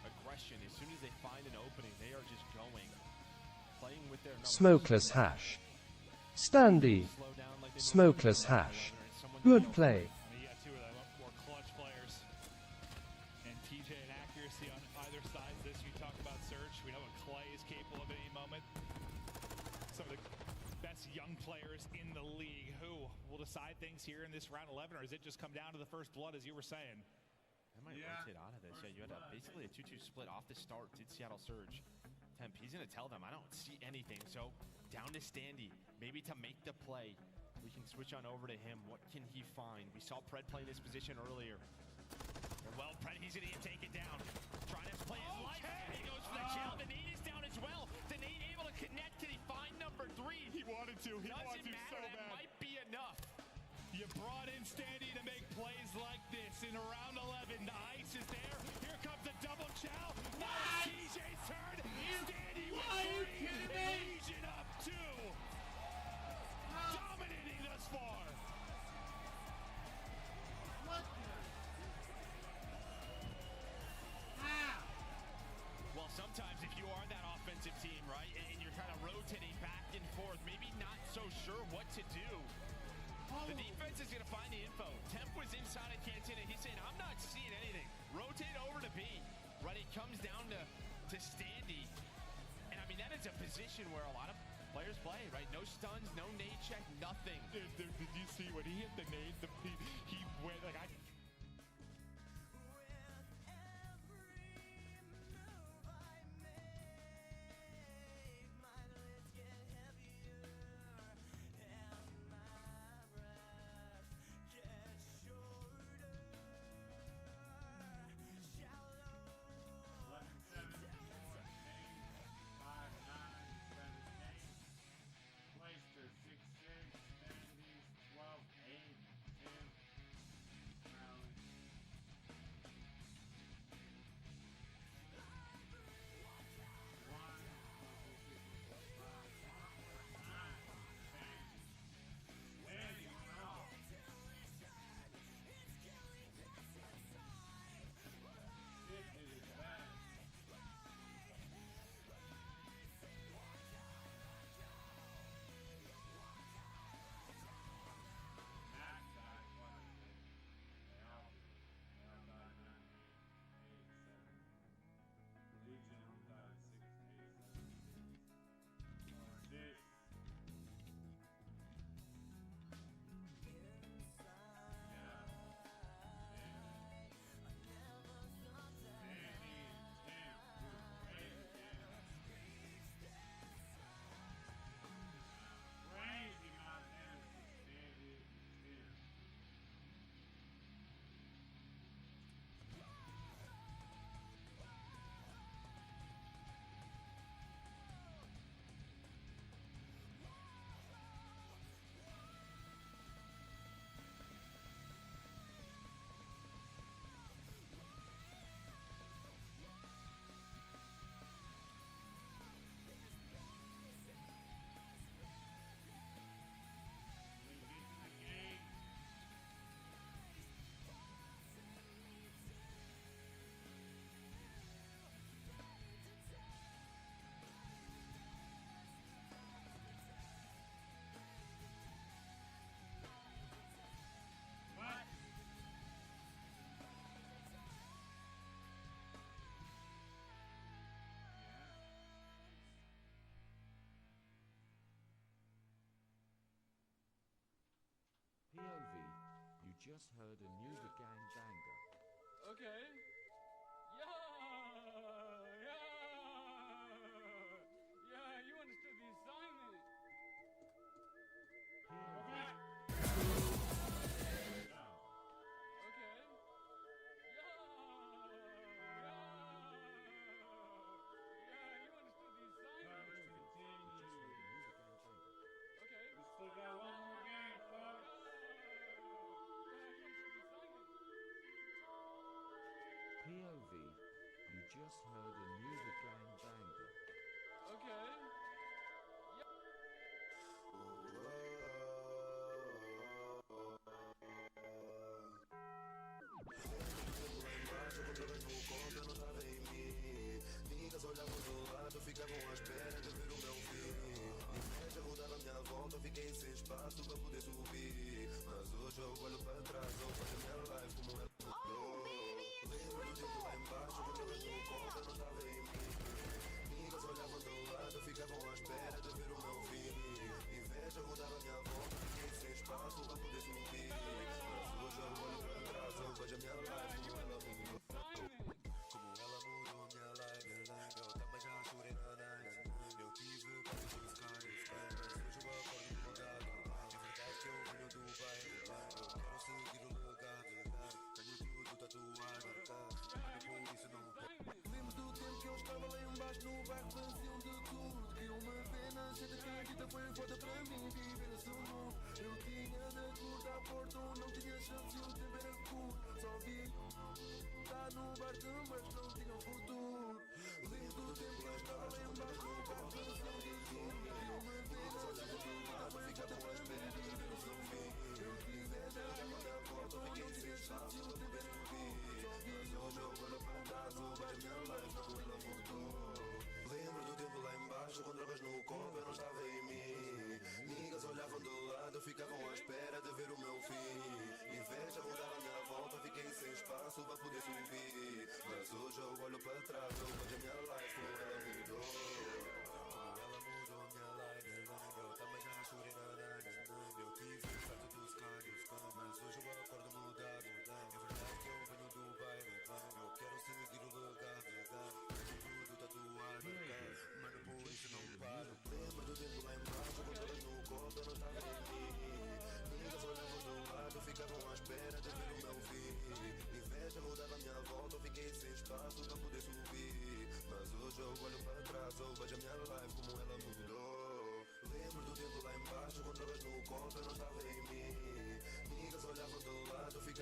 aggression. As soon as they find an opening, they are just going, playing with their numbers. Smokeless Hash. Standy. Smokeless Hash. Good play. You got 2 of them more clutch players. And TJ and accuracy on either side. This you talk about Surge. We know what Clay is capable of at any moment. Some of the best young players in the league. Who will decide things here in this round 11, or does it just come down to the first blood, as you were saying? That might rotate out of this. Yeah, you had basically a 2-2 split off the start. Did Seattle Surge. Temp, he's going to tell them, I don't see anything. So down to Standy, maybe to make the play. We can switch on over to him. What can he find? We saw Pred play this position earlier. And well, Pred, he's going to take it down. Trying to play his life. He goes for the jail. The nade is down as well. The nade able to connect. Can he find number 3? He wanted to. He wanted to so bad. That might be enough. You brought in Standy to make plays like this in round 11. The ice is there. Here comes the double chow. Now it's TJ's turn. Standy with 3. Legion up 2. Dominating thus far. position where a lot of players play, right? No stuns, no nade check, nothing. Did you see when he hit the nade? He went like I. POV, you just heard a new The Gang banger. Okay. Yeah, you understood the assignment. Okay. Okay. Yeah, you understood the assignment. Okay. We still got one more game, folks. POV, you just heard a new The Gang banger. Okay. Amigas olhavam do lado, ficavam à espera de ver o meu fim. Inveja rodava a minha volta, fiquei sem espaço para poder subir. Mas hoje eu olho para trás, eu faço a minha life como ela mudou. Lembro do tempo lá embaixo, quando elas não contam, não estava em mim. Amigas olhavam do lado, ficavam à espera de ver o meu fim. Inveja rodava a minha volta, fiquei sem espaço para poder subir. Mas hoje eu olho para trás, eu vejo a minha life como ela mudou. Como ela mudou a minha life. Eu também já chorei na night. Eu tive vários skies, mas hoje eu acordo mudado. É verdade que eu venho do bairro. Eu quero seguir o legado. Tenho tudo tatuado. Mas por isso não pego. Lembro do tempo que eu estava lá embaixo no bairro, faziam de tudo. Que uma pena, ser acredita, foi foda para mim viver esse mundo. Eu tinha de acordar a porta, não tinha chance, o tempo era curto. Só vi tá no bar de mas não tinha futuro. Lembro do tempo que eu estava lá embaixo no bairro, faziam de tudo. Que uma pena, ser acredita, foi foda para mim viver esse mundo. Eu tinha de acordar a porta, não tinha chance, o tempo era curto. Só vi hoje eu olho para trás, eu vejo a minha life como ela mudou. Lembro do tempo lá embaixo, com drogas no copo, eu não estava em mim. Amigas olhavam do lado, ficavam à espera de ver o meu fim. Inveja rodava a minha volta, fiquei sem espaço para poder subir. Mas hoje eu olho para trás, eu vejo a minha life como ela mudou. Como ela mudou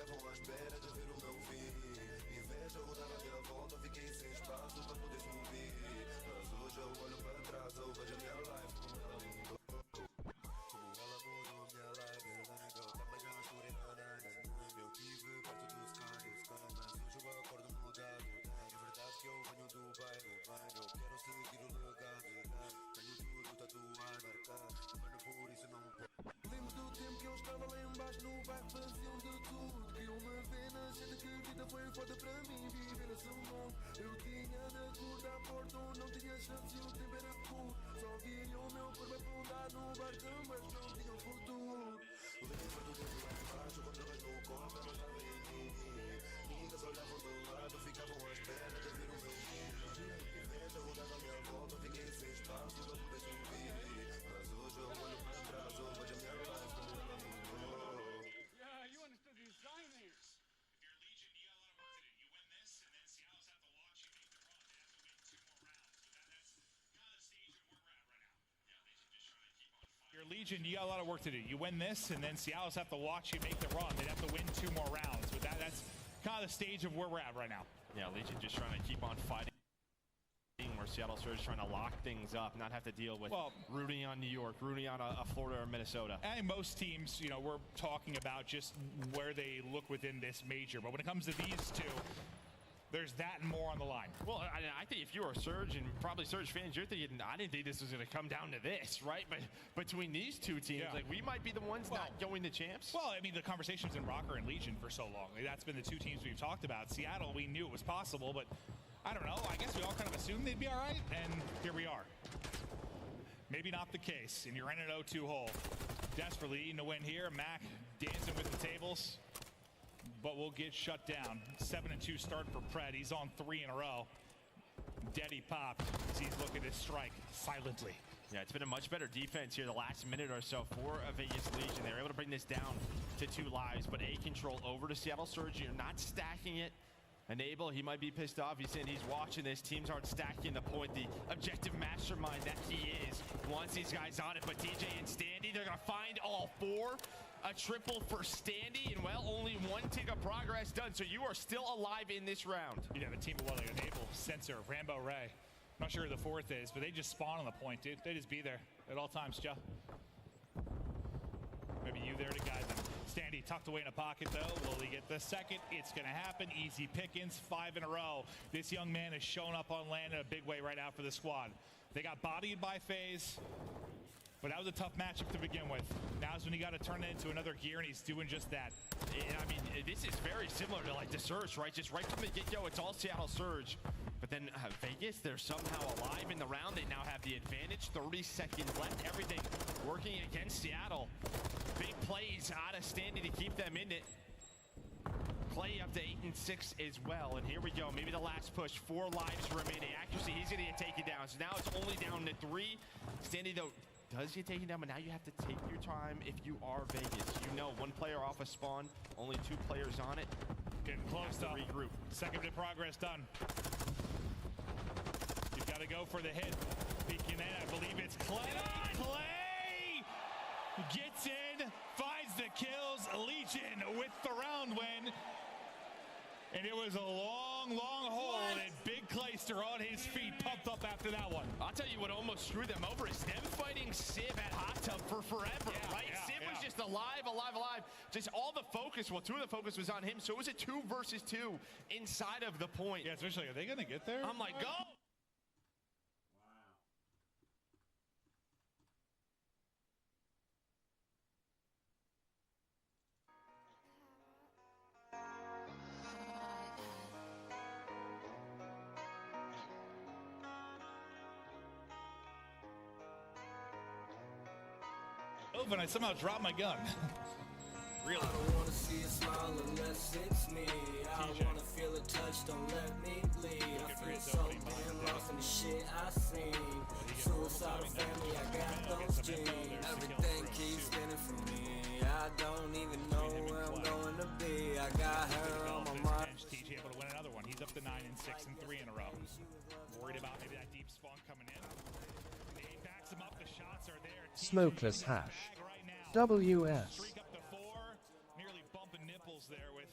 ficavam à espera de ver o meu fim. Inveja rodava à minha volta, fiquei sem espaço para poder subir. Mas hoje eu olho para trás, eu vejo a minha life como ela mudou. Como ela mudou minha life, tava já chorando, eu tive perto dos canos, mas hoje eu acordo mudado. É verdade que eu venho do bairro, eu quero seguir o legado. Tenho tudo tatuado, mano, por isso não pode. Lembro do tempo que eu estava lá embaixo no bairro, faziam de tudo. Que eu me vê na cena, que a vida foi foda para mim, viver nesse mundo. Eu tinha de acordar à porta, não tinha chance e o tempo era cool. Só via o meu corpo afundar no barco, mas não tinha futuro. Lembro do tempo lá embaixo, quando elas no copo, elas estavam em mim. Amigas olhavam do lado, ficavam à espera de ver o meu fim. Inveja rodava à minha volta, fiquei sem espaço para poder subir. Mas hoje eu olho para trás, eu vejo a minha life como ela mudou. Yeah, you understood the assignment. Your Legion, you got a lot of work to do. You win this, and then Seattle's have to watch you make the run. They'd have to win 2 more rounds. But that's kind of the stage of where we're at right now. Yeah, Legion just trying to keep on fighting. Where Seattle Surge trying to lock things up, not have to deal with rooting on New York, rooting on a Florida or Minnesota. I think most teams, you know, we're talking about just where they look within this major. But when it comes to these two, there's that and more on the line. Well, I think if you are Surge and probably Surge fans, you're thinking, I didn't think this was going to come down to this, right? But between these two teams, like we might be the ones not going to champs. Well, I mean, the conversation's in Rocker and Legion for so long. Like, that's been the two teams we've talked about. Seattle, we knew it was possible, but I don't know. I guess we all kind of assumed they'd be all right, and here we are. Maybe not the case, and you're in an 0-2 hole. Desperately needing to win here. Mac dancing with the tables, but we'll get shut down. 7-2 start for Pred. He's on 3 in a row. Deddy popped as he's looking to strike silently. Yeah, it's been a much better defense here the last minute or so for a Vegas Legion. They were able to bring this down to 2 lives, but A control over to Seattle Surge. You're not stacking it. Enable, he might be pissed off. He's saying he's watching this. Teams aren't stacking the point. The objective mastermind that he is wants these guys on it. But TJ and Standy, they're going to find all 4. A triple for Standy, and well, only 1 tick of progress done. So you are still alive in this round. You have a team of like Enable, Sensor, Rambo Ray. I'm not sure who the 4th is, but they just spawn on the point, dude. They just be there at all times, Joe. Maybe you there to guide them. Standy tucked away in a pocket, though. Will he get the second? It's going to happen. Easy pickings, 5 in a row. This young man has shown up on land in a big way right now for the squad. They got bodied by FaZe, but that was a tough matchup to begin with. Now's when you got to turn it into another gear, and he's doing just that. And I mean, this is very similar to like the Surge, right? Just right from the get-go, it's all Seattle Surge. But then Vegas, they're somehow alive in the round. They now have the advantage. 30 seconds left. Everything working against Seattle. Big plays out of Standy to keep them in it. Clay up to 8-6 as well. And here we go. Maybe the last push. 4 lives remaining. Accuracy, he's going to get taken down. So now it's only down to 3. Standy, though, does get taken down, but now you have to take your time if you are Vegas. You know, 1 player off a spawn, only 2 players on it. Getting close to regroup. Second to progress done. You've got to go for the hit. Peeking in, I believe it's Clay. Clay gets in, finds the kills. Legion with the round win. And it was a long, long hole, and Big Clayster on his feet, pumped up after that one. I'll tell you what almost screwed them over is them fighting Civ at Hot Tub for forever, right? Civ was just alive. Just all the focus, well, 2 of the focus was on him, so it was a 2 versus 2 inside of the point. Yeah, especially, are they going to get there? I'm like, go! And I somehow dropped my gun. Really? I don't wanna see a smile unless it's me. I wanna feel a touch, don't let me bleed. I feel so damn lost in the shit I seen. Suicidal family, I got those genes. Everything keeps spinning for me. I don't even know where I'm going to be. I got her on my mind. TJ able to win another one. He's up to 9-6 and 3 in a row. Worried about maybe that deep spawn coming in. He backs him up. The shots are there. Smokeless hash. WS. Streak up to 4. Nearly bumping nipples there with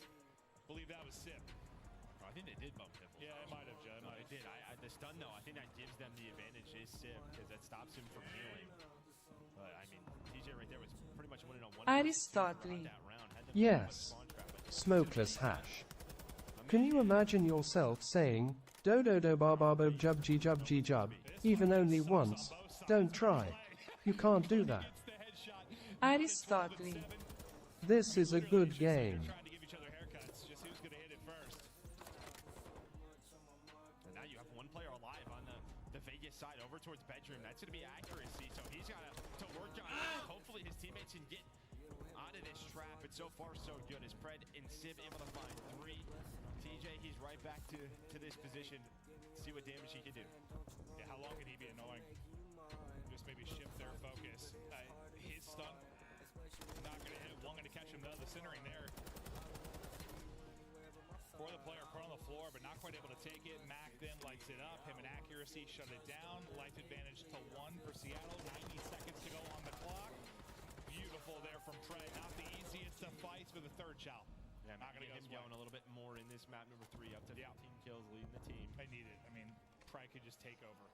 the stun, though, I think that gives them the advantage is Sib, because that stops him from healing. But, I mean, TJ right there was pretty much winning on one Aristotle. Yes. Smokeless hash. Can you imagine yourself saying, do do do bar bar bo jub g jub g jub, even only once? Don't try. You can't do that. Aristotle. This is a good game. And now you have one player alive on the Vegas side over towards bedroom. That's going to be accuracy, so he's got to work on that. Hopefully his teammates can get out of this trap, but so far so good. As Pred and Sib able to find 3. TJ, he's right back to this position. See what damage he can do. Yeah, how long can he be annoying? Just maybe shift their focus. His stun, not going to hit. One going to catch him though. The centering there for the player put on the floor, but not quite able to take it. Mac then lights it up. Him and accuracy shut it down. Life advantage to 1 for Seattle. 90 seconds to go on the clock. Beautiful there from Pred. Not the easiest of fights for the third child. Yeah, not going to get him going a little bit more in this map number 3, up to 15 kills, leading the team. They need it. I mean, Pred could just take over.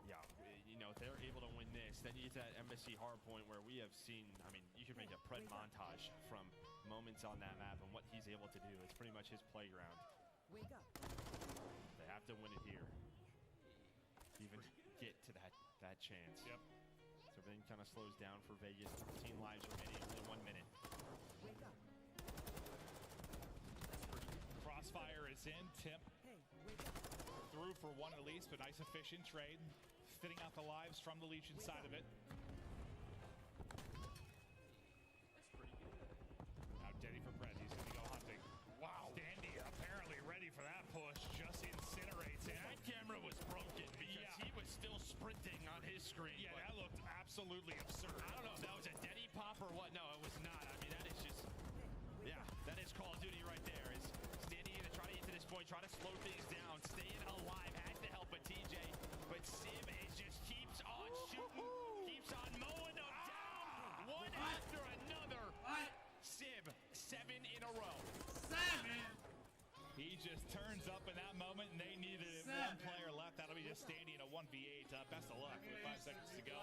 Yeah, you know, if they're able to win this, then you get to that embassy hard point where we have seen, I mean, you could make a Pred montage from moments on that map and what he's able to do. It's pretty much his playground. Wake up. They have to win it here. Even get to that chance. Yep. So everything kind of slows down for Vegas. 15 lives remaining, only 1 minute. Wake up. Crossfire is in. Timp through for 1 at least, but nice efficient trade. Fitting out the lives from the Legion side of it. Now Denny for Pred. He's going to go hunting. Wow. Standy apparently ready for that push. Just incinerates him. That camera was broken because he was still sprinting on his screen. Yeah, that looked absolutely absurd. I don't know if that was a Denny pop or what. No, it was not. I mean, that is just... Yeah, that is Call of Duty right there. Is Standy going to try to get to this point, try to slow things down, staying alive, has to help a TJ. But Sim is just keeps on shooting, keeps on mowing them down, one after another. Sim, 7 in a row. 7? He just turns up in that moment, and they needed it. 1 player left. That'll be just Standy in a 1v8. Best of luck with 5 seconds to go.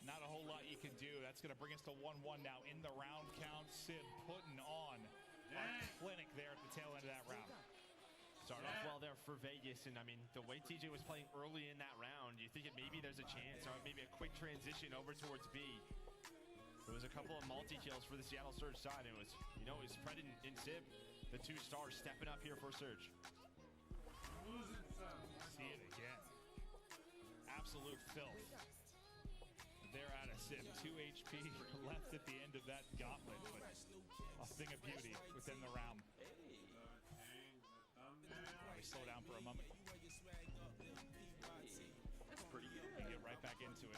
Not a whole lot you can do. That's going to bring us to 1-1 now in the round count. Sim putting on a clinic there at the tail end of that round. Started off well there for Vegas, and I mean, the way TJ was playing early in that round, you think maybe there's a chance, or maybe a quick transition over towards B. There was a couple of multi-kills for the Seattle Surge side, and it was, you know, it was Pred and Sib, the 2 stars stepping up here for Surge. See it again. Absolute filth. They're out of Sim. 2 HP left at the end of that gauntlet, but a thing of beauty within the round. We slow down for a moment. That's pretty good. We get right back into it.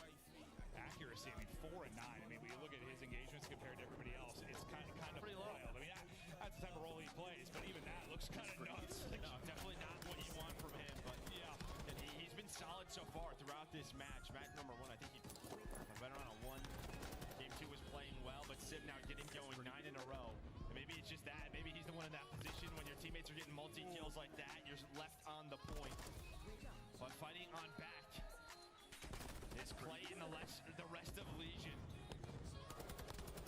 Accuracy, I mean, 4 and 9. I mean, when you look at his engagements compared to everybody else, it's kind of pretty low. wild. I mean, that's the type of role he plays, but even that looks kind of nuts. No, definitely not what you want from him, but yeah, and he's been solid so far throughout this match. Match number 1, I think he went around a 1. Game 2 was playing well, but Sim now getting going 9 in a row. And maybe it's just that. Maybe he's the one in that position when your teammates are getting multi-kills like that. You're left on the point. But fighting on back is Clay and the rest of Legion.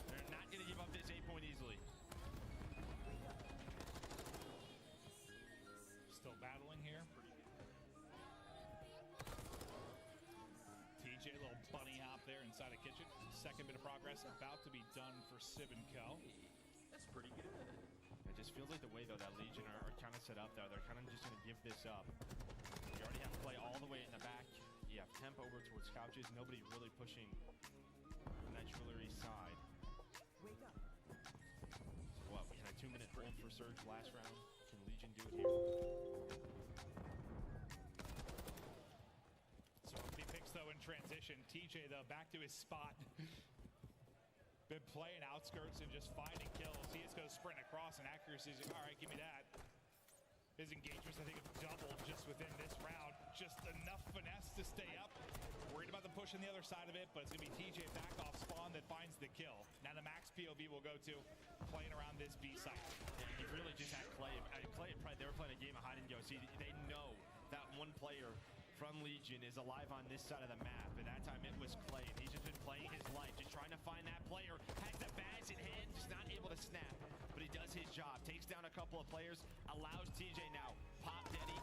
They're not going to give up this 8-point easily. Still battling here. TJ, a little bunny hop there inside a kitchen. 2nd bit of progress about to be done for Sib and Co. That's pretty good. It just feels like the way, though, that Legion are kind of set up, though. They're kind of just going to give this up. You already have to play all the way in the back. You have temp over towards couches. Nobody really pushing on that jewelry side. So what, we had a 2-minute hold for Surge last round. Can Legion do it here? So he picks, though, in transition. TJ, though, back to his spot. Been playing outskirts and just finding kills. He just goes sprint across, and accuracy is, all right, give me that. His engagements, I think, have doubled just within this round. Just enough finesse to stay up. Worried about the push on the other side of it, but it's going to be TJ back off spawn that finds the kill. Now the max POV will go to playing around this B site. Yeah, you really just had Clay. Clay and Pred, they were playing a game of hide and go. See, they know that 1 player from Legion is alive on this side of the map, and that time it was Clay. He's just been playing his life, just trying to find that player. Has the Baz in hand, just not able to snap, but he does his job. Takes down a couple of players, allows TJ now. Pop Denny,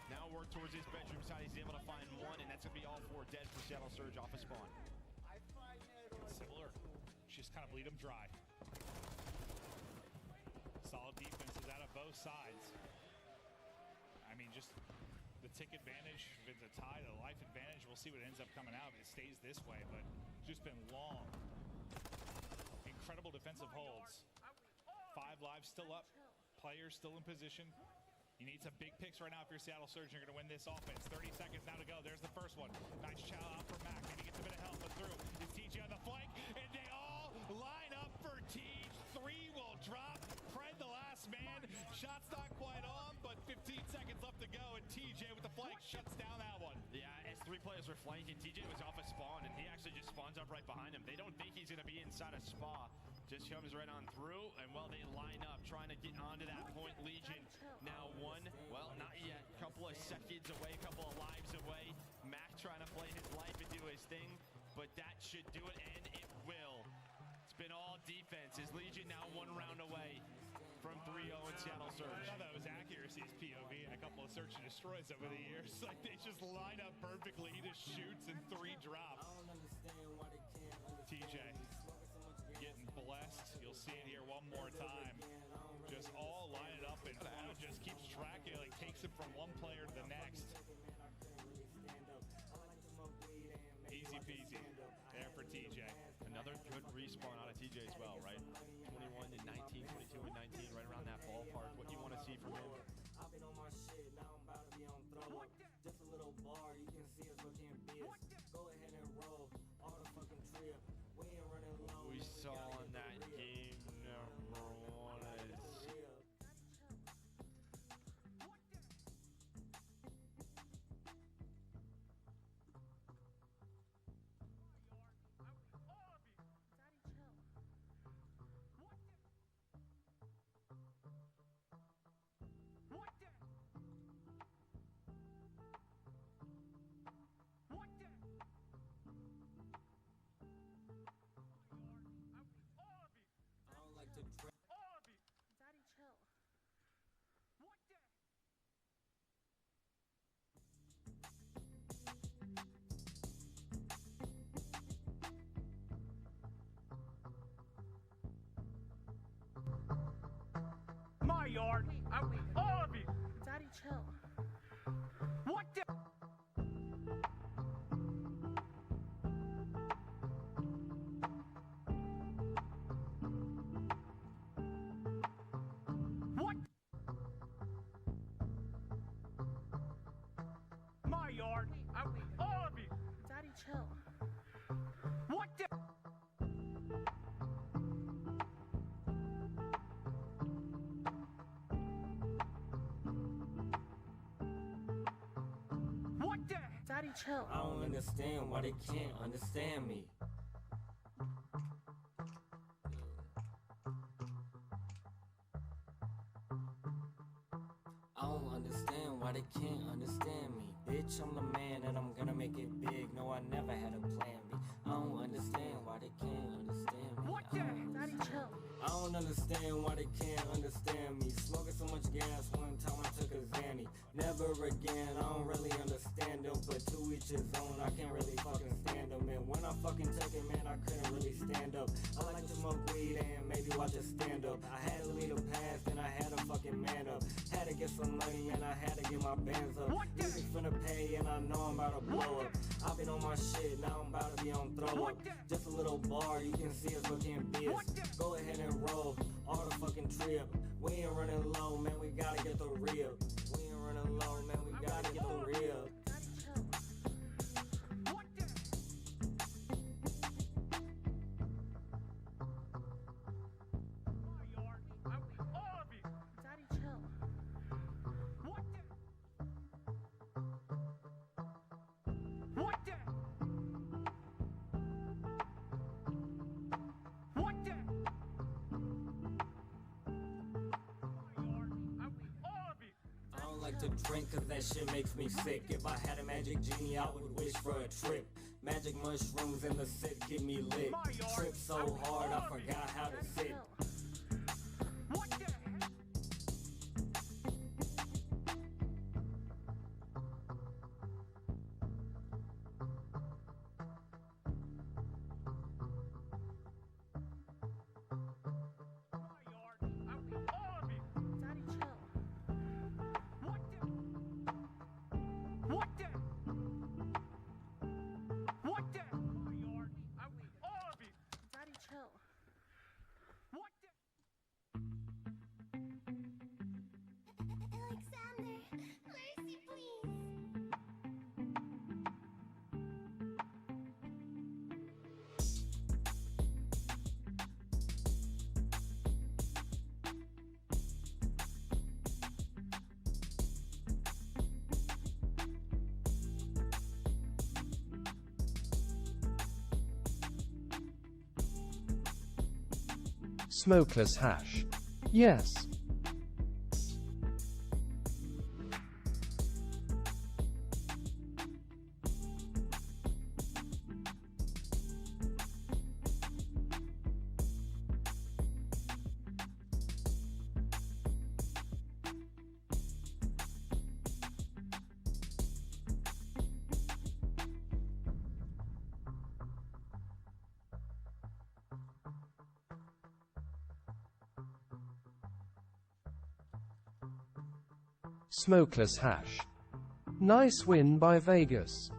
now work towards his bedroom side. He's able to find one, and that's going to be all four dead for Seattle Surge off of spawn. Similar. Just kind of bleed them dry. Solid defenses out of both sides. I mean, just the tick advantage, if it's a tie, the life advantage, we'll see what ends up coming out if it stays this way, but just been long. Incredible defensive holds. 5 lives still up, players still in position. You need some big picks right now if you're Seattle Surge. You're going to win this offense. 30 seconds now to go. There's the first one. Nice chow out for Mac. Maybe gets a bit of help, but through is TJ on the flank, and they all line up for Teej. 3 will drop. Fred, the last man. Shot's not quite on, but 15 seconds left to go, and TJ with the flank shuts down that one. Yeah, as 3 players were flanking, TJ was off a spawn, and he actually just spawns up right behind him. They don't think he's going to be inside a spa. Just comes right on through, and well, they line up, trying to get onto that point. Legion now 1, well, not yet. Couple of seconds away, couple of lives away. Mac trying to play his life and do his thing, but that should do it, and it will. It's been all defense. Is Legion now 1 round away from 3-0 in Seattle Surge? I know that was accuracy's POV and a couple of search and destroys over the years. Like, they just line up perfectly. He just shoots and 3 drops. TJ getting blessed. You'll see it here one more time. Just all line it up, and Cloud just keeps tracking, like takes it from one player to the next. Easy peasy there for TJ. Another good respawn out of TJ as well, right? 21 and 19, 22 and 19, right around that ballpark. What you want to see from him? I've been on my shit, now I'm about to be on throw up. Just a little bar, you can see us looking biz. Go ahead and roll all the fucking trip. We ain't running low. We saw in that game number 1 is my yard. All of you. Daddy, chill. What the? What? My yard. All of you. Daddy, chill. What the? Daddy, chill. I don't understand why they can't understand me. I don't understand why they can't understand me. Bitch, I'm the man and I'm gonna make it big. No, I never had a plan B. I don't understand why they can't understand me. What the? Daddy, chill. I don't understand why they can't understand me. Smoking so much gas one time I took a Zanny. Never again, I don't really understand them. But to each his own, I can't really fucking stand them. And when I fucking took it, man, I couldn't really stand up. I like to smoke weed and maybe watch it stand up. I had to leave the past and I had to fucking man up. Had to get some money and I had to get my bands up. Music finna pay and I know I'm about to blow up. I've been on my shit, now I'm about to be on throw up. Just a little bar, you can see us looking biz. Go ahead and roll all the fucking trip. We ain't running low, man, we gotta get the real. We ain't running low, man, we gotta get the real. like to drink cause that shit makes me sick. If I had a magic genie, I would wish for a trip. Magic mushrooms in the sit get me lit. Trip so hard, I forgot how to sit. Smokeless hash. Yes. Smokeless hash. Nice win by Vegas.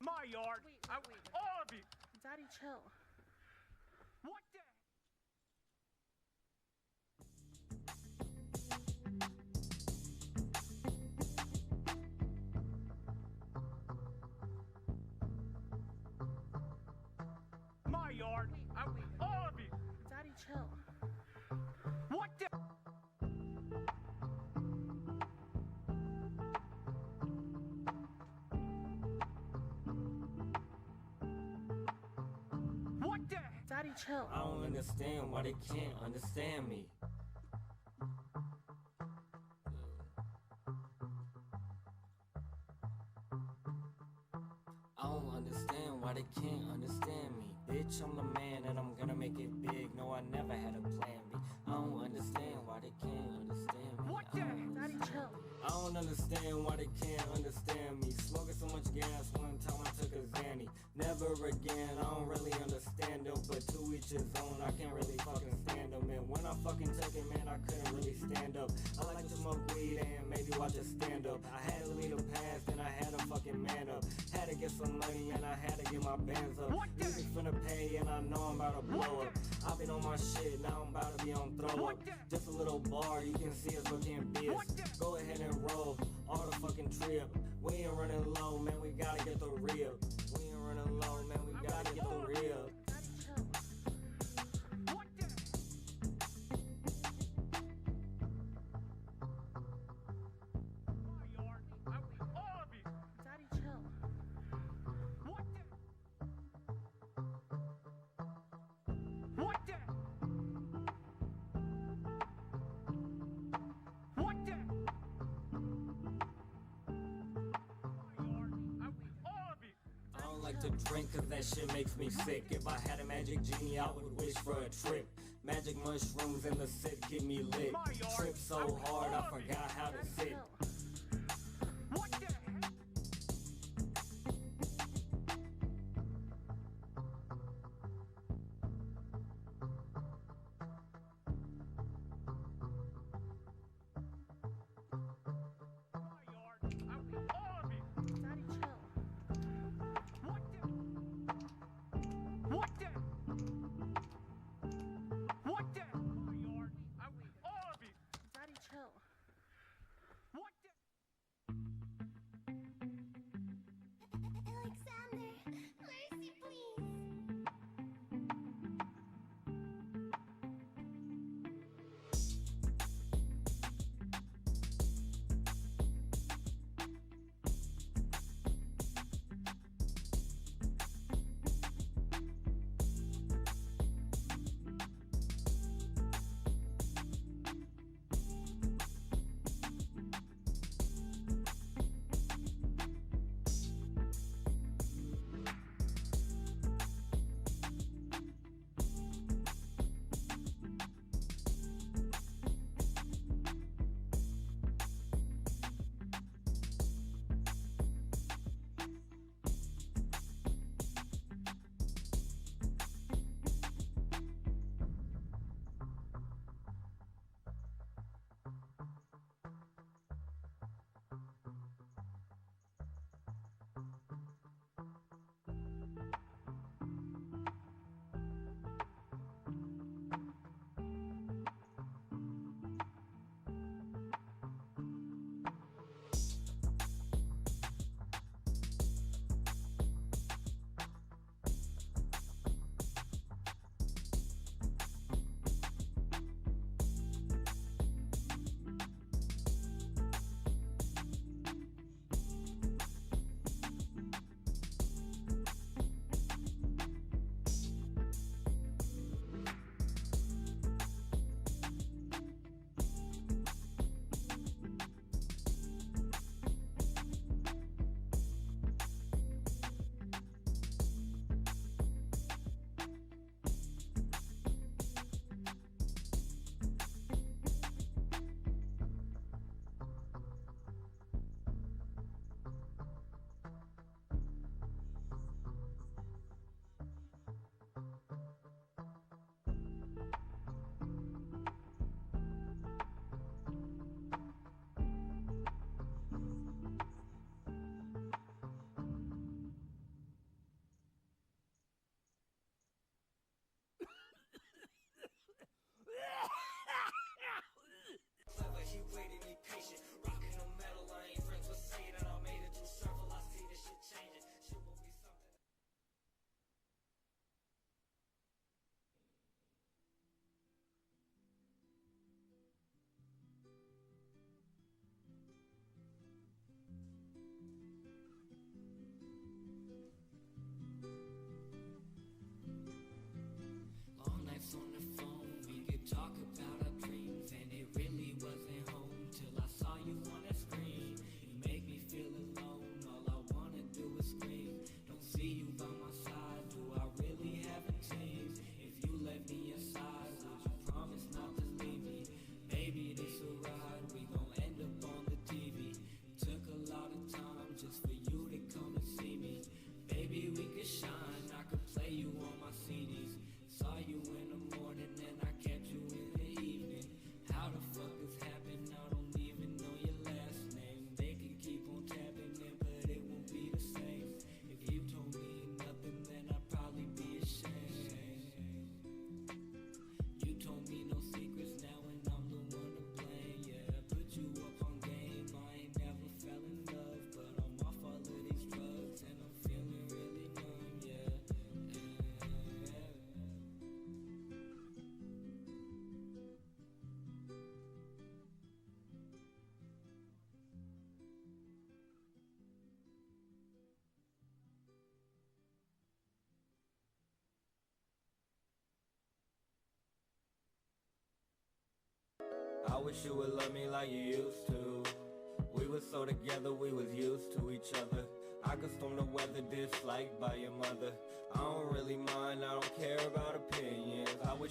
My yard. All of you. Daddy, chill. What the? My yard. All of you. Daddy, chill. What the? Daddy, chill. I don't understand why they can't understand me. I don't understand why they can't understand me. Bitch, I'm the man and I'm gonna make it big. No, I never had a plan B. I don't understand why they can't understand me. What the? Daddy, chill. I don't understand why they can't understand me. Smoking so much gas one time I took a Zanny. Never again, I don't really understand them. But to each his own, I can't really fucking stand them. And when I fucking took it, man, I couldn't really stand up. I like to smoke weed and maybe watch a stand up. I had to leave the past and I had to fucking man up. Had to get some money and I had to get my bands up. Music finna pay and I know I'm about to blow up. I've been on my shit, now I'm about to be on throw up. Just a little bar, you can see us looking biz. Go ahead and roll, all the fucking trip. We ain't running low, man, we gotta get the real. We ain't running low, man, we gotta get the real. All like to drink cause that shit makes me sick. If I had a magic genie, I would wish for a trip. Magic mushrooms in the sip get me lit. Trip so hard, I forgot how to sit. What the heck? What the? What the? My yard. I will. All of you. Daddy, chill. What the? Alexander, mercy, please. On the phone, we could talk about our dreams, and it really wasn't home till I saw you on the screen. You make me feel alone, all I wanna do is scream. Don't see you by my side, do I really have a team? If you let me aside, would you promise not to leave me? Baby, this a ride, we gon' end up on the TV. Took a lot of time just for you to come and see me. Baby, we could shine, I could play you on my CDs. Saw you in the morning and I kept you in the evening. How the fuck this happened? I don't even know your last name. They can keep on tapping in, but it won't be the same. If you told me nothing, then I'd probably be ashamed. You told me no secrets now, and I'm the one to blame. Yeah, put you up on game. I ain't never fell in love, but I'm off all of these drugs and I'm feeling really numb. Yeah. I wish you would love me like you used to. We were so together, we was used to each other. I could storm the weather, disliked by your mother. I don't really mind, I don't care about opinions. I wish.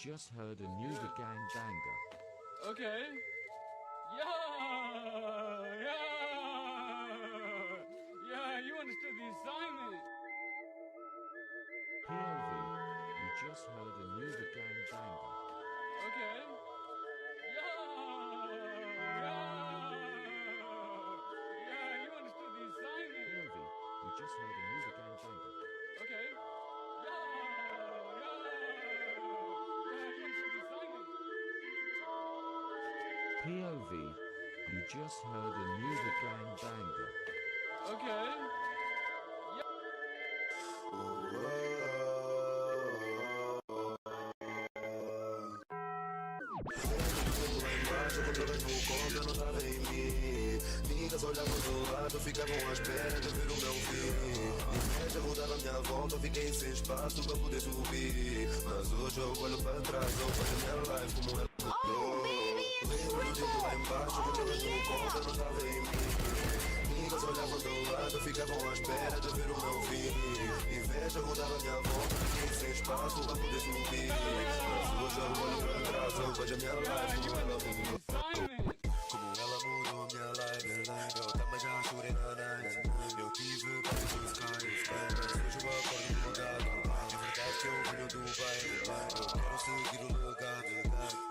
just heard a new The Gang Banger. Okay. Yeah, you understood the assignment. POV, you just heard a new The Gang Banger. Okay. Yeah, you understood the assignment. POV, you just heard a new The Gang Banger. Okay. Yeah, you understood the assignment. POV, you just heard a new The Gang Banger. Okay. Eu não tava em mim. Niggas olhavam do lado, ficavam à espera de ver o meu fim. Inveja rodava à minha volta, fiquei sem espaço pra poder subir. Mas hoje eu olho pra trás, eu vejo a minha life como ela mudou. Lembro do tempo lá embaixo, quando eu no conta, não tava em mim. Niggas olhavam do lado, ficavam à espera de ver o meu fim. Inveja rodava à minha volta, fiquei sem espaço pra poder subir. Mas hoje eu olho pra trás, eu vejo a minha life como ela mudou. Como ela mudou minha life. Eu também já chorei na night. Eu tive vários skies, mas hoje eu acordo mudado. É verdade que eu venho do bairro. Eu quero seguir o legado.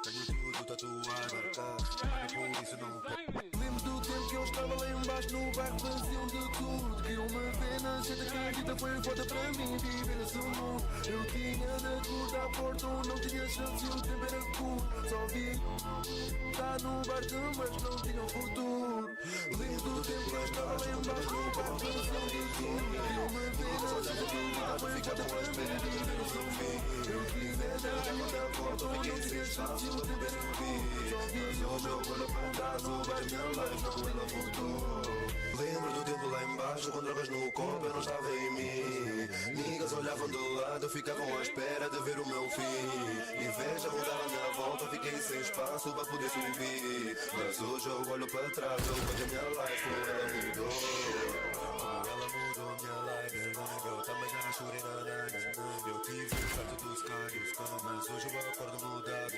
Tenho tudo tatuado, mas por isso não pego. Lembro do tempo que eu estava lá embaixo no bairro, faziam de tudo. Queriam me ver na cena que a vida foi foda para mim viver nesse mundo. Eu tinha de acordar porta, não tinha chance, o tempo era curto. Só vi tá no barco, mas não tinha futuro. Lembro do tempo que eu estava lá embaixo no bairro, faziam de tudo. Queriam me ver na cena que a vida foi foda para mim viver nesse mundo. Eu tinha de acordar porta, não tinha chance, o tempo era curto. Só vi o meu olho para trás, o bairro minha life não ela voltou. Lembro do tempo lá embaixo, com drogas no copo, eu não estava em mim. Niggas olhavam do lado, ficavam à espera de ver o meu fim. Inveja rodava à minha volta, fiquei sem espaço para poder subir. Mas hoje eu olho para trás, eu vejo a minha life como ela mudou. Como ela mudou minha life. Eu também já chorei na night. Eu tive perto dos caras, mas hoje eu acordo mudado. É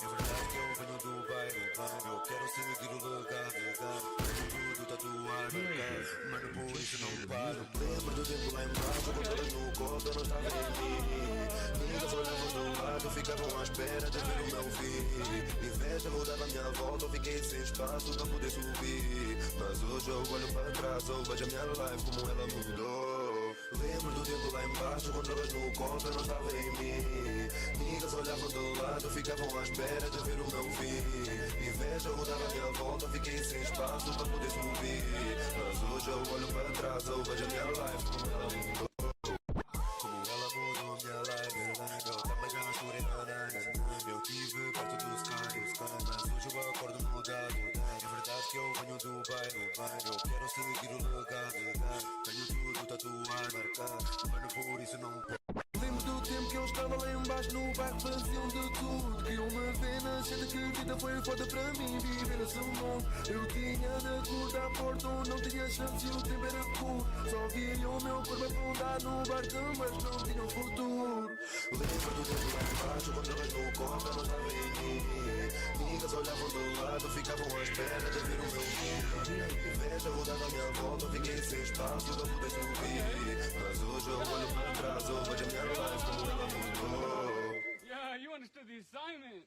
verdade que eu venho do bairro. Eu quero seguir o legado. Tenho tudo tatuado, mano, por isso não paro. Lembro do tempo lá embaixo, com drogas no copo, eu não estava em mim. Niggas olhavam do lado, ficavam à espera de ver o meu fim. Inveja rodava à minha volta, eu fiquei sem espaço pra poder subir. Mas hoje eu olho para trás, eu vejo a minha life como ela mudou. Lembro do tempo lá embaixo, com drogas no copo, eu não estava em mim. Niggas olhavam do lado, ficavam à espera de ver o meu fim. Inveja rodava à minha volta, fiquei sem espaço pra poder subir. Mas hoje eu olho para trás, eu vejo a minha life como ela mudou. Como ela mudou minha life. Eu também já chorei na night. Eu tive perto dos caras, mas hoje eu acordo mudado. É verdade que eu venho do bairro. Eu quero seguir o legado. Tenho tudo tatuado, mano, por isso não pego. Lembro do tempo que eu estava lá embaixo no bairro, faziam de tudo. Queriam me ver na cena que a vida foi foda para mim viver nesse mundo. Eu tinha de acordar porta, não tinha chance, o tempo era curto. Só via o meu corpo afundar no barco, mas não tinha futuro. Lembro do tempo lá embaixo, com drogas no copo, eu não estava em mim. Niggas olhavam do lado, ficavam à espera de ver o meu fim. Inveja rodava à minha volta, fiquei sem espaço pra poder subir. Mas hoje eu olho para trás, eu vejo a minha life como ela mudou. Yeah, you understood the assignment.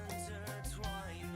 Intertwined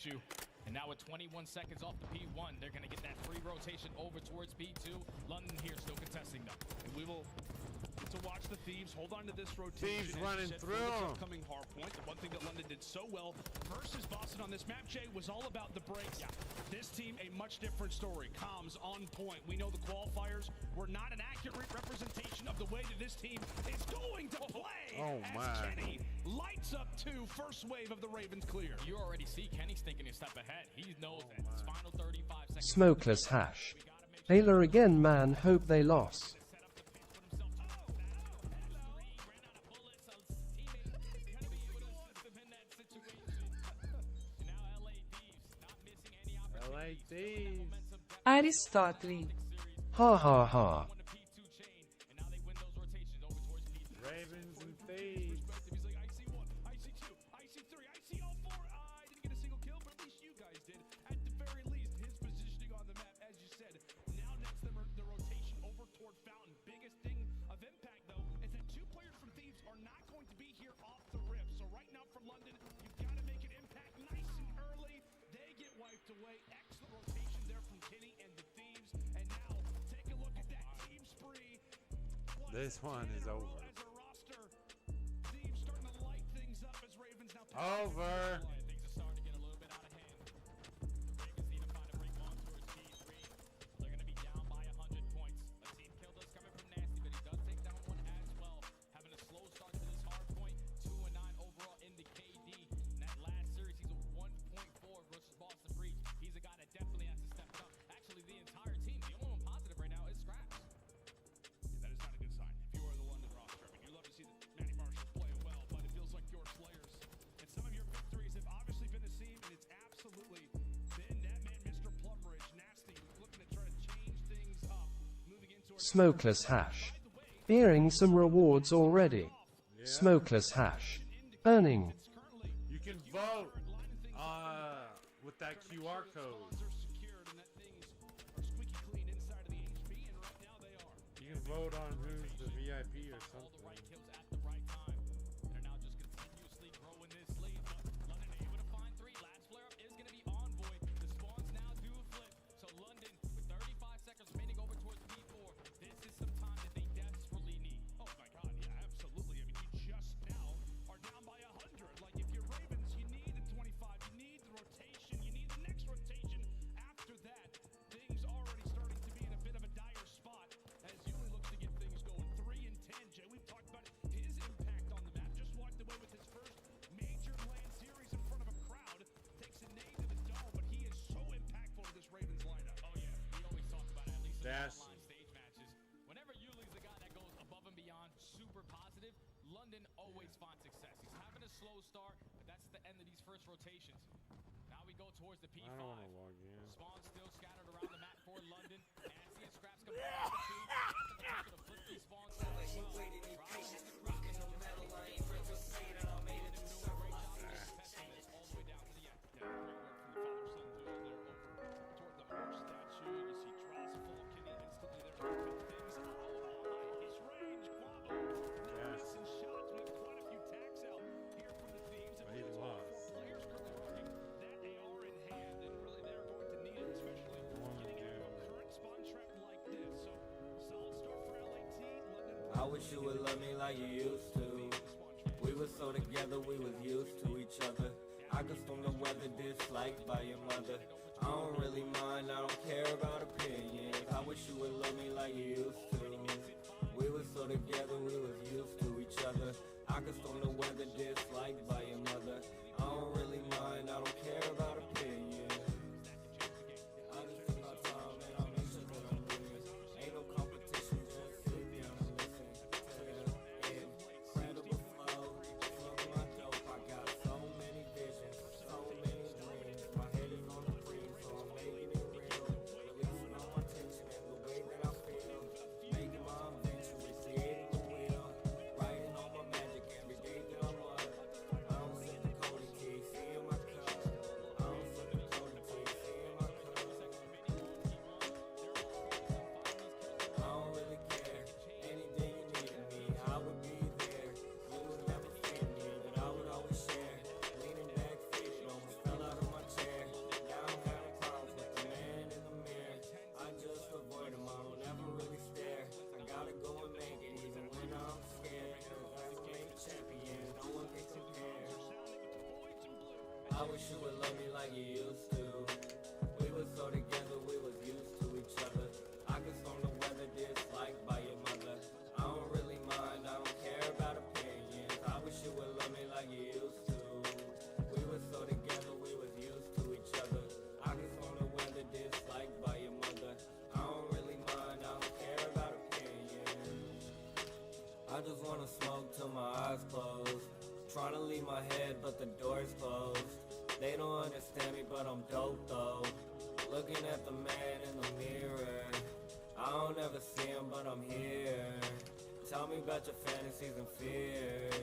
you. And now with 21 seconds off the P1, they're going to get that free rotation over towards P2. London here still contesting them. And we will to watch the Thieves hold on to this rotation. Thieves running through them. Upcoming hard point. The one thing that London did so well versus Boston on this map, Jay, was all about the breaks. Yeah. This team, a much different story. Comms on point. We know the qualifiers were not an accurate representation of the way that this team is going to play. Oh, as man. Kenny lights up two. First wave of the Ravens clear. You already see Kenny's thinking a step ahead. He knows that. His final 35 seconds. Smokeless hash. Taylor again, man, hope they lost. LA Thieves. Aristotle. Ha ha ha. Ravens and Thieves. I see two, I see three, I see all four. I didn't get a single kill, but at least you guys did. At the very least, his positioning on the map, as you said. Now next, the rotation over toward Fountain. Biggest thing of impact, though, is that two players from Thieves are not going to be here off the rip. So right now for London, you've got to make an impact nice and early. They get wiped away. Excellent rotation there from Kenny and the Thieves. And now, take a look at that team spree. This one is over. As a roster, Thieves starting to light things up as Ravens now. Over. Things are starting to get a little bit out of hand. The Ravens need to find a break on towards P3. They're going to be down by 100 points. A team kill does coming from Nasty, but he does take down one as well. Having a slow start to this hard point. 2-9 overall in the KD. In that last series, he's a 1.4 versus Boston Breach. He's a guy that definitely has to step up. Actually, the entire team. The only one positive right now is Scraps. That is not a good sign. If you are the London roster, I mean, you love to see the Manny Marshalls playing well, but it feels like your players and some of your victories have obviously been the same, and it's absolutely been that man, Mr. Plumridge, Nasty, looking to try to change things up, moving into our Smokeless hash. Earning some rewards already. Smokeless hash. Earning. You can vote with that QR code. are secured and that things are squeaky clean inside of the HB, and right now they are. You can vote on who's the VIP or something. Kills at the right time. They're now just continuously growing this lead. London able to find three. Last flare up is going to be Envoy. The spawns now do flip. So London with 35 seconds remaining over towards P4. This is some time that they desperately need. Oh my God, yeah, absolutely. I mean, you just now are down by 100. Like, if you're Ravens, you need the 25, you need the rotation, you need the next rotation. After that, things already starting to be in a bit of a dire spot as Ewing looks to get things going. 3 and 10, Jay. We've talked about his impact on the map. Just walked away with his first major land series in front of a crowd. Takes a nade to the dome, but he is so impactful to this Ravens lineup. Oh yeah, we always talk about it, at least in the That's- online stage matches. Whenever Yuli's the guy that goes above and beyond, super positive, London always finds success. He's having a slow start, but that's the end of these first rotations. Now we go towards the P5. I don't want to log in. Spawns still scattered around the map for London. Nancy and Scraps come back for two. That's the potential to flip these spawns as well. Rocking no metal, I ain't afraid to say that I made it through so great job of testing this all the way down to the end. Yeah, great work from the father-son duo there over toward the horse statue. You see Dross fall, Kenny instantly there to open things. Oh, his range, Quavo. Missing shots. We have quite a few tacks out here from the Thieves. But he lost. Players currently working that AR in hand, and really they're going to need it, especially getting into a current spawn trap like this. So, solid start for LAT. London. I wish you would love me like you used to. We were so together, we was used to each other. I could swim the weather disliked by your mother. I don't really mind, I don't care about opinions. I wish you would love me like you used to. We were so together, we was used to each other. I could swim the weather disliked by your mother. I don't really mind, I don't care about opinions. I just took my time and I make sure that I'm good. Ain't no competition, just sit down and listen to the incredible flow. Smoke my dope, I got so many visions, so many dreams. My head is on the breeze, so I'm making it real. Releasing all my tension and the way that I feel. Making my invention, creating the wheel. Writing all my magic every day. I wish you would love me like you used to. We was so together, we was used to each other. I could storm the weather disliked by your mother. I don't really mind, I don't care about opinions. I wish you would love me like you used to. We was so together, we was used to each other. I could storm the weather disliked by your mother. I don't really mind, I don't care about opinions. I just wanna smoke till my eyes close. Trying to leave my head, but the door's closed. They don't understand me, but I'm dope though. Looking at the man in the mirror. I don't ever see him, but I'm here. Tell me about your fantasies and fears.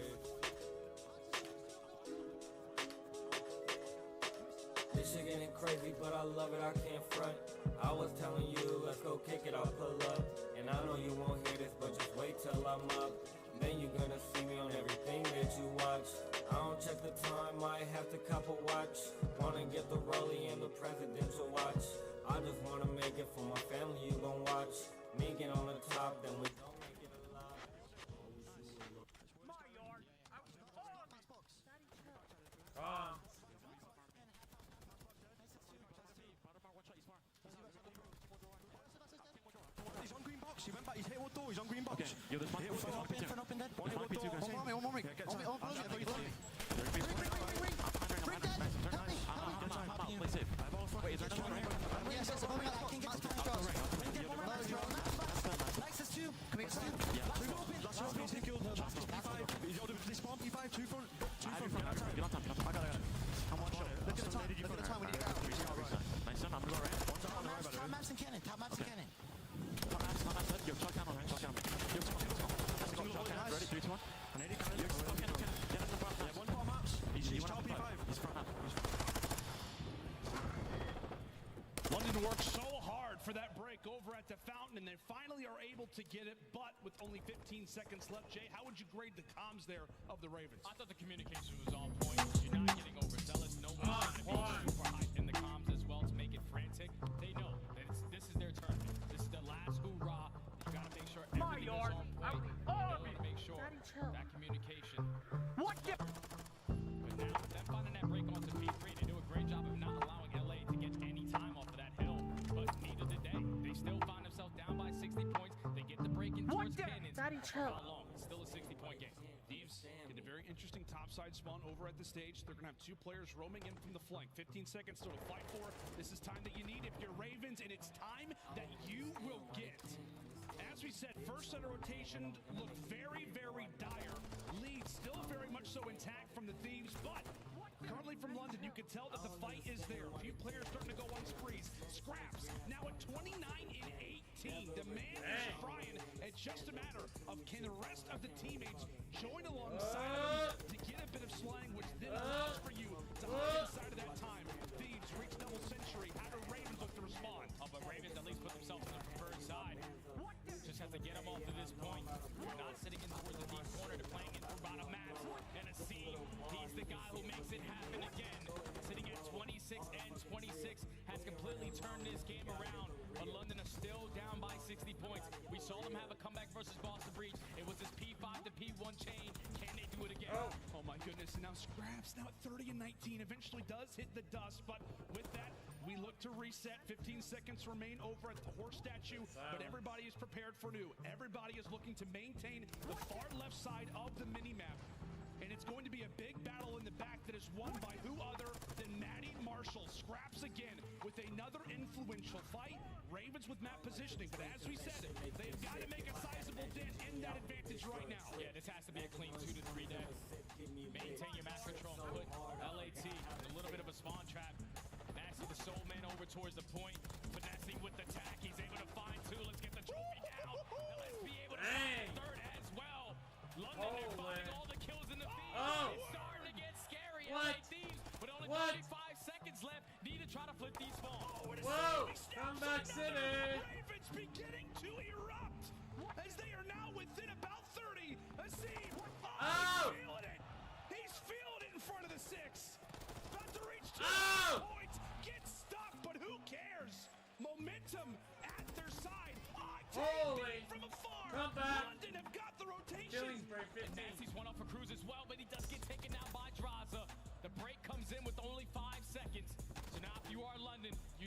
This shit getting crazy, but I love it, I can't front. I was telling you, let's go kick it, I'll pull up. And I know you won't hear this, but just wait till I'm up. Then you're gonna see me on everything that you watch. I don't check the time, might have to cop a watch. Wanna get the rollie and the presidential watch. I just wanna make it for my family, you gon' watch. Me get on the top, then we gon' make it alive. My yard. He's on green box. He went back. He's hit what door? He's on green box. Okay, yo, there's one hit what door? Up in dead. One hit what door? One more, one more. Get On me, on me. Play safe. Wait, is there another one right? Yes, yes, I can get this pass across. Nice, that's two. Come here, two. Last one, he's killed. P5. He's got this bomb. P5, two front. Two front. Get on time, get on time. I got it. I'm one shot. Look at the time. Look at the time. We need to get out. Nice one, I'm gonna go right. Top maps and cannon. Top maps and cannon. Top maps, yo, shot down on right, shot down. Yo, come on. Shot down, ready, 3, 2, 1. I need it, cannon. Okay. Get in the front maps. One top maps. He's top P5. He's front map. London worked so hard for that break over at the fountain, and they finally are able to get it, but with only 15 seconds left. Jay, how would you grade the comms there of the Ravens? I thought the communication was on point. You're not getting overzealous. No one's trying to be super hype in the comms as well to make it frantic. They know that this is their turn. This is the last hoorah. You gotta make sure everything is on point. You know to make sure that communication. What? But now, with them finding that break onto P3, they do a great job of not allowing LA to get any time off of that hill. But neither did they. They still find themselves down by 60 points. They get the break in towards cannons. Daddy, chill. Not long. It's still a 60-point game. Thieves get a very interesting topside spawn over at the stage. They're going to have two players roaming in from the flank. 15 seconds still to fight for. This is time that you need if you're Ravens, and it's time that you will get. As we said, first set of rotation looked very, very dire. Lead still very much so intact from the Thieves, but currently from London, you can tell that the fight is there. A few players starting to go on sprees. Scraps now at 29 and 18. The man is trying. It's just a matter of can the rest of the teammates join alongside of him to get a bit of slang, which then allows for you to hide inside of that time. Thieves reach double century. How do Ravens look to respond? Oh, but Ravens at least put themselves on the preferred side. Just has to get them all to this point. You're not sitting in towards the deep corner. They're playing in for bottom mats. And a C, he's the guy who makes it happen again. Sitting at 26 and 26 has completely turned this game around. But London is still down by 60 points. We saw them have a comeback versus Boston Breach. It was this P5 to P1 chain. Can they do it again? Oh my goodness. And now Scraps now at 30 and 19 eventually does hit the dust. But with that, we look to reset. 15 seconds remain over at the horse statue. But everybody is prepared for new. Everybody is looking to maintain the far left side of the mini-map. And it's going to be a big battle in the back that is won by who other than Maddie Marshall. Scraps again with another influential fight. Ravens with map positioning, but as we said, they've got to make a sizable dent in that advantage right now. Yeah, this has to be a clean 2 to 3 day. Maintain your map control. Put LAT in a little bit of a spawn trap. Nasty the soul man over towards the point. Finesse with the tack. He's able to find 2. Let's get the trophy now. Now let's be able to find the third as well. London, they're finding all the kills in the field. It's starting to get scary. LA Thieves, but only 35 seconds left. Need to try to flip these spawns. Whoa! Comeback City! Ravens beginning to erupt as they are now within about 30. Azeem, he's feeling it. He's feeling it in front of the 6. About to reach 2 points. Gets stuck, but who cares? Momentum at their side. Holy! From afar. Come back. London have got the rotation. And Nasty's one off for Cruz as well, but he does get taken down by Draza. The break comes in with only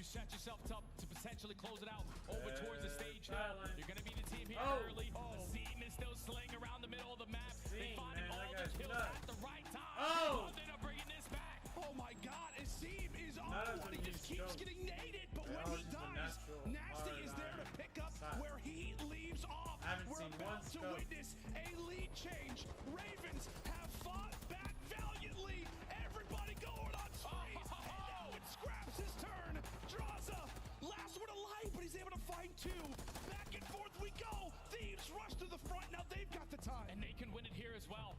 you set yourself up to potentially close it out over towards the stage. Silence. You're going to be the team here Oh. early. Asim is still slaying around the middle of the map. They find man, all that the guy's kills nuts. at the right time. Oh. London are bringing this back. Oh my god, Asim is on None of one. them He just use keeps scope. getting naded, but They when all he use a dies, natural Nasty hard is there to iron pick up sight. where he leaves off. I haven't We're seen about one to scope. witness a lead change. Ravens have fought back valiantly. Everybody going on sprees. And now it's Scraps his turn. Draza, last one alive, but he's able to find two. Back and forth we go. Thieves rush to the front. Now they've got the time. And they can win it here as well.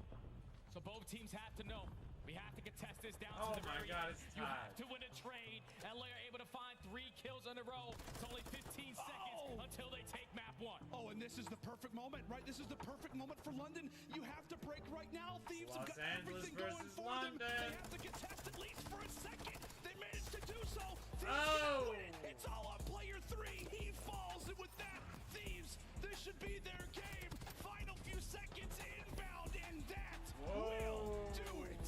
So both teams have to know. We have to contest this down Oh to the my very God, end. it's You have tied. to win a trade. LA are able to find 3 kills in a row. It's only 15 seconds until they take map 1. Oh, and this is the perfect moment, right? This is the perfect moment for London. You have to break right now. Thieves have Los got Angeles everything going versus for London. them. They have to contest at least for a second. They managed to do so. Thieves Oh! win it. It's all on player 3. He falls, and with that, Thieves, this should be their game. Final few seconds inbound, and that will do it.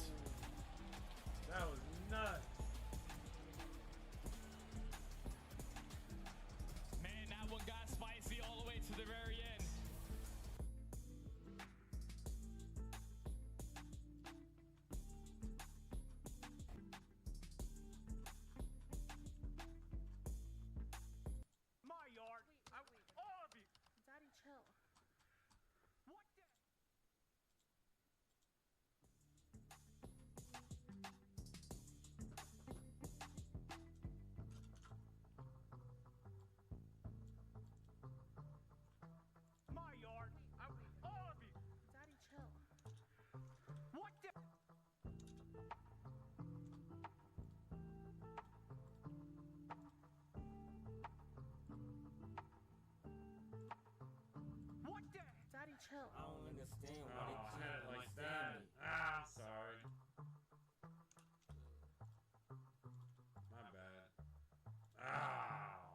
That was nuts. Man, that one got spicy all the way to the very end. My yard. All of you. Daddy, chill. What the? My yard. All of you. Daddy, chill. What the? What the? Daddy, chill. I don't understand Oh, why I they had can't it like understand that. me. Ah, sorry. My bad. Ah.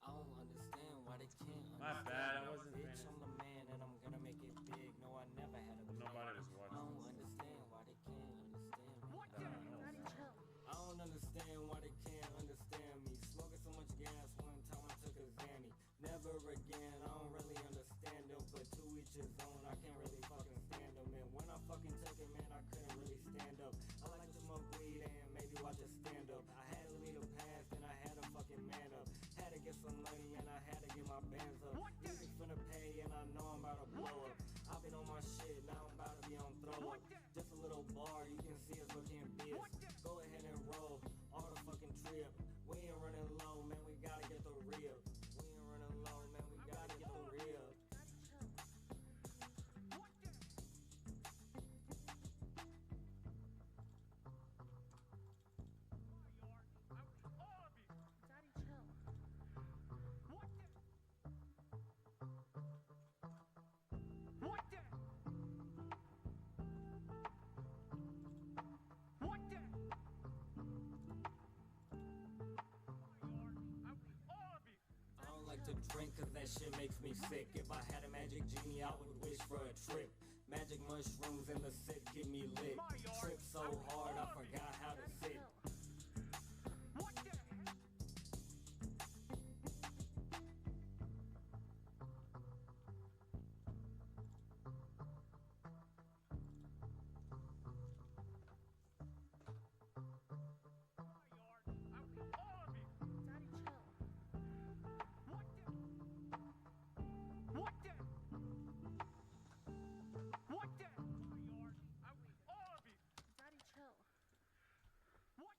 I don't understand why they can't My understand bad, I me. wasn't Bitch, paying I'm the man and I'm gonna make it big. No, I never had a Nobody plan. was I watching don't this. understand why they can't understand me. What Daddy, chill. I don't understand why they can't understand me. Smoking so much gas one time I took a Zanny. Never again, I don't really understand them. But to each his own, I can't really fucking stand them. And when I fucking took it, man, I couldn't really stand up. I like to smoke weed and maybe watch a stand up. I had to lead a past and I had to fucking man up. Had to get some money and I had to get my bands up. Music finna pay and I know I'm about to blow up. I've been on my shit, now I'm about to be on throw up. Just a little bar, you can see us looking biz. Go ahead and roll all the fucking trip. We ain't running low, man, we gotta get the real. We ain't running low, man, we gotta get the real. Daddy, chill. What the? What the? All of you. I don't like to drink cause that shit makes me sick. If I had a magic genie, I would wish for a trip. Magic mushrooms in the sit get me lit. Trip so hard, I forgot how to sit. What the? All of you. Daddy, chill. What the? What the? What the? All of you. Daddy, chill. What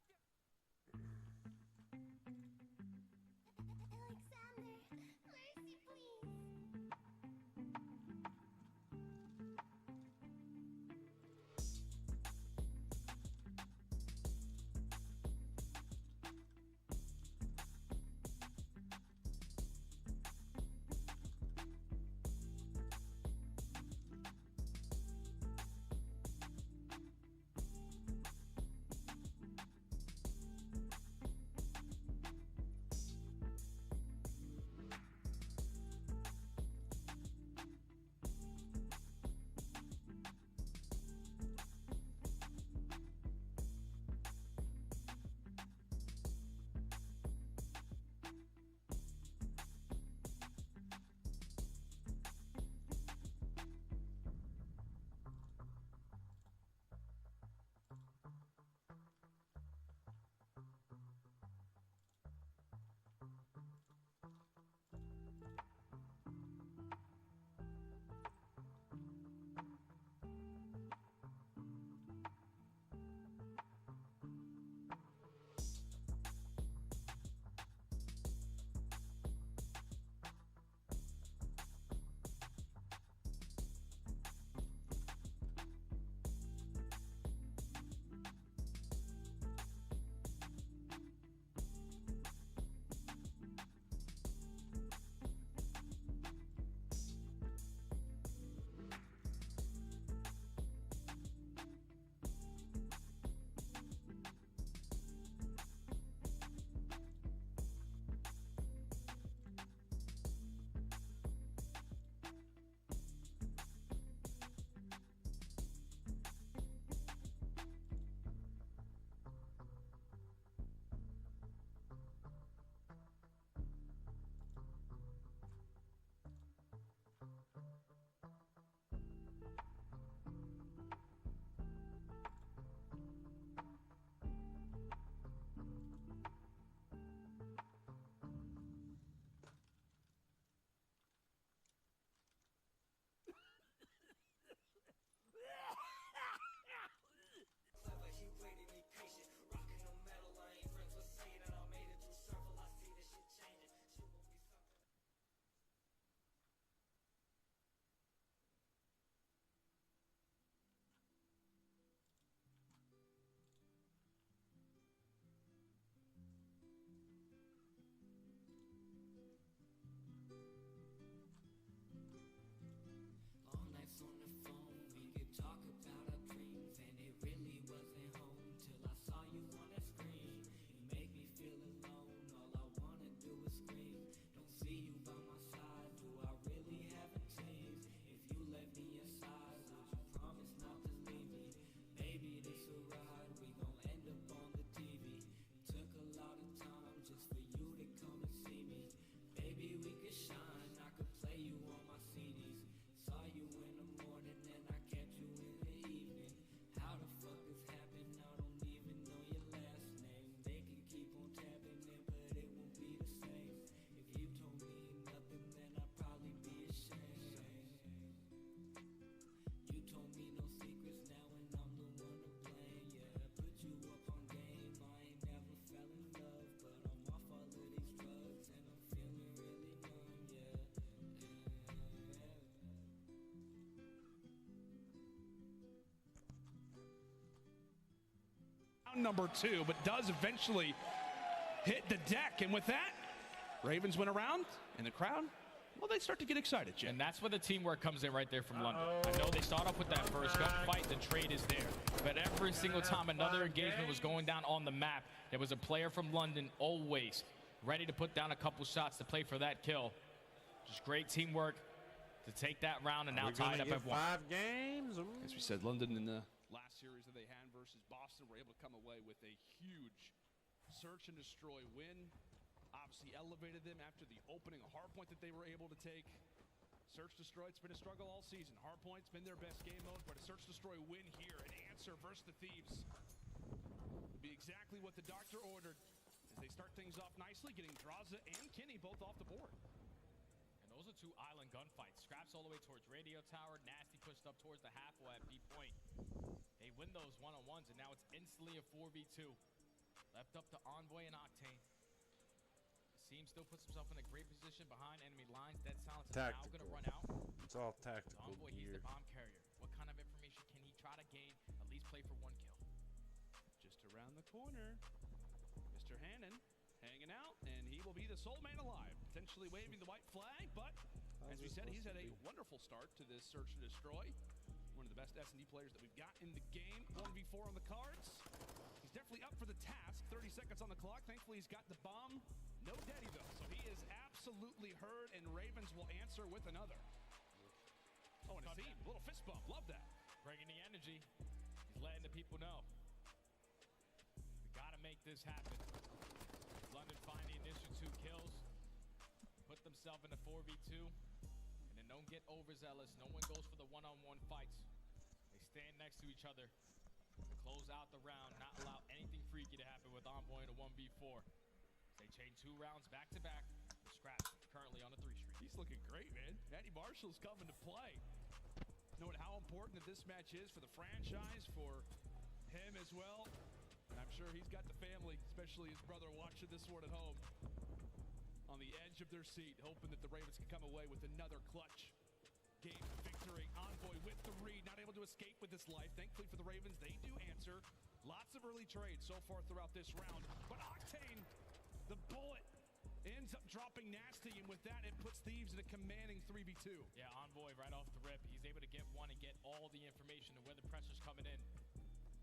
number 2, but does eventually hit the deck. And with that, Ravens went around, and the crowd, well, they start to get excited, Jim. And that's where the teamwork comes in right there from London. I know they start off with that first gunfight, the trade is there. But every single time another engagement was going down on the map, there was a player from London always ready to put down a couple shots to play for that kill. Just great teamwork to take that round and now tie it up at 1. 5 games. As we said, London in the last series that they had versus Boston were able to come away with a huge search and destroy win. Obviously elevated them after the opening hardpoint that they were able to take. Search destroy, it's been a struggle all season. Hardpoint's been their best game mode, but a search destroy win here, an answer versus the Thieves. Would be exactly what the doctor ordered as they start things off nicely, getting Draza and Kinney both off the board. And those are 2 island gunfights. Scraps all the way towards radio tower, Nasty pushed up towards the halfway at B point. They win those one-on-ones, and now it's instantly a 4v2. Left up to Envoy and Octane. Seam still puts himself in a great position behind enemy lines. Dead Silence is now going to run out. It's all tactical Envoy, he's gear. the bomb carrier. What kind of information can he try to gain? At least play for 1 kill. Just around the corner, Mr. Hannon hanging out, and he will be the sole man alive, potentially waving the white flag, but as we said, he's had a wonderful start to this search and destroy. One of the best S&D players that we've got in the game. 1v4 on the cards. He's definitely up for the task. 30 seconds on the clock. Thankfully, he's got the bomb. No daddy, though, so he is absolutely hurt, and Ravens will answer with another. Oh, and a team, little fist bump. Love that. Bringing the energy. He's letting the people know. We got to make this happen. London find the initial 2 kills. Put themselves in a 4v2. And then don't get overzealous. No one goes for the one-on-one fights. They stand next to each other to close out the round, not allow anything freaky to happen with Envoy in a 1v4. They chain 2 rounds back-to-back. Scraps currently on the 3 streak. He's looking great, man. Matty Marshall's coming to play. Knowing how important that this match is for the franchise, for him as well. And I'm sure he's got the family, especially his brother, watching this one at home. On the edge of their seat, hoping that the Ravens can come away with another clutch game victory. Envoy with the read, not able to escape with his life. Thankfully for the Ravens, they do answer. Lots of early trades so far throughout this round. But Octane, the bullet, ends up dropping Nasty, and with that, it puts Thieves in a commanding 3v2. Yeah, Envoy right off the rip. He's able to get one and get all the information of where the pressure's coming in.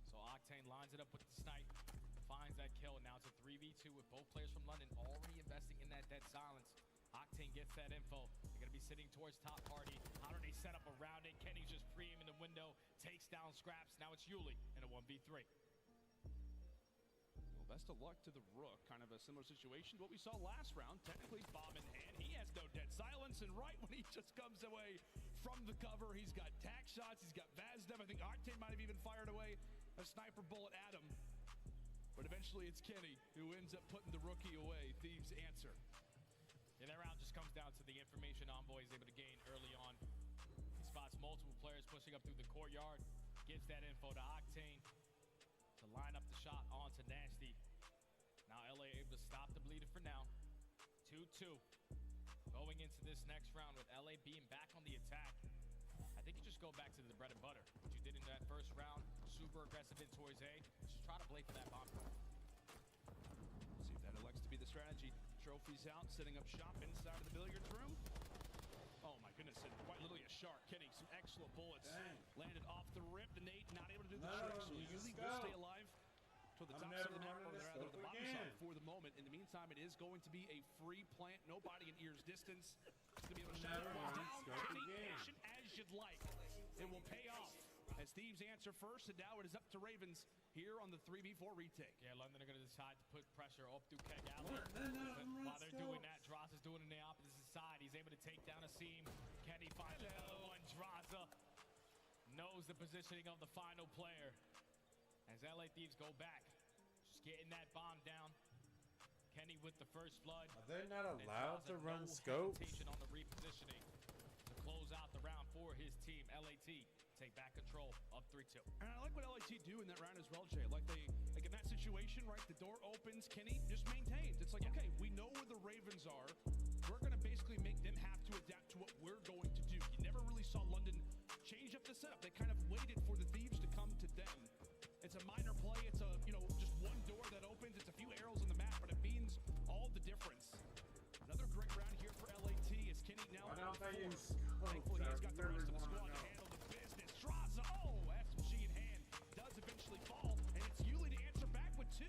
So Octane lines it up with the snipe, finds that kill, and now it's a 3v2 with both players from London already investing in that Dead Silence. Octane gets that info. They're going to be sitting towards top party. How do they set up around it? Kenny's just free him in the window, takes down Scraps. Now it's Yuli in a 1v3. Well, best of luck to the Rook. Kind of a similar situation to what we saw last round. Technically, bomb in hand. He has no Dead Silence, and right when he just comes away from the cover, he's got tack shots, he's got Vazdev. I think Octane might have even fired away a sniper bullet at him. But eventually it's Kenny who ends up putting the rookie away. Thieves answer. Yeah, that round just comes down to the information Envoy is able to gain early on. He spots multiple players pushing up through the courtyard, gives that info to Octane to line up the shot onto Nasty. Now LA able to stop the bleeding for now. 2-2. Going into this next round with LA being back on the attack. I think you just go back to the bread and butter. What you did in that first round, super aggressive in towards A. Just try to play for that bomb. See if that elects to be the strategy. Trophies out, setting up shop inside of the billiards room. Oh my goodness, and quite literally a shark. Kenny, some excellent bullets. Dang. Landed off the rip. The Nate not able to do the trick, so Yuli will stay alive to the top side of the map, or rather the bottom side for the moment. In the meantime, it is going to be a free plant. Nobody in ear's distance. It's going to be able to shatter down. Kenny, patient as you'd like. It will pay off as Thieves answer first, and now it is up to Ravens here on the 3v4 retake. Yeah, London are going to decide to put pressure up through Keg Alley. But while they're doing that, Draza's doing it on the opposite side. He's able to take down a seam. Kenny finds another one. Draza knows the positioning of the final player. As LA Thieves go back, just getting that bomb down. Kenny with the first blood. Are they not allowed to run scopes? Hesitation on the repositioning to close out the round for his team. LAT take back control, up 3-2. And I like what LAT do in that round as well, Jay. Like in that situation, right? The door opens, Kenny just maintains. It's like, okay, we know where the Ravens are. We're gonna basically make them have to adapt to what we're going to do. You never really saw London change up the setup. They kind of waited for the Thieves to come to them. It's a minor play. It's a, just Thankfully, he's got the rest of the squad to handle the business. Straza, SMG in hand, does eventually fall, and it's Yuli to answer back with 2.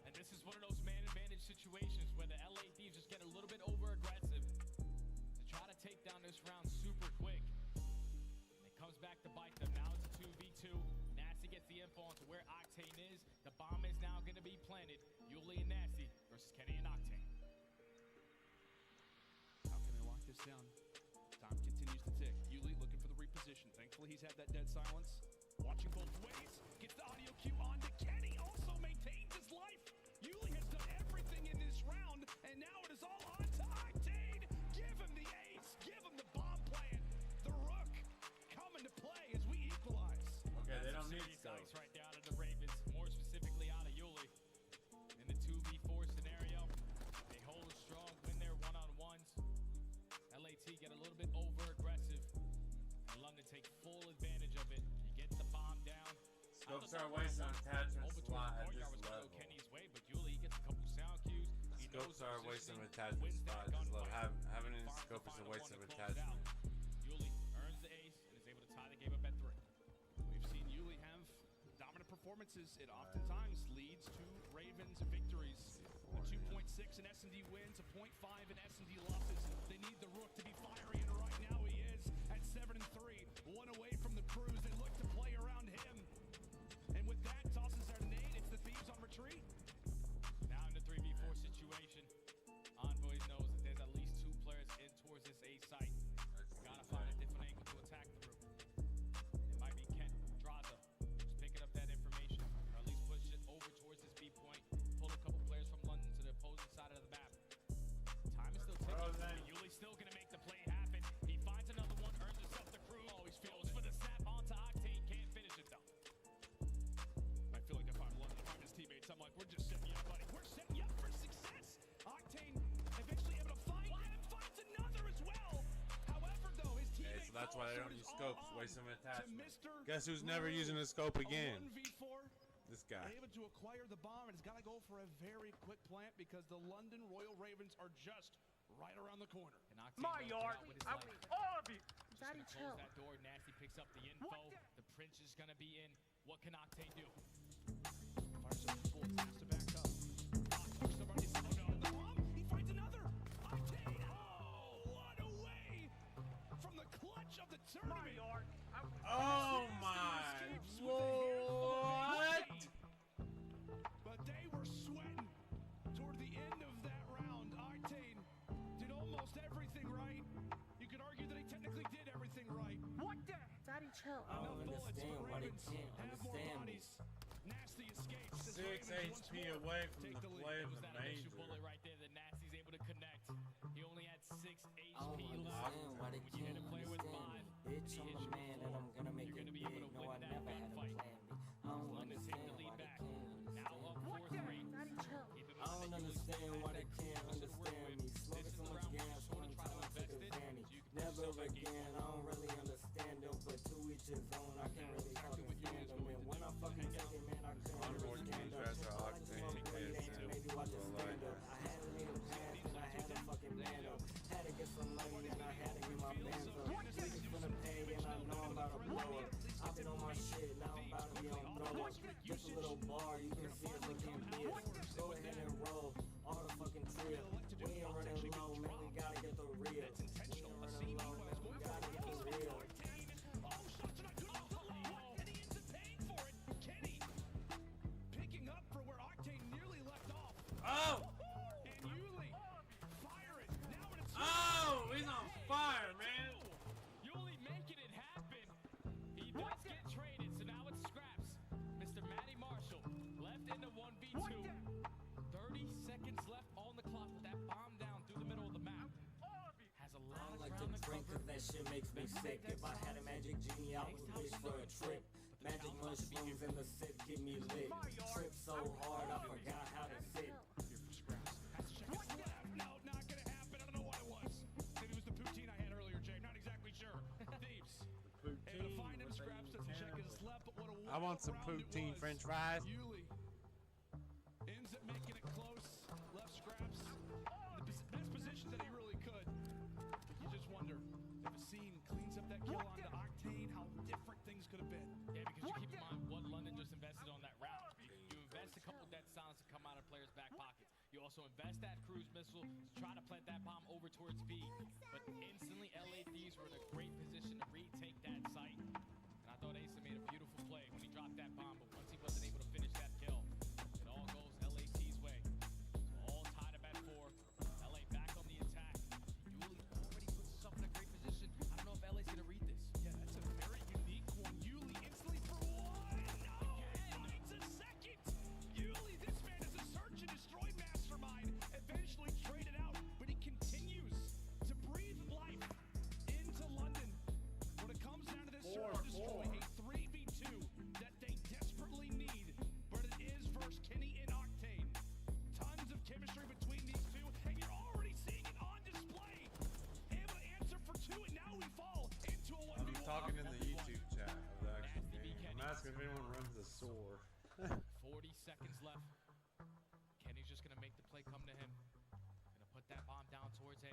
And this is one of those man advantage situations where the LA Thieves just get a little bit over aggressive to try to take down this round super quick. And it comes back to bite them. Now it's a 2v2. Nasty gets the info onto where Octane is. The bomb is now going to be planted. Yuli and Nasty versus Kenny and Octane. How can they lock this down? Time continues to tick. Yuli looking for the reposition. Thankfully, he's had that dead silence. Watching both ways. Gets the audio cue on to Kenny. Also maintains his life. Yuli has done everything in this round, and now it is all on to Octane. Give him the ace. Give him the bomb plan. The rook coming to play as we equalize. Okay, they don't need serious ice right there out of the Ravens. More specifically out of Yuli. In the 2v4 scenario, they hold strong, win their one-on-ones. LAT get a little bit over aggressive, and London take full advantage of it. You get the bomb down. Scopes are wasting attachment slot at this level. Kenny's way, but Yuli gets a couple sound cues. Scopes are a waste of attachment slot at this level. Having a scope is a waste of attachment. Yuli earns the ace and is able to tie the game up at 3. We've seen Yuli have dominant performances. It oftentimes leads to Ravens victories. A 2.6 in S&D wins, a 0.5 in S&D losses. They need the rook to be fiery, and right now he is at 7-3. 1 away from the cruise. They look to play around him. And with that, tosses out a nade. It's the Thieves on retreat. Now in the 3v4 situation, Envoys knows that there's at least 2 players in towards this A site. Gotta find a different angle to attack through. It might be Ken, Draza, just picking up that information, or at least push it over towards this B point, pull a couple players from London to the opposing side of the map. Time is still ticking, but Yuli's still gonna make the play happen. He finds another one, earns himself the cruise. Always feels for the snap onto Octane, can't finish it though. I feel like if I'm London, if I'm his teammates, I'm like, we're just setting you up, buddy. We're setting you up for success. Octane eventually able to find him, finds another as well. However, though, his teammate Okay, so that's why they don't use scopes, waste of attachment. Guess who's never using a scope again? 1v4. This guy. Able to acquire the bomb, and it's got to go for a very quick plant because the London Royal Ravens are just right around the corner. My yard. I want all of you. Daddy, chill. That door. Nasty picks up the info. The Prince is gonna be in. What can Octane do? Fires up the full, has to back up. Somebody said, oh no, the bomb. He finds another. Octane. Oh, what a way from the clutch of the tournament. My yard. Oh my! What? But they were sweating toward the end of that round. Octane did almost everything right. You could argue that he technically did everything right. What the? Daddy, chill. I don't understand why they can't Have more understand me. bodies. Nasty escapes. 6 HP away from the play of the That initial major. bullet right there that Nasty's able to connect. He only had 6 HP I don't left. understand why they When you hit can't a player with understand 5, me. Bitch, I'm the man and I'm gonna make you're it gonna be big. able to No, I win that never had a gunfight. plan B. I don't London take understand the lead why they back. can't Now up understand. 4-3. Daddy, chill. I don't understand why they can't understand me. Smoking so much gas one time I took a Zanny. Never again, I don't really understand them, but to each his own, I can't really fucking stand them. And when I fucking take it, man, I couldn't really stand up. So I just want to play it and maybe watch it stand up. I had to meet a pass and I had to fucking man up. Had to get some money and I had to get my bands up. Niggas finna pay and I know I'm about to blow up. I've been on my shit, now I'm about to be on throw up. Just a little bar, you can see it looking big. Go ahead and roll, all the fucking trip. We ain't running low, man, we gotta get the real. We ain't running low, man, we gotta get the real. Kenny picking up for where Octane nearly left off. Oh! And Yuli fire it. Now it's Oh! He's on fire, man! Yuli making it happen. He does get traded, so now it's scraps. Mr. Matty Marshall left in the 1v2. 30 seconds left on the clock with that bomb down through the middle of the map. Has a I lot don't of like to ground to drink cover. cause that shit makes me sick. If I had a magic genie, I would wish for a trip. Magic mushrooms in the sip get me lit. Trip so hard I forgot how to sit. No, not gonna happen. I don't know what it was. Maybe it was the poutine I had earlier, Jay. Not exactly sure. Thieves. Able to find him. Scraps doesn't check his left, but what a I want some round it poutine was. french fries. Yuli ends up making it close. Left Scraps. The best position that he really could. You just wonder if a also invest that cruise missile to try to plant that bomb over towards B. But instantly, LA Thieves were in a great position to retake that site. And I thought Asa made a beautiful play when he dropped that bomb, but once he wasn't able to finish that kill, it all goes LA Thieves' way. So all tied up at 4. LA back on the attack. Yuli already puts himself in a great position. I don't know if LA's gonna read this. Yeah, that's a very unique one. Yuli instantly for one. No, finds a second. Yuli, this man is a search and destroy mastermind. Eventually traded out, but he continues to breathe life into London. When it comes down to this search and destroy, a 3v2 that they desperately need, but it is versus Kenny and Octane. Tons of chemistry between these two, and you're already seeing it on display. Able to answer for 2, and now we fall into a 1v1. I'm talking in the YouTube chat of the actual game. I'm asking if anyone runs a sword. 40 seconds left. Kenny's just gonna make the play come to him. Gonna put that bomb down towards A.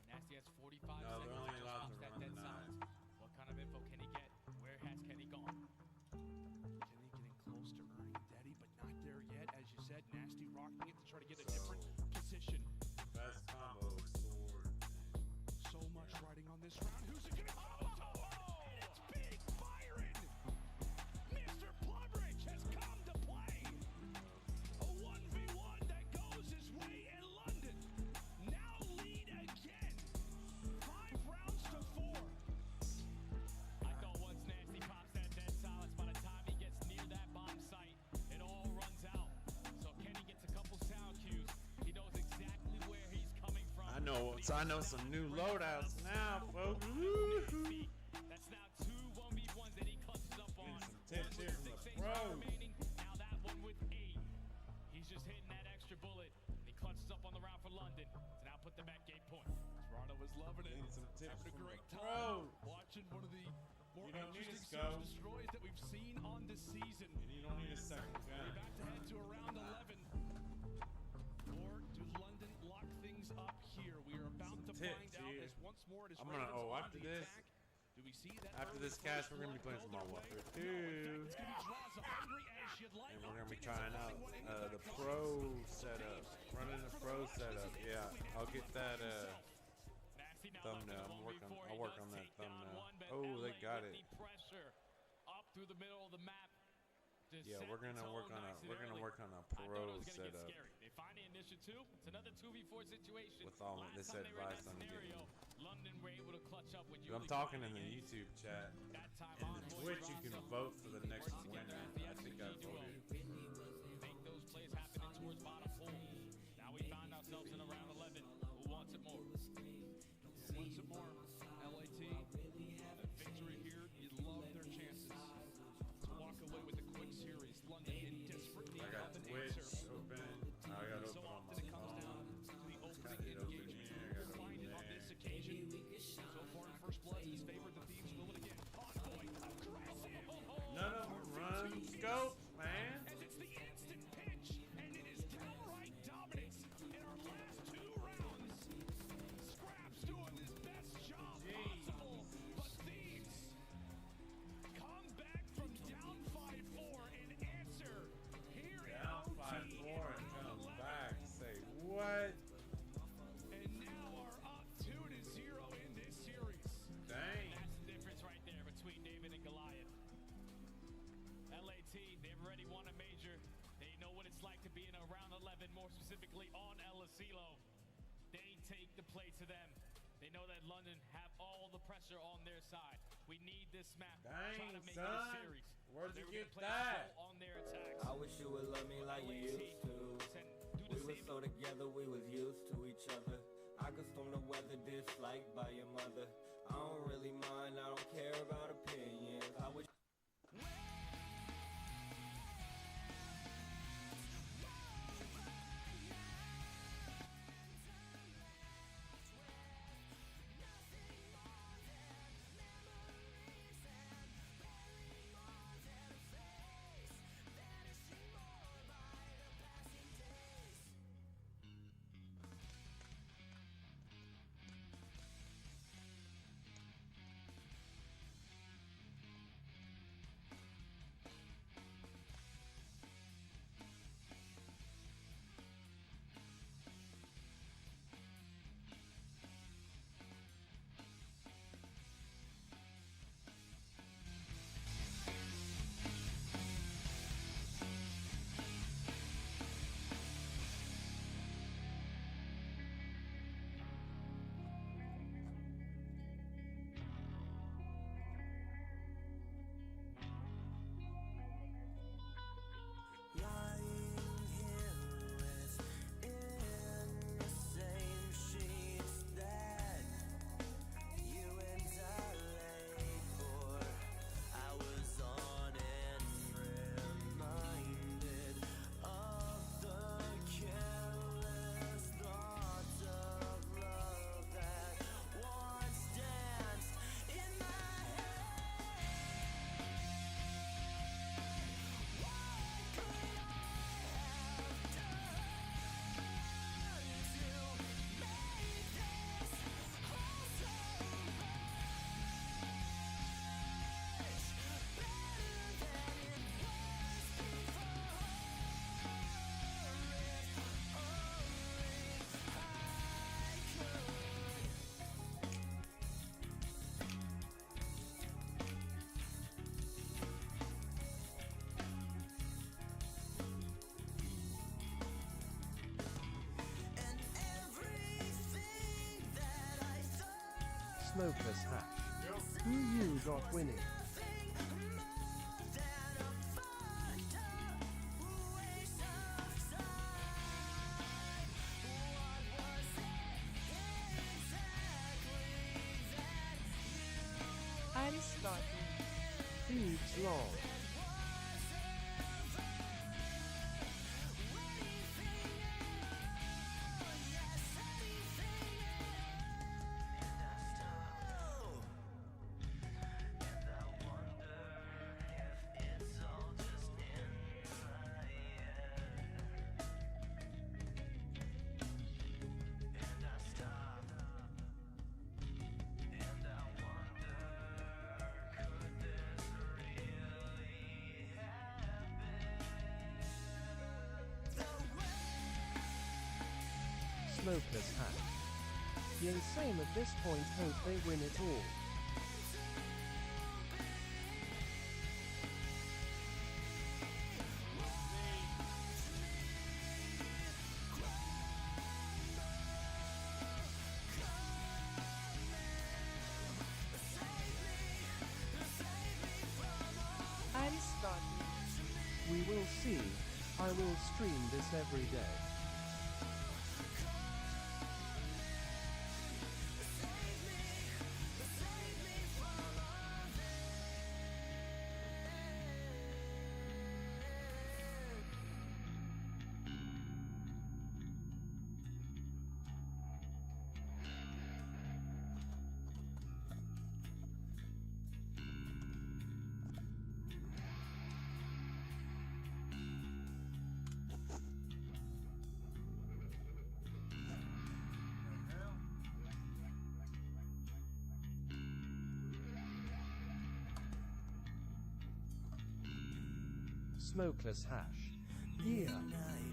Nasty has 45 No, seconds. they're only Just allowed pops to that run dead the silence. What kind of info can he get? Where has Kenny gone? Kenny getting close to earning Daddy, but not there yet. As you said, Nasty rocking it to try to get a different position. Best combo sword. So much riding on this round. Who's it gonna go to? And it's Big Byron! Mr. Plumridge has come to play! A 1v1 that goes his way in London. Now lead again. 5 rounds to 4. I thought once Nasty pops that dead silence, by the time he gets near that bomb site, it all runs out. So Kenny gets a couple sound cues. He knows exactly where he's coming from. I know some new loadouts now, folks. Woo-hoo. That's now 2 1v1s that he clutches up on. Some tips here from the pros. Now that one with 8. He's just hitting that extra bullet. And he clutches up on the round for London to now put them at gate point. Toronto was loving it. Some tips Having a from great the time pros. watching one of the more You don't need a interesting scope. search destroys that we've seen on this season. And you don't need a second We're gun. about to head to around 11. Or do London lock things up here? We are about to tips find out here. as once more it is I'm gonna. Ravens Oh, on after the this. attack. Do we see that After early this cast, first we're gonna be blood playing some go Modern their Warfare way? 2. It's gonna be draws up hungry as you'd like. And we're gonna be Octane is trying out finding one in the the pro setup. Running the pro setup. Yeah, I'll get that thumbnail. I'll work on that thumbnail. Oh, they got it. Pressure up through the middle of the map. Yeah, we're gonna work on a pro setup. They find the initial 2. It's another 2v4 situation. With all Last this time they were in advice that I'm getting. scenario, London were able to clutch up with I'm talking in the YouTube chat. And the Twitch, you can vote for the next winner. I think I voted. Make those plays happen towards bottom 4. Now we find ourselves in around 11. Who wants it more? Who wants it more? LAT. A victory here. You'd love their chances to walk away with a quick series. London in desperate need I got of an Twitch answer. open. I got So open on often my it comes down phone. to the Got opening it open engagement. here. I got it Find open it on there. this occasion. So far in First Blood, he's favored the Thieves. Will it again? Envoy, aggressive. None of them run scopes, man. As it's the instant pitch, and it is downright dominance in our last 2 rounds. Scraps doing his best job possible, but Thieves come back from down 5-4 and answer here Down in 5-4 and comes back. Say what? And now are up 2-0 in this series. Dang. That's the difference right there between David and Goliath. LAT, they've already won a major. They know what it's like to be in a round 11, more specifically on El Asilo. They take the play to them. They know that London have all the pressure on their side. We need this map. Try Dang, to make son. it a series. Where'd They you were get gonna play that? slow on their attacks. I wish you would love me like you used to. We were so together, we was used to each other. I could storm the weather disliked by your mother. I don't really mind, I don't care about opinions. I wish. Smokeless hash. Who you got winning? Aristotle. Thieves long. Smokeless hash. The insane at this point hope they win it all. Aristotle. We will see. I will stream this every day. Smokeless hash. Yeah.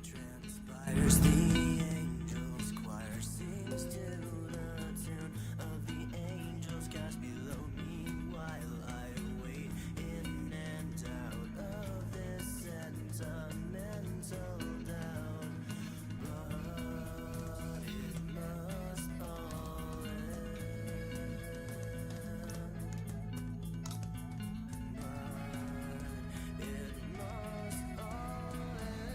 Transpires the angels choir sings to the tune of the angels cast below me while I wait in and out of this sentimental doubt. But it must all end. But it must all end.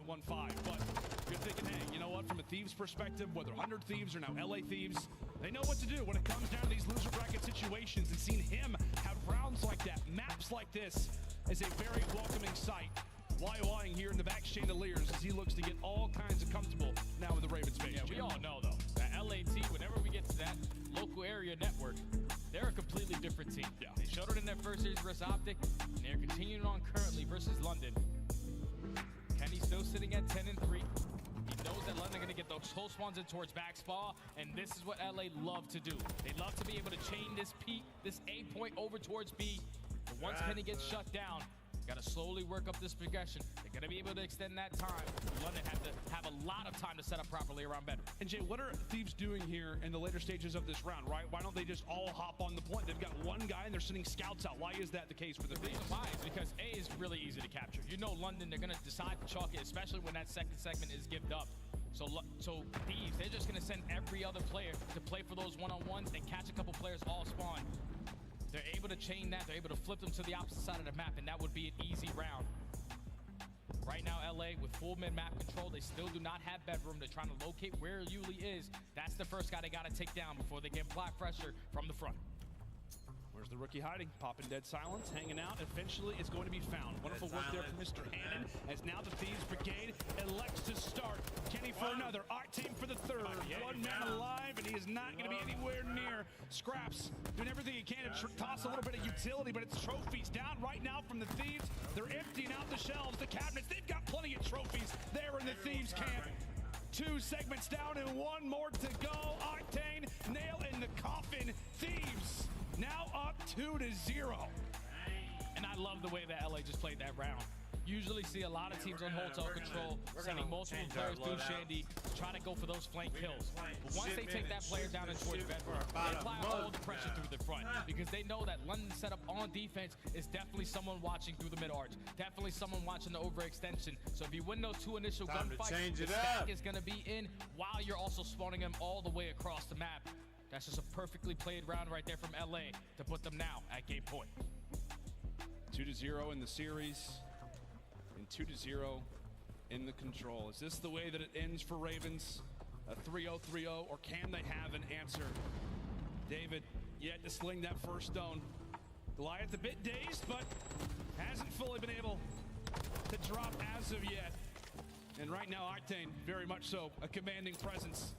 1-5. But you're thinking, hey, you know what? From a Thieves perspective, whether 100 Thieves or now LA Thieves, they know what to do when it comes down to these loser bracket situations. And seeing him have rounds like that, maps like this, is a very welcoming sight. YYing here in the back chandeliers as he looks to get all kinds of comfortable now with the Ravens base. Yeah, we all know though that LAT, whenever we get to that local area network, they're a completely different team. Yeah. They showed it in their first series versus OPTIC, and they're continuing on currently versus London. Kenny's still sitting at 10-3. He knows that London are going to get those whole spawns in towards back spa, and this is what LA love to do. They love to be able to chain this A point over towards B. But once Kenny gets shut down, got to slowly work up this progression. They're going to be able to extend that time. London have to have a lot of time to set up properly around bedroom. And Jay, what are Thieves doing here in the later stages of this round, right? Why don't they just all hop on the point? They've got one guy and they're sending scouts out. Why is that the case for the Thieves? Why is because A is really easy to capture. You know London, they're going to decide to chalk it, especially when that second segment is given up. So Thieves, they're just going to send every other player to play for those one-on-ones and catch a couple players all spawn. They're able to chain that, they're able to flip them to the opposite side of the map, and that would be an easy round. Right now, LA, with full mid-map control, they still do not have bedroom. They're trying to locate where Yuli is. That's the first guy they got to take down before they get block pressure from the front. Where's the rookie hiding? Popping dead silence, hanging out. Eventually, it's going to be found. Wonderful work there from Mr. Hannon, as now the Thieves Brigade elects to start. Kenny for another, Octane for the third. One man alive, and he is not going to be anywhere near. Scraps doing everything he can to toss a little bit of utility, but it's trophies down right now from the Thieves. They're emptying out the shelves, the cabinets. They've got plenty of trophies there in the Thieves camp. 2 segments down and 1 more to go. Octane, nail in the coffin. Thieves now up 2-0. And I love the way that LA just played that round. Usually see a lot of teams on hotel control, sending multiple players through Shandy to try to go for those flank kills. But once they take that player down and towards bedroom, they apply all the pressure through the front because they know that London's setup on defense is definitely someone watching through the mid-arch, definitely someone watching the overextension. So if you win those 2 initial gunfights, the stack is going to be in while you're also spawning them all the way across the map. That's just a perfectly played round right there from LA to put them now at game point. 2-0 in the series and 2-0 in the control. Is this the way that it ends for Ravens? A 3-0-3-0, or can they have an answer? David yet to sling that first stone. Goliath a bit dazed, but hasn't fully been able to drop as of yet. And right now, Octane, very much so, a commanding presence.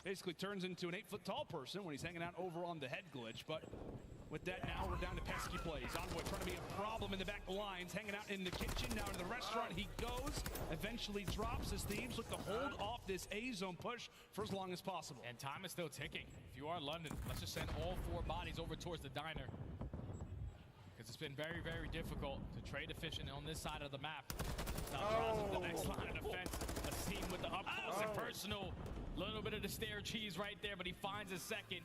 Basically turns into an 8-foot-tall person when he's hanging out over on the head glitch. But with that, now we're down to pesky plays. Envoy trying to be a problem in the back lines, hanging out in the kitchen. Now to the restaurant he goes. Eventually drops as Thieves look to hold off this A-zone push for as long as possible. And time is still ticking. If you are London, let's just send all 4 bodies over towards the diner. Because it's been very, very difficult to trade efficient on this side of the map. Now draws up the next line of defense. A team with the up close and personal. Little bit of the stair cheese right there, but he finds a second.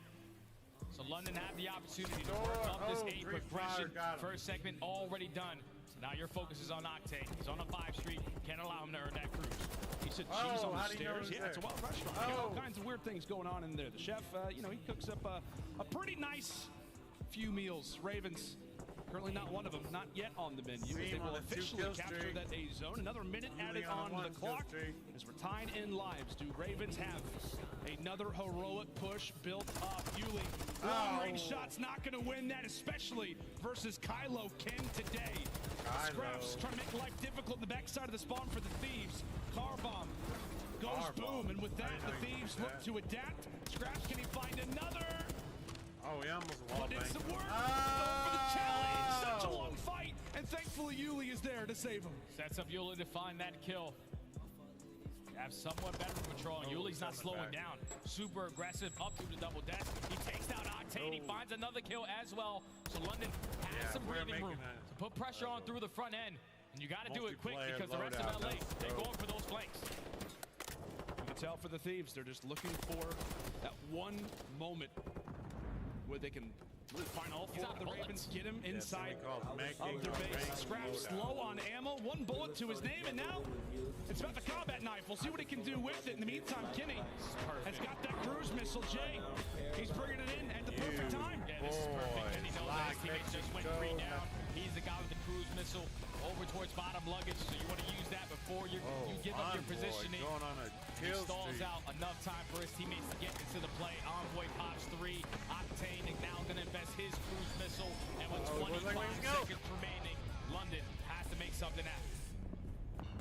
So London had the opportunity to work up this A progression. First segment already done. So now your focus is on Octane. He's on a 5 street. Can't allow him to earn that cruise. He said cheese on the stairs. Yeah, it's a wild restaurant. You got all kinds of weird things going on in there. The chef, you know, he cooks up a pretty nice few meals. Ravens, currently not one of them, not yet on the menu. They will officially capture that A zone. Another minute added on the clock as we're tied in lives. Do Ravens have another heroic push built up? Yuli, long-range shot's not going to win that, especially versus Kylo Ken today. Scraps trying to make life difficult in the backside of the spawn for the Thieves. Car bomb goes boom, and with that, the Thieves look to adapt. Scraps, can he find another? Oh, he almost walled But it's banked. the work for the challenge. Such a long fight, and thankfully Yuli is there to save him. Sets up Yuli to find that kill. Have somewhat better control. Yuli's not slowing down. Super aggressive up through the double desk. He takes down Octane. He finds another kill as well. So London has some breathing room to put pressure on through the front end. And you got to do it quick because the rest of LA, they're going for those flanks. You can tell for the Thieves, they're just looking for that one moment where they can really find all 4 of the Ravens, get him inside of their base. Scraps low on ammo, 1 bullet to his name, and now it's about the combat knife. We'll see what he can do with it. In the meantime, Kenny has got that cruise missile. Jay, he's bringing it in at the perfect time. Yeah, this is perfect. And he knows that his teammates just went 3 down. He's the guy with the cruise missile over towards bottom luggage, so you want to use that before you give up your positioning. Going on a He kill stalls streak. out enough time for his teammates to get into the play. Envoy pops 3. Octane is now going to invest his cruise missile. And with 25 seconds remaining, London has to make something happen.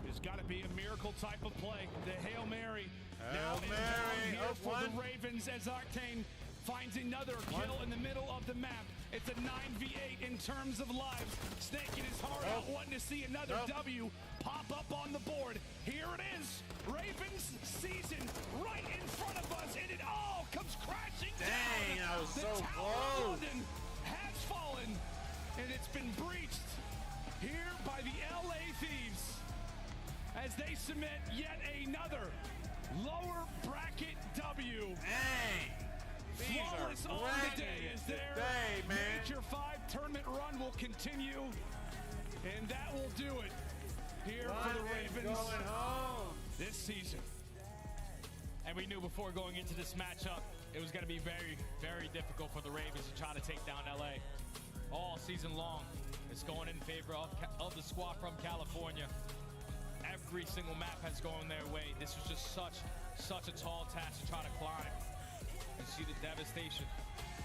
There's got to be a miracle type of play. The Hail Mary. Hail Mary. Here for the Ravens as Octane finds another kill in the middle of the map. It's a 9v8 in terms of lives. Snaking his heart out, wanting to see another W pop up on the board. Here it is. Ravens season right in front of us, and it all comes crashing down. Dang, I was The so Tower of close. London has fallen, and it's been breached here by the LA Thieves as they submit yet another lower bracket W. Flawless on the day as their Major 5 tournament run will continue, and that will do it here for the Ravens this season. And we knew before going into this matchup, it was going to be very, very difficult for the Ravens to try to take down LA. All season long, it's going in favor of the squad from California. Every single map has gone their way. This was just such a tall task to try to climb. And see the devastation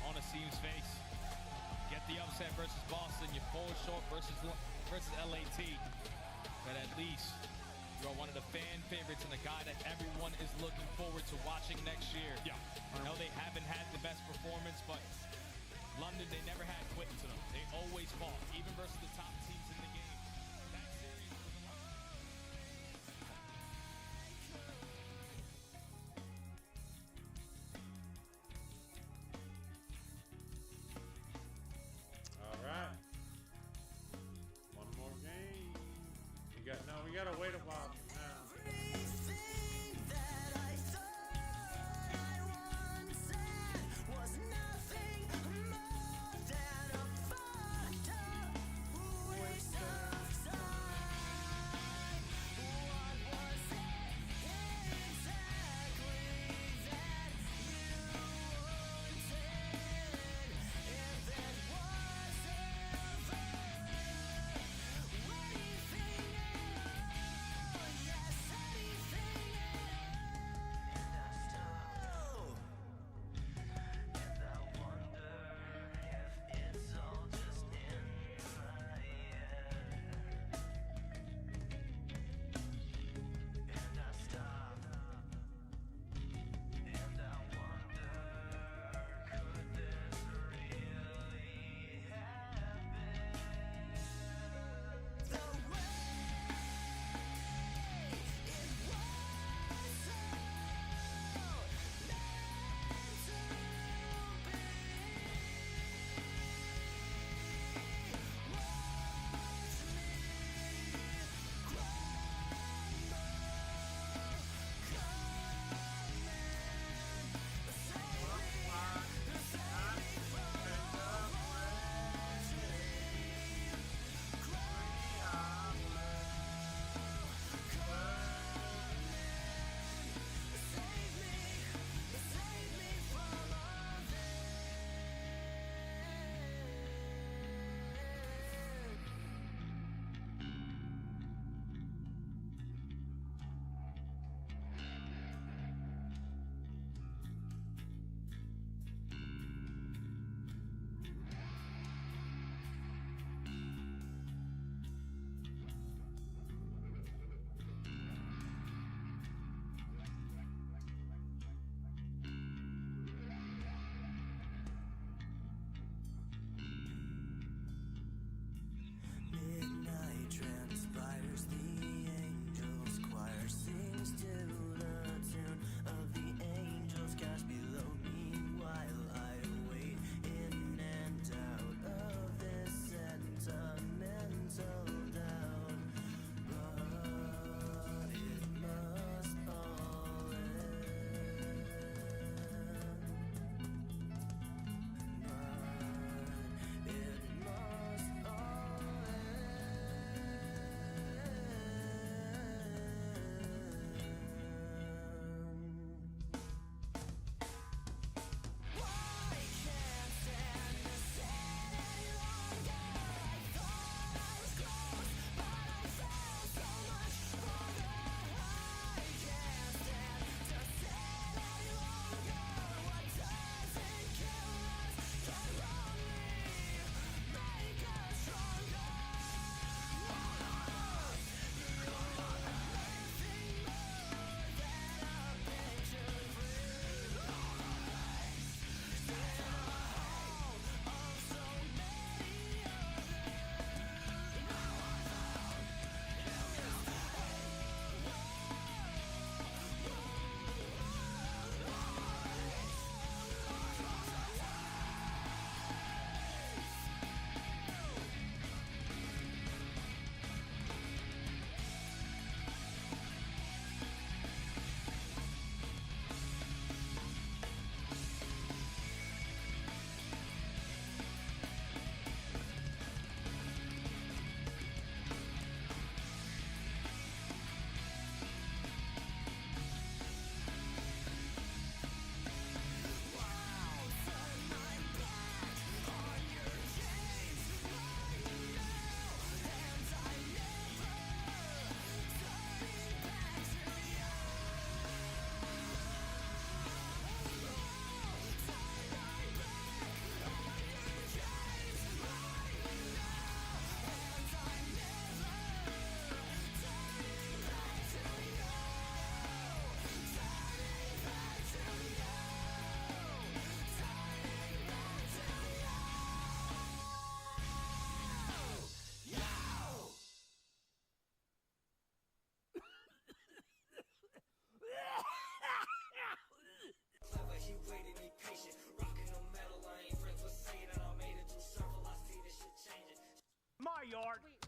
on Asim's face. Get the upset versus Boston. You fall short versus LAT. But at least you're one of the fan favorites and the guy that everyone is looking forward to watching next year. Yeah. I know they haven't had the best performance, but London, they never had quit to them. They always fought, even versus the top teams in the game. That series was a lot. All right. One more game. We gotta wait a while from now.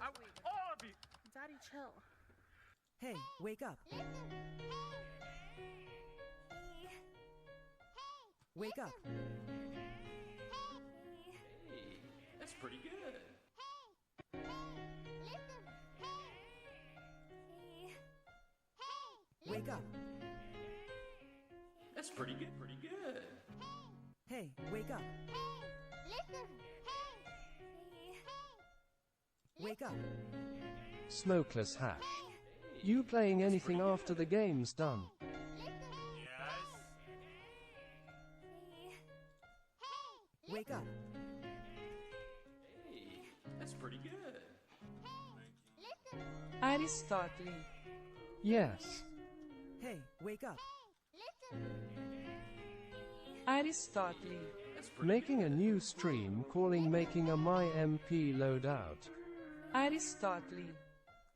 All of you. Daddy, chill. Hey, wake up. Wake up. Hey, that's pretty good. Wake up. That's pretty good. Pretty good. Hey, wake up. Wake up. Smokeless Hash. You playing anything after the game's done? Wake up. Hey, that's pretty good. Aristotle. Yes. Hey, wake up. Aristotle. Making a new stream calling making a my MP loadout. Aristotle.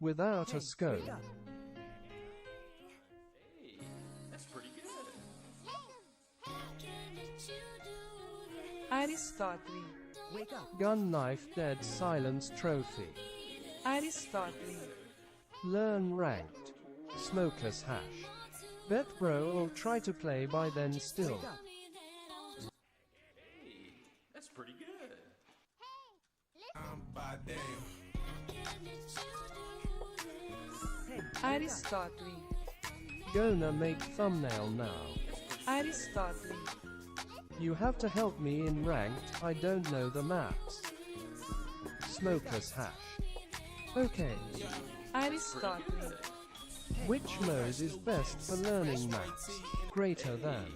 Without a scope. Wake up. Hey, that's pretty good. Aristotle. Wake up. Gun knife dead silence trophy. Aristotle. Learn ranked. Smokeless Hash. Bet bro will try to play by then still. Wake up. Hey, that's pretty good. Hey, Aristotle. Gonna make thumbnail now. Aristotle. You have to help me in ranked, I don't know the maps. Smokeless Hash. Okay. Aristotle. Which mode is best for learning maps? Greater than.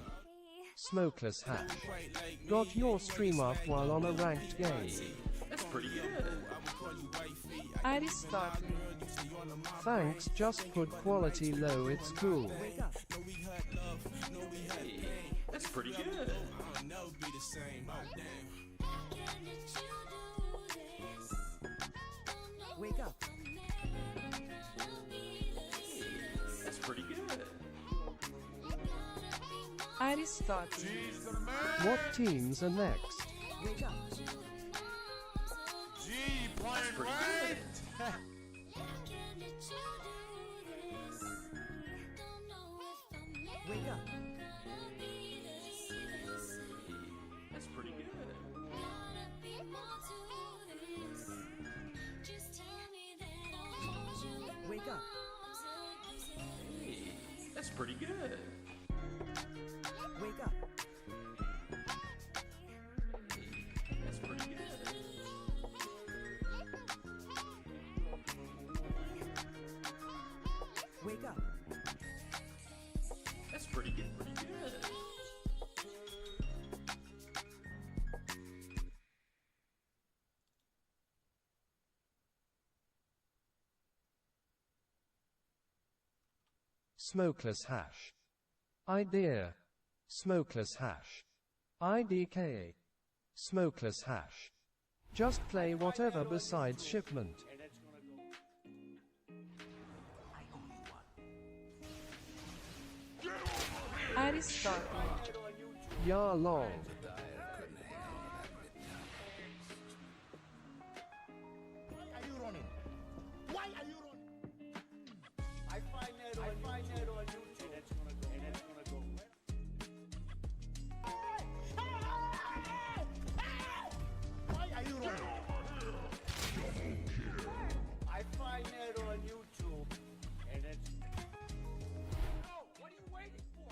Smokeless Hash. Got your stream up while on a ranked game. That's pretty good. Aristotle. Thanks, just put quality low, it's cool. wake up. Hey, that's pretty good. Wake up. That's pretty good. Aristotle. What teams are next? Wake up. Gee, playing pretty ranked. Wake up. That's pretty good. Wake up. Hey, that's pretty good. Wake up. That's pretty good. Wake up. That's pretty good. Pretty good. Smokeless Hash. Idea. Smokeless Hash. IDK. Smokeless Hash. Just play whatever besides shipment. Aristotle. Ya lol. Why are you running? I find it on YouTube. And it's gonna go. And it's gonna go. Why are you running? I find it on YouTube. And it's. No, what are you waiting for?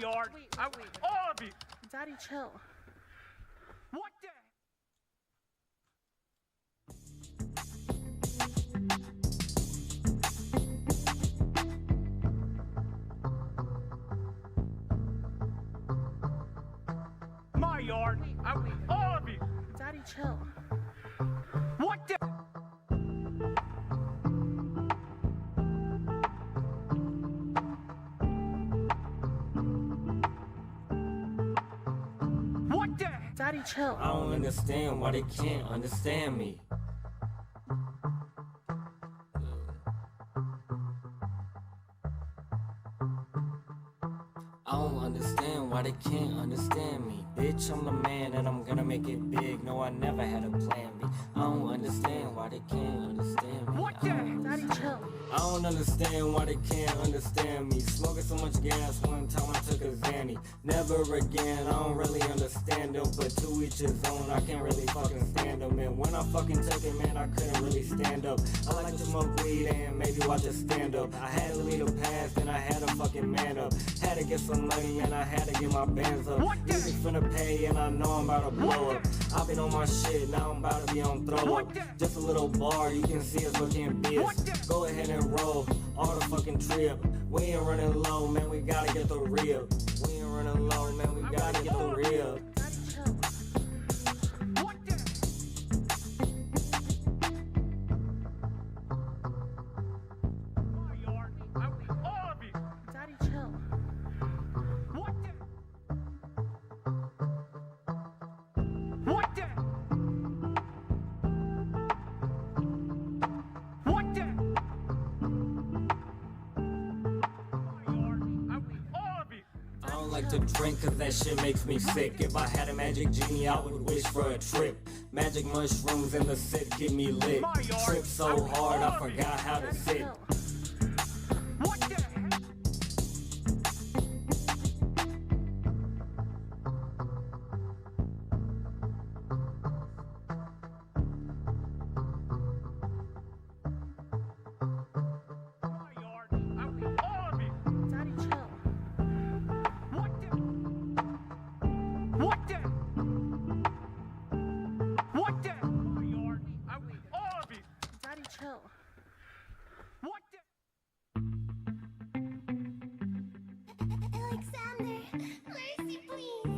yard. Wait. All of you. Daddy, chill. What the? My yard. All of you. Daddy, chill. What the? What the? Daddy, chill. I don't understand why they can't understand me. I don't understand why they can't understand me. Bitch, I'm the man and I'm gonna make it big. No, I never had a plan B. I don't understand why they can't understand me. What the? Daddy, chill. I don't understand why they can't understand me. Smoking so much gas one time I took a Zanny. Never again, I don't really understand them. But to each his own, I can't really fucking stand them. And when I fucking took it, man, I couldn't really stand up. I like to smoke weed and maybe watch a stand up. I had to lead a past and I had to fucking man up. Had to get some money and I had to get my bands up. Music finna pay and I know I'm about to blow up. I've been on my shit, now I'm about to be on throw up. Just a little bar, you can see us looking biz. Go ahead and roll, all the fucking trip. We ain't running low, man, we gotta get the real. We ain't running low, man, we gotta get the real. Daddy, chill. My yard. All of you. Daddy, chill. What the? What the? What the? My yard. All of you. I don't like to drink cause that shit makes me sick. If I had a magic genie, I would wish for a trip. Magic mushrooms in the sip get me lit. Trip so hard, I forgot how to sit. What the? My yard. All of you. Daddy, chill. What the? What the? What the? My yard. All of you. Daddy, chill. What the? Alexander, mercy, please.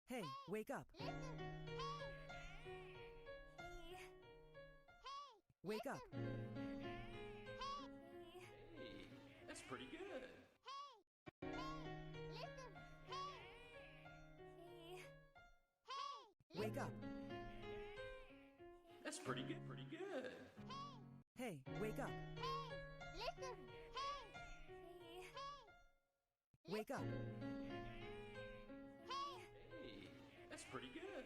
Hey, wake up. Wake up. That's pretty good. Wake up. That's pretty good, pretty good. Hey, wake up. Wake up. That's pretty good.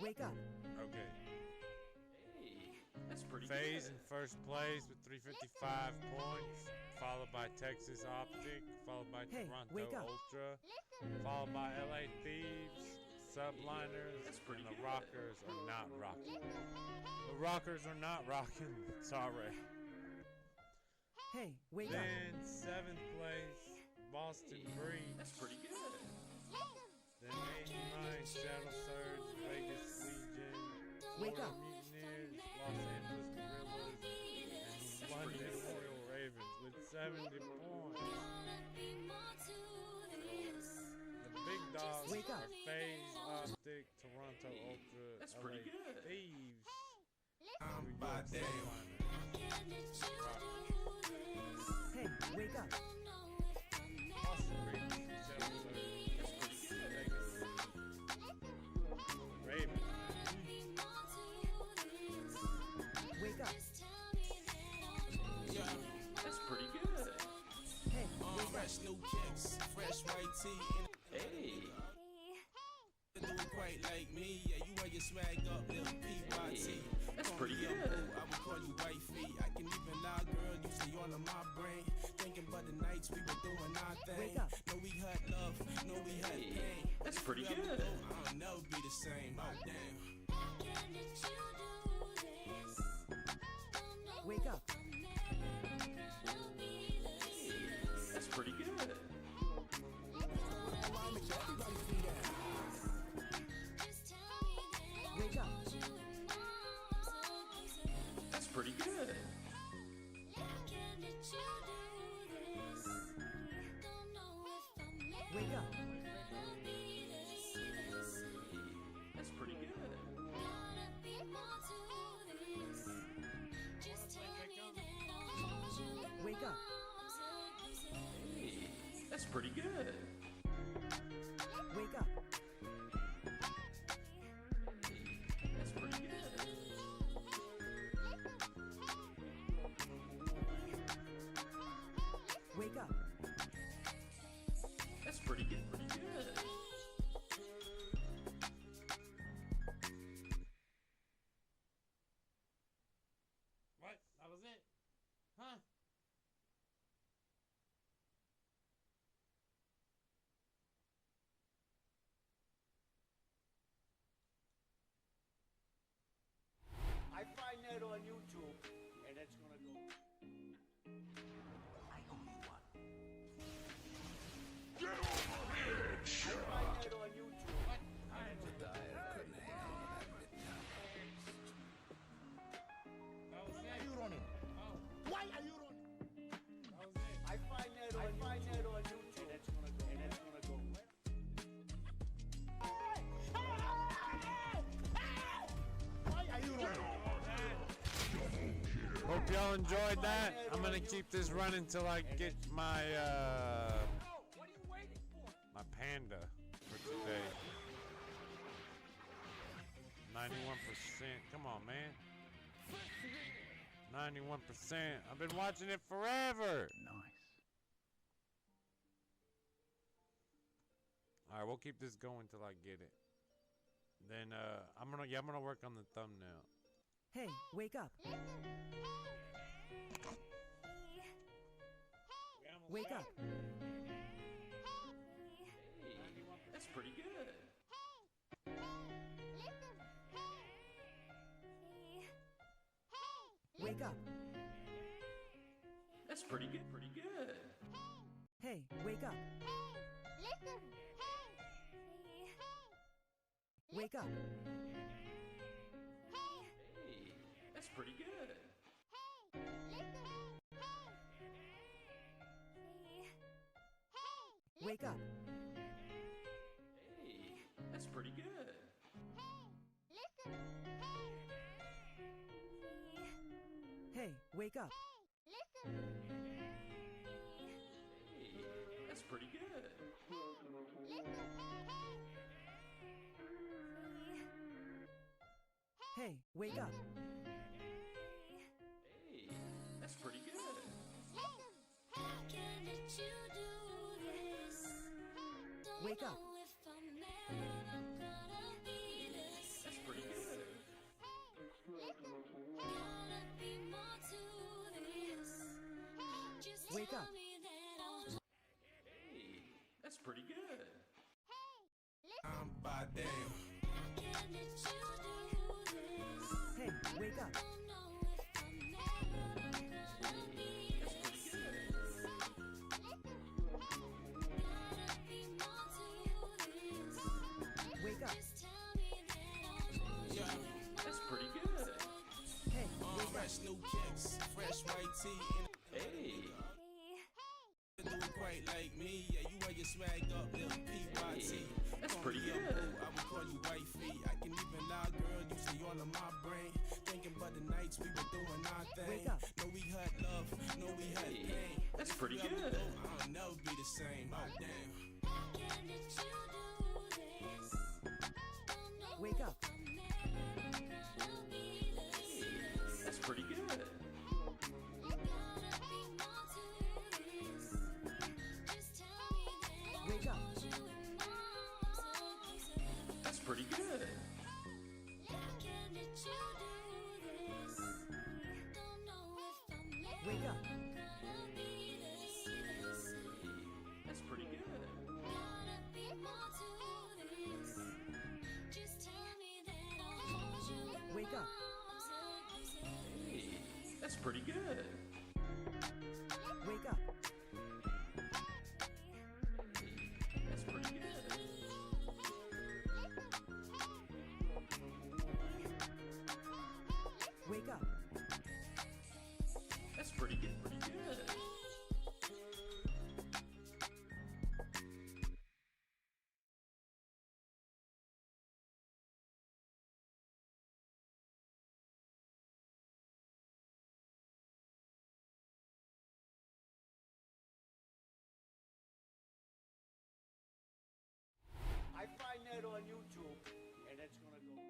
Wake up. Okay. Hey, that's pretty FaZe good. in first place with 355 points, followed by Texas OPTIC, followed by Hey, Toronto wake up. Ultra, followed by LA Thieves, Subliners, That's pretty and the good. Rockers are not rocking. The Rockers are not rocking. Sorry. Hey, wake up. Then 7th place, Boston Breach. That's pretty good. Then 89, Shadow Surge, Vegas Legion, Wake Florida up. Mutineers, Los Angeles Guerrillas, and London Royal Ravens with 70 points. The big dogs Wake up. are FaZe, OPTIC, Toronto Ultra, That's LA pretty good. Thieves, I'm New by York damn. Subliners, Hey, wake up. Boston Breach, Shadow Surge, Vegas Ravens. Wake up. Yeah, That's pretty good. Hey, wake up. fresh new kicks, fresh white tee. Hey, Do it quite like me. Yeah, you wear your swag up, little PYT. that's Call pretty me up, good. boo, I would call you wifey. I can even lie, girl, you stay all in my brain. Thinking about the nights we were doing our thing. Wake up. No, we had love, no, we had Hey, pain. that's If pretty you ever good. go, I'll never be the same. Oh, damn. Wake up. That's pretty good. Wake up. That's pretty good. Wake up. That's pretty good. Wake up. Hey, that's pretty good. Wake up. That's pretty good. Wake up. That's pretty good. Pretty good. What? That was it? Huh? I find that on YouTube, and it's gonna go. I owe you one. Get over here! I find that on YouTube. What? The diet couldn't hang on to that midtown. Why are you running? Why are you running? That was it. I find that on YouTube, and it's gonna go. And it's gonna go. Why are you running? Hope y'all enjoyed that. I'm gonna keep this running till I get my What are you waiting for? my panda for today. 91%. Come on, man. 91%. I've been watching it forever. Nice. All right, we'll keep this going till I get it. Then I'm gonna work on the thumbnail. Hey, wake up. Wake up. Hey, that's pretty good. Wake up. That's pretty good. Pretty good. Hey, wake up. Wake up. Hey, that's pretty good. Wake up. Hey, that's pretty good. Hey, wake up. Hey, that's pretty good. Hey, wake up. Hey, that's pretty good. Wake up. That's pretty good. Wake up. Hey, that's pretty good. I'm by damn. Hey, wake up. Wake up. Yeah, That's pretty good. Hey, wake up. fresh new kicks, fresh white tee. Hey. Do it quite like me. Yeah, you wear your swag up, little PYT. That's Call pretty me a good. boo, I would call you wifey. I can even lie, girl, you stay all in my brain. Thinking about the nights we were doing our thing. Wake up. No, we had love, no, we had Hey, pain. that's pretty Wherever we good. go, I'll never be the same. Oh, damn. Wake up. That's pretty good. Wake up. That's pretty good. Wake up. That's pretty good. Wake up. Hey, that's pretty good. Wake up. That's pretty good. Wake up. That's pretty good. Pretty good. I find that on YouTube, and it's gonna go.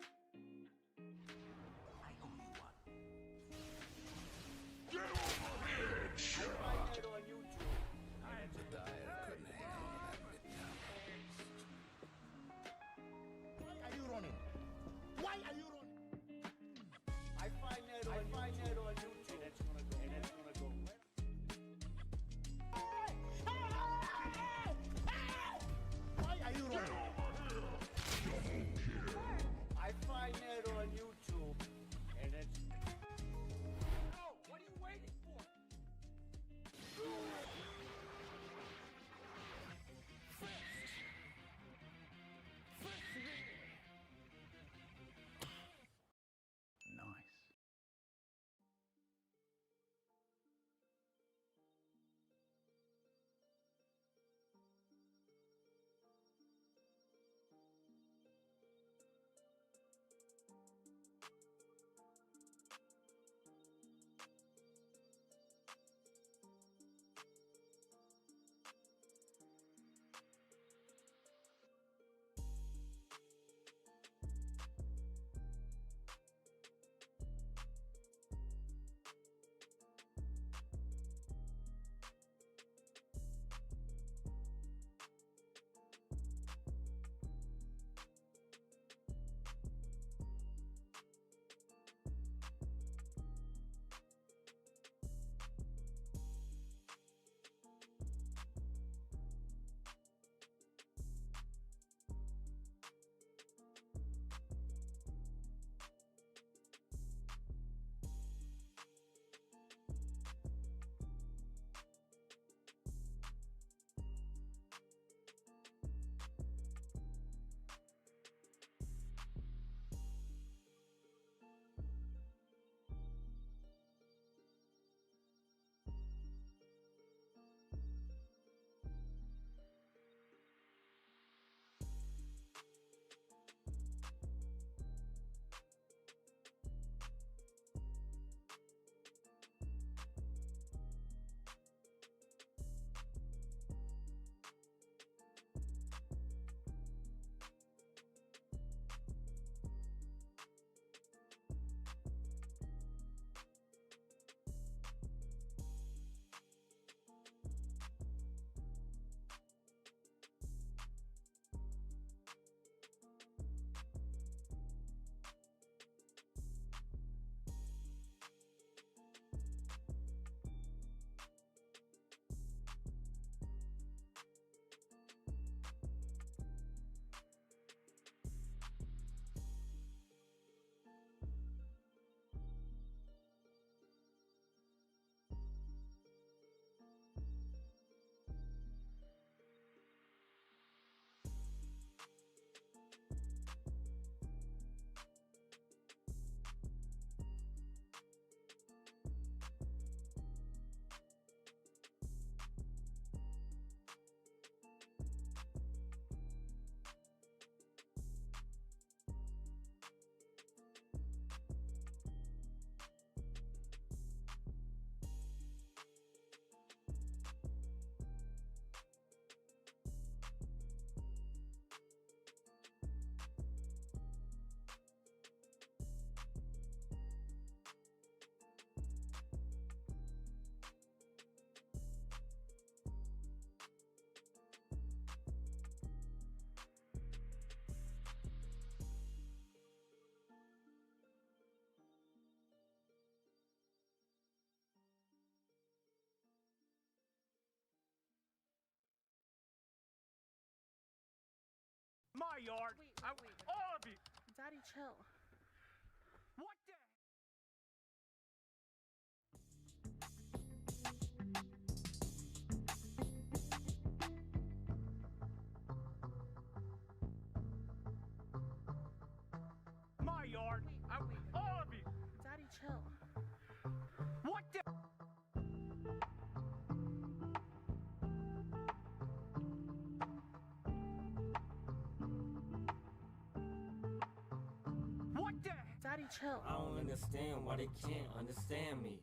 I only want. Get over here! I find that on YouTube. I'm the diet. Couldn't hang on to that Why are you running? Why are you running? I find that on YouTube, and it's gonna go. And it's gonna go. Why are you running? I find that on YouTube, yard. All of you. Daddy, chill. What the? My yard. All of you. Daddy, chill. What the? What the? Daddy, chill. I don't understand why they can't understand me.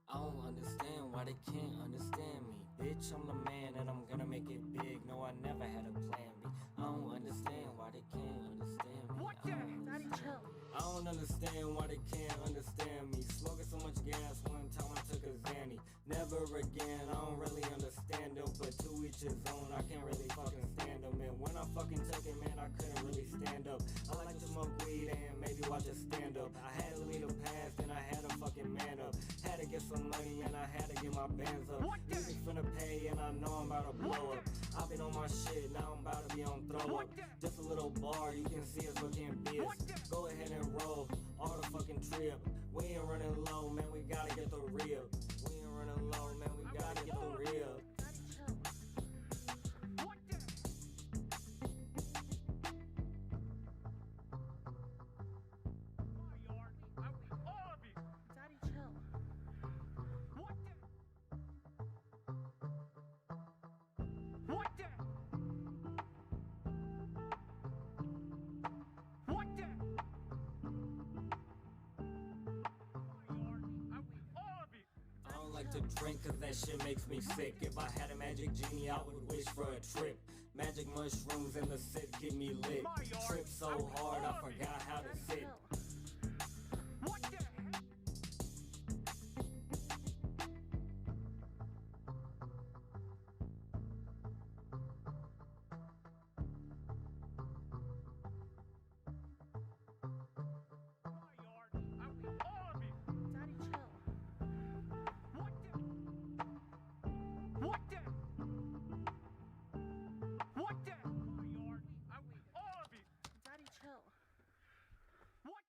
I don't understand why they can't understand me. Bitch, I'm the man and I'm gonna make it big. No, I never had a plan B. I don't understand why they can't understand me. What the? Daddy, chill. I don't understand why they can't understand me. Smoking so much gas one time I took a Zanny. Never again, I don't really understand them. But to each his own, I can't really fucking stand them. And when I fucking took it, man, I couldn't really stand up. I like to smoke weed and maybe watch a stand up. I had to leave the past and I had to fucking man up. Had to get some money and I had to get my bands up. Music finna pay and I know I'm about to blow up. I've been on my shit, now I'm about to be on throw up. Just a little bar, you can see us looking biz. Go ahead and roll, all the fucking trip. We ain't running low, man, we gotta get the real. We ain't running low, man, we gotta get the real. Daddy, chill. What the? My yard. All of you. Daddy, chill. What the? What the? What the? My yard. All of you. I don't like to drink cause that shit makes me sick. If I had a magic genie, I would wish for a trip. Magic mushrooms in the sit get me lit. Trip so hard, I forgot how to sit. What the? My yard. All of you. Daddy, chill. What the? What the? What the? My yard. All of you. Daddy, chill. What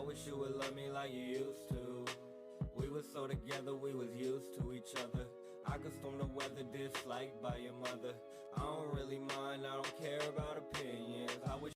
wish you would love me like you used to. We was so together, we was used to each other. I could storm the weather, disliked by your mother. I don't really mind, I don't care about opinions. I wish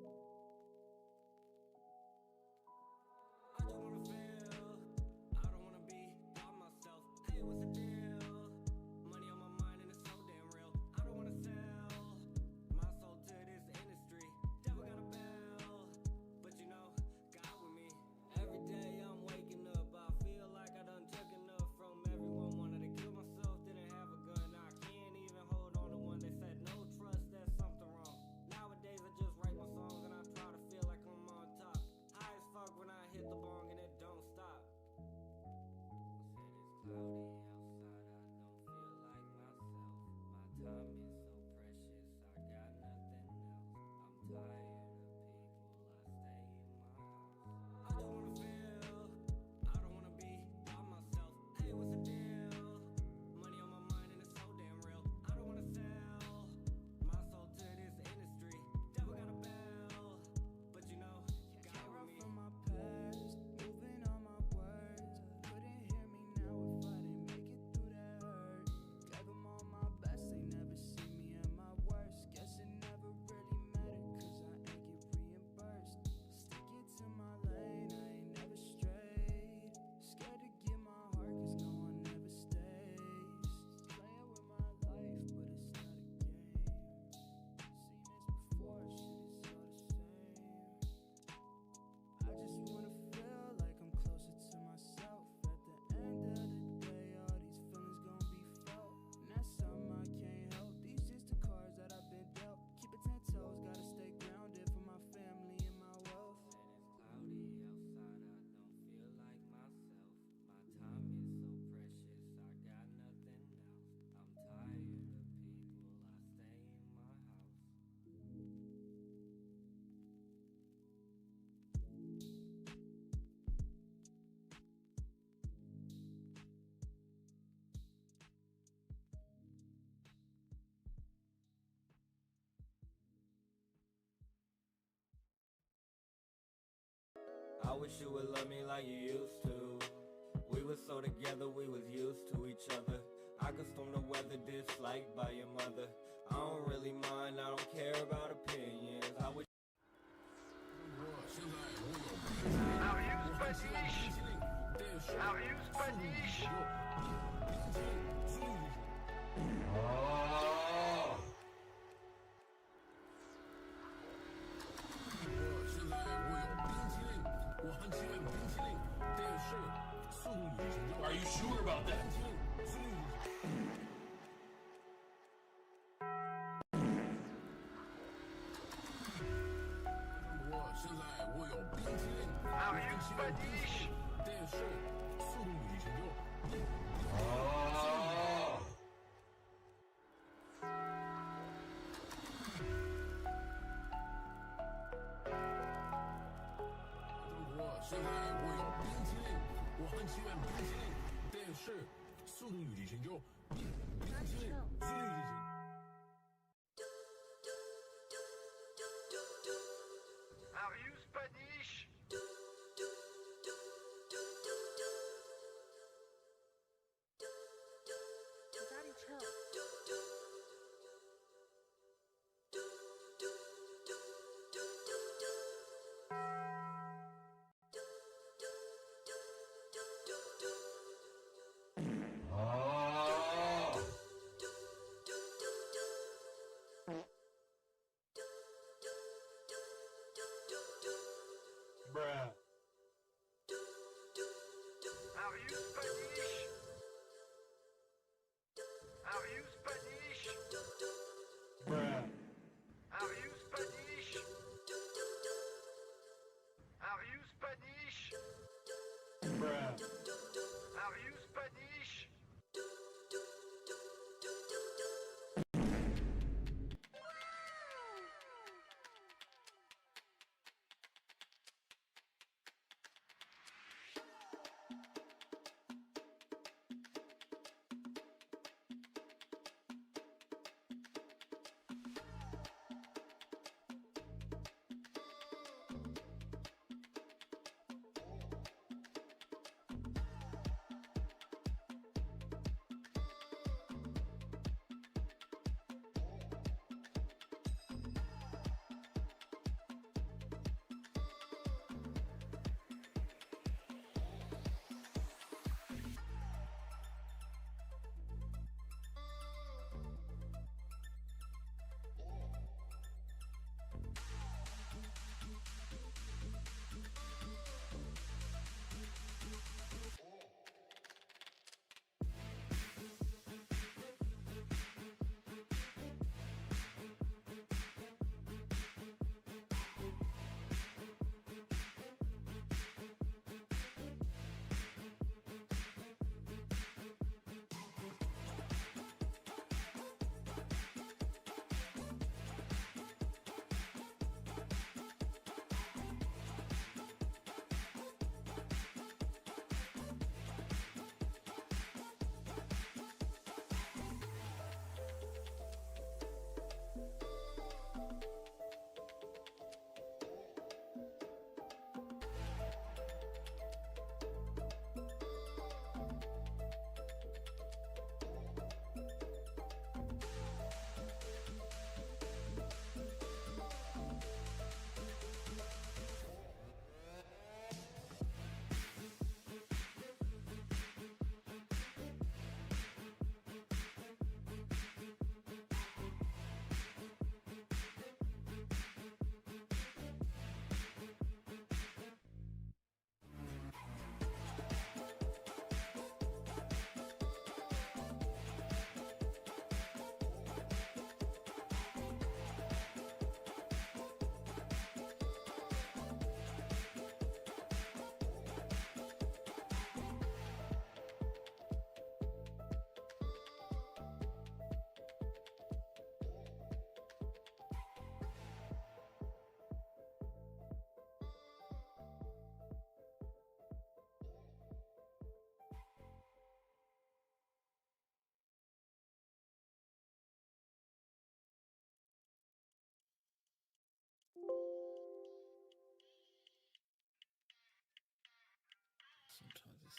I don't wanna fail. I don't wanna be by myself. Hey, what's the deal? Money on my mind and it's so damn real. I don't wanna sell my soul to this industry. Devil got a bell, but you know, God with me. Every day I'm waking up, I feel like I done took enough from everyone. Wanted to kill myself, didn't have a gun. I can't even hold on to one. They said no trust, there's something wrong. Nowadays I just write my songs and I try to feel like I'm on top. High as fuck when I hit the bong and it don't stop. I said it's cloudy outside, I don't feel like myself. My time is so precious, I got nothing else. I'm tired of people, I stay in my house. I don't wanna fail, I don't wanna be by myself. Hey, what's the deal? Money on my mind and it's so damn real. I don't wanna sell my soul to this industry. Devil got a bell, but you know, God with me. From my past, moving on my words. Couldn't hear me now if I didn't make it through that hurt. Gave them all my best, they never see me at my worst. Guess it never really mattered, cause I ain't get reimbursed. Sticking to my lane, I ain't never strayed. Scared to give my heart, cause no one ever stays. Playing with my life, but it's not a game. Seen this before, shit is all the same. I just wanna feel like I'm closer to myself. At the end of the day, all these feelings gon' be felt. And that's something I can't help. These just the cards that I've been dealt. Keep it 10 toes, gotta stay grounded for my family and my wealth. Said it's cloudy outside, I don't feel like myself. My time is so precious, I got nothing else. I'm tired of people, I stay in my house. I wish you would love me like you used to. We were so together, we was used to each other. I could storm the weather, disliked by your mother. I don't really mind, I don't care about opinions. I wish. Are you sure about that? Are you Spanish? Daddy, chill.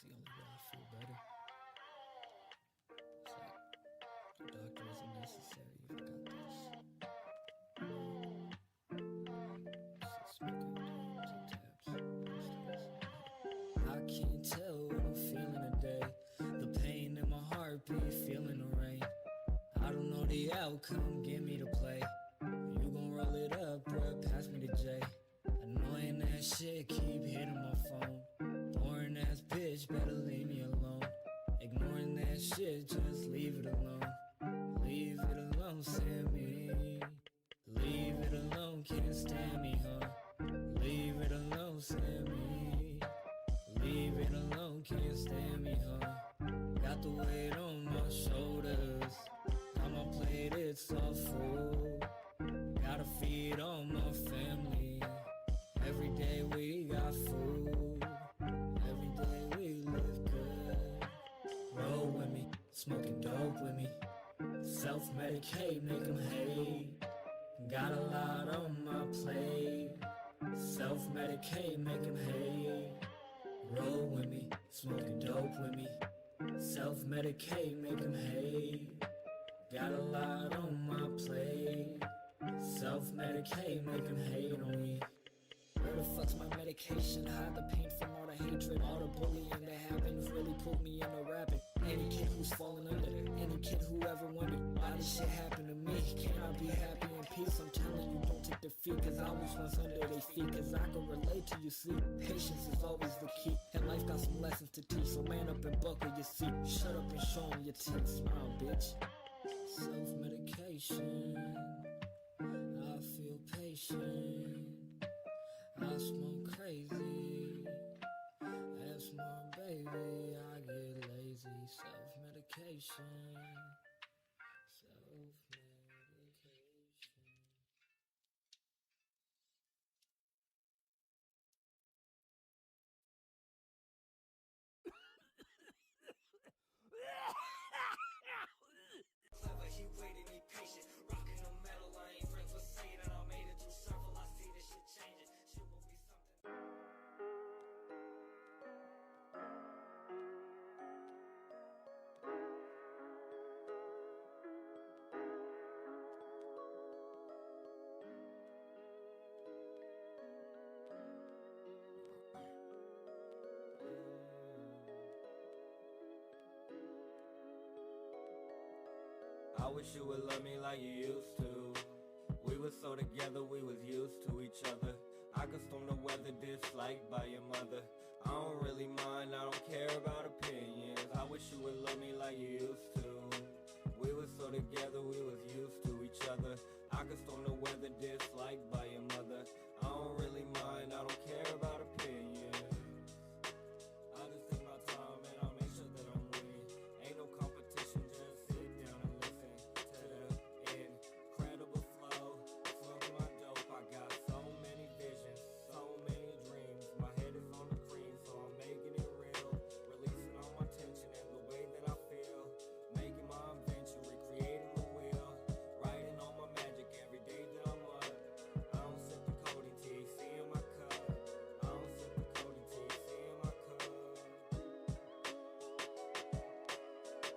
the only way I feel better. It's like the doctor isn't necessary if I got this. I can't tell what I'm feeling today. The pain in my heartbeat, feeling the rain. I don't know the outcome, give me the play. You gon' roll it up, bruh, pass me the J. Annoying that shit, keep hitting my phone. Boring ass bitch, better leave me alone. Ignoring that shit, just leave it alone. Leave it alone, Sammy. Leave it alone, can't stand me, huh? Leave it alone, Sammy. Leave it alone, can't stand me, huh? Got the weight on my shoulders. Got my plate, it's all full. Gotta feed all my family. Every day we got food. Every day we live good. Roll with me, smoking dope with me. Self-medicate, make them hate. Got a lot on my plate. Self-medicate, make them hate. Roll with me, smoking dope with me. Self-medicate, make them hate. Got a lot on my plate. Self-medicate, make them hate on me. Where the fuck's my medication? Hide the pain from all the hatred. All the bullying that happens really put me into rapping. Any kid who's falling under, any kid who ever wondered why this shit happened to me. Can I be happy in peace? I'm telling you, don't take defeat, cause I was once under their feet. Cause I can relate to you, see. Patience is always the key, and life got some lessons to teach. So man up and buckle your seat. Shut up and show me your teeth. Smile, bitch. Self-medication, I feel patient. I smoke crazy. That's my baby. I get lazy. Self-medication. Self-medication. Clever, he waited, he patient. Rocking the metal, I ain't friends with Satan. I made it through several, I see this shit changing. Shit will be something. I wish you would love me like you used to. We were so together, we was used to each other. I could storm the weather, disliked by your mother. I don't really mind, I don't care about opinions. I wish you would love me like you used to. We were so together, we was used to each other. I could storm the weather, disliked by your mother. I don't really mind, I don't care about opinions. I just take my time and I'll make sure that I'm winning. Ain't no competition, just sit down and listen to the incredible flow. Smoke my dope, I got so many visions, so many dreams. My head is on the cream, so I'm making it real. Releasing all my tension and the way that I feel. Making my invention, recreating the wheel. Writing all my magic every day that I'm up. I don't sip the codeine THC in my cup. I don't sip the codeine THC in my cup.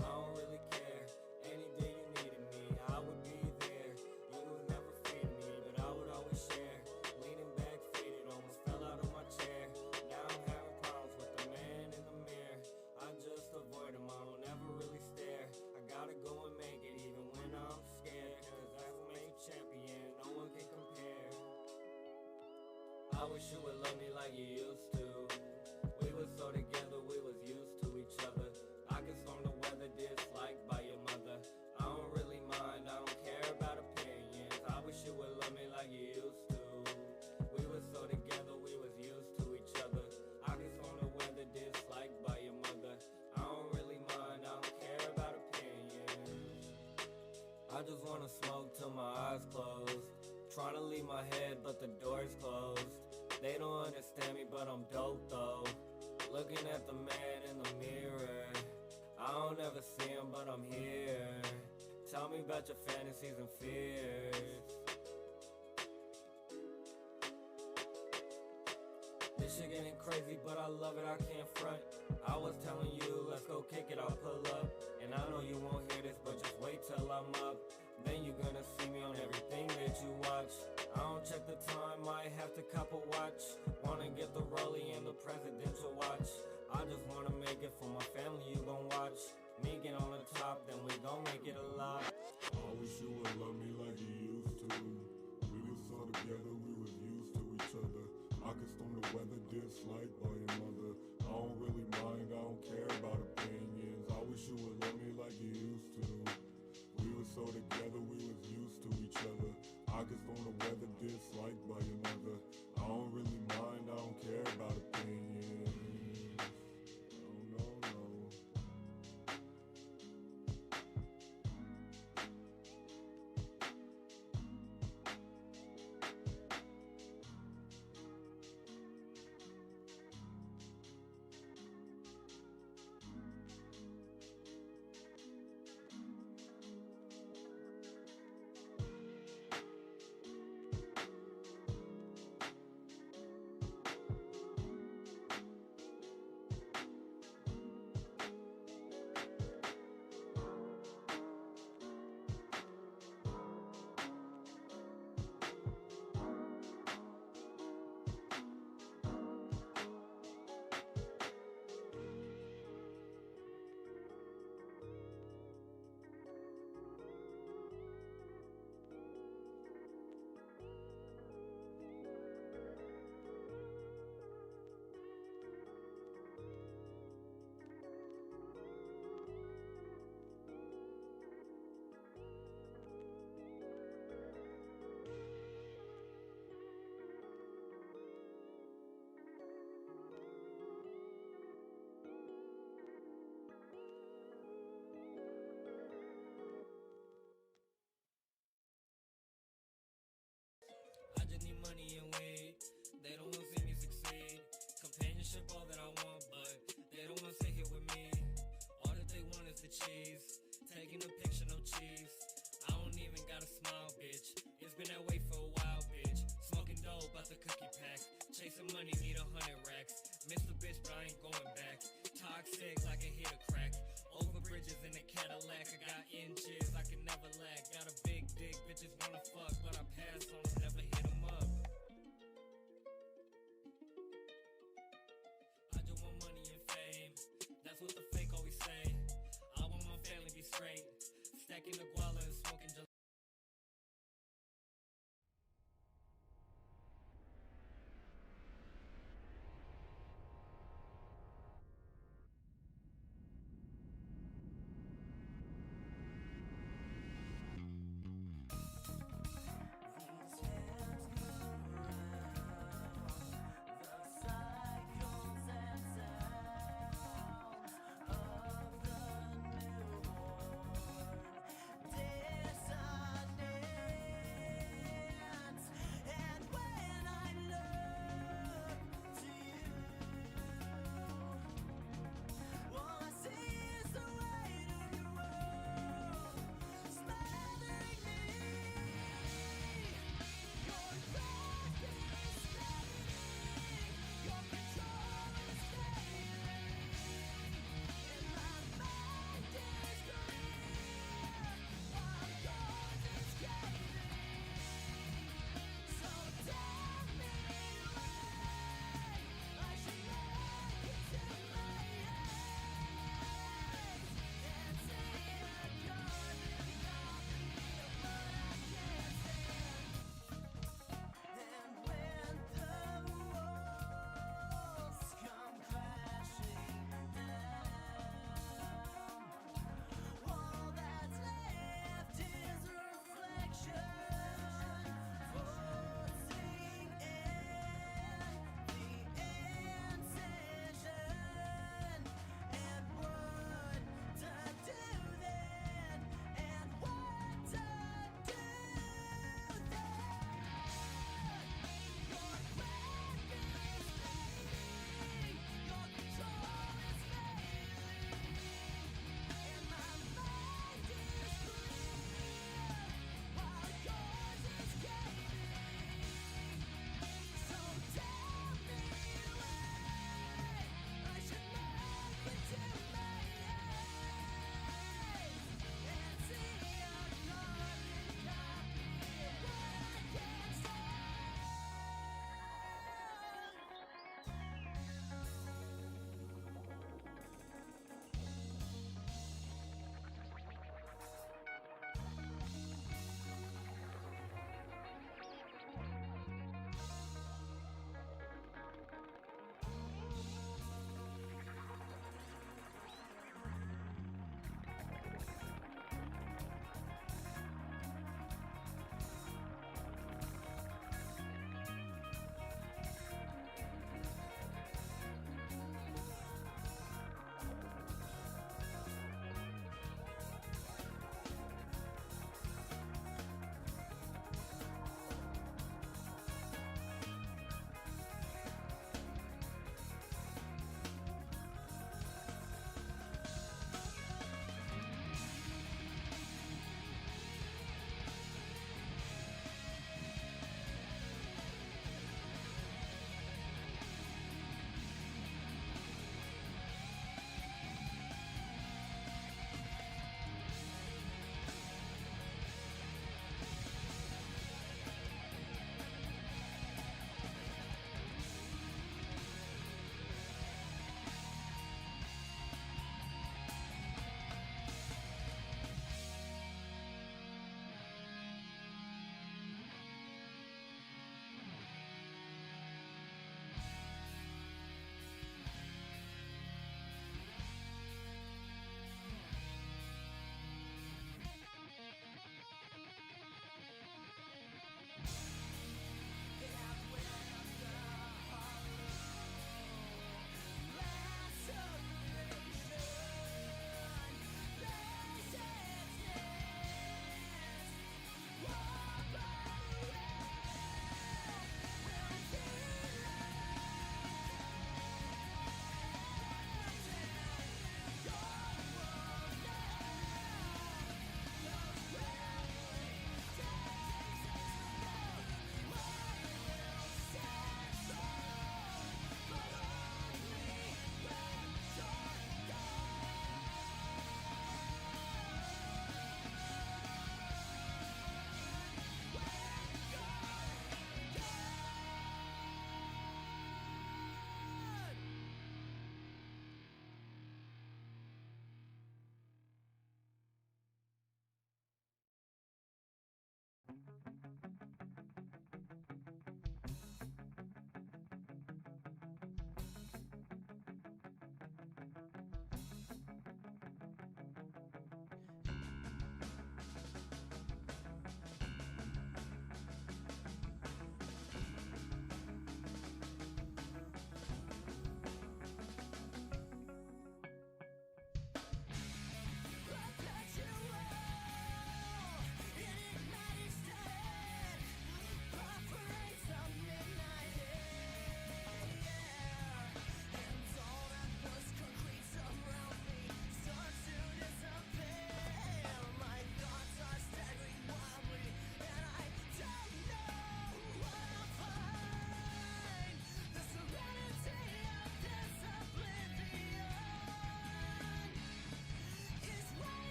I don't really care. Any day you needed me, I would be there. You would never feed me, but I would always share. Leaning back, faded, almost fell out of my chair. Now I'm having problems with the man in the mirror. I just avoid him, I don't ever really stare. I gotta go and make it even when I'm scared. Cause that's what makes you champion, no one can compare. I wish you would love me like you used to. We were so together, we was used to each other. I could storm the weather, disliked by your mother. I don't really mind, I don't care about opinions. I wish you would love me like you used to. We were so together, we was used to each other. I could storm the weather, disliked by your mother. I don't really mind, I don't care about opinions. I just wanna smoke till my eyes closed. Trying to leave my head, but the door's closed. They don't understand me, but I'm dope though. Looking at the man in the mirror. I don't ever see him, but I'm here. Tell me about your fantasies and fears. This This shit getting crazy, but I love it, I can't front. I was telling you, let's go kick it, I'll pull up. And I know you won't hear this, but just wait till I'm up. Then you're gonna see me on everything that you watch. I don't check the time, might have to cop a watch. Wanna get the rollie and the presidential watch. I just wanna make it for my family, you gon' watch. Me get on the top, then we gon' make it a lot. I wish you would love me like you used to. We was all together, we was used to each other. I could storm the weather, disliked by your mother. I don't really mind, I don't care about opinions. I wish you would love me like you used to. We was so together, we was used to each other. I could storm the weather, disliked by your mother. I don't really mind, I don't care about opinions. I just need money and weed. They don't want to see me succeed. Companionship, all that I want, but they don't want to sit here with me. All that they want is the cheese. Taking a picture, no cheese. I don't even gotta smile, bitch. It's been that way for a while, bitch. Smoking dope out the cookie pack. Chasing money, need 100 racks. Miss the bitch, but I ain't going back. Toxic like a hit a crack. Over bridges in a Cadillac. I got inches, I can never lack. Got a big dick, bitches wanna fuck, but I pass on them, never hit them up. I just want money and fame. That's what the fake always say. I want my family be straight. Stacking the guala and smoking gelato. Cycles and sounds of the newborn.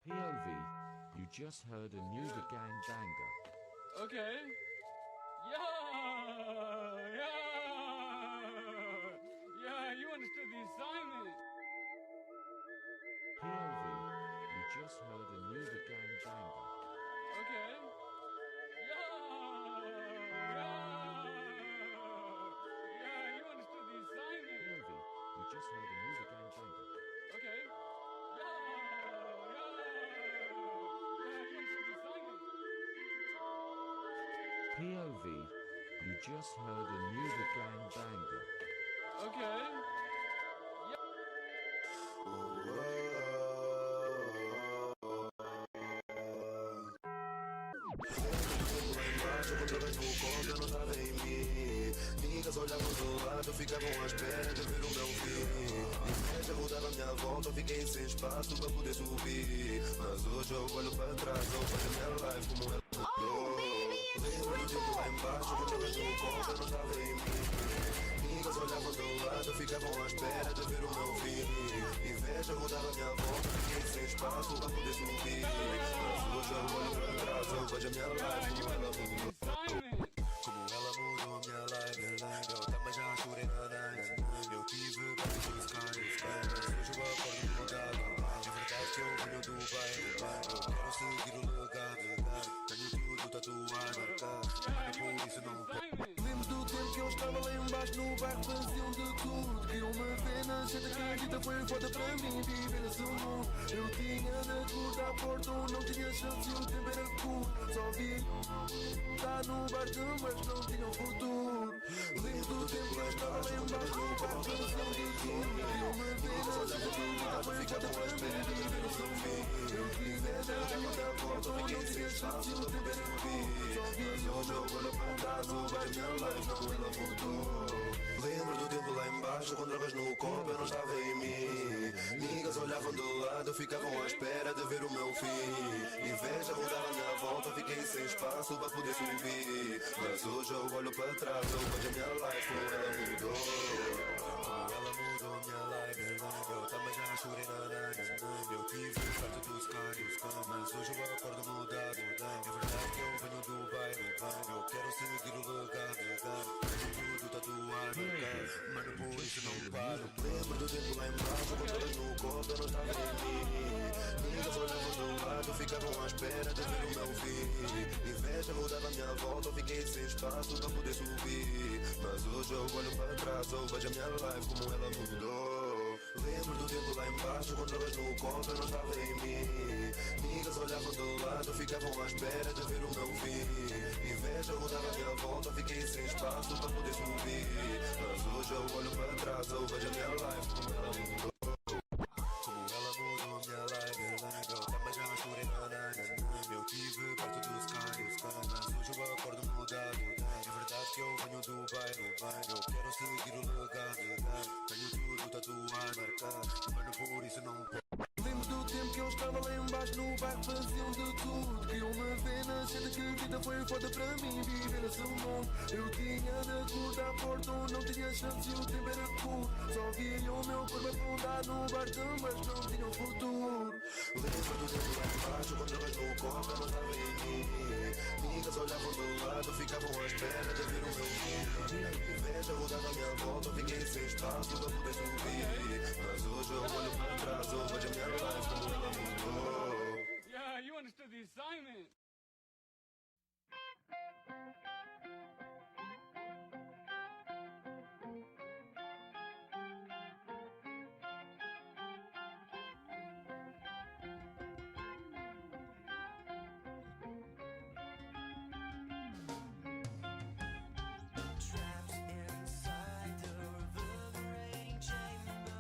POV, you just heard a new The Gang Banger. Okay. Yeah, you understood the assignment. POV, you just heard a new The Gang Banger. Okay. Yeah, you understood the assignment. POV, you just heard a new The Gang Banger. Okay. Yeah, you understood the assignment. POV, you just heard a new The Gang Banger. Okay. Eu não tava em mim. Amigas olhavam do lado, ficavam à espera de ver o meu fim. Inveja rodava à minha volta, eu fiquei sem espaço para poder subir. Mas hoje eu olho para trás, eu vejo a minha life como ela mudou. Lembro do tempo lá embaixo, quando eu vejo o conto, eu não tava em mim. Amigas olhavam do lado, ficavam à espera de ver o meu fim. Inveja rodava à minha volta, fiquei sem espaço para poder subir. Mas hoje eu olho para trás, eu vejo a minha life como ela mudou. Como ela mudou minha life. Eu também já chorei na night. Eu tive perto dos caras, mas hoje eu acordo mudado. É verdade que eu venho do bairro. Eu quero seguir o legado. Tenho tudo tatuado, mas por isso não pego. Lembro do tempo que eu estava lá embaixo no bairro, faziam de tudo. Queriam me ver na gente que a vida foi foda para mim viver nesse mundo. Eu tinha de acordar porta, não tinha chance e o tempo era curto. Só vi tá no barco, mas não tinha futuro. Lembro do tempo que eu estava lá embaixo no bairro, faziam de tudo. Queriam me ver na gente que a vida foi foda para mim viver nesse mundo. Eu tinha de acordar porta, não tinha chance e o tempo era curto. Só vi o meu olho apontado, mas minha life não tinha futuro. Lembro do tempo lá embaixo, com drogas no copo, eu não estava em mim. Amigas olhavam do lado, ficavam à espera de ver o meu fim. Inveja rodava à minha volta, fiquei sem espaço para poder subir. Mas hoje eu olho para trás, eu vejo a minha life como ela mudou. Como ela mudou minha life. Eu também já chorei na night. Eu tive perto dos caras, mas hoje eu acordo mudado. É verdade que eu venho do bairro. Eu quero seguir o legado. Tenho tudo tatuado. Mano, por isso não paro. Lembro do tempo lá embaixo, com todas no copo, eu não estava em mim. Amigas olhavam do lado, ficavam à espera de ver o meu fim. Inveja rodava à minha volta, eu fiquei sem espaço para poder subir. Mas hoje eu olho para trás, eu vejo a minha life como ela mudou. Lembro do tempo lá embaixo, com drogas no copo, eu não estava em mim. Amigas olhavam do lado, ficavam à espera de ver o meu fim. Inveja rodava à minha volta, eu fiquei sem espaço para poder subir. Mas hoje eu olho para trás, eu vejo a minha life como ela mudou. Como ela mudou minha life. Eu também já chorei na night. Eu tive perto dos caras, mas hoje eu acordo mudado. É verdade que eu venho do bairro. Eu quero seguir o legado. Tenho tudo tatuado, mano, por isso não pego. Lembro do tempo que eu estava lá embaixo no bairro, faziam de tudo. Queriam me ver na gente que a vida foi foda para mim viver nesse mundo. Eu tinha de acordar porta, não tinha chance e o tempo era curto. Só via o meu corpo afundar no barco, mas não tinha futuro. Lembro do tempo lá embaixo, com drogas no copo, eu não estava em mim. Amigas olhavam do lado, ficavam à espera de ver o meu fim. Inveja rodava à minha volta, eu fiquei sem espaço para poder subir. Mas hoje eu olho para trás, eu vejo a minha life como ela mudou. Yeah, you understood the assignment. Trapped inside the reverberating chamber,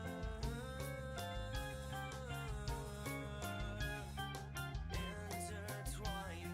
intertwined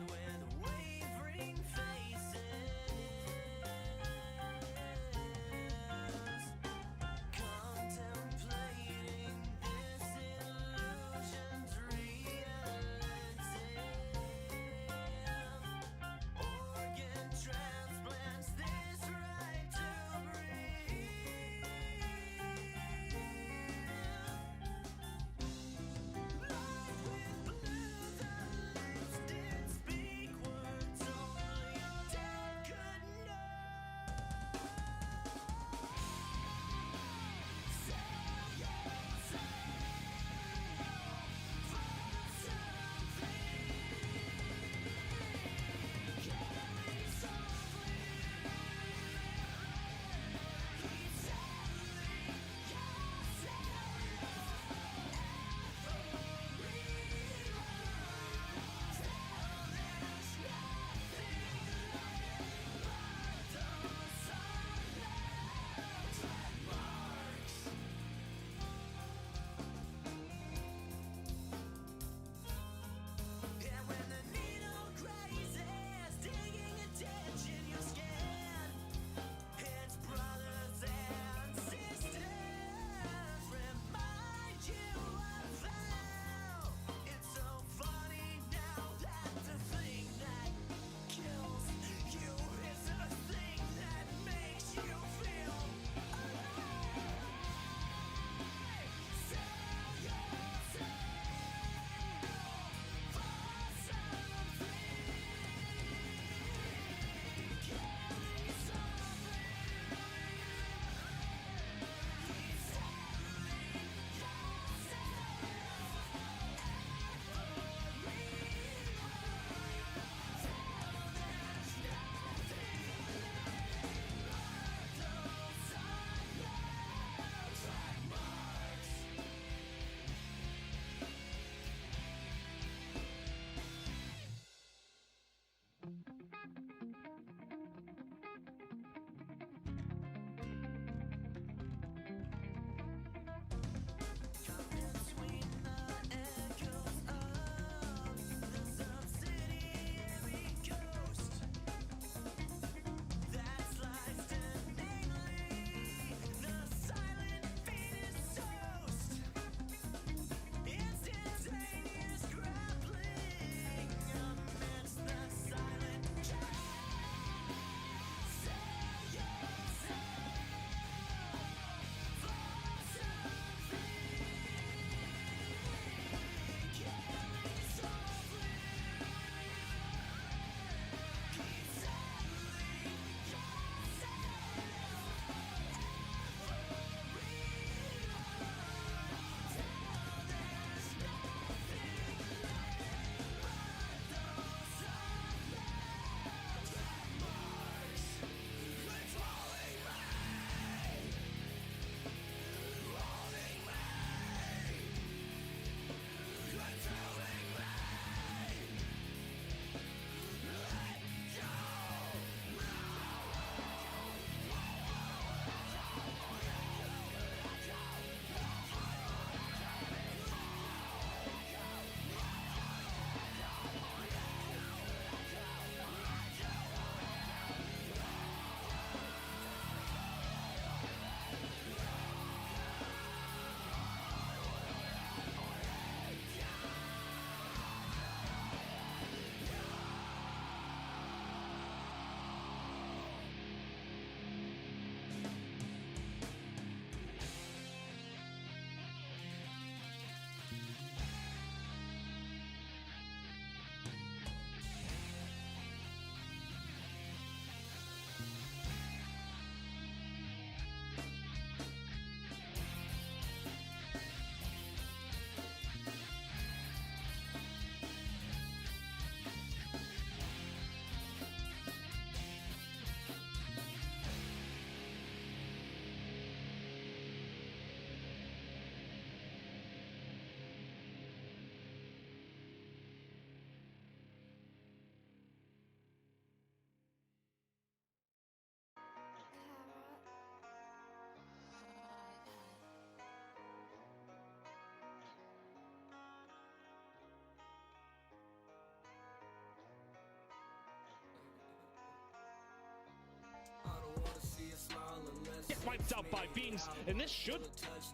wiped out by beings, and this should.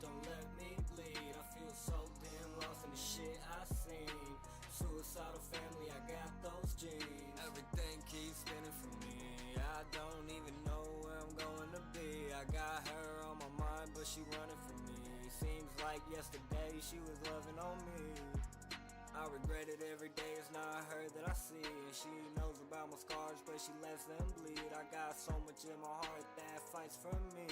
Don't let me bleed. I feel so damn lost in the shit I seen. Suicidal family, I got those genes. Everything keeps spinning for me. I don't even know where I'm going to be. I got her on my mind, but she running from me. Seems like yesterday she was loving on me. I regret it every day, it's not her that I see. And she knows about my scars, but she lets them bleed. I got so much in my heart that fights for me.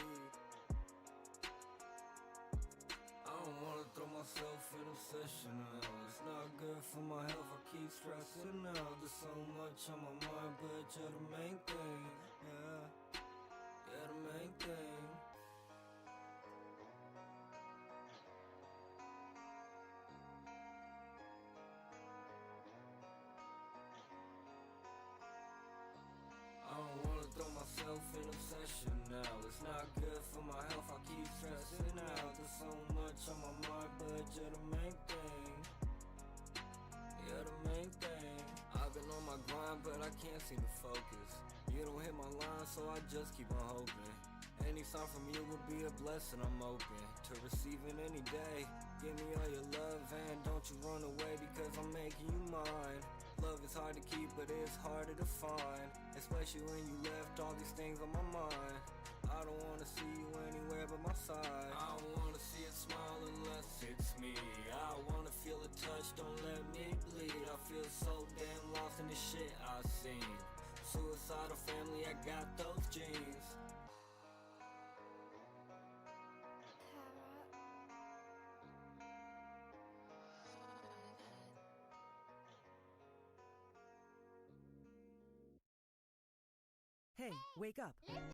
I don't wanna throw myself in obsession now. It's not good for my health, I keep stressing out. There's so much on my mind, but you're the main thing. Yeah, you're the main thing. I don't wanna throw myself in obsession now. It's not good for my health, I keep stressing out. There's so much on my mind, but you're the main thing. You're the main thing. I've been on my grind, but I can't seem to focus. You don't hit my line, so I just keep on hoping. Any sign from you would be a blessing, I'm open to receiving any day. Give me all your love and don't you run away, because I'm making you mine. Love is hard to keep, but it's harder to find, especially when you left all these things on my mind. I don't wanna see you anywhere but my side. I don't wanna see a smile unless it's me. I wanna feel a touch, don't let me bleed. I feel so damn lost in the shit I've seen. Suicidal family, I got those genes. Hey, wake up.